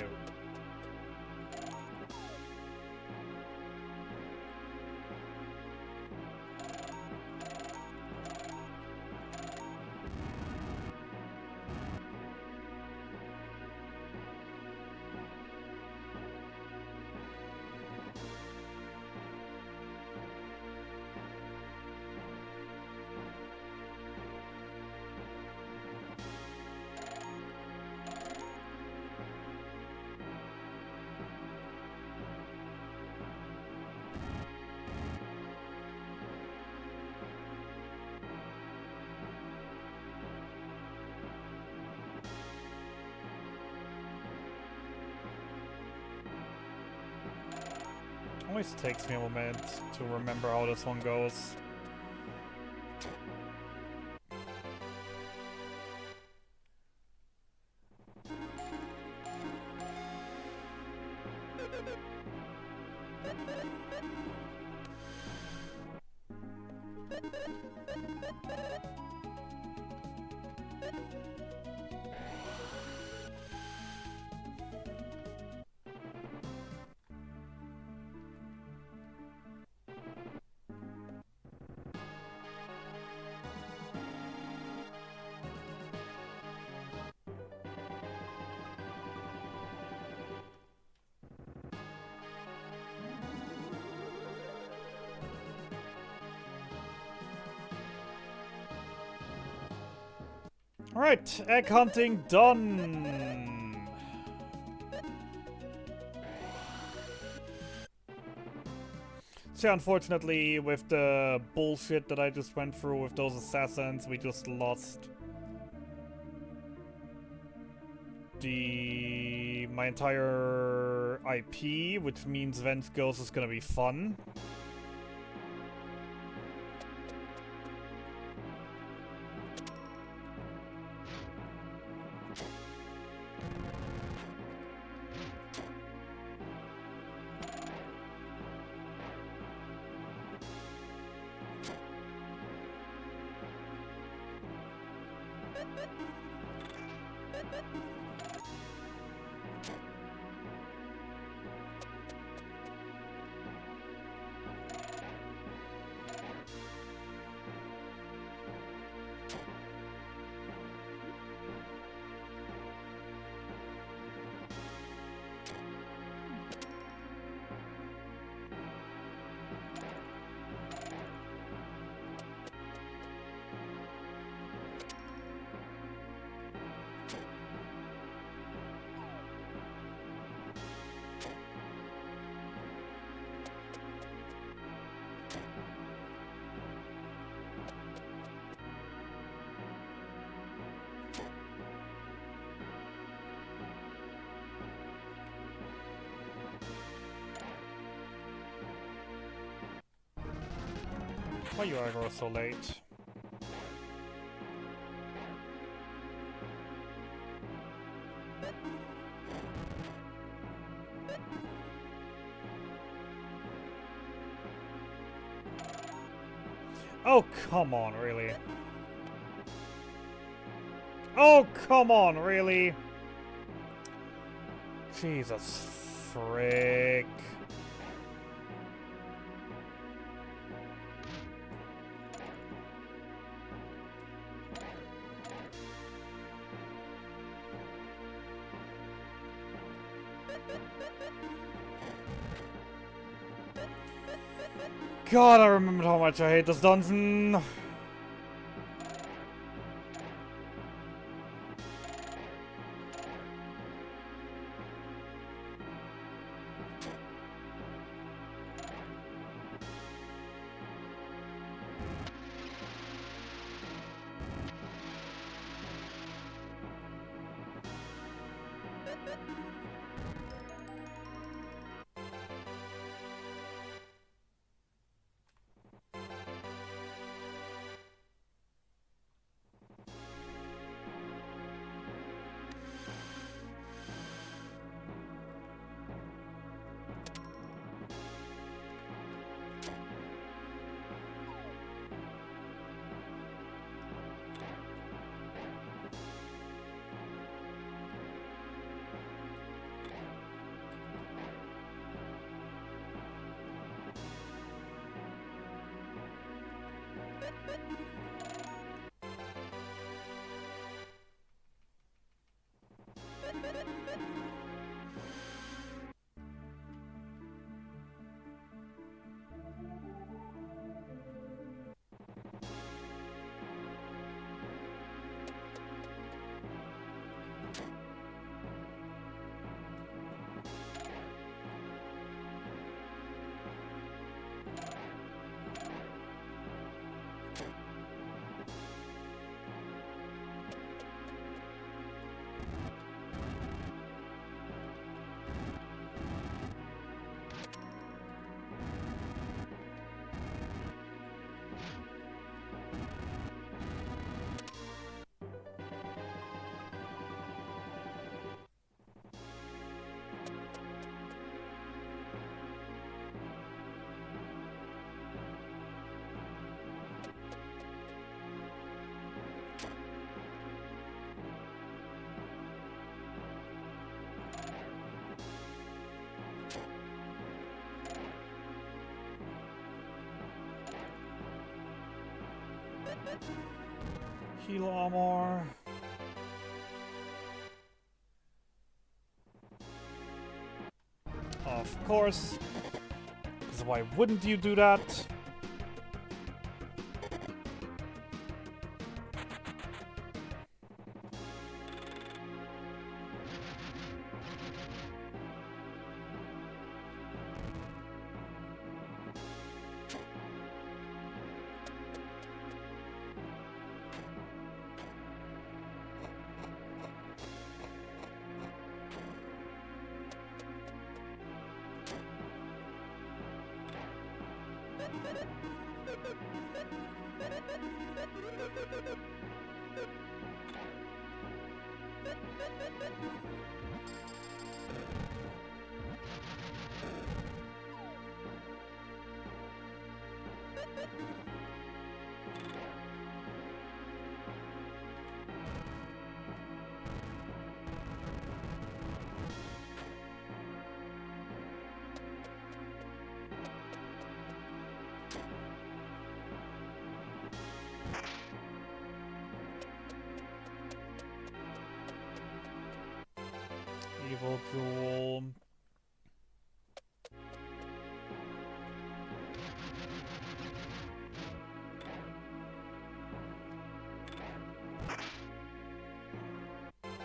S1: Always takes me a moment to remember how this one goes. Alright, egg hunting done! So yeah, unfortunately, with the bullshit that I just went through with those assassins, we just lost my entire IP, which means Venge Ghost is gonna be fun. Why you aggro so late? Oh, come on, really? Oh, come on, really? Jesus frick. God, I remembered how much I hate this dungeon. Heal armor. Of course. Because why wouldn't you do that? Evil Jewel.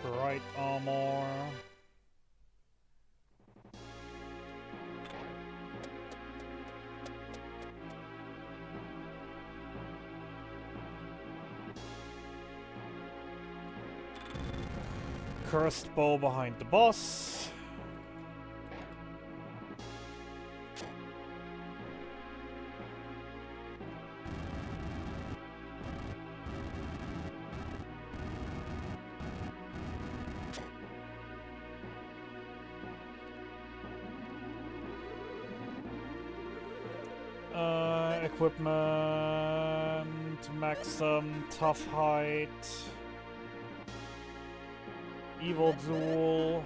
S1: Bright armor. Cursed bow behind the boss. Equipment, maxim, tough height, evil duel,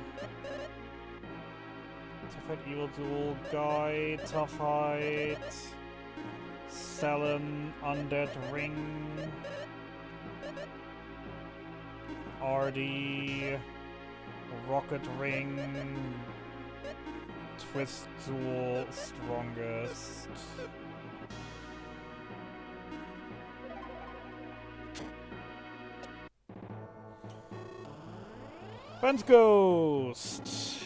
S1: tough height, evil duel, guy, tough height, Selen, undead ring, RD, rocket ring, twist duel, strongest. Ben's Ghost!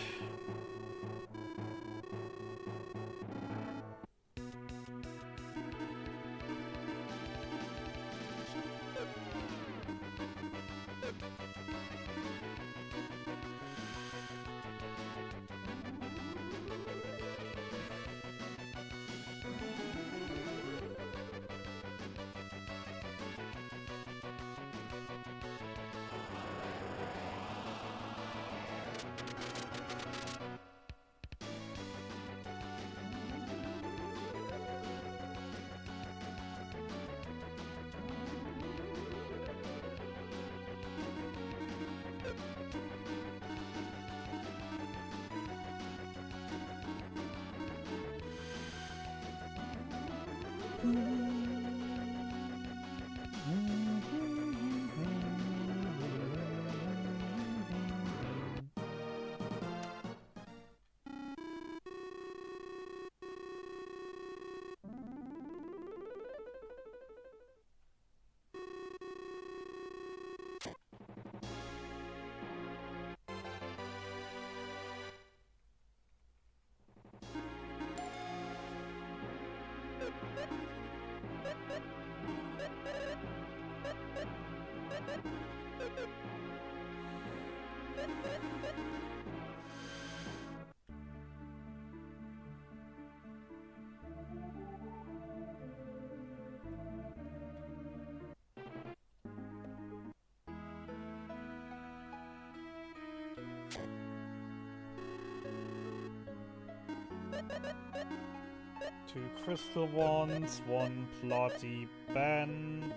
S1: Two crystal ones, one plotty band.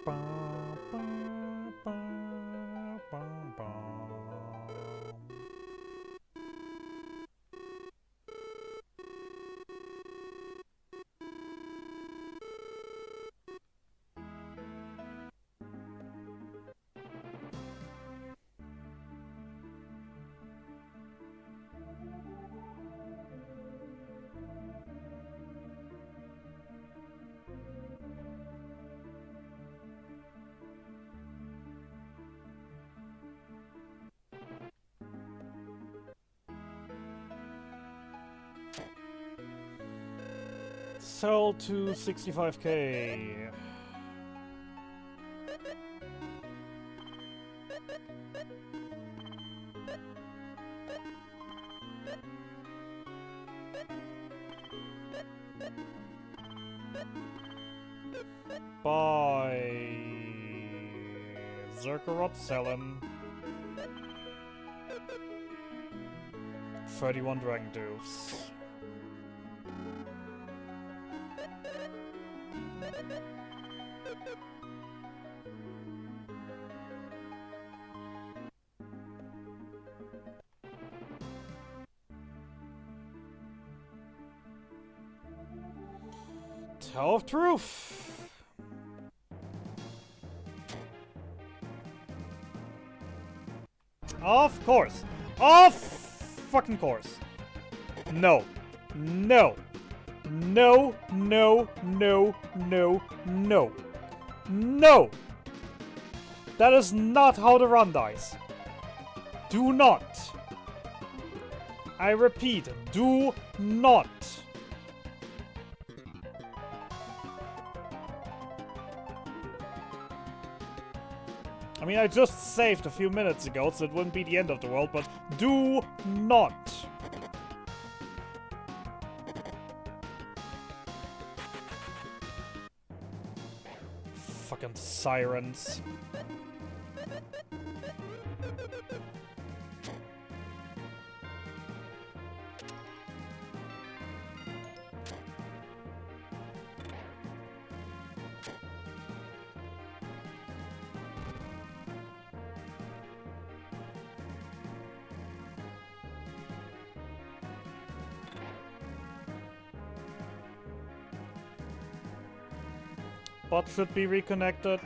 S1: Ba, ba, ba, ba, ba. 65k. Buy Zerkarot, sell him. 31 Dragon Dupes. Tell of Truth. Of course. Of fucking course. No. No. No, no, no, no, no. No! That is not how to run dice. Do not. I repeat, do not. I mean, I just saved a few minutes ago, so it wouldn't be the end of the world, but do not. Fucking sirens. Bot should be reconnected.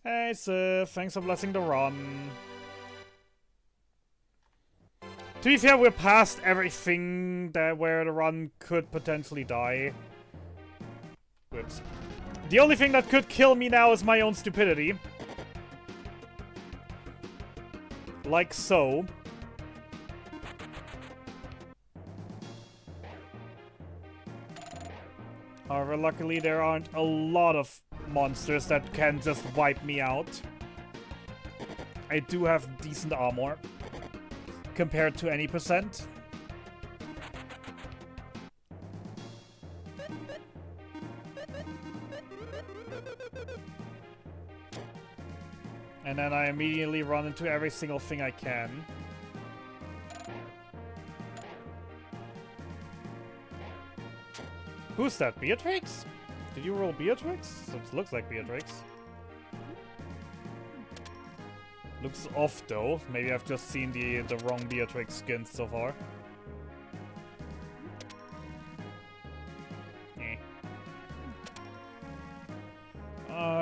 S1: Hey Sif, thanks for blessing the run. To be fair, we're past everything that where the run could potentially die. Whoops. The only thing that could kill me now is my own stupidity. Like so. However, luckily there aren't a lot of monsters that can just wipe me out. I do have decent armor compared to any percent. And then I immediately run into every single thing I can. Who's that? Beatrix? Did you roll Beatrix? It looks like Beatrix. Looks off though. Maybe I've just seen the wrong Beatrix skins so far.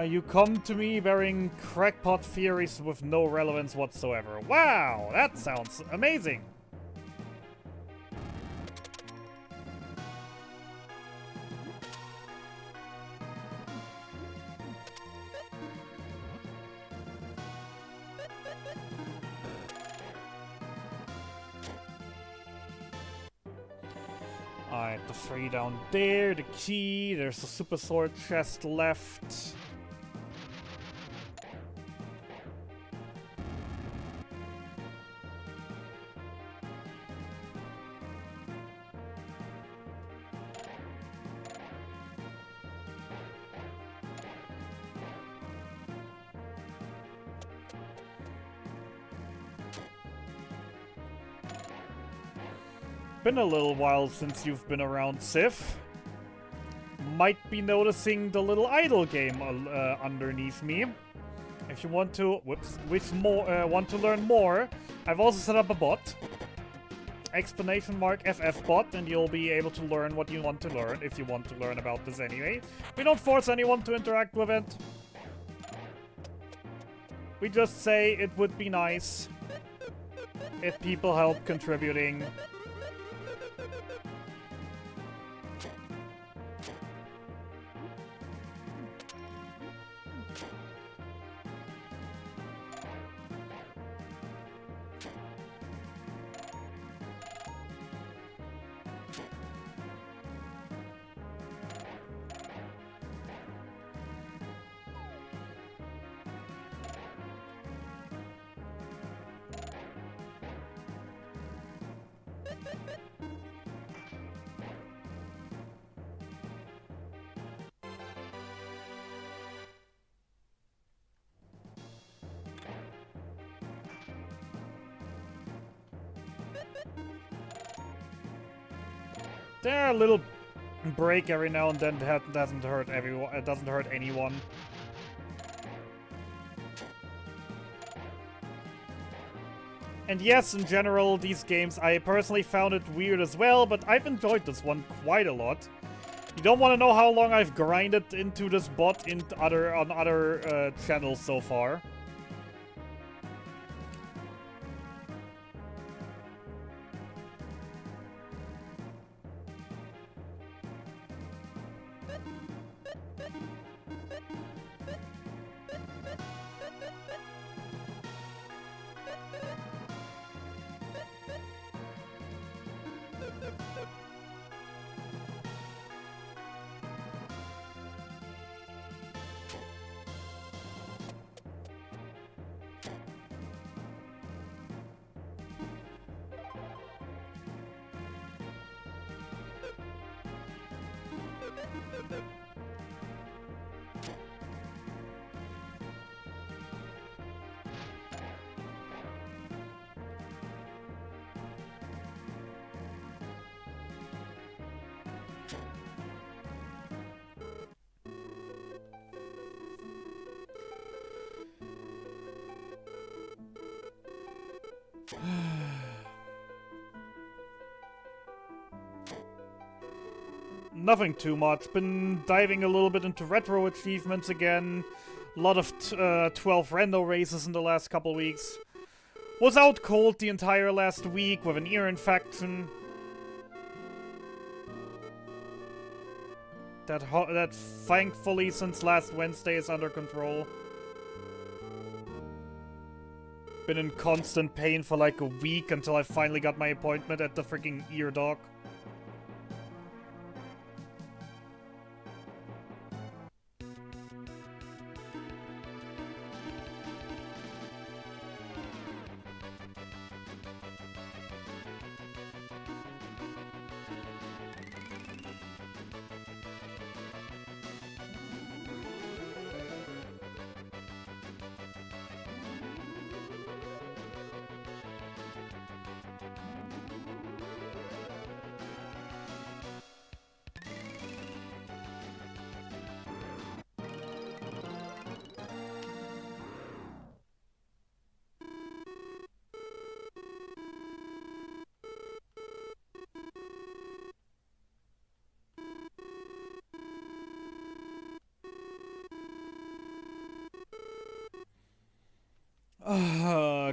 S1: You come to me bearing crackpot theories with no relevance whatsoever. Wow, that sounds amazing. Alright, the 3 down there, the key, there's a super sword chest left. Been a little while since you've been around, Sif. Might be noticing the little idle game underneath me. If you want to, want to learn more, I've also set up a bot. !FF bot, and you'll be able to learn what you want to learn if you want to learn about this anyway. We don't force anyone to interact with it. We just say it would be nice if people help contributing. There, a little break every now and then that doesn't hurt everyone. It doesn't hurt anyone. And yes, in general, these games, I personally found it weird as well, but I've enjoyed this one quite a lot. You don't want to know how long I've grinded into this bot on other channels so far. Nothing too much. Been diving a little bit into retro achievements again. A lot of 12 rando races in the last couple weeks. Was out cold the entire last week with an ear infection. That thankfully since last Wednesday is under control. Been in constant pain for like a week until I finally got my appointment at the freaking ear doc.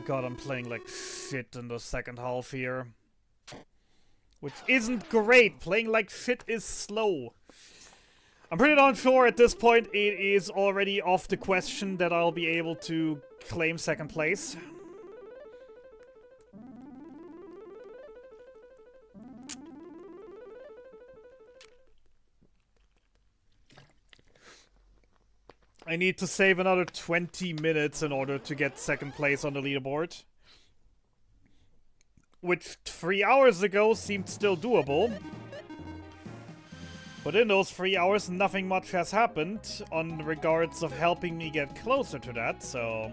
S1: God, I'm playing like shit in the second half here. Which isn't great. Playing like shit is slow. I'm pretty darn sure at this point it is already off the question that I'll be able to claim second place. I need to save another 20 minutes in order to get second place on the leaderboard. Which 3 hours ago seemed still doable. But in those 3 hours, nothing much has happened on regards of helping me get closer to that, so...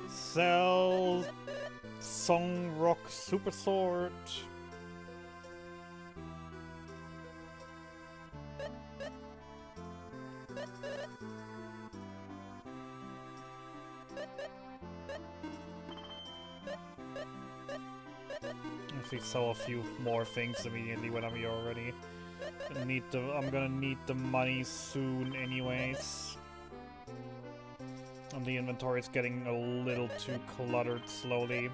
S1: Cell... Song Rock Super Sword... Actually sell a few more things immediately when I'm here already. I'm gonna need the money soon anyways. And the inventory is getting a little too cluttered slowly.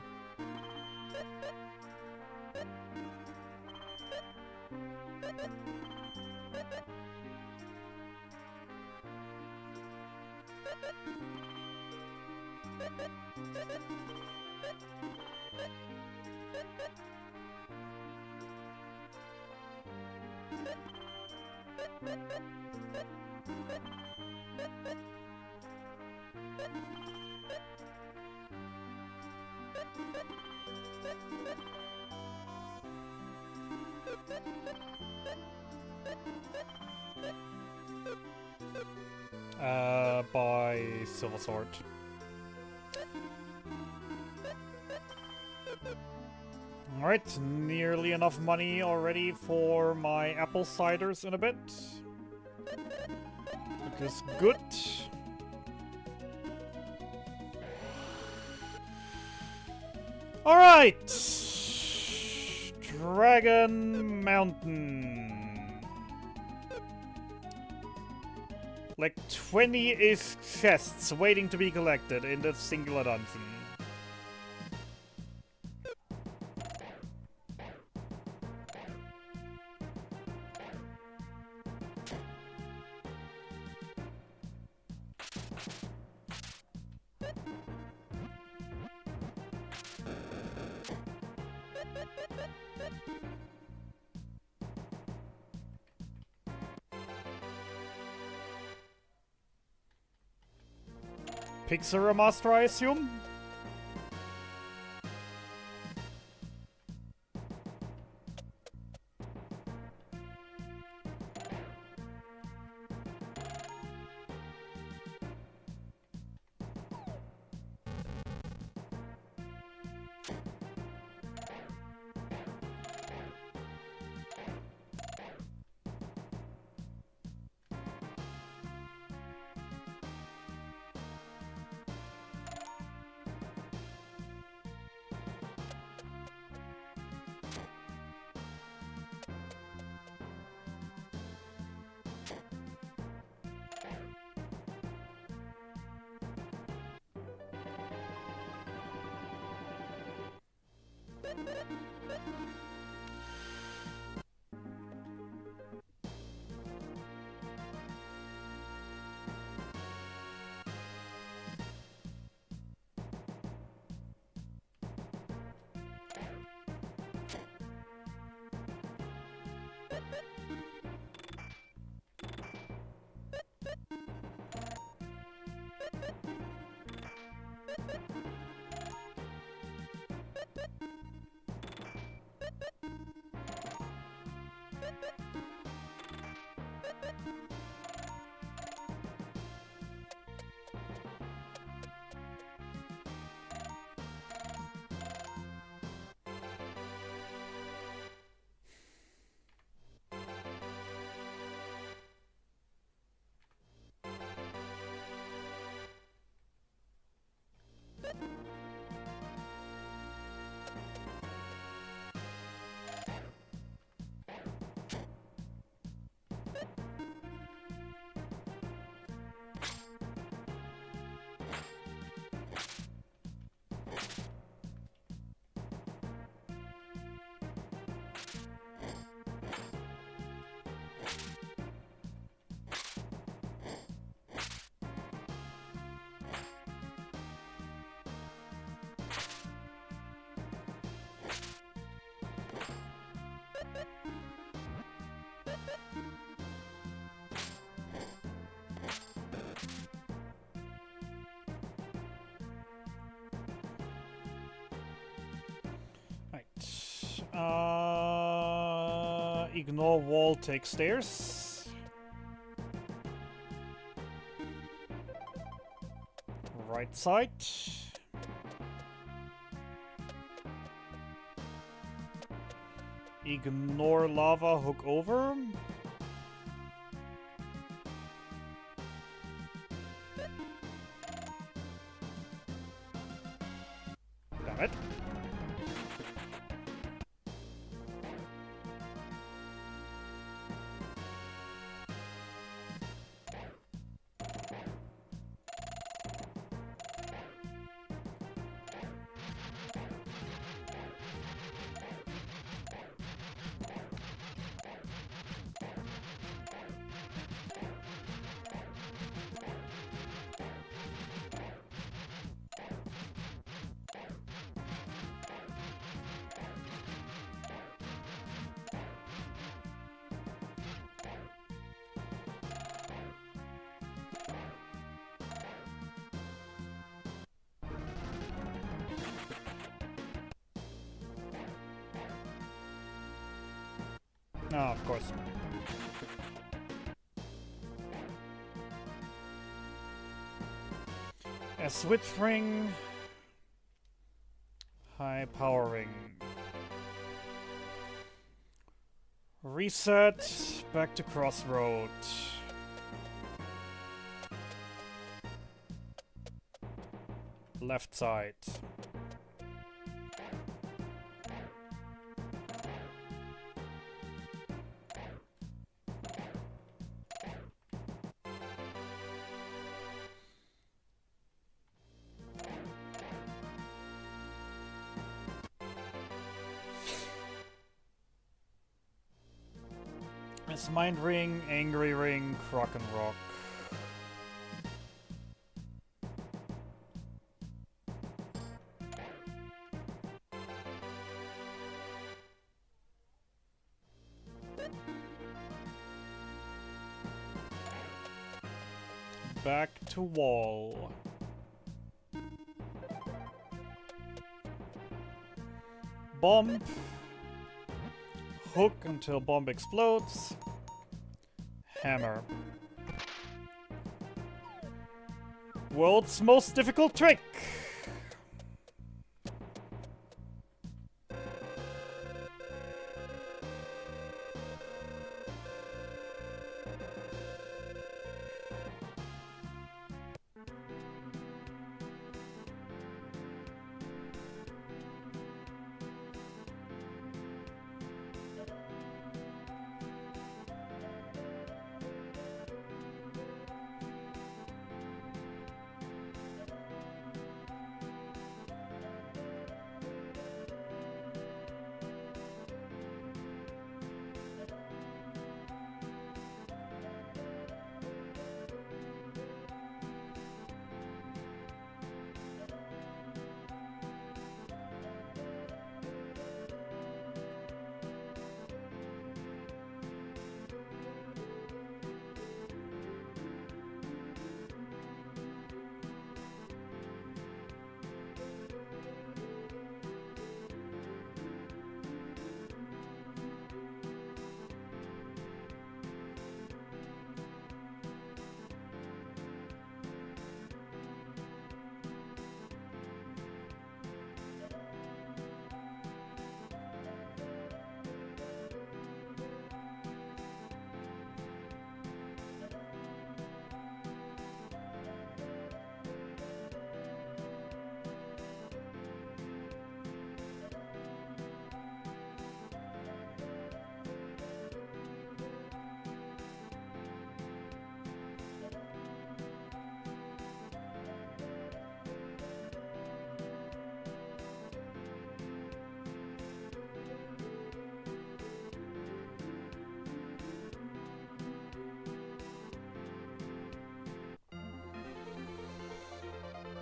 S1: Buy Silver Sword. Alright, nearly enough money already for my apple ciders in a bit. Which is good. Alright! Dragon Mountain. Like 20-ish chests waiting to be collected in the singular dungeon. Pixel remaster, I assume? Ignore wall, take stairs. Right side. Ignore lava, hook over. Damn it. Oh, of course. A switch ring. High power ring. Reset. Back to crossroad. Left side. It's Mind Ring, Angry Ring, Crock and Rock. Back to wall. Bomb. Hook until bomb explodes. Hammer. World's most difficult trick!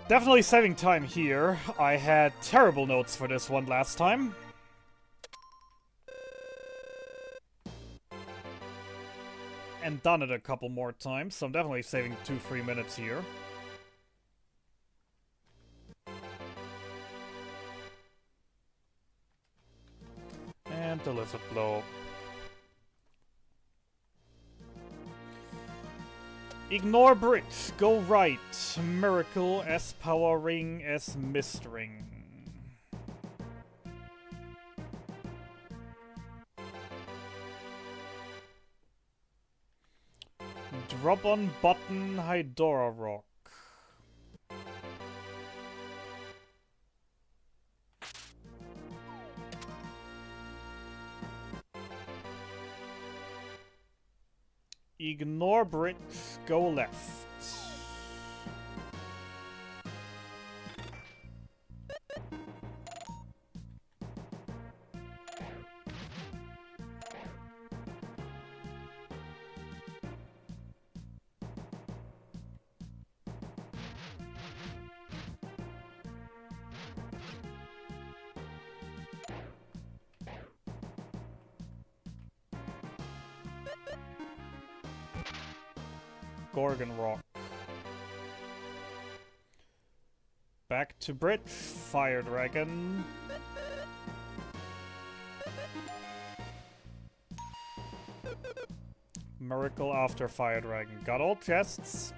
S1: Definitely saving time here. I had terrible notes for this one last time. And done it a couple more times, so I'm definitely saving 2-3 minutes here. And the lizard blow. Ignore Brit, go right. Miracle, S power ring, S mist ring. Drop on button, Hydora rock. Ignore Brit, go left. Gorgon rock. Back to Brit, Fire Dragon. Miracle after Fire Dragon. Got all chests.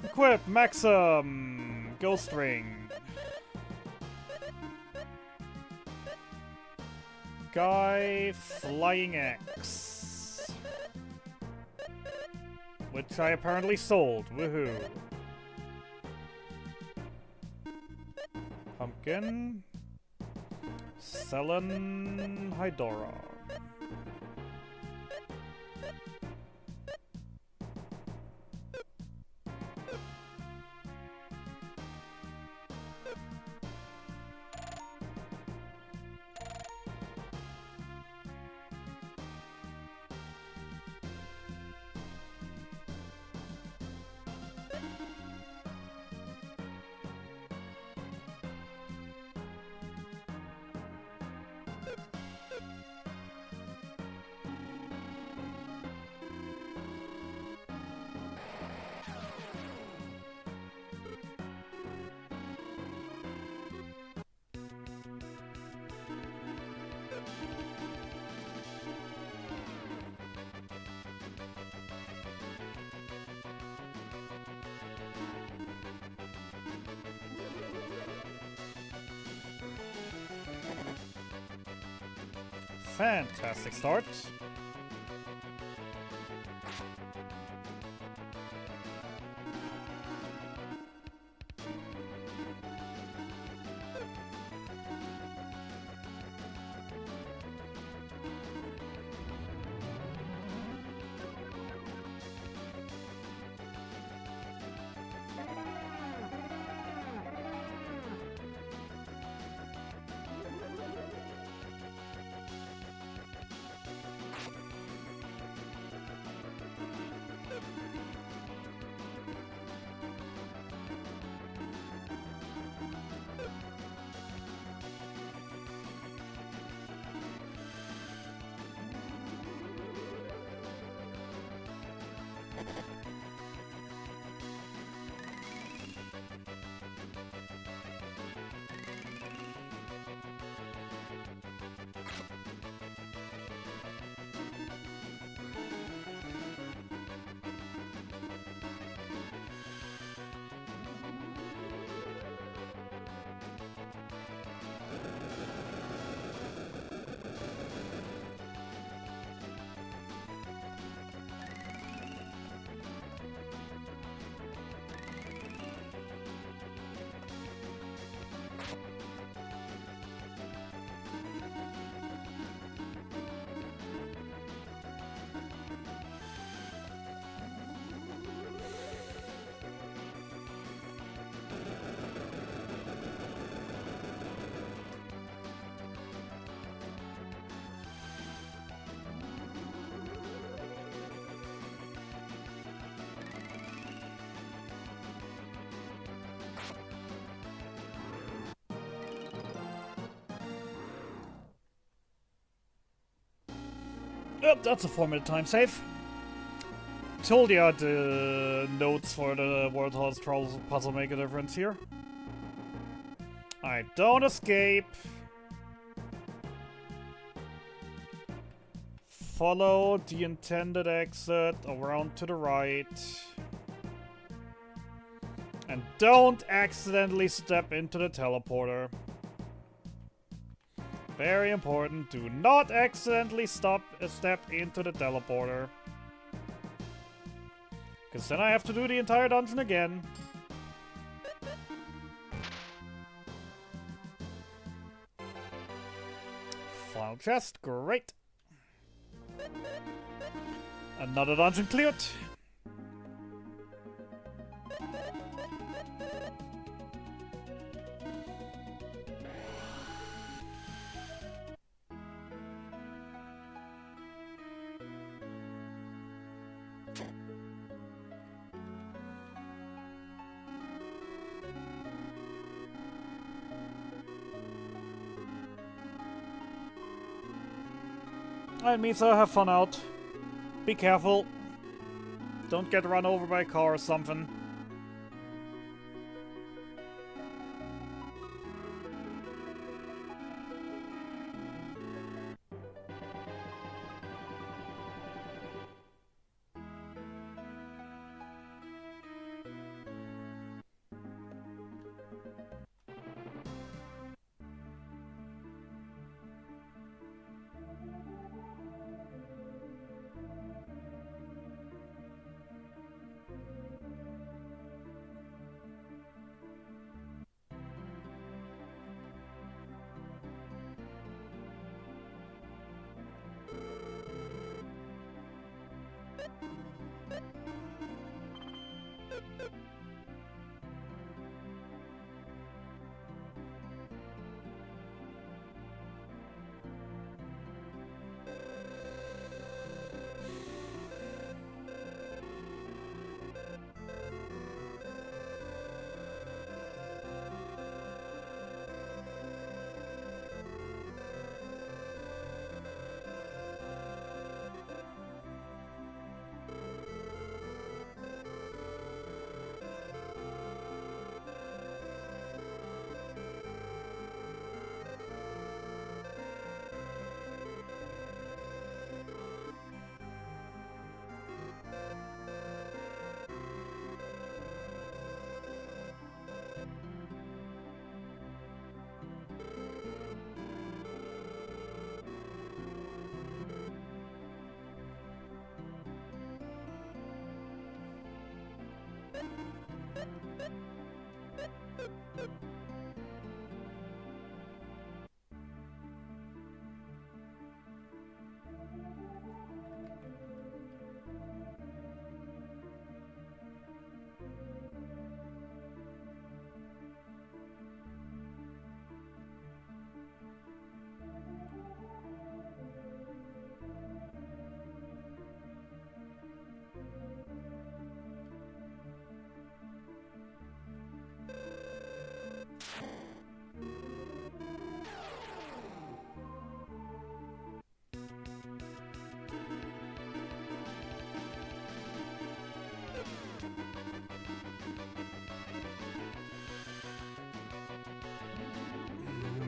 S1: Equip Maxim Ghost Ring. Guy Flying Axe, which I apparently sold. Woohoo! Pumpkin, Selen, Hydora. Fantastic start. Yep, that's a 4-minute time save. Told you the notes for the World Halls puzzle make a difference here. Alright, don't escape. Follow the intended exit around to the right. And don't accidentally step into the teleporter. Very important, do not accidentally step into the teleporter. Because then I have to do the entire dungeon again. Final chest, great. Another dungeon cleared. Alright, Misa, have fun out. Be careful. Don't get run over by a car or something.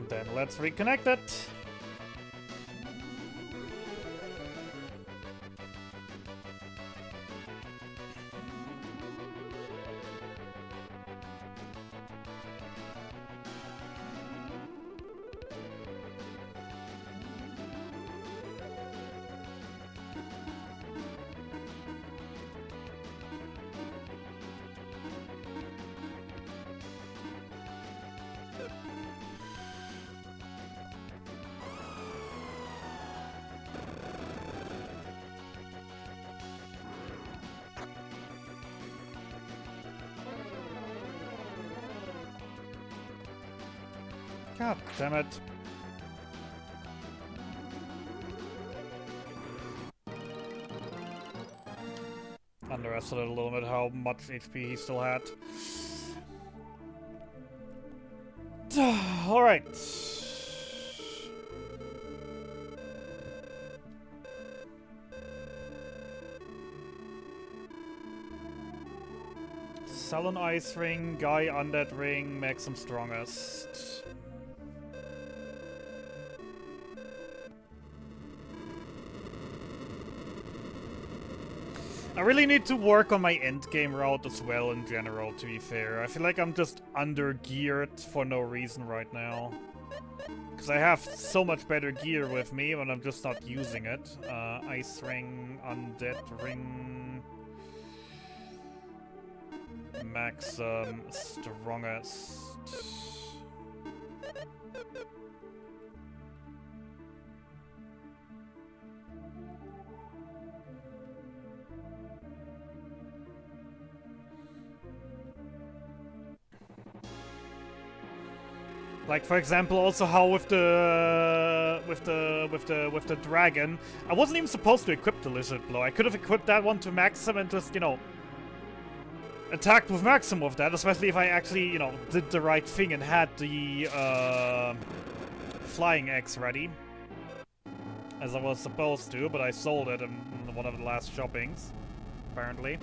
S1: Then let's reconnect it. God damn it. Underestimated a little bit how much HP he still had. Alright. sell an ice ring, guy undead ring, make some strongest. I really need to work on my endgame route as well in general, to be fair. I feel like I'm just under-geared for no reason right now. Because I have so much better gear with me, but I'm just not using it. Ice ring, undead ring... Max, strongest... Like, for example, also how with the dragon, I wasn't even supposed to equip the lizard blow. I could have equipped that one to maxim and just, you know, attacked with maxim with that, especially if I actually, you know, did the right thing and had the flying X ready, as I was supposed to. But I sold it in one of the last shoppings, apparently.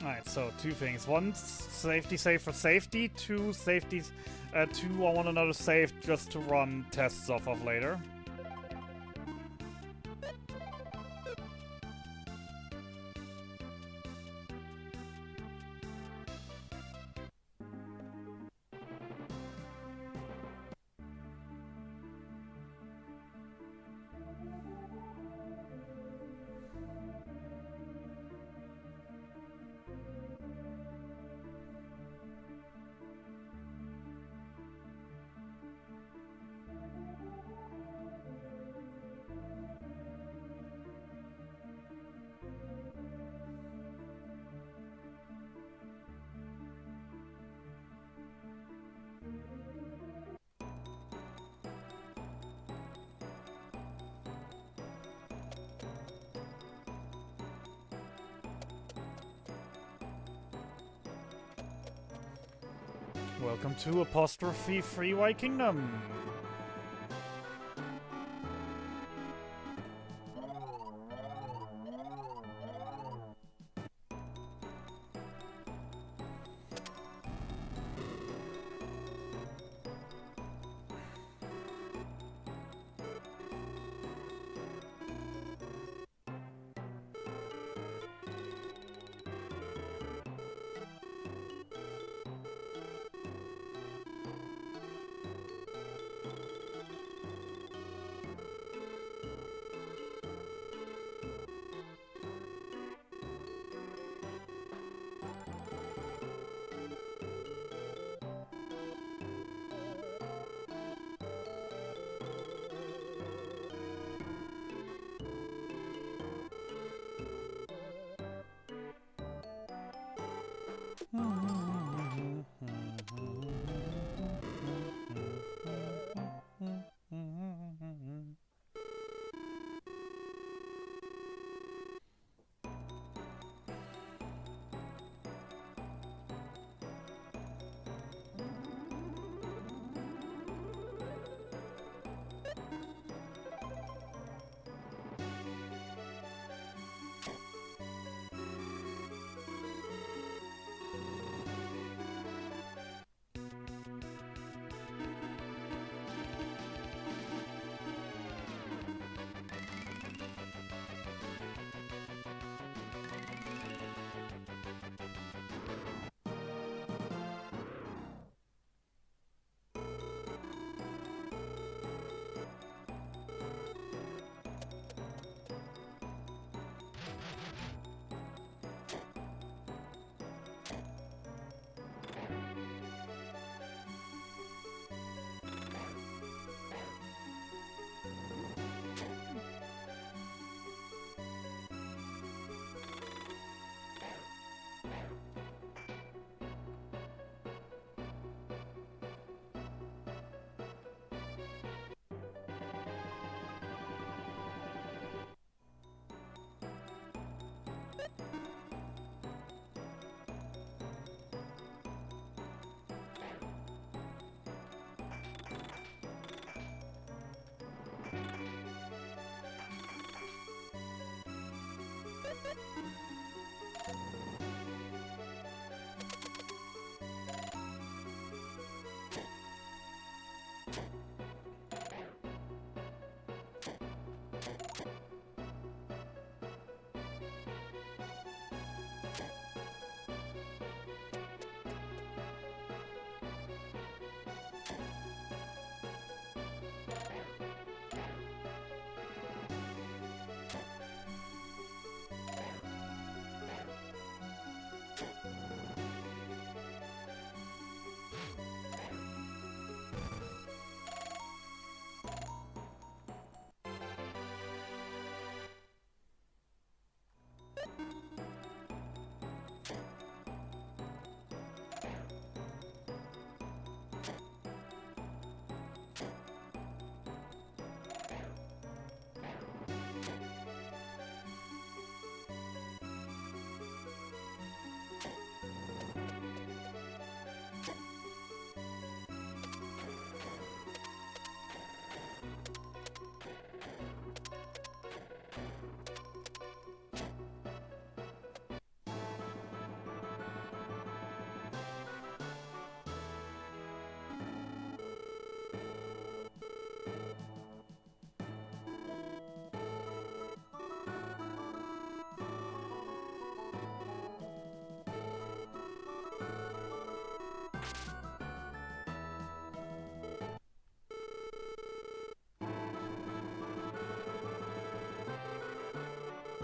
S1: Alright, so two things. One, safety save for safety. Two, safeties. Two, I want another save just to run tests off of later. Welcome to Apostrophe Free White Kingdom.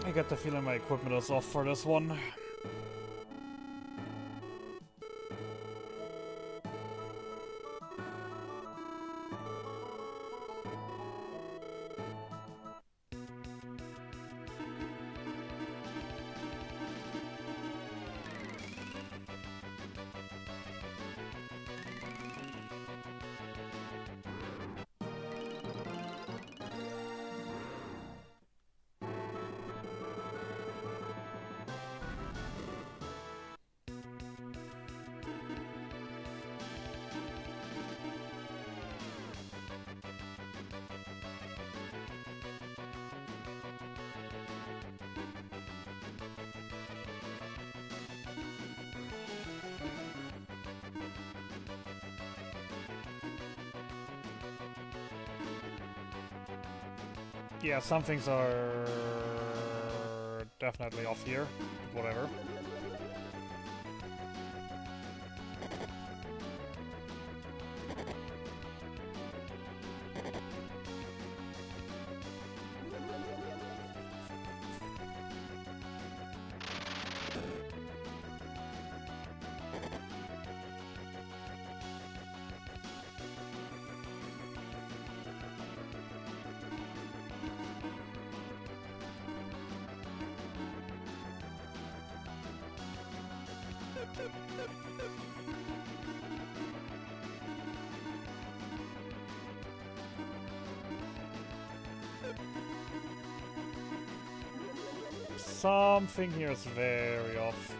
S1: I get the feeling my equipment is off for this one. Yeah, some things are definitely off here. Whatever. Something here is very off.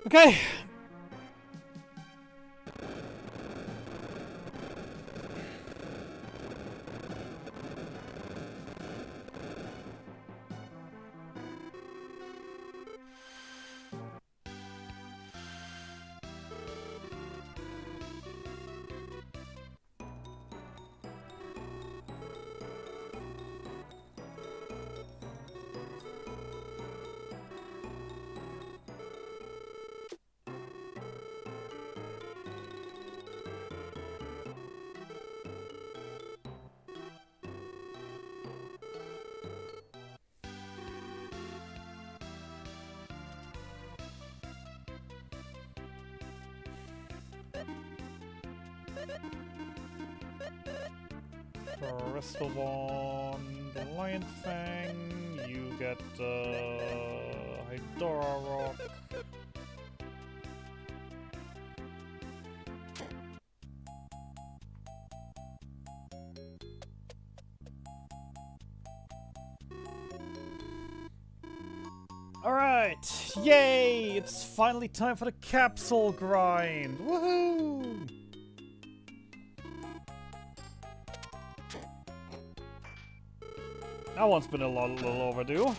S1: Okay. Crystal Bond, the Lion Fang, you get Hydora Rock. Alright, yay! It's finally time for the capsule grind! Woohoo! That one's been a little overdue.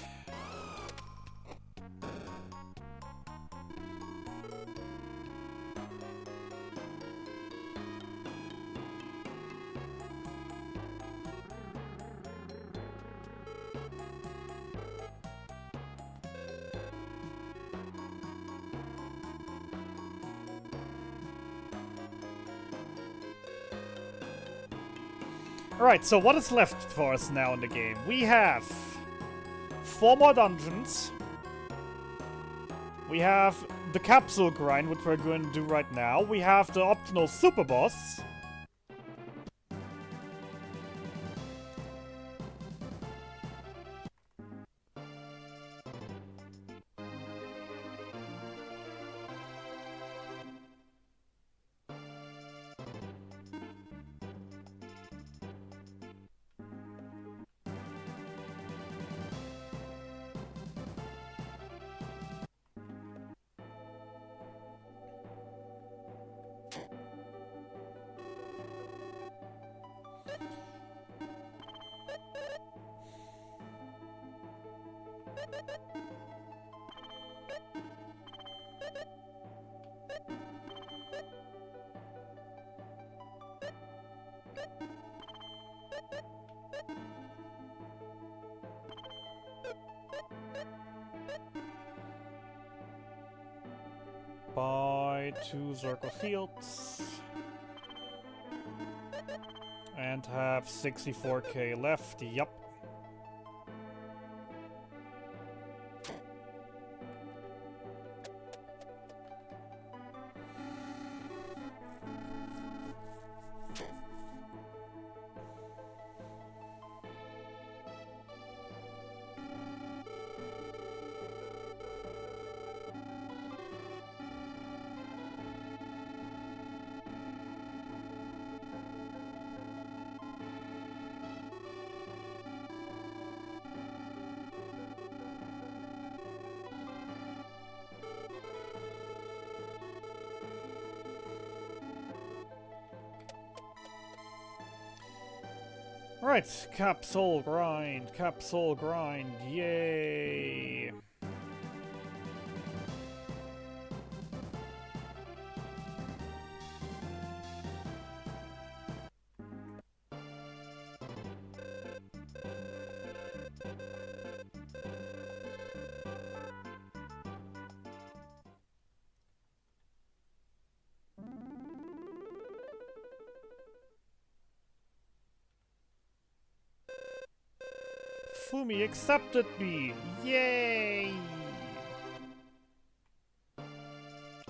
S1: Alright, so what is left for us now in the game? We have 4 more dungeons. We have the capsule grind, which we're going to do right now. We have the optional super boss. Buy 2 Circle Fields. And have 64k left. Yup. Right, capsule grind, yay! Fumi accepted me! Yay!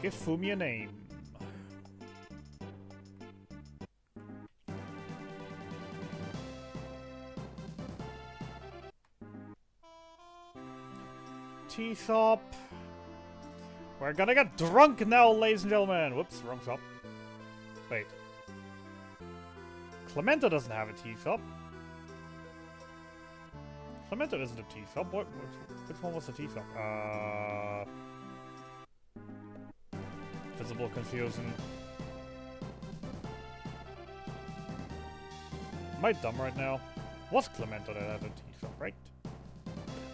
S1: Give Fumi a name. Teeth up. We're gonna get drunk now, ladies and gentlemen! Whoops, wrong shop. Wait. Clemento doesn't have a teeth up. Clemento isn't a T-sub. Which one was the T-sub? Visible confusion. Am I dumb right now? Was Clemento that had a T-sub, right?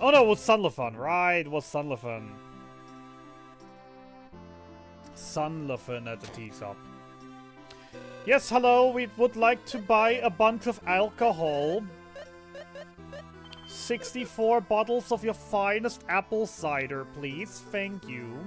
S1: Oh no, it was Sunlefun. Right, it was Sunlefun. Sunlefun at the T-sub. Yes, hello, we would like to buy a bunch of alcohol. 64 bottles of your finest apple cider, please. Thank you.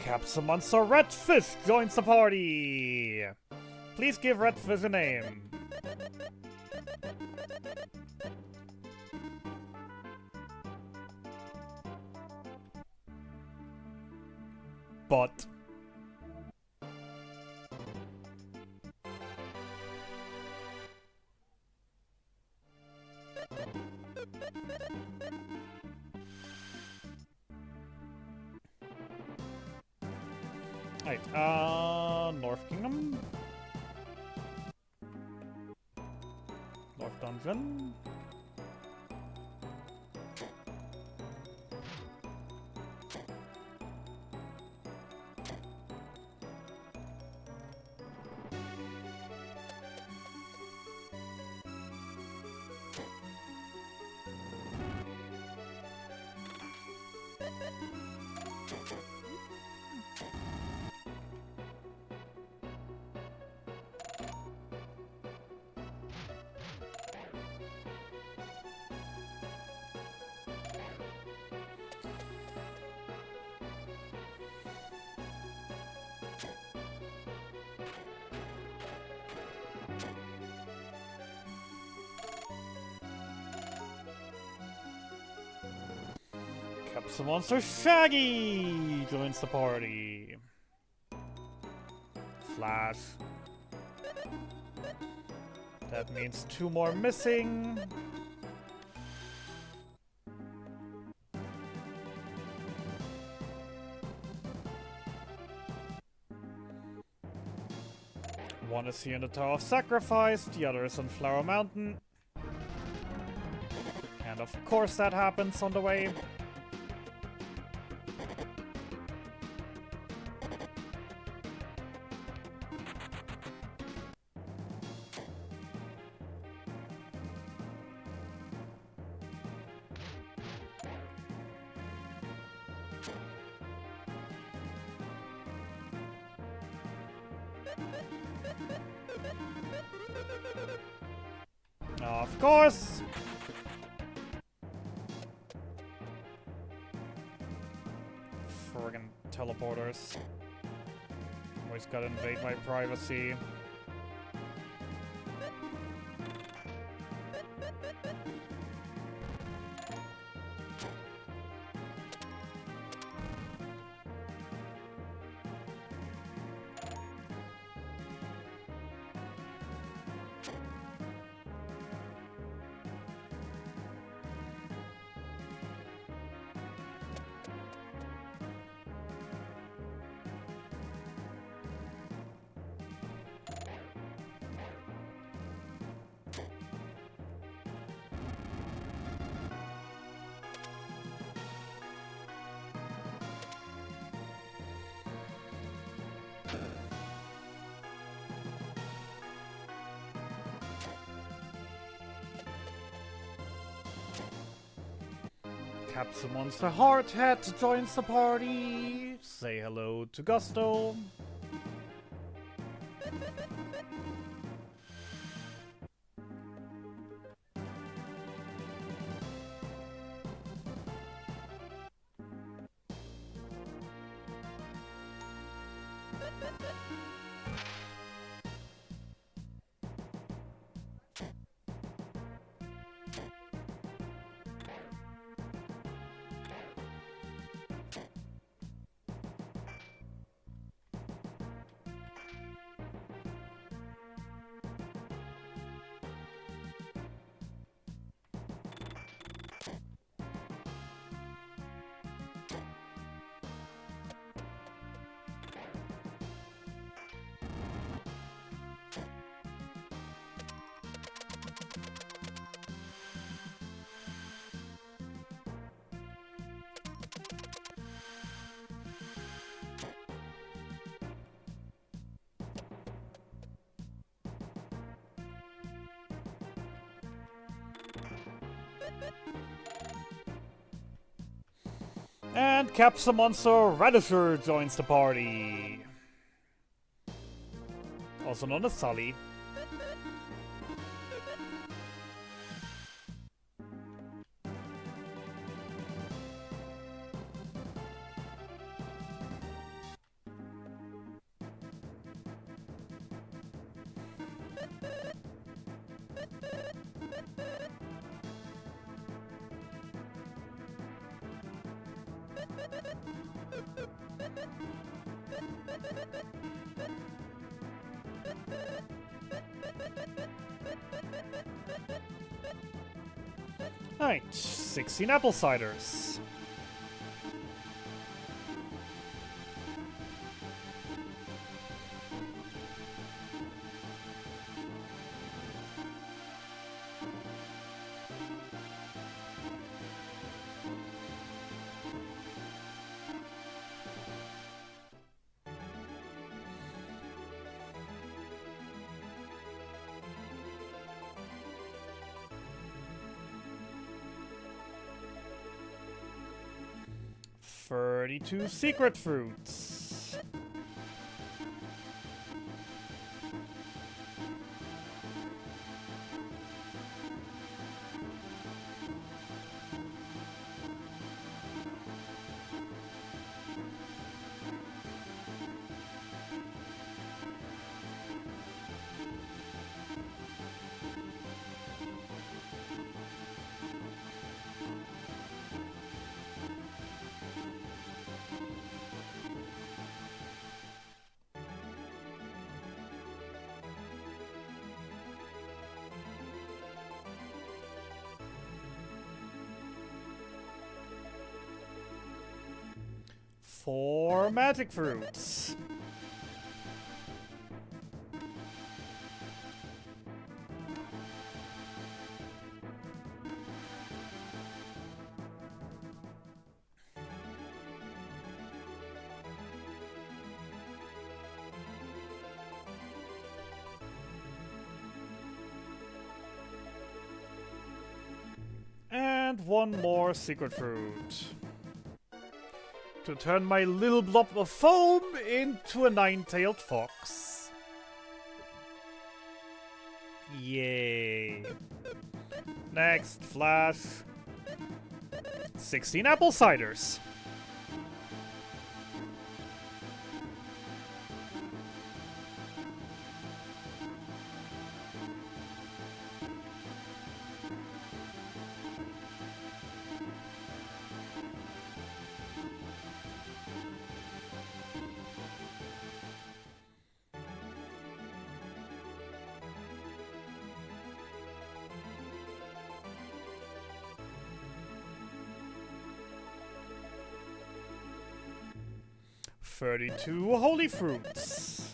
S1: Capsule Monster Redfish joins the party! Please give Redfish a name. But... Right, North Kingdom? North Dungeon? Capsule Monster Shaggy joins the party. Flash. That means 2 more missing. One is here in the Tower of Sacrifice, the other is on Flower Mountain. And of course that happens on the way. Of course! Friggin' teleporters. Always gotta invade my privacy. Capsule Monster Hardhead joins the party. Say hello to Gusto. And Capsule Monster Radisher joins the party. Also known as Sully. Alright, 16 apple ciders. 32 secret fruits. Four magic fruits. And one more secret fruit. To turn my little blob of foam into a nine-tailed fox. Yay. Next, Flash. 16 apple ciders. Thirty-two holy fruits.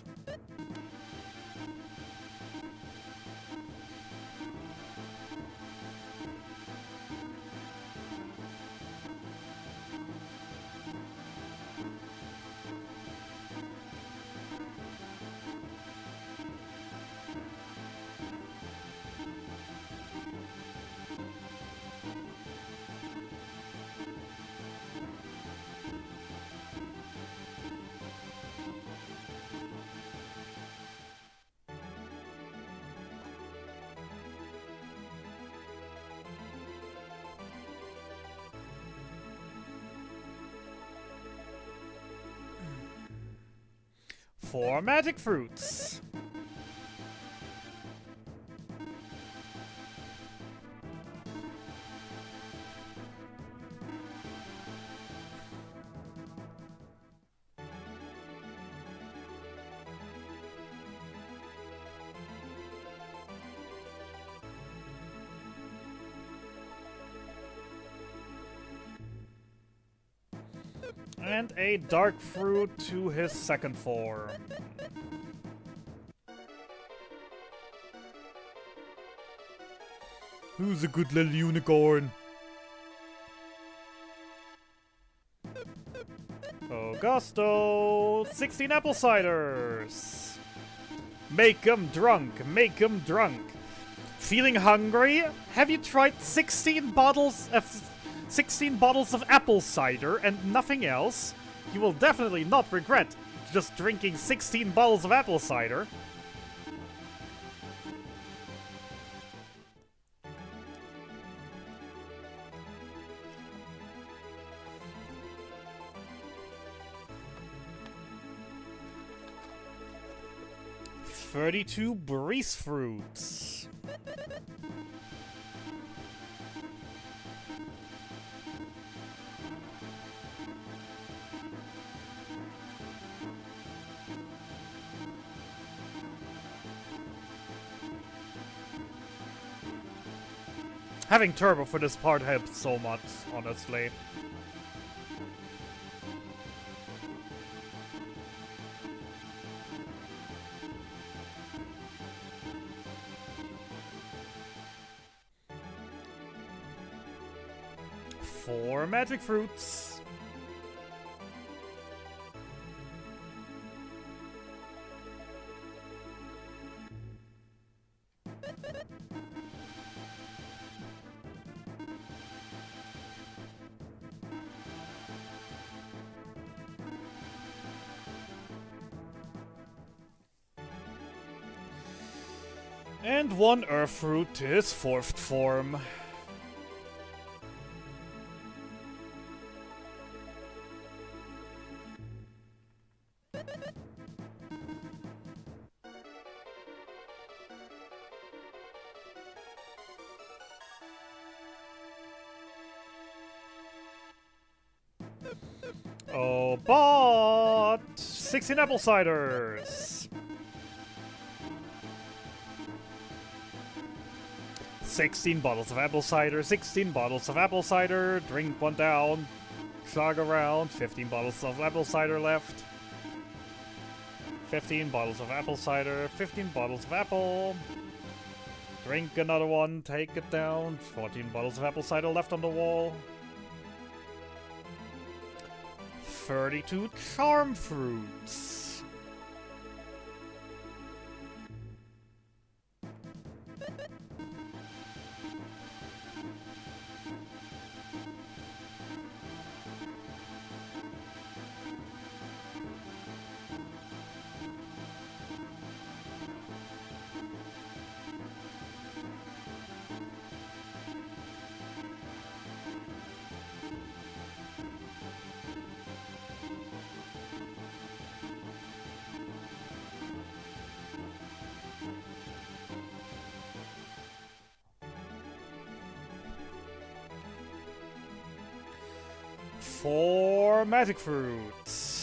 S1: Four magic fruits. And a dark fruit to his second form. Who's a good little unicorn? Augusto! 16 apple ciders! Make 'em drunk, make 'em drunk. Feeling hungry? Have you tried 16 bottles of apple cider and nothing else? You will definitely not regret just drinking 16 bottles of apple cider. "32 breeze fruits." Having turbo for this part helps so much, honestly. Four magic fruits. And 1 earth fruit to his 4th form. Oh, but 16 apple ciders. 16 bottles of apple cider, 16 bottles of apple cider, drink 1 down, chug around, 15 bottles of apple cider left. 15 bottles of apple cider, 15 bottles of apple. Drink another one, take it down, 14 bottles of apple cider left on the wall. 32 charm fruits. Four magic fruits.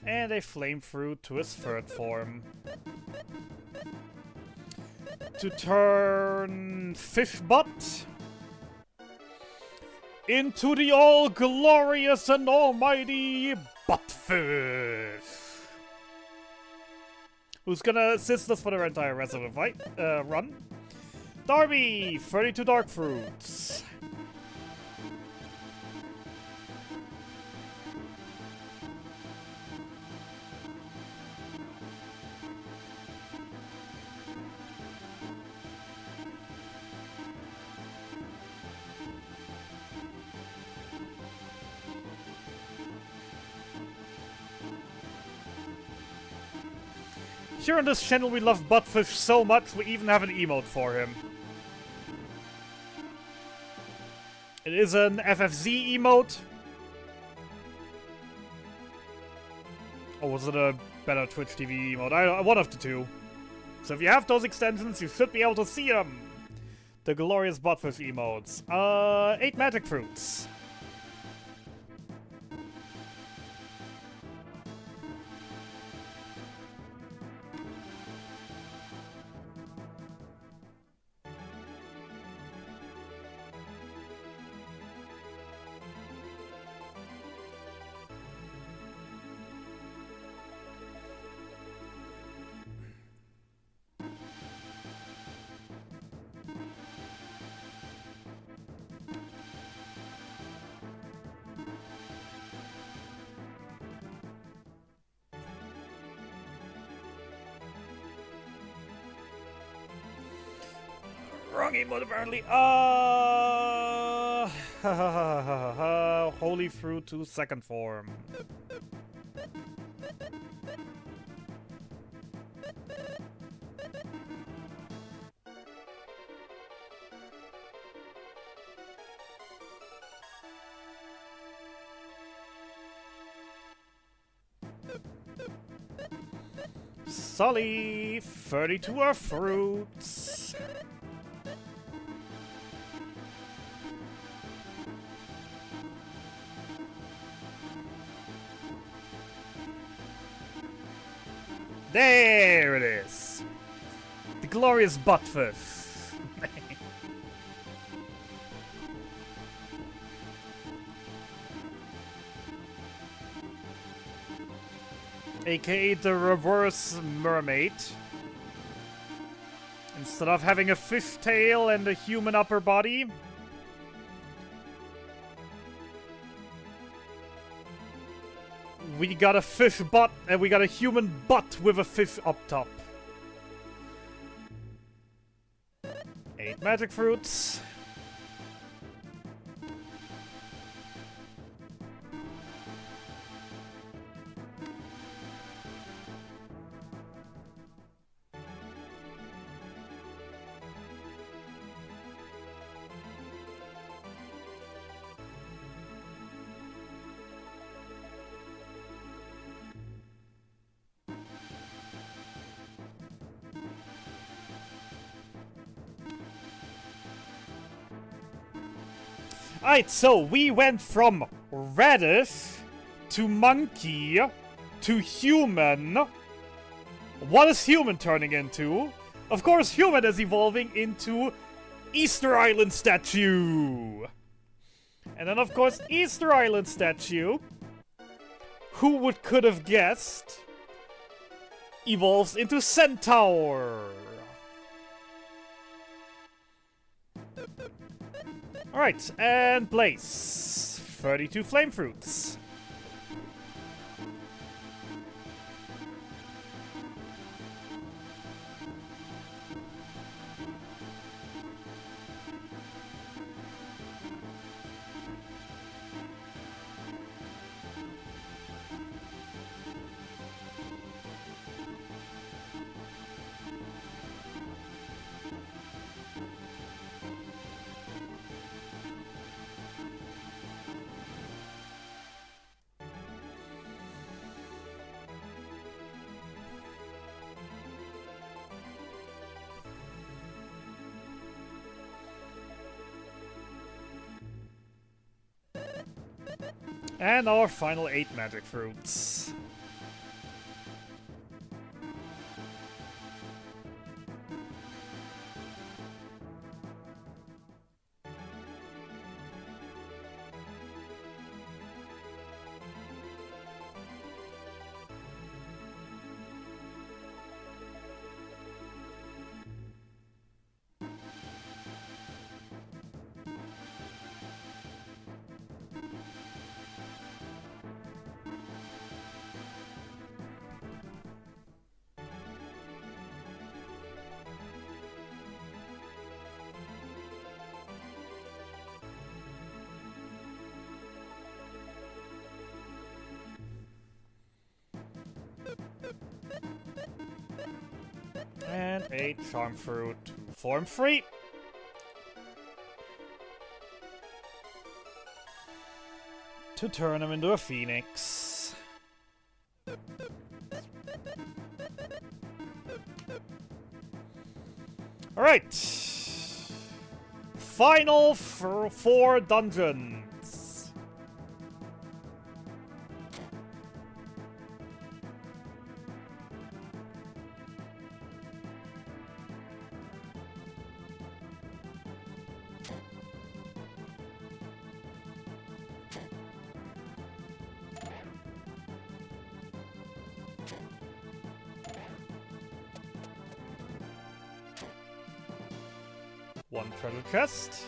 S1: And a flame fruit to his 3rd form. To turn Fish Butt into the all-glorious and almighty Buttfish, who's gonna assist us for the entire rest of the fight, run. Darby, 32 dark fruits. Here on this channel we love Buttfish so much we even have an emote for him. It is an FFZ emote. Or was it a better Twitch TV emote? One of the two. So if you have those extensions, you should be able to see them. The glorious Buttfish emotes. 8 magic fruits. Wrong emote apparently. Holy fruit to 2nd form. Sully, 32 are fruits. There it is! The glorious Buttfish! AKA the reverse mermaid. Instead of having a fish tail and a human upper body, we got a fish butt and we got a human butt with a fish up top. 8 magic fruits. Alright, so we went from radish to monkey to human. What is human turning into? Of course, human is evolving into Easter Island statue. And then, of course, Easter Island statue, could have guessed, evolves into centaur. Alright, and Blaze. 32 flame fruits. And our final 8 magic fruits. And 8 charm fruit. Form free. To turn him into a phoenix. Alright. Final 4 dungeons. One treasure chest.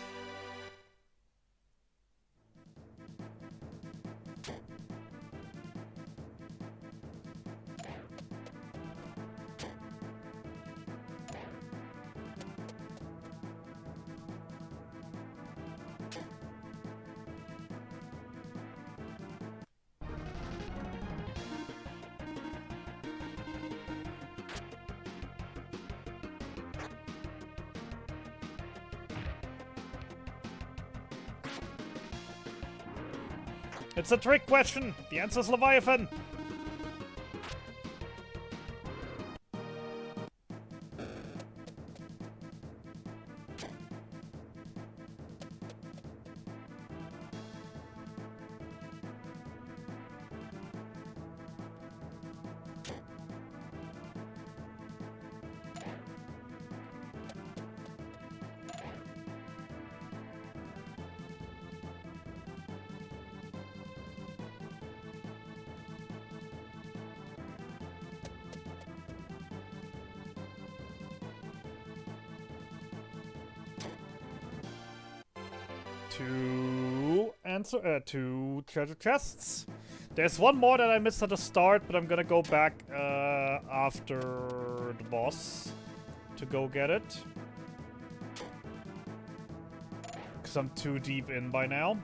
S1: It's a trick question. The answer's Leviathan. two treasure chests. There's one more that I missed at the start, but I'm gonna go back after the boss to go get it. Because I'm too deep in by now.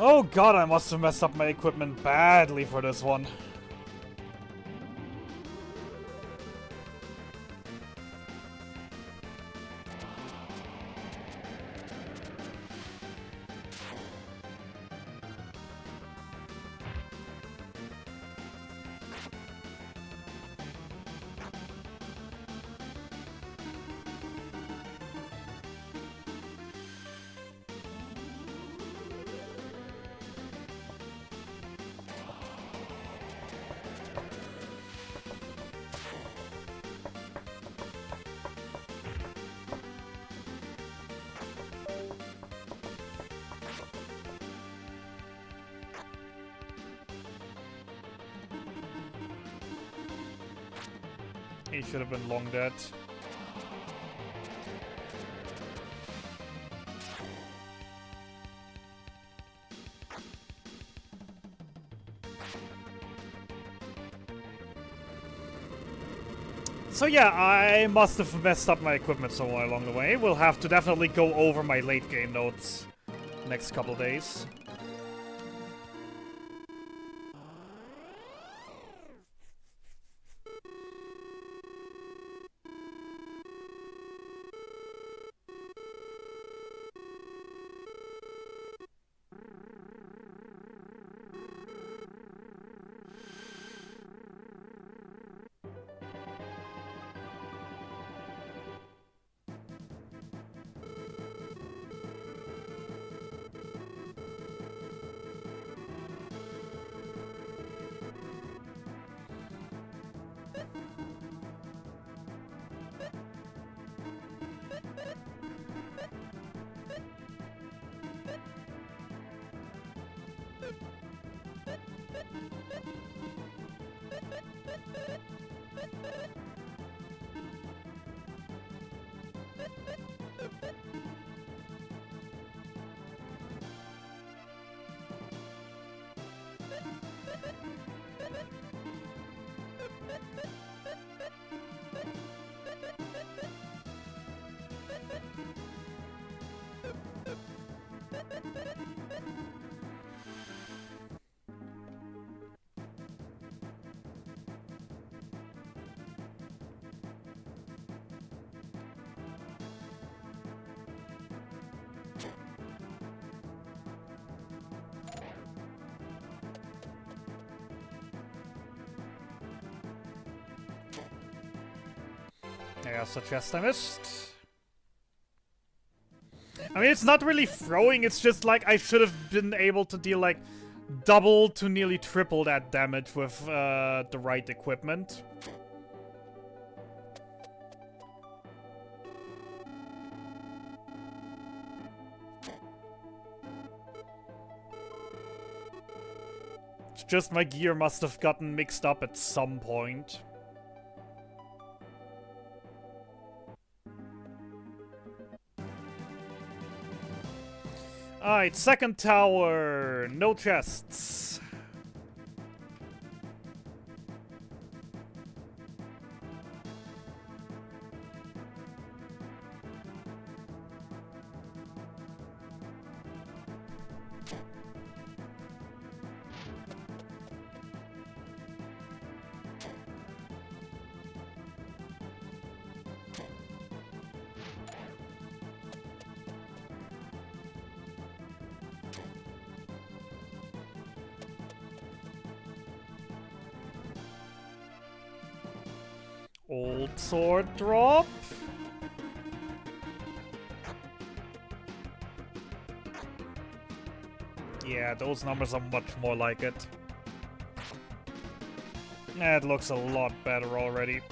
S1: Oh god, I must have messed up my equipment badly for this one. He should have been long dead. So yeah, I must have messed up my equipment somewhere along the way. We'll have to definitely go over my late game notes next couple days. Yeah, so chest I missed. I mean, it's not really throwing, it's just like I should have been able to deal like double to nearly triple that damage with the right equipment. just my gear must have gotten mixed up at some point. Alright, second tower. No chests. Old sword drop. Yeah, those numbers are much more like it. It looks a lot better already.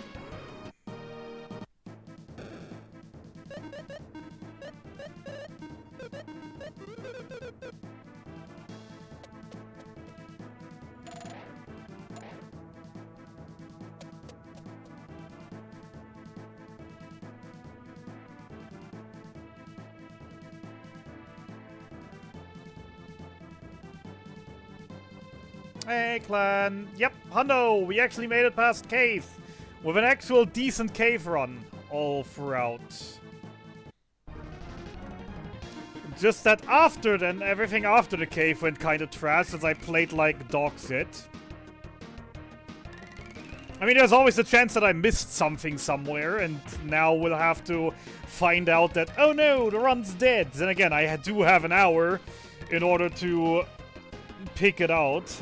S1: Hey, clan. Yep, hundo, we actually made it past cave. With an actual decent cave run all throughout. Just that after then, everything after the cave went kinda trash as I played like dog shit. I mean, there's always a chance that I missed something somewhere, and now we'll have to find out that, oh no, the run's dead. Then again, I do have an hour in order to pick it out.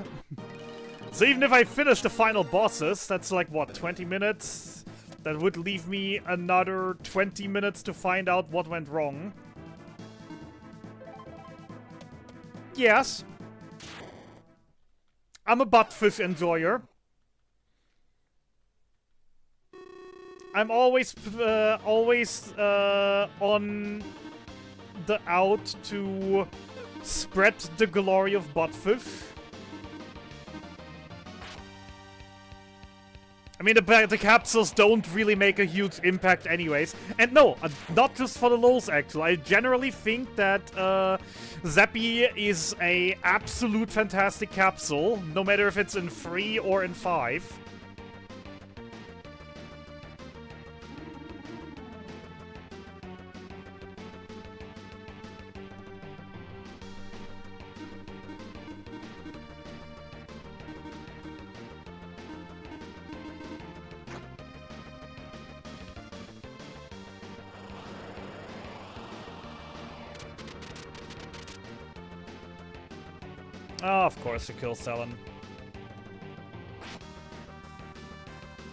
S1: So even if I finish the final bosses, that's like, what, 20 minutes? That would leave me another 20 minutes to find out what went wrong. Yes. I'm a buttfish enjoyer. I'm always on the out to spread the glory of buttfish. I mean, the capsules don't really make a huge impact anyways. And no, not just for the lols, actually. I generally think that Zappy is a absolute fantastic capsule, no matter if it's in 3 or in 5. Oh, of course you kill Selen.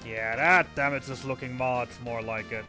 S1: Yeah, that damage is looking much more like it.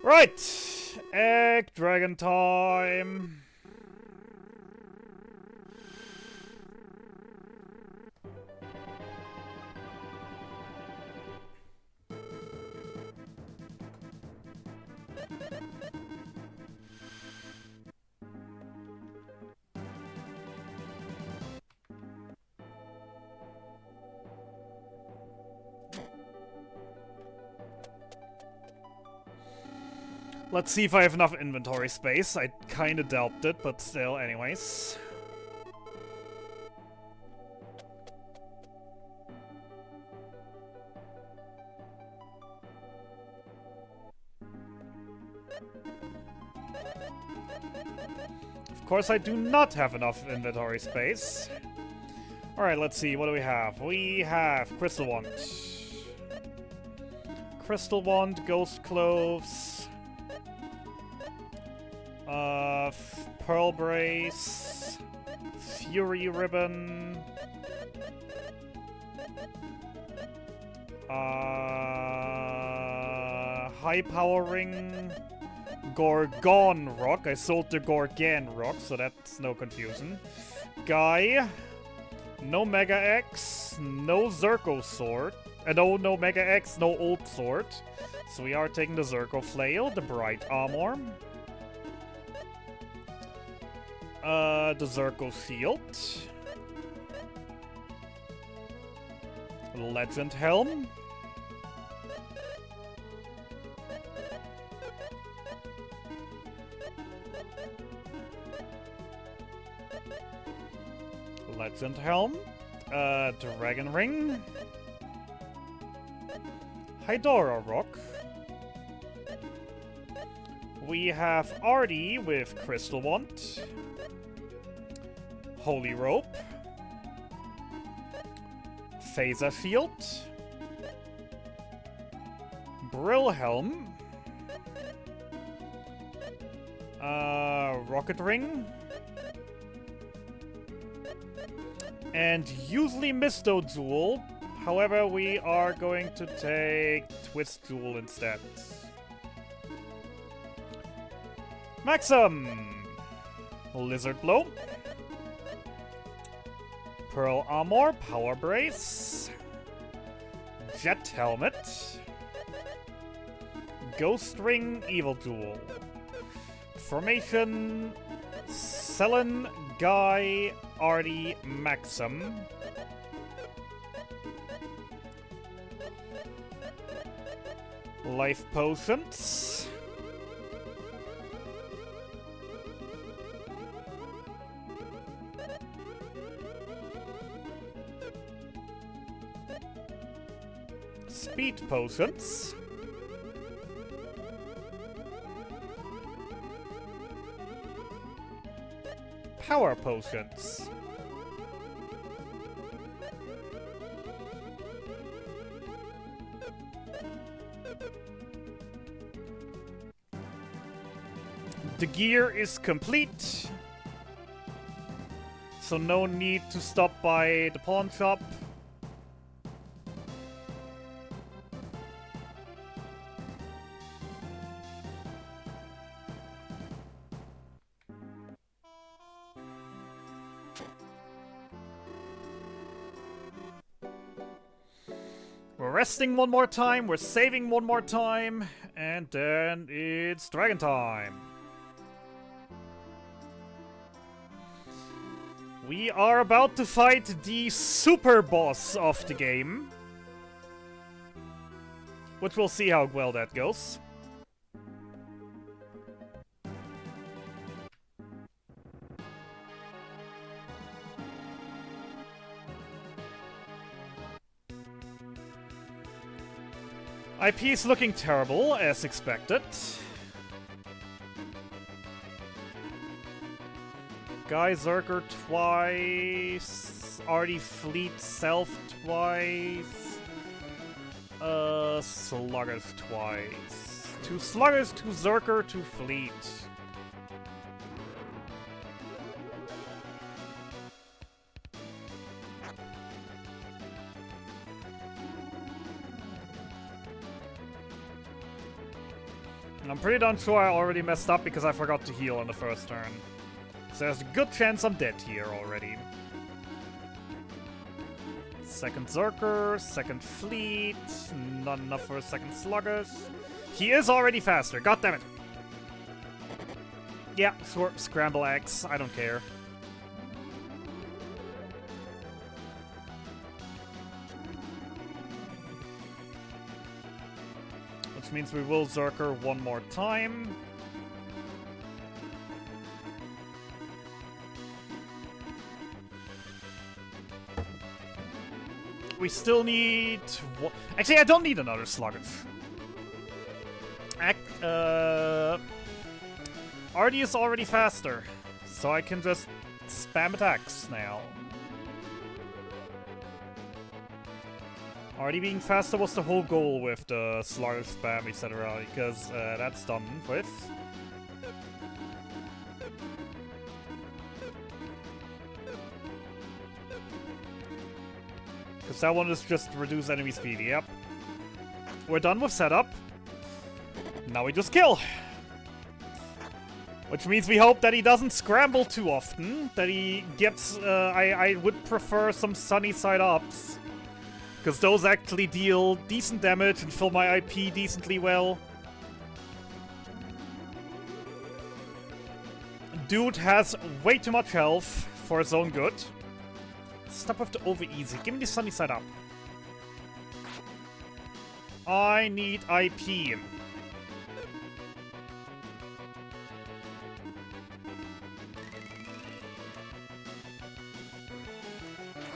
S1: Right, Egg Dragon time. Let's see if I have enough inventory space. I kinda doubt it, but still, anyways. Of course, I do not have enough inventory space. Alright, let's see. What do we have? We have Crystal Wand. Crystal Wand, Ghost Cloves. Pearl Brace. Fury Ribbon. High Power Ring. Gorgon Rock. I sold the Gorgon Rock, so that's no confusion. Guy. No Mega X. No Zerko Sword. No Mega X, no Old Sword. So we are taking the Zerko Flail, the Bright Armor. The Zerko Shield. Legend Helm. Legend Helm. Dragon Ring. Hydora Rock. We have Artie with Crystal Wand. Holy Rope. Phaser Shield. Brill Helm. Rocket Ring. And usually Misto Jewel. However, we are going to take Twist Jewel instead. Maxim! Lizard Blow. Pearl Armor, Power Brace. Jet Helmet. Ghost Ring, Evil Jewel. Formation, Selen, Guy, Artie, Maxim. Life Potions. Speed Potions. Power Potions. The gear is complete, so no need to stop by the pawn shop. We're resting one more time, we're saving one more time, and then it's dragon time. We are about to fight the super boss of the game, which we'll see how well that goes. IP is looking terrible, as expected. Guy Zerker twice. Artie Fleet Self twice. Sluggers twice. 2 Sluggers, 2 Zerker, 2 Fleet. I'm pretty darn sure I already messed up because I forgot to heal on the first turn. So there's a good chance I'm dead here already. Second Zerker, second Fleet, not enough for a second Sluggers. He is already faster, goddammit! Yeah, Scramble X, I don't care. Which means we will Zerker one more time. We still need... Actually, I don't need another Sluggers. Artie is already faster, so I can just spam attacks now. Artie being faster was the whole goal with the slaughter spam, etc., because that's done with. Because that one is just reduce enemy speed, yep. We're done with setup. Now we just kill. Which means we hope that he doesn't scramble too often. That he gets... I would prefer some sunny side ups. Because those actually deal decent damage and fill my IP decently well. Dude has way too much health for his own good. Stop with the over easy. Give me the sunny side up. I need IP.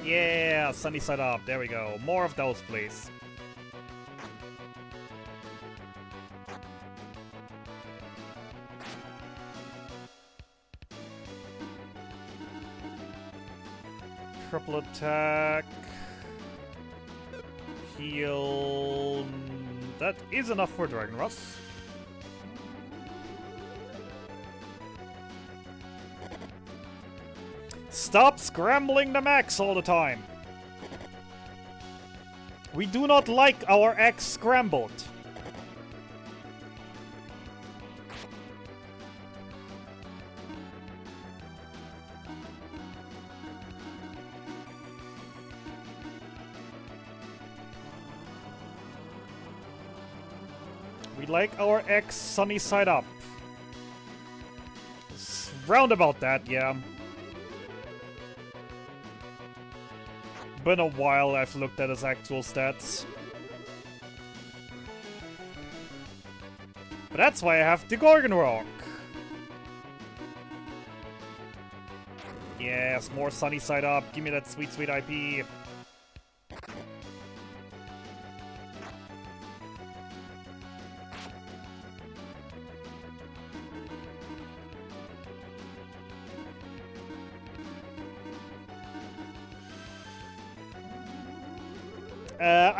S1: Yeah, sunny side up. There we go. More of those, please. Triple attack. Heal. That is enough for Dragon Rush. Stop scrambling the max all the time. We do not like our X scrambled. We like our X sunny side up. Round about that, yeah. Been a while I've looked at his actual stats. But that's why I have the Gorgon Rock. Yes, more sunny side up. Give me that sweet, sweet IP.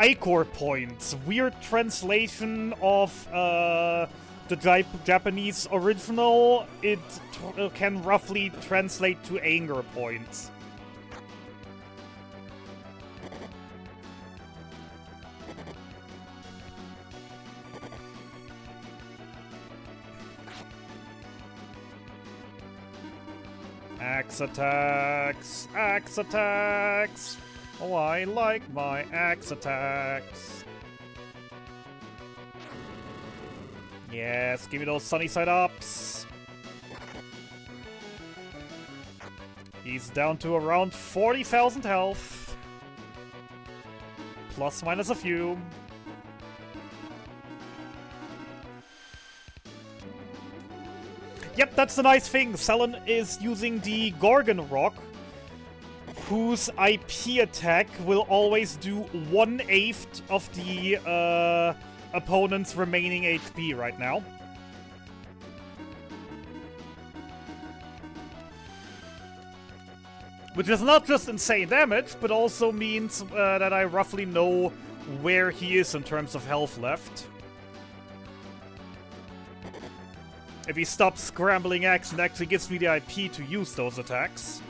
S1: Ichor points. Weird translation of the Japanese original. It can roughly translate to anger points. Axe attacks! Axe attacks! Oh, I like my axe attacks. Yes, give me those sunny side ups. He's down to around 40,000 health. Plus minus a few. Yep, that's the nice thing. Selen is using the Gorgon Rock, whose IP attack will always do 1/8 of the opponent's remaining HP right now. Which is not just insane damage, but also means that I roughly know where he is in terms of health left. If he stops scrambling X and actually gives me the IP to use those attacks.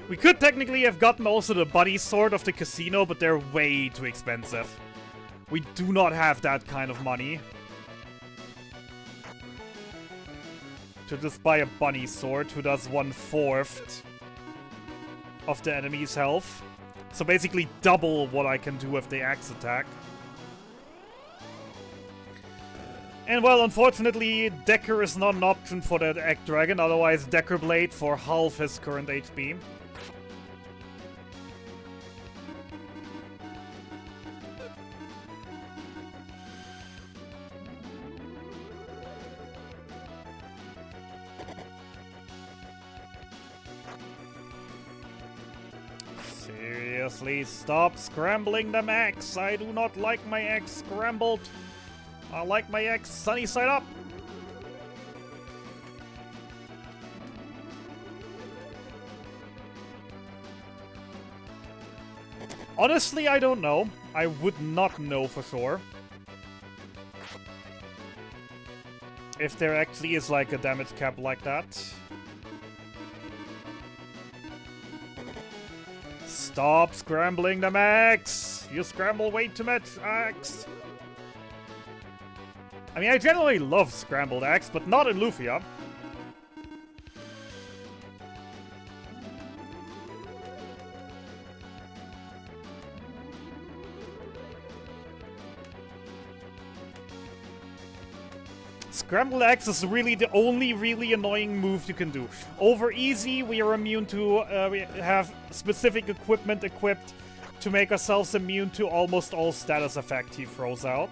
S1: We could technically have gotten also the Buddy Sword of the Casino, but they're way too expensive. We do not have that kind of money to just buy a Bunny Sword who does 1/4 of the enemy's health. So basically double what I can do with the axe attack. And well, unfortunately, Decker is not an option for that Egg Dragon, otherwise Decker Blade for half his current HP. Seriously, stop scrambling them eggs. I do not like my eggs scrambled. I like my eggs sunny side up. Honestly, I don't know. I would not know for sure. If there actually is like a damage cap like that. Stop scrambling them eggs! You scramble way too much eggs! I mean, I generally love scrambled eggs, but not in Lufia. Scrambled eggs is really the only really annoying move you can do. Over easy, we are immune to, we have specific equipment equipped to make ourselves immune to almost all status effect he throws out.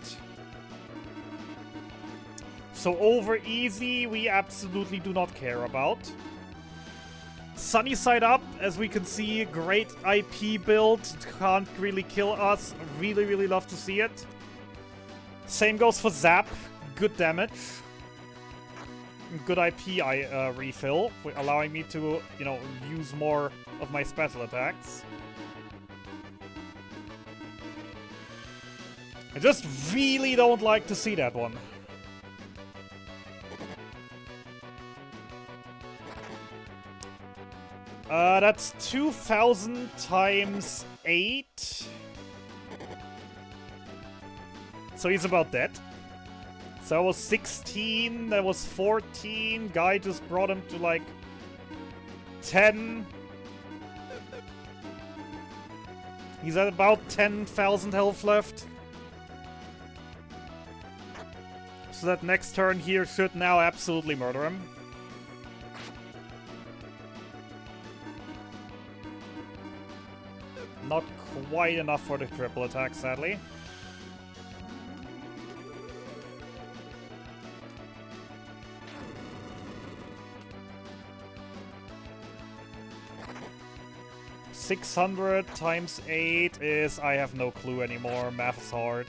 S1: So over easy, we absolutely do not care about. Sunny side up, as we can see, great IP build, can't really kill us, really love to see it. Same goes for Zap, good damage. Good IP refill, allowing me to, you know, use more of my special attacks. I just really don't like to see that one. That's 2,000 times 8. So he's about dead. So that was 16, that was 14. Guy just brought him to like 10. He's at about 10,000 health left. So that next turn here should now absolutely murder him. Not quite enough for the triple attack, sadly. $600 times 8 is... I have no clue anymore. Math is hard.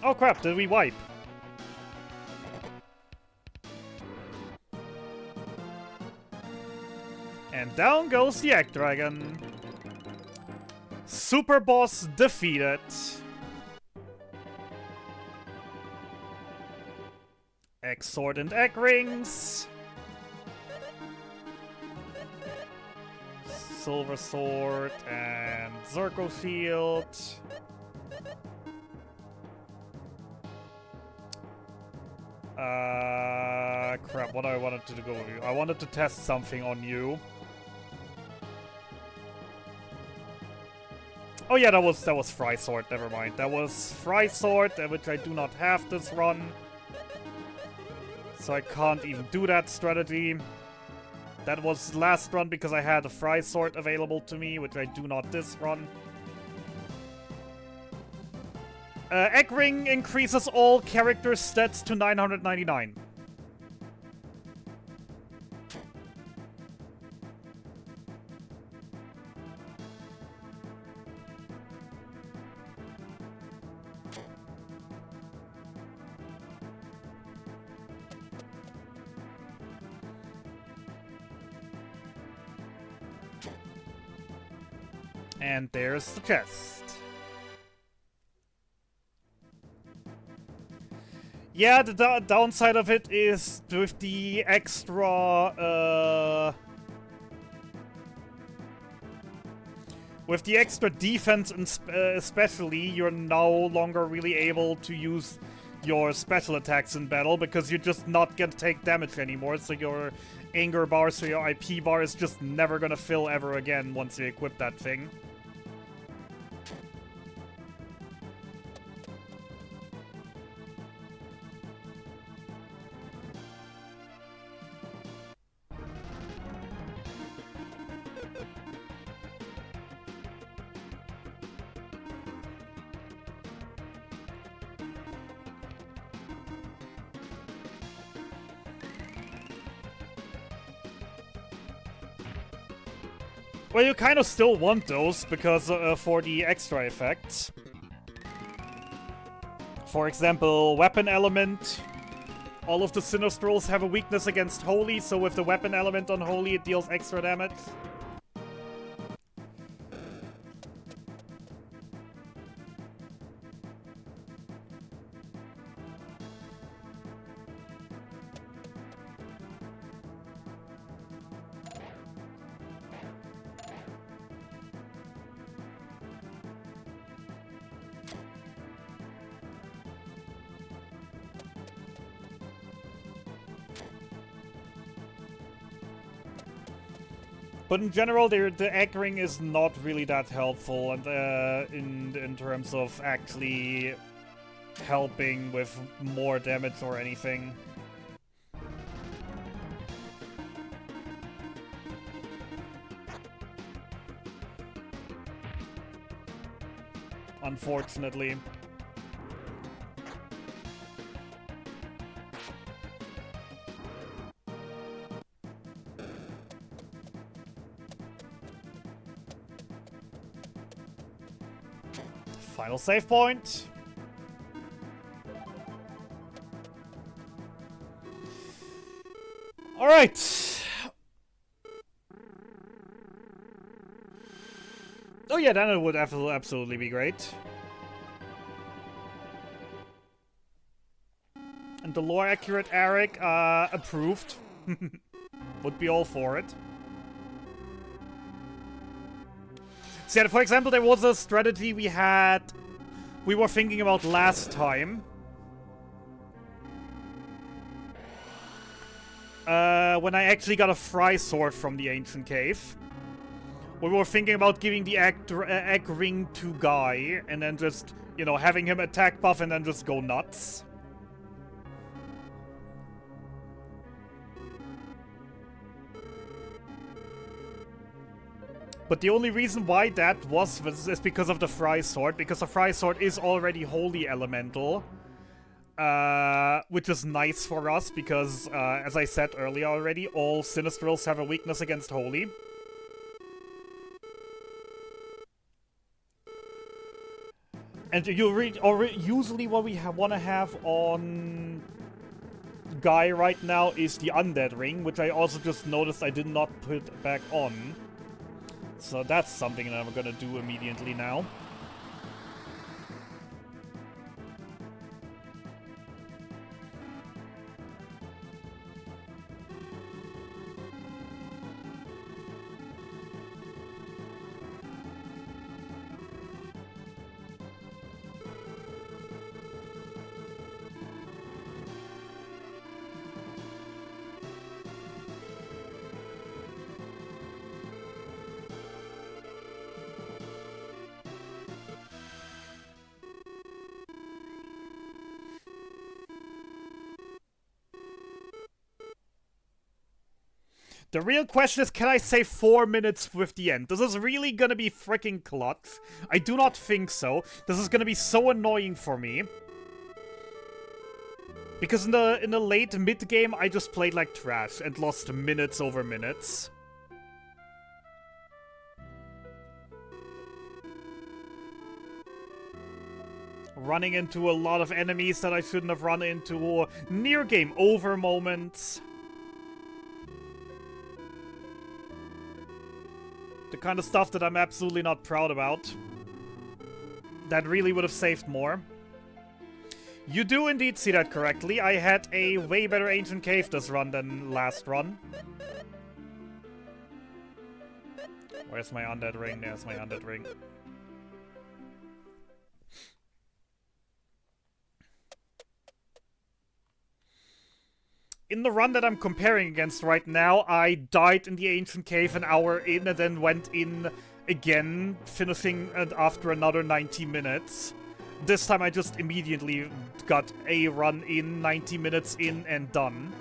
S1: Oh crap, did we wipe? And down goes the Egg Dragon. Super Boss defeated. Egg Sword and Egg Rings. Silver Sword and Zerko Shield. Crap, what I wanted to go with you. I wanted to test something on you. Oh yeah, that was Fry Sword, never mind. That was Fry Sword, which I do not have this run. So I can't even do that strategy. That was last run because I had a Fry Sword available to me, which I do not this run. Egg Ring increases all character stats to 999. And there's the chest. Yeah, the downside of it is with the extra, with the extra defense, especially, you're no longer really able to use your special attacks in battle because you're just not gonna take damage anymore, so your anger bar, so your IP bar is just never gonna fill ever again once you equip that thing. Well, you kind of still want those because for the extra effects. For example, weapon element. All of the Sinistrals have a weakness against Holy, so with the weapon element on Holy, it deals extra damage. But in general, the aggroing is not really that helpful, and in terms of actually helping with more damage or anything. Unfortunately. Final save point. All right. Oh yeah, then it would absolutely be great. And the lore accurate Eric, approved. Would be all for it. So yeah, for example, there was a strategy we were thinking about last time. When I actually got a Fry Sword from the Ancient Cave. We were thinking about giving the egg ring to Guy, and then just, you know, having him attack buff and then just go nuts. But the only reason why that was is because of the Fry Sword, because the Fry Sword is already Holy Elemental. Which is nice for us, because, as I said earlier already, all Sinistrals have a weakness against Holy. And usually what we want to have on Guy right now is the Undead Ring, which I also just noticed I did not put back on. So that's something that I'm gonna do immediately now. The real question is, can I save 4 minutes with the end? This is really gonna be freaking clutch. I do not think so. This is gonna be so annoying for me. Because in the late mid game, I just played like trash and lost minutes over minutes. Running into a lot of enemies that I shouldn't have run into. Near game over moments. The kind of stuff that I'm absolutely not proud about. That really would have saved more. You do indeed see that correctly. I had a way better Ancient Cave this run than last run. Where's my Undead Ring? There's my Undead Ring. In the run that I'm comparing against right now, I died in the Ancient Cave an hour in and then went in again, finishing after another 90 minutes. This time I just immediately got a run in, 90 minutes in, and done.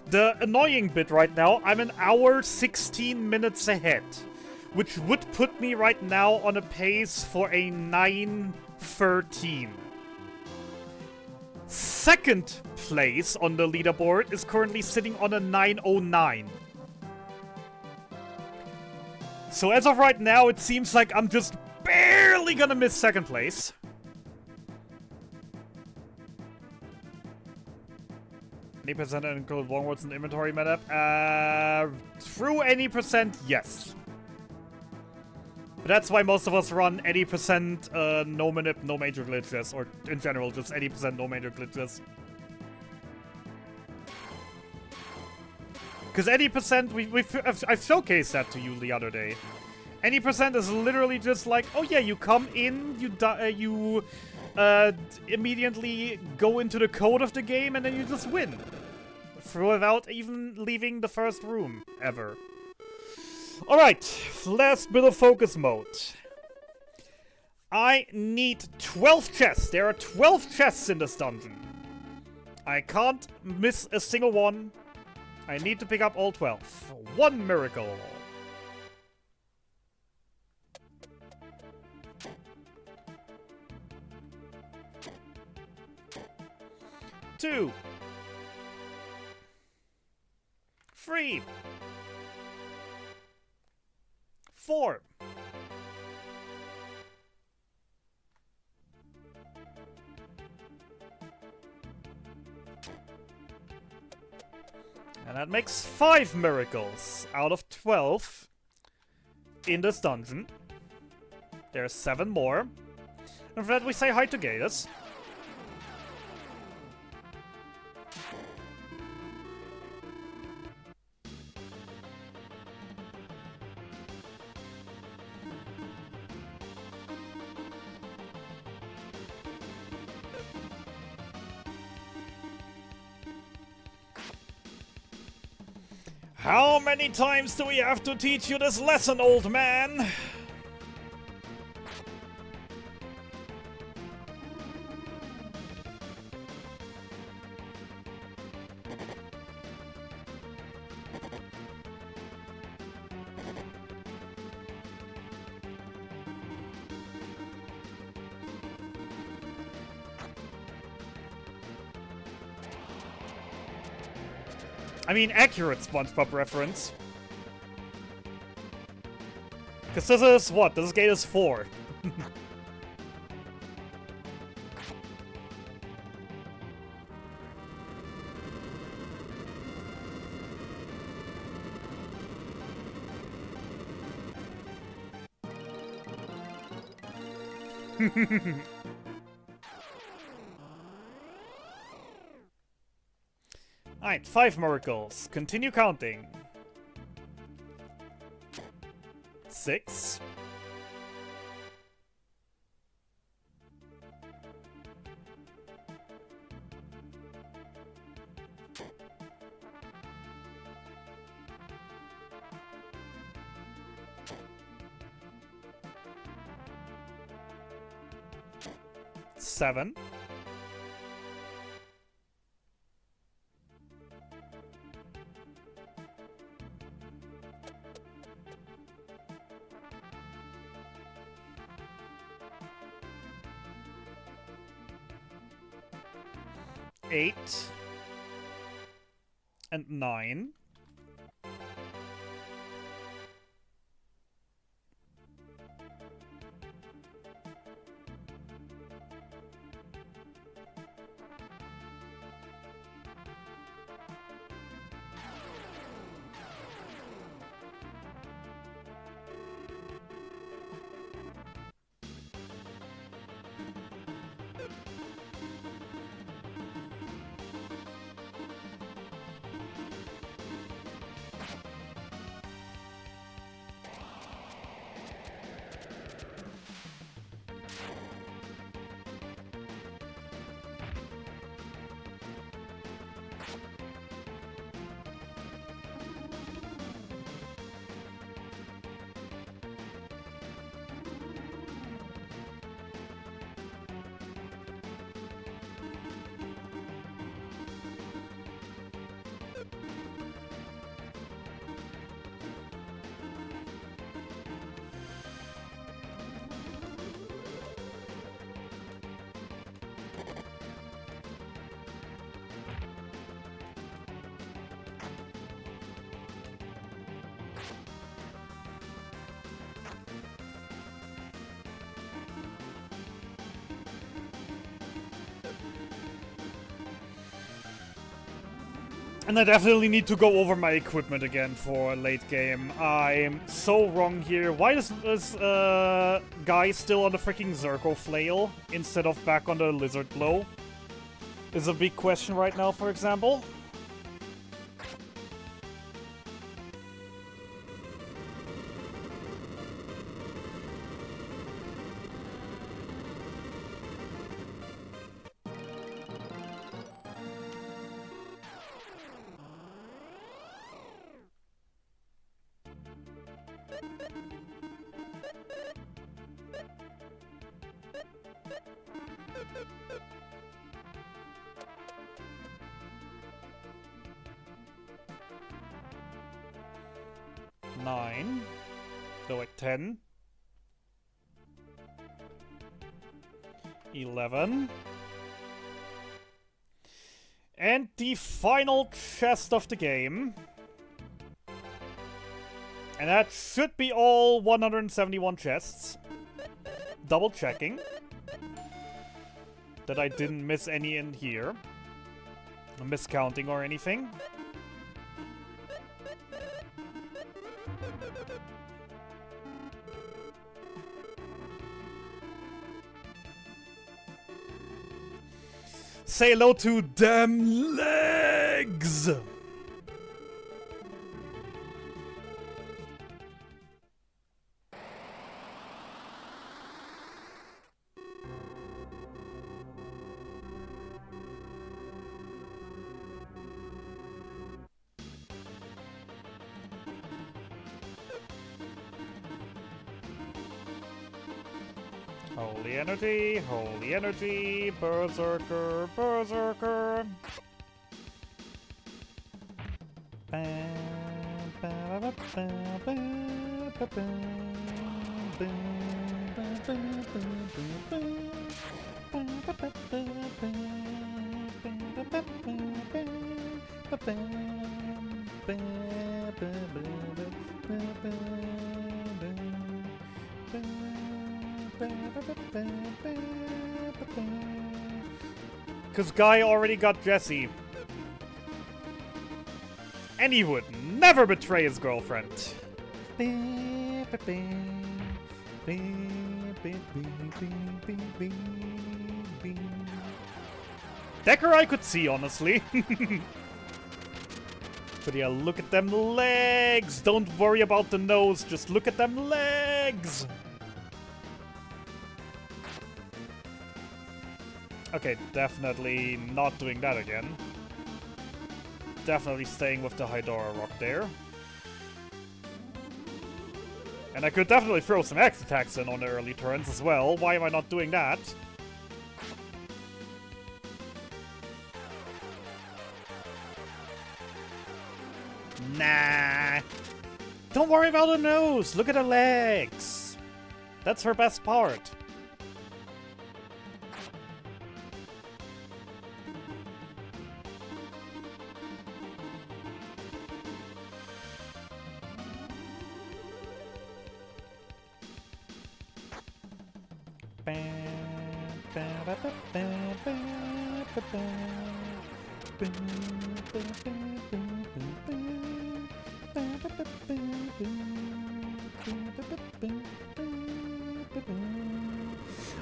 S1: The annoying bit right now, I'm an hour 16 minutes ahead, which would put me right now on a pace for a 9:13. Second place on the leaderboard is currently sitting on a 9:09. So as of right now, it seems like I'm just barely gonna miss second place. Any percent include longwords in the inventory meta? Through any percent, yes. But that's why most of us run 80% no manip, no major glitches, or in general, just 80% no major glitches. Because 80%, I've showcased that to you the other day. 80% is literally just like, oh yeah, you come in, you immediately go into the code of the game, and then you just win. Without even leaving the first room, ever. Alright, last bit of focus mode. I need 12 chests. There are 12 chests in this dungeon. I can't miss a single one. I need to pick up all 12. One miracle. Two. 3. 4. 5 miracles out of 12 in this dungeon. There's 7 more. And for that we say hi to Gatus. How many times do we have to teach you this lesson, old man? I mean, accurate SpongeBob reference. Because this is what? This gate is 4. Alright, 5 miracles. Continue counting. 6. 7. 8. And 9. And I definitely need to go over my equipment again for late game. I'm so wrong here. Why is this guy still on the freaking Zerko flail instead of back on the lizard blow? Is a big question right now, for example. Nine. No, wait, 10. 11. And the final chest of the game. And that should be all 171 chests. Double checking that I didn't miss any in here. Miscounting or anything. Say hello to them legs! Holy energy, berserker, berserker. Because Guy already got Jesse. And he would never betray his girlfriend. Decker I could see, honestly. But yeah, look at them legs! Don't worry about the nose, just look at them legs! Okay, definitely not doing that again. Definitely staying with the Hydora Rock there. And I could definitely throw some X attacks in on the early turns as well. Why am I not doing that? Nah. Don't worry about the nose. Look at her legs. That's her best part.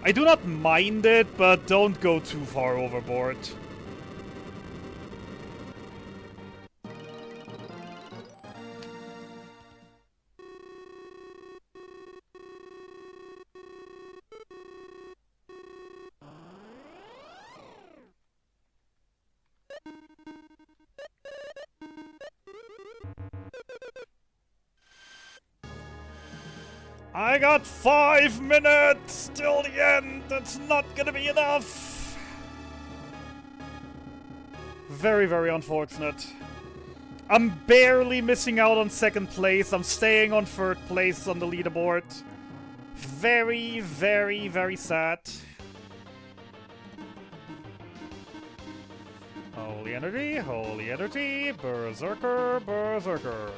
S1: I do not mind it, but don't go too far overboard. I got 5 minutes till the end. That's not gonna be enough. Very, very unfortunate. I'm barely missing out on second place. I'm staying on third place on the leaderboard. Very, very, very sad. Holy energy, berserker, berserker.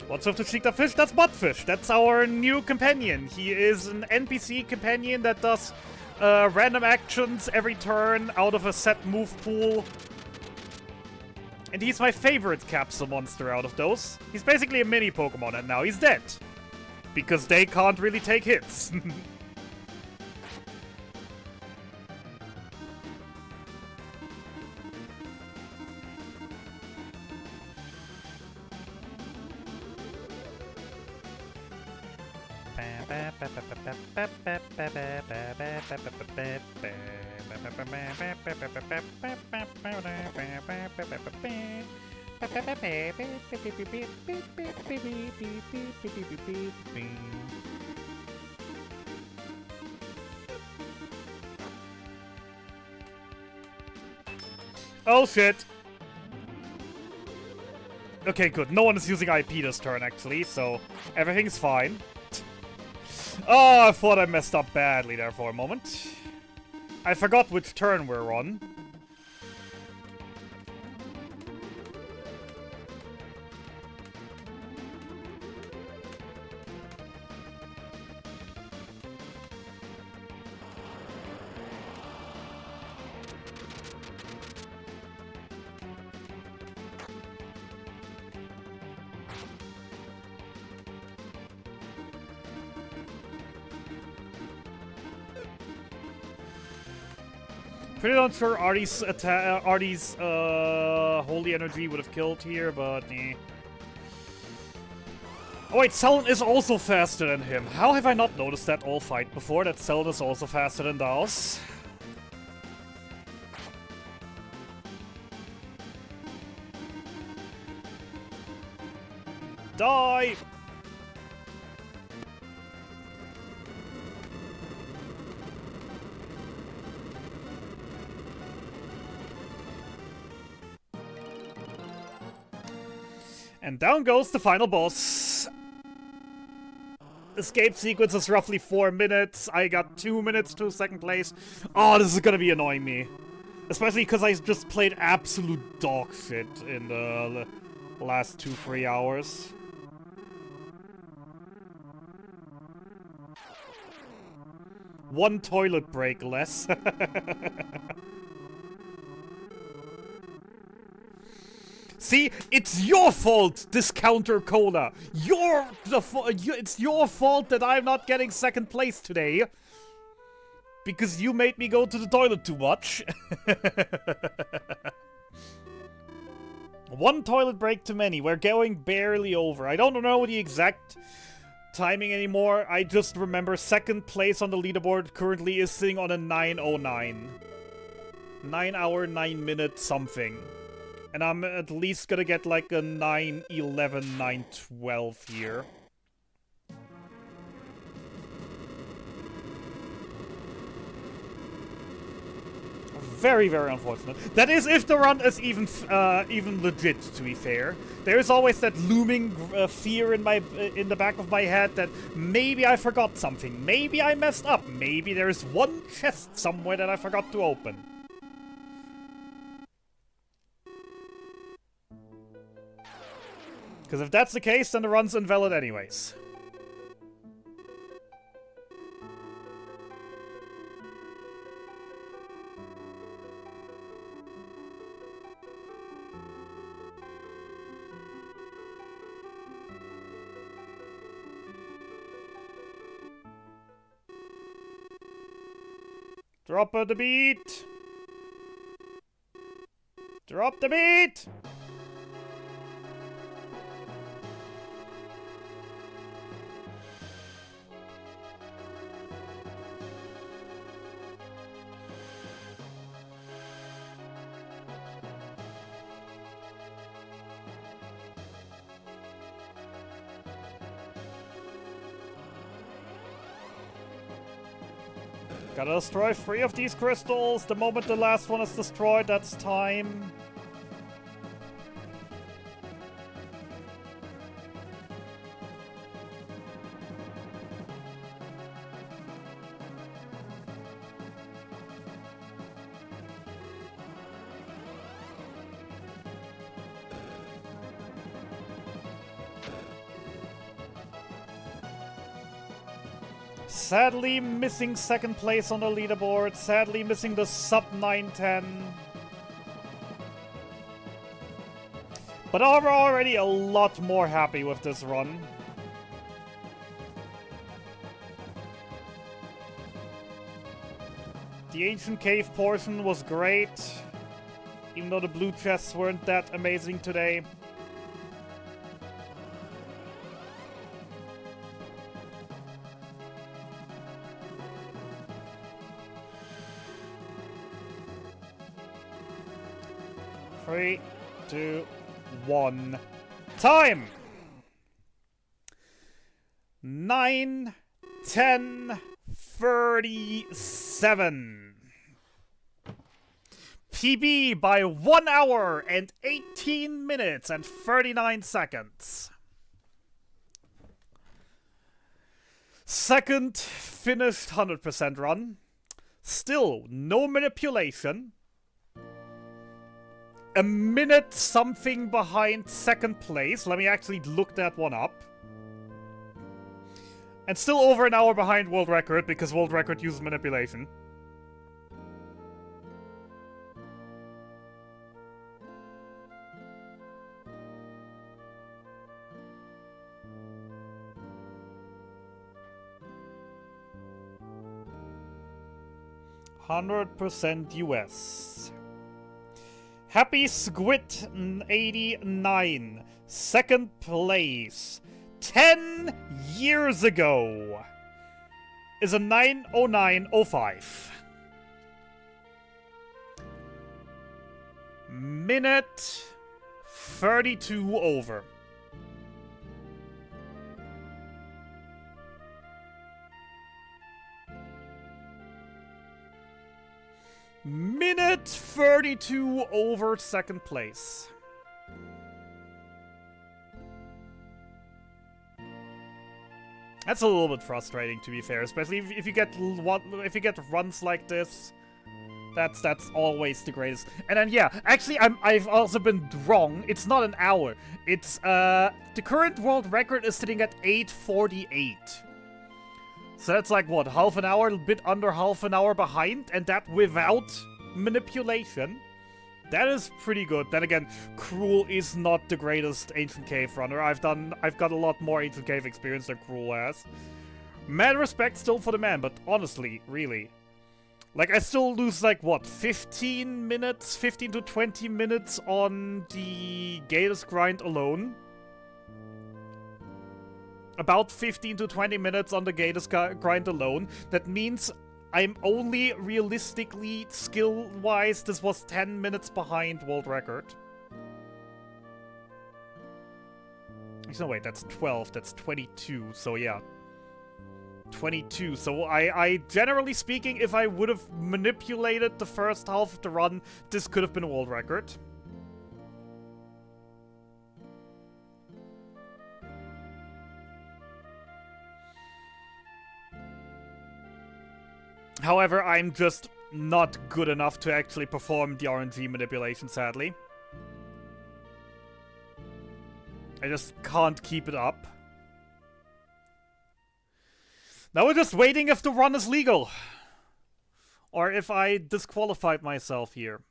S1: What's up to Cheetah Fish? That's Buttfish. That's our new companion. He is an NPC companion that does random actions every turn out of a set move pool. And he's my favorite capsule monster out of those. He's basically a mini Pokemon and now he's dead. Because they can't really take hits. Oh shit! Okay, good. No one is using IP this turn, actually, so everything's fine. Oh, I thought I messed up badly there for a moment. I forgot which turn we're on. Pretty not sure Artie's Holy Energy would have killed here, but eh. Oh wait, Cellen is also faster than him. How have I not noticed that all fight before, that Cellen is also faster than Daos? Die! And down goes the final boss. Escape sequence is roughly 4 minutes. I got 2 minutes to second place. Oh, this is gonna be annoying me. Especially because I just played absolute dog shit in the last 2-3 hours. One toilet break less. See, it's your fault, Discounter Cola. It's your fault that I'm not getting second place today. Because you made me go to the toilet too much. One toilet break too many. We're going barely over. I don't know the exact timing anymore. I just remember second place on the leaderboard currently is sitting on a 9:09. 9 hour, 9 minute something. And I'm at least gonna get like a 9:11, 9:12 here. Very, very unfortunate. That is if the run is even legit, to be fair. There is always that looming fear in the back of my head that maybe I forgot something. Maybe I messed up. Maybe there's one chest somewhere that I forgot to open. Because if that's the case, then the run's invalid anyways. Drop the beat! Drop the beat! Gotta destroy 3 of these crystals. The moment the last one is destroyed, that's time. Sadly missing second place on the leaderboard. Sadly missing the sub 910. But I'm already a lot more happy with this run. The ancient cave portion was great, even though the blue chests weren't that amazing today. Three, 2, 1. Time! 9, 10, 37. PB by 1 hour and 18 minutes and 39 seconds. Second finished 100% run. Still no manipulation. A minute something behind second place. Let me actually look that one up. And still over an hour behind world record because world record uses manipulation. %, US. Happy Squid 89, second place, 10 years ago, is a 9:09:05. Minute 32 over. Minute 32 over second place. That's a little bit frustrating, to be fair, especially if you get runs like this. That's always the greatest. And then yeah, actually I've also been wrong. It's not an hour. It's the current world record is sitting at 8:48. So that's like, what, half an hour, a bit under half an hour behind, and that without manipulation. That is pretty good. Then again, Cruel is not the greatest Ancient Cave runner. I've got a lot more Ancient Cave experience than Cruel has. Mad respect still for the man, but honestly, really. Like, I still lose, like, what, 15 minutes? 15 to 20 minutes on the Gators grind alone? About 15 to 20 minutes on the Gators grind alone. That means I'm only realistically, skill-wise, this was 10 minutes behind world record. No, wait, that's 12, that's 22, so yeah. 22, so I generally speaking, if I would have manipulated the first half of the run, this could have been a world record. However, I'm just not good enough to actually perform the RNG manipulation, sadly. I just can't keep it up. Now we're just waiting if the run is legal. Or if I disqualified myself here.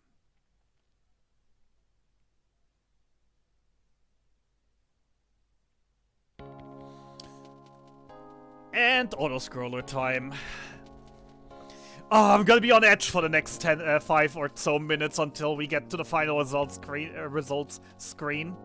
S1: And auto-scroller time. Oh, I'm gonna be on edge for the next 5 or so minutes until we get to the final results screen.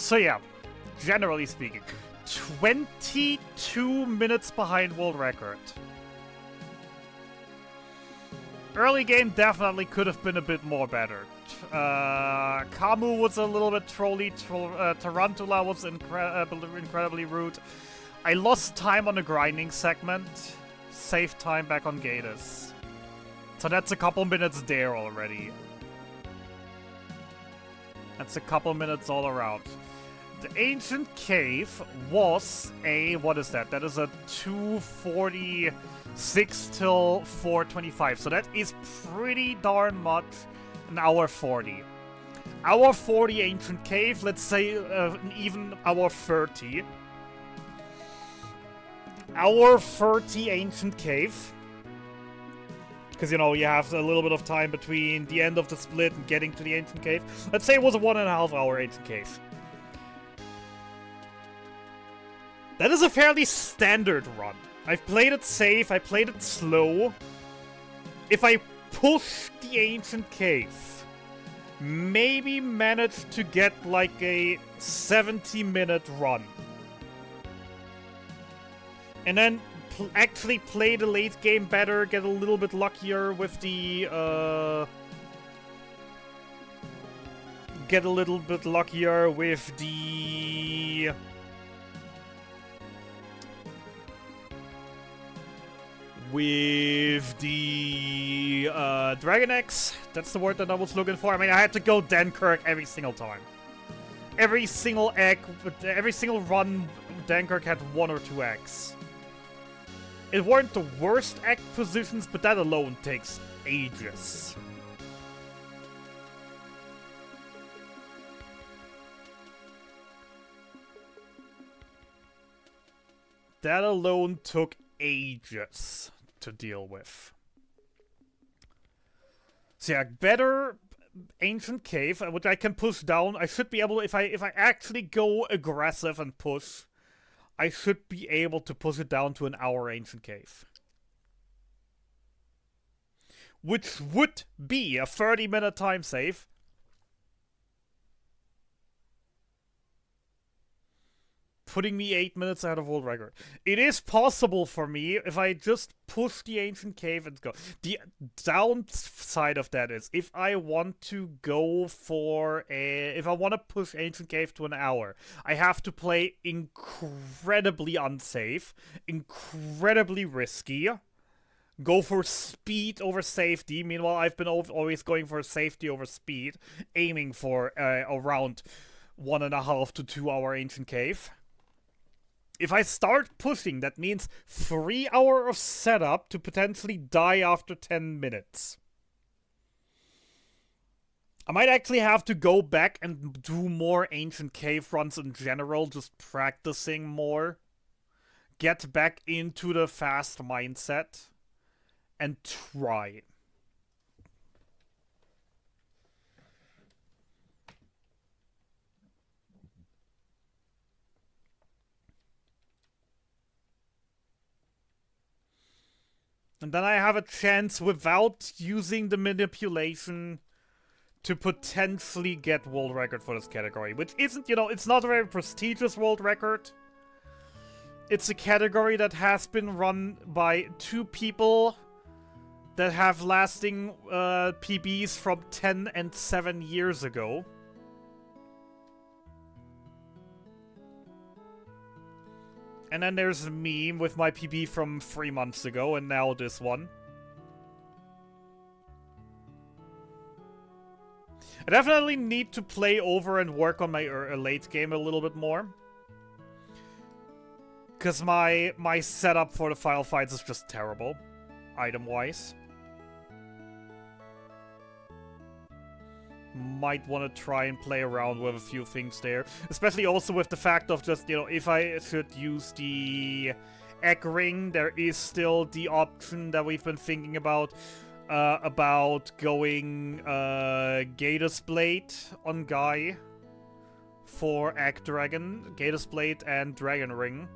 S1: So yeah, generally speaking, 22 minutes behind world record. Early game definitely could have been a bit more better. Kamu was a little bit trolly, Tarantula was incredibly rude. I lost time on the grinding segment, saved time back on Gatus. So that's a couple minutes there already. That's a couple minutes all around. The Ancient Cave was a... what is that? That is a 2:46 till 4:25. So that is pretty darn much an hour 40. Hour 40 Ancient Cave, let's say even hour 30. Hour 30 Ancient Cave. Because, you know, you have a little bit of time between the end of the split and getting to the Ancient Cave. Let's say it was a 1.5 hour Ancient Cave. That is a fairly standard run. I've played it safe, I played it slow. If I push the Ancient Cave, maybe manage to get like a 70-minute run. And then actually play the late game better, get a little bit luckier with the, Dragon Eggs. That's the word that I was looking for. I mean, I had to go Dankirk every single time. Every single egg, every single run, Dankirk had 1 or 2 eggs. It weren't the worst egg positions, but that alone takes ages. That alone took ages to deal with. So yeah, better Ancient Cave, which I can push down. I should be able, if I actually go aggressive and push, I should be able to push it down to an hour Ancient Cave. Which would be a 30-minute time save. Putting me 8 minutes out of world record. It is possible for me if I just push the Ancient Cave and go. The downside of that is if I want to go for a... if I want to push Ancient Cave to an hour, I have to play incredibly unsafe, incredibly risky, go for speed over safety. Meanwhile, I've been always going for safety over speed, aiming for around 1.5 to 2 hour Ancient Cave. If I start pushing, that means 3 hours of setup to potentially die after 10 minutes. I might actually have to go back and do more Ancient Cave runs in general, just practicing more. Get back into the fast mindset. And try. And then I have a chance without using the manipulation to potentially get world record for this category. Which isn't, you know, it's not a very prestigious world record. It's a category that has been run by 2 people that have lasting PBs from 10 and 7 years ago. And then there's me with my PB from 3 months ago, and now this one. I definitely need to play over and work on my late game a little bit more. Because my setup for the final fights is just terrible, item-wise. Might want to try and play around with a few things there. Especially also with the fact of just, you know, if I should use the egg ring, there is still the option that we've been thinking about going Gatus Blade on Guy for Egg Dragon. Gatus Blade and Dragon Ring.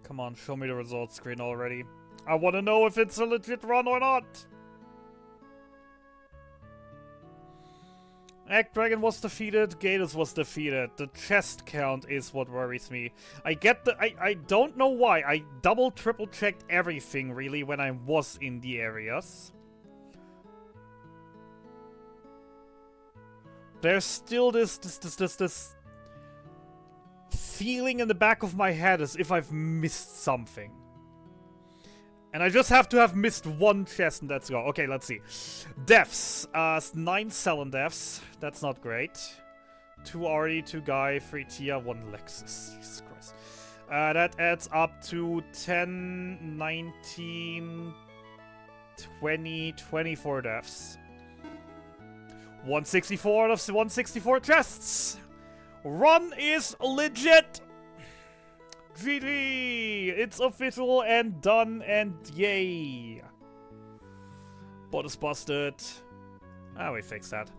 S1: Come on, show me the results screen already. I want to know if it's a legit run or not. Egg Dragon was defeated, Gadus was defeated. The chest count is what worries me. I don't know why. I triple checked everything really when I was in the areas. There's still this feeling in the back of my head as if I've missed something. And I just have to have missed one chest and let's go. Okay, let's see. Deaths. 9 Cellen deaths. That's not great. 2 Artie, 2 Guy, 3 Tia, 1 Lexus. Jesus Christ. That adds up to 10, 19, 20, 24 deaths. 164 out of 164 chests. Run is legit. GG! It's official and done and yay! Bot is busted. Ah, we fixed that.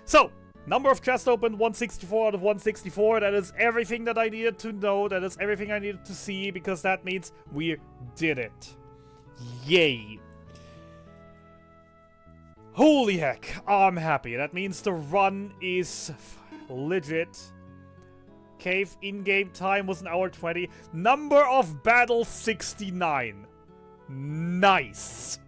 S1: So, number of chests opened, 164 out of 164. That is everything that I needed to know. That is everything I needed to see because that means we did it. Yay! Holy heck, I'm happy. That means the run is legit. Cave in-game time was 1 hour 20. Number of battles 69. Nice.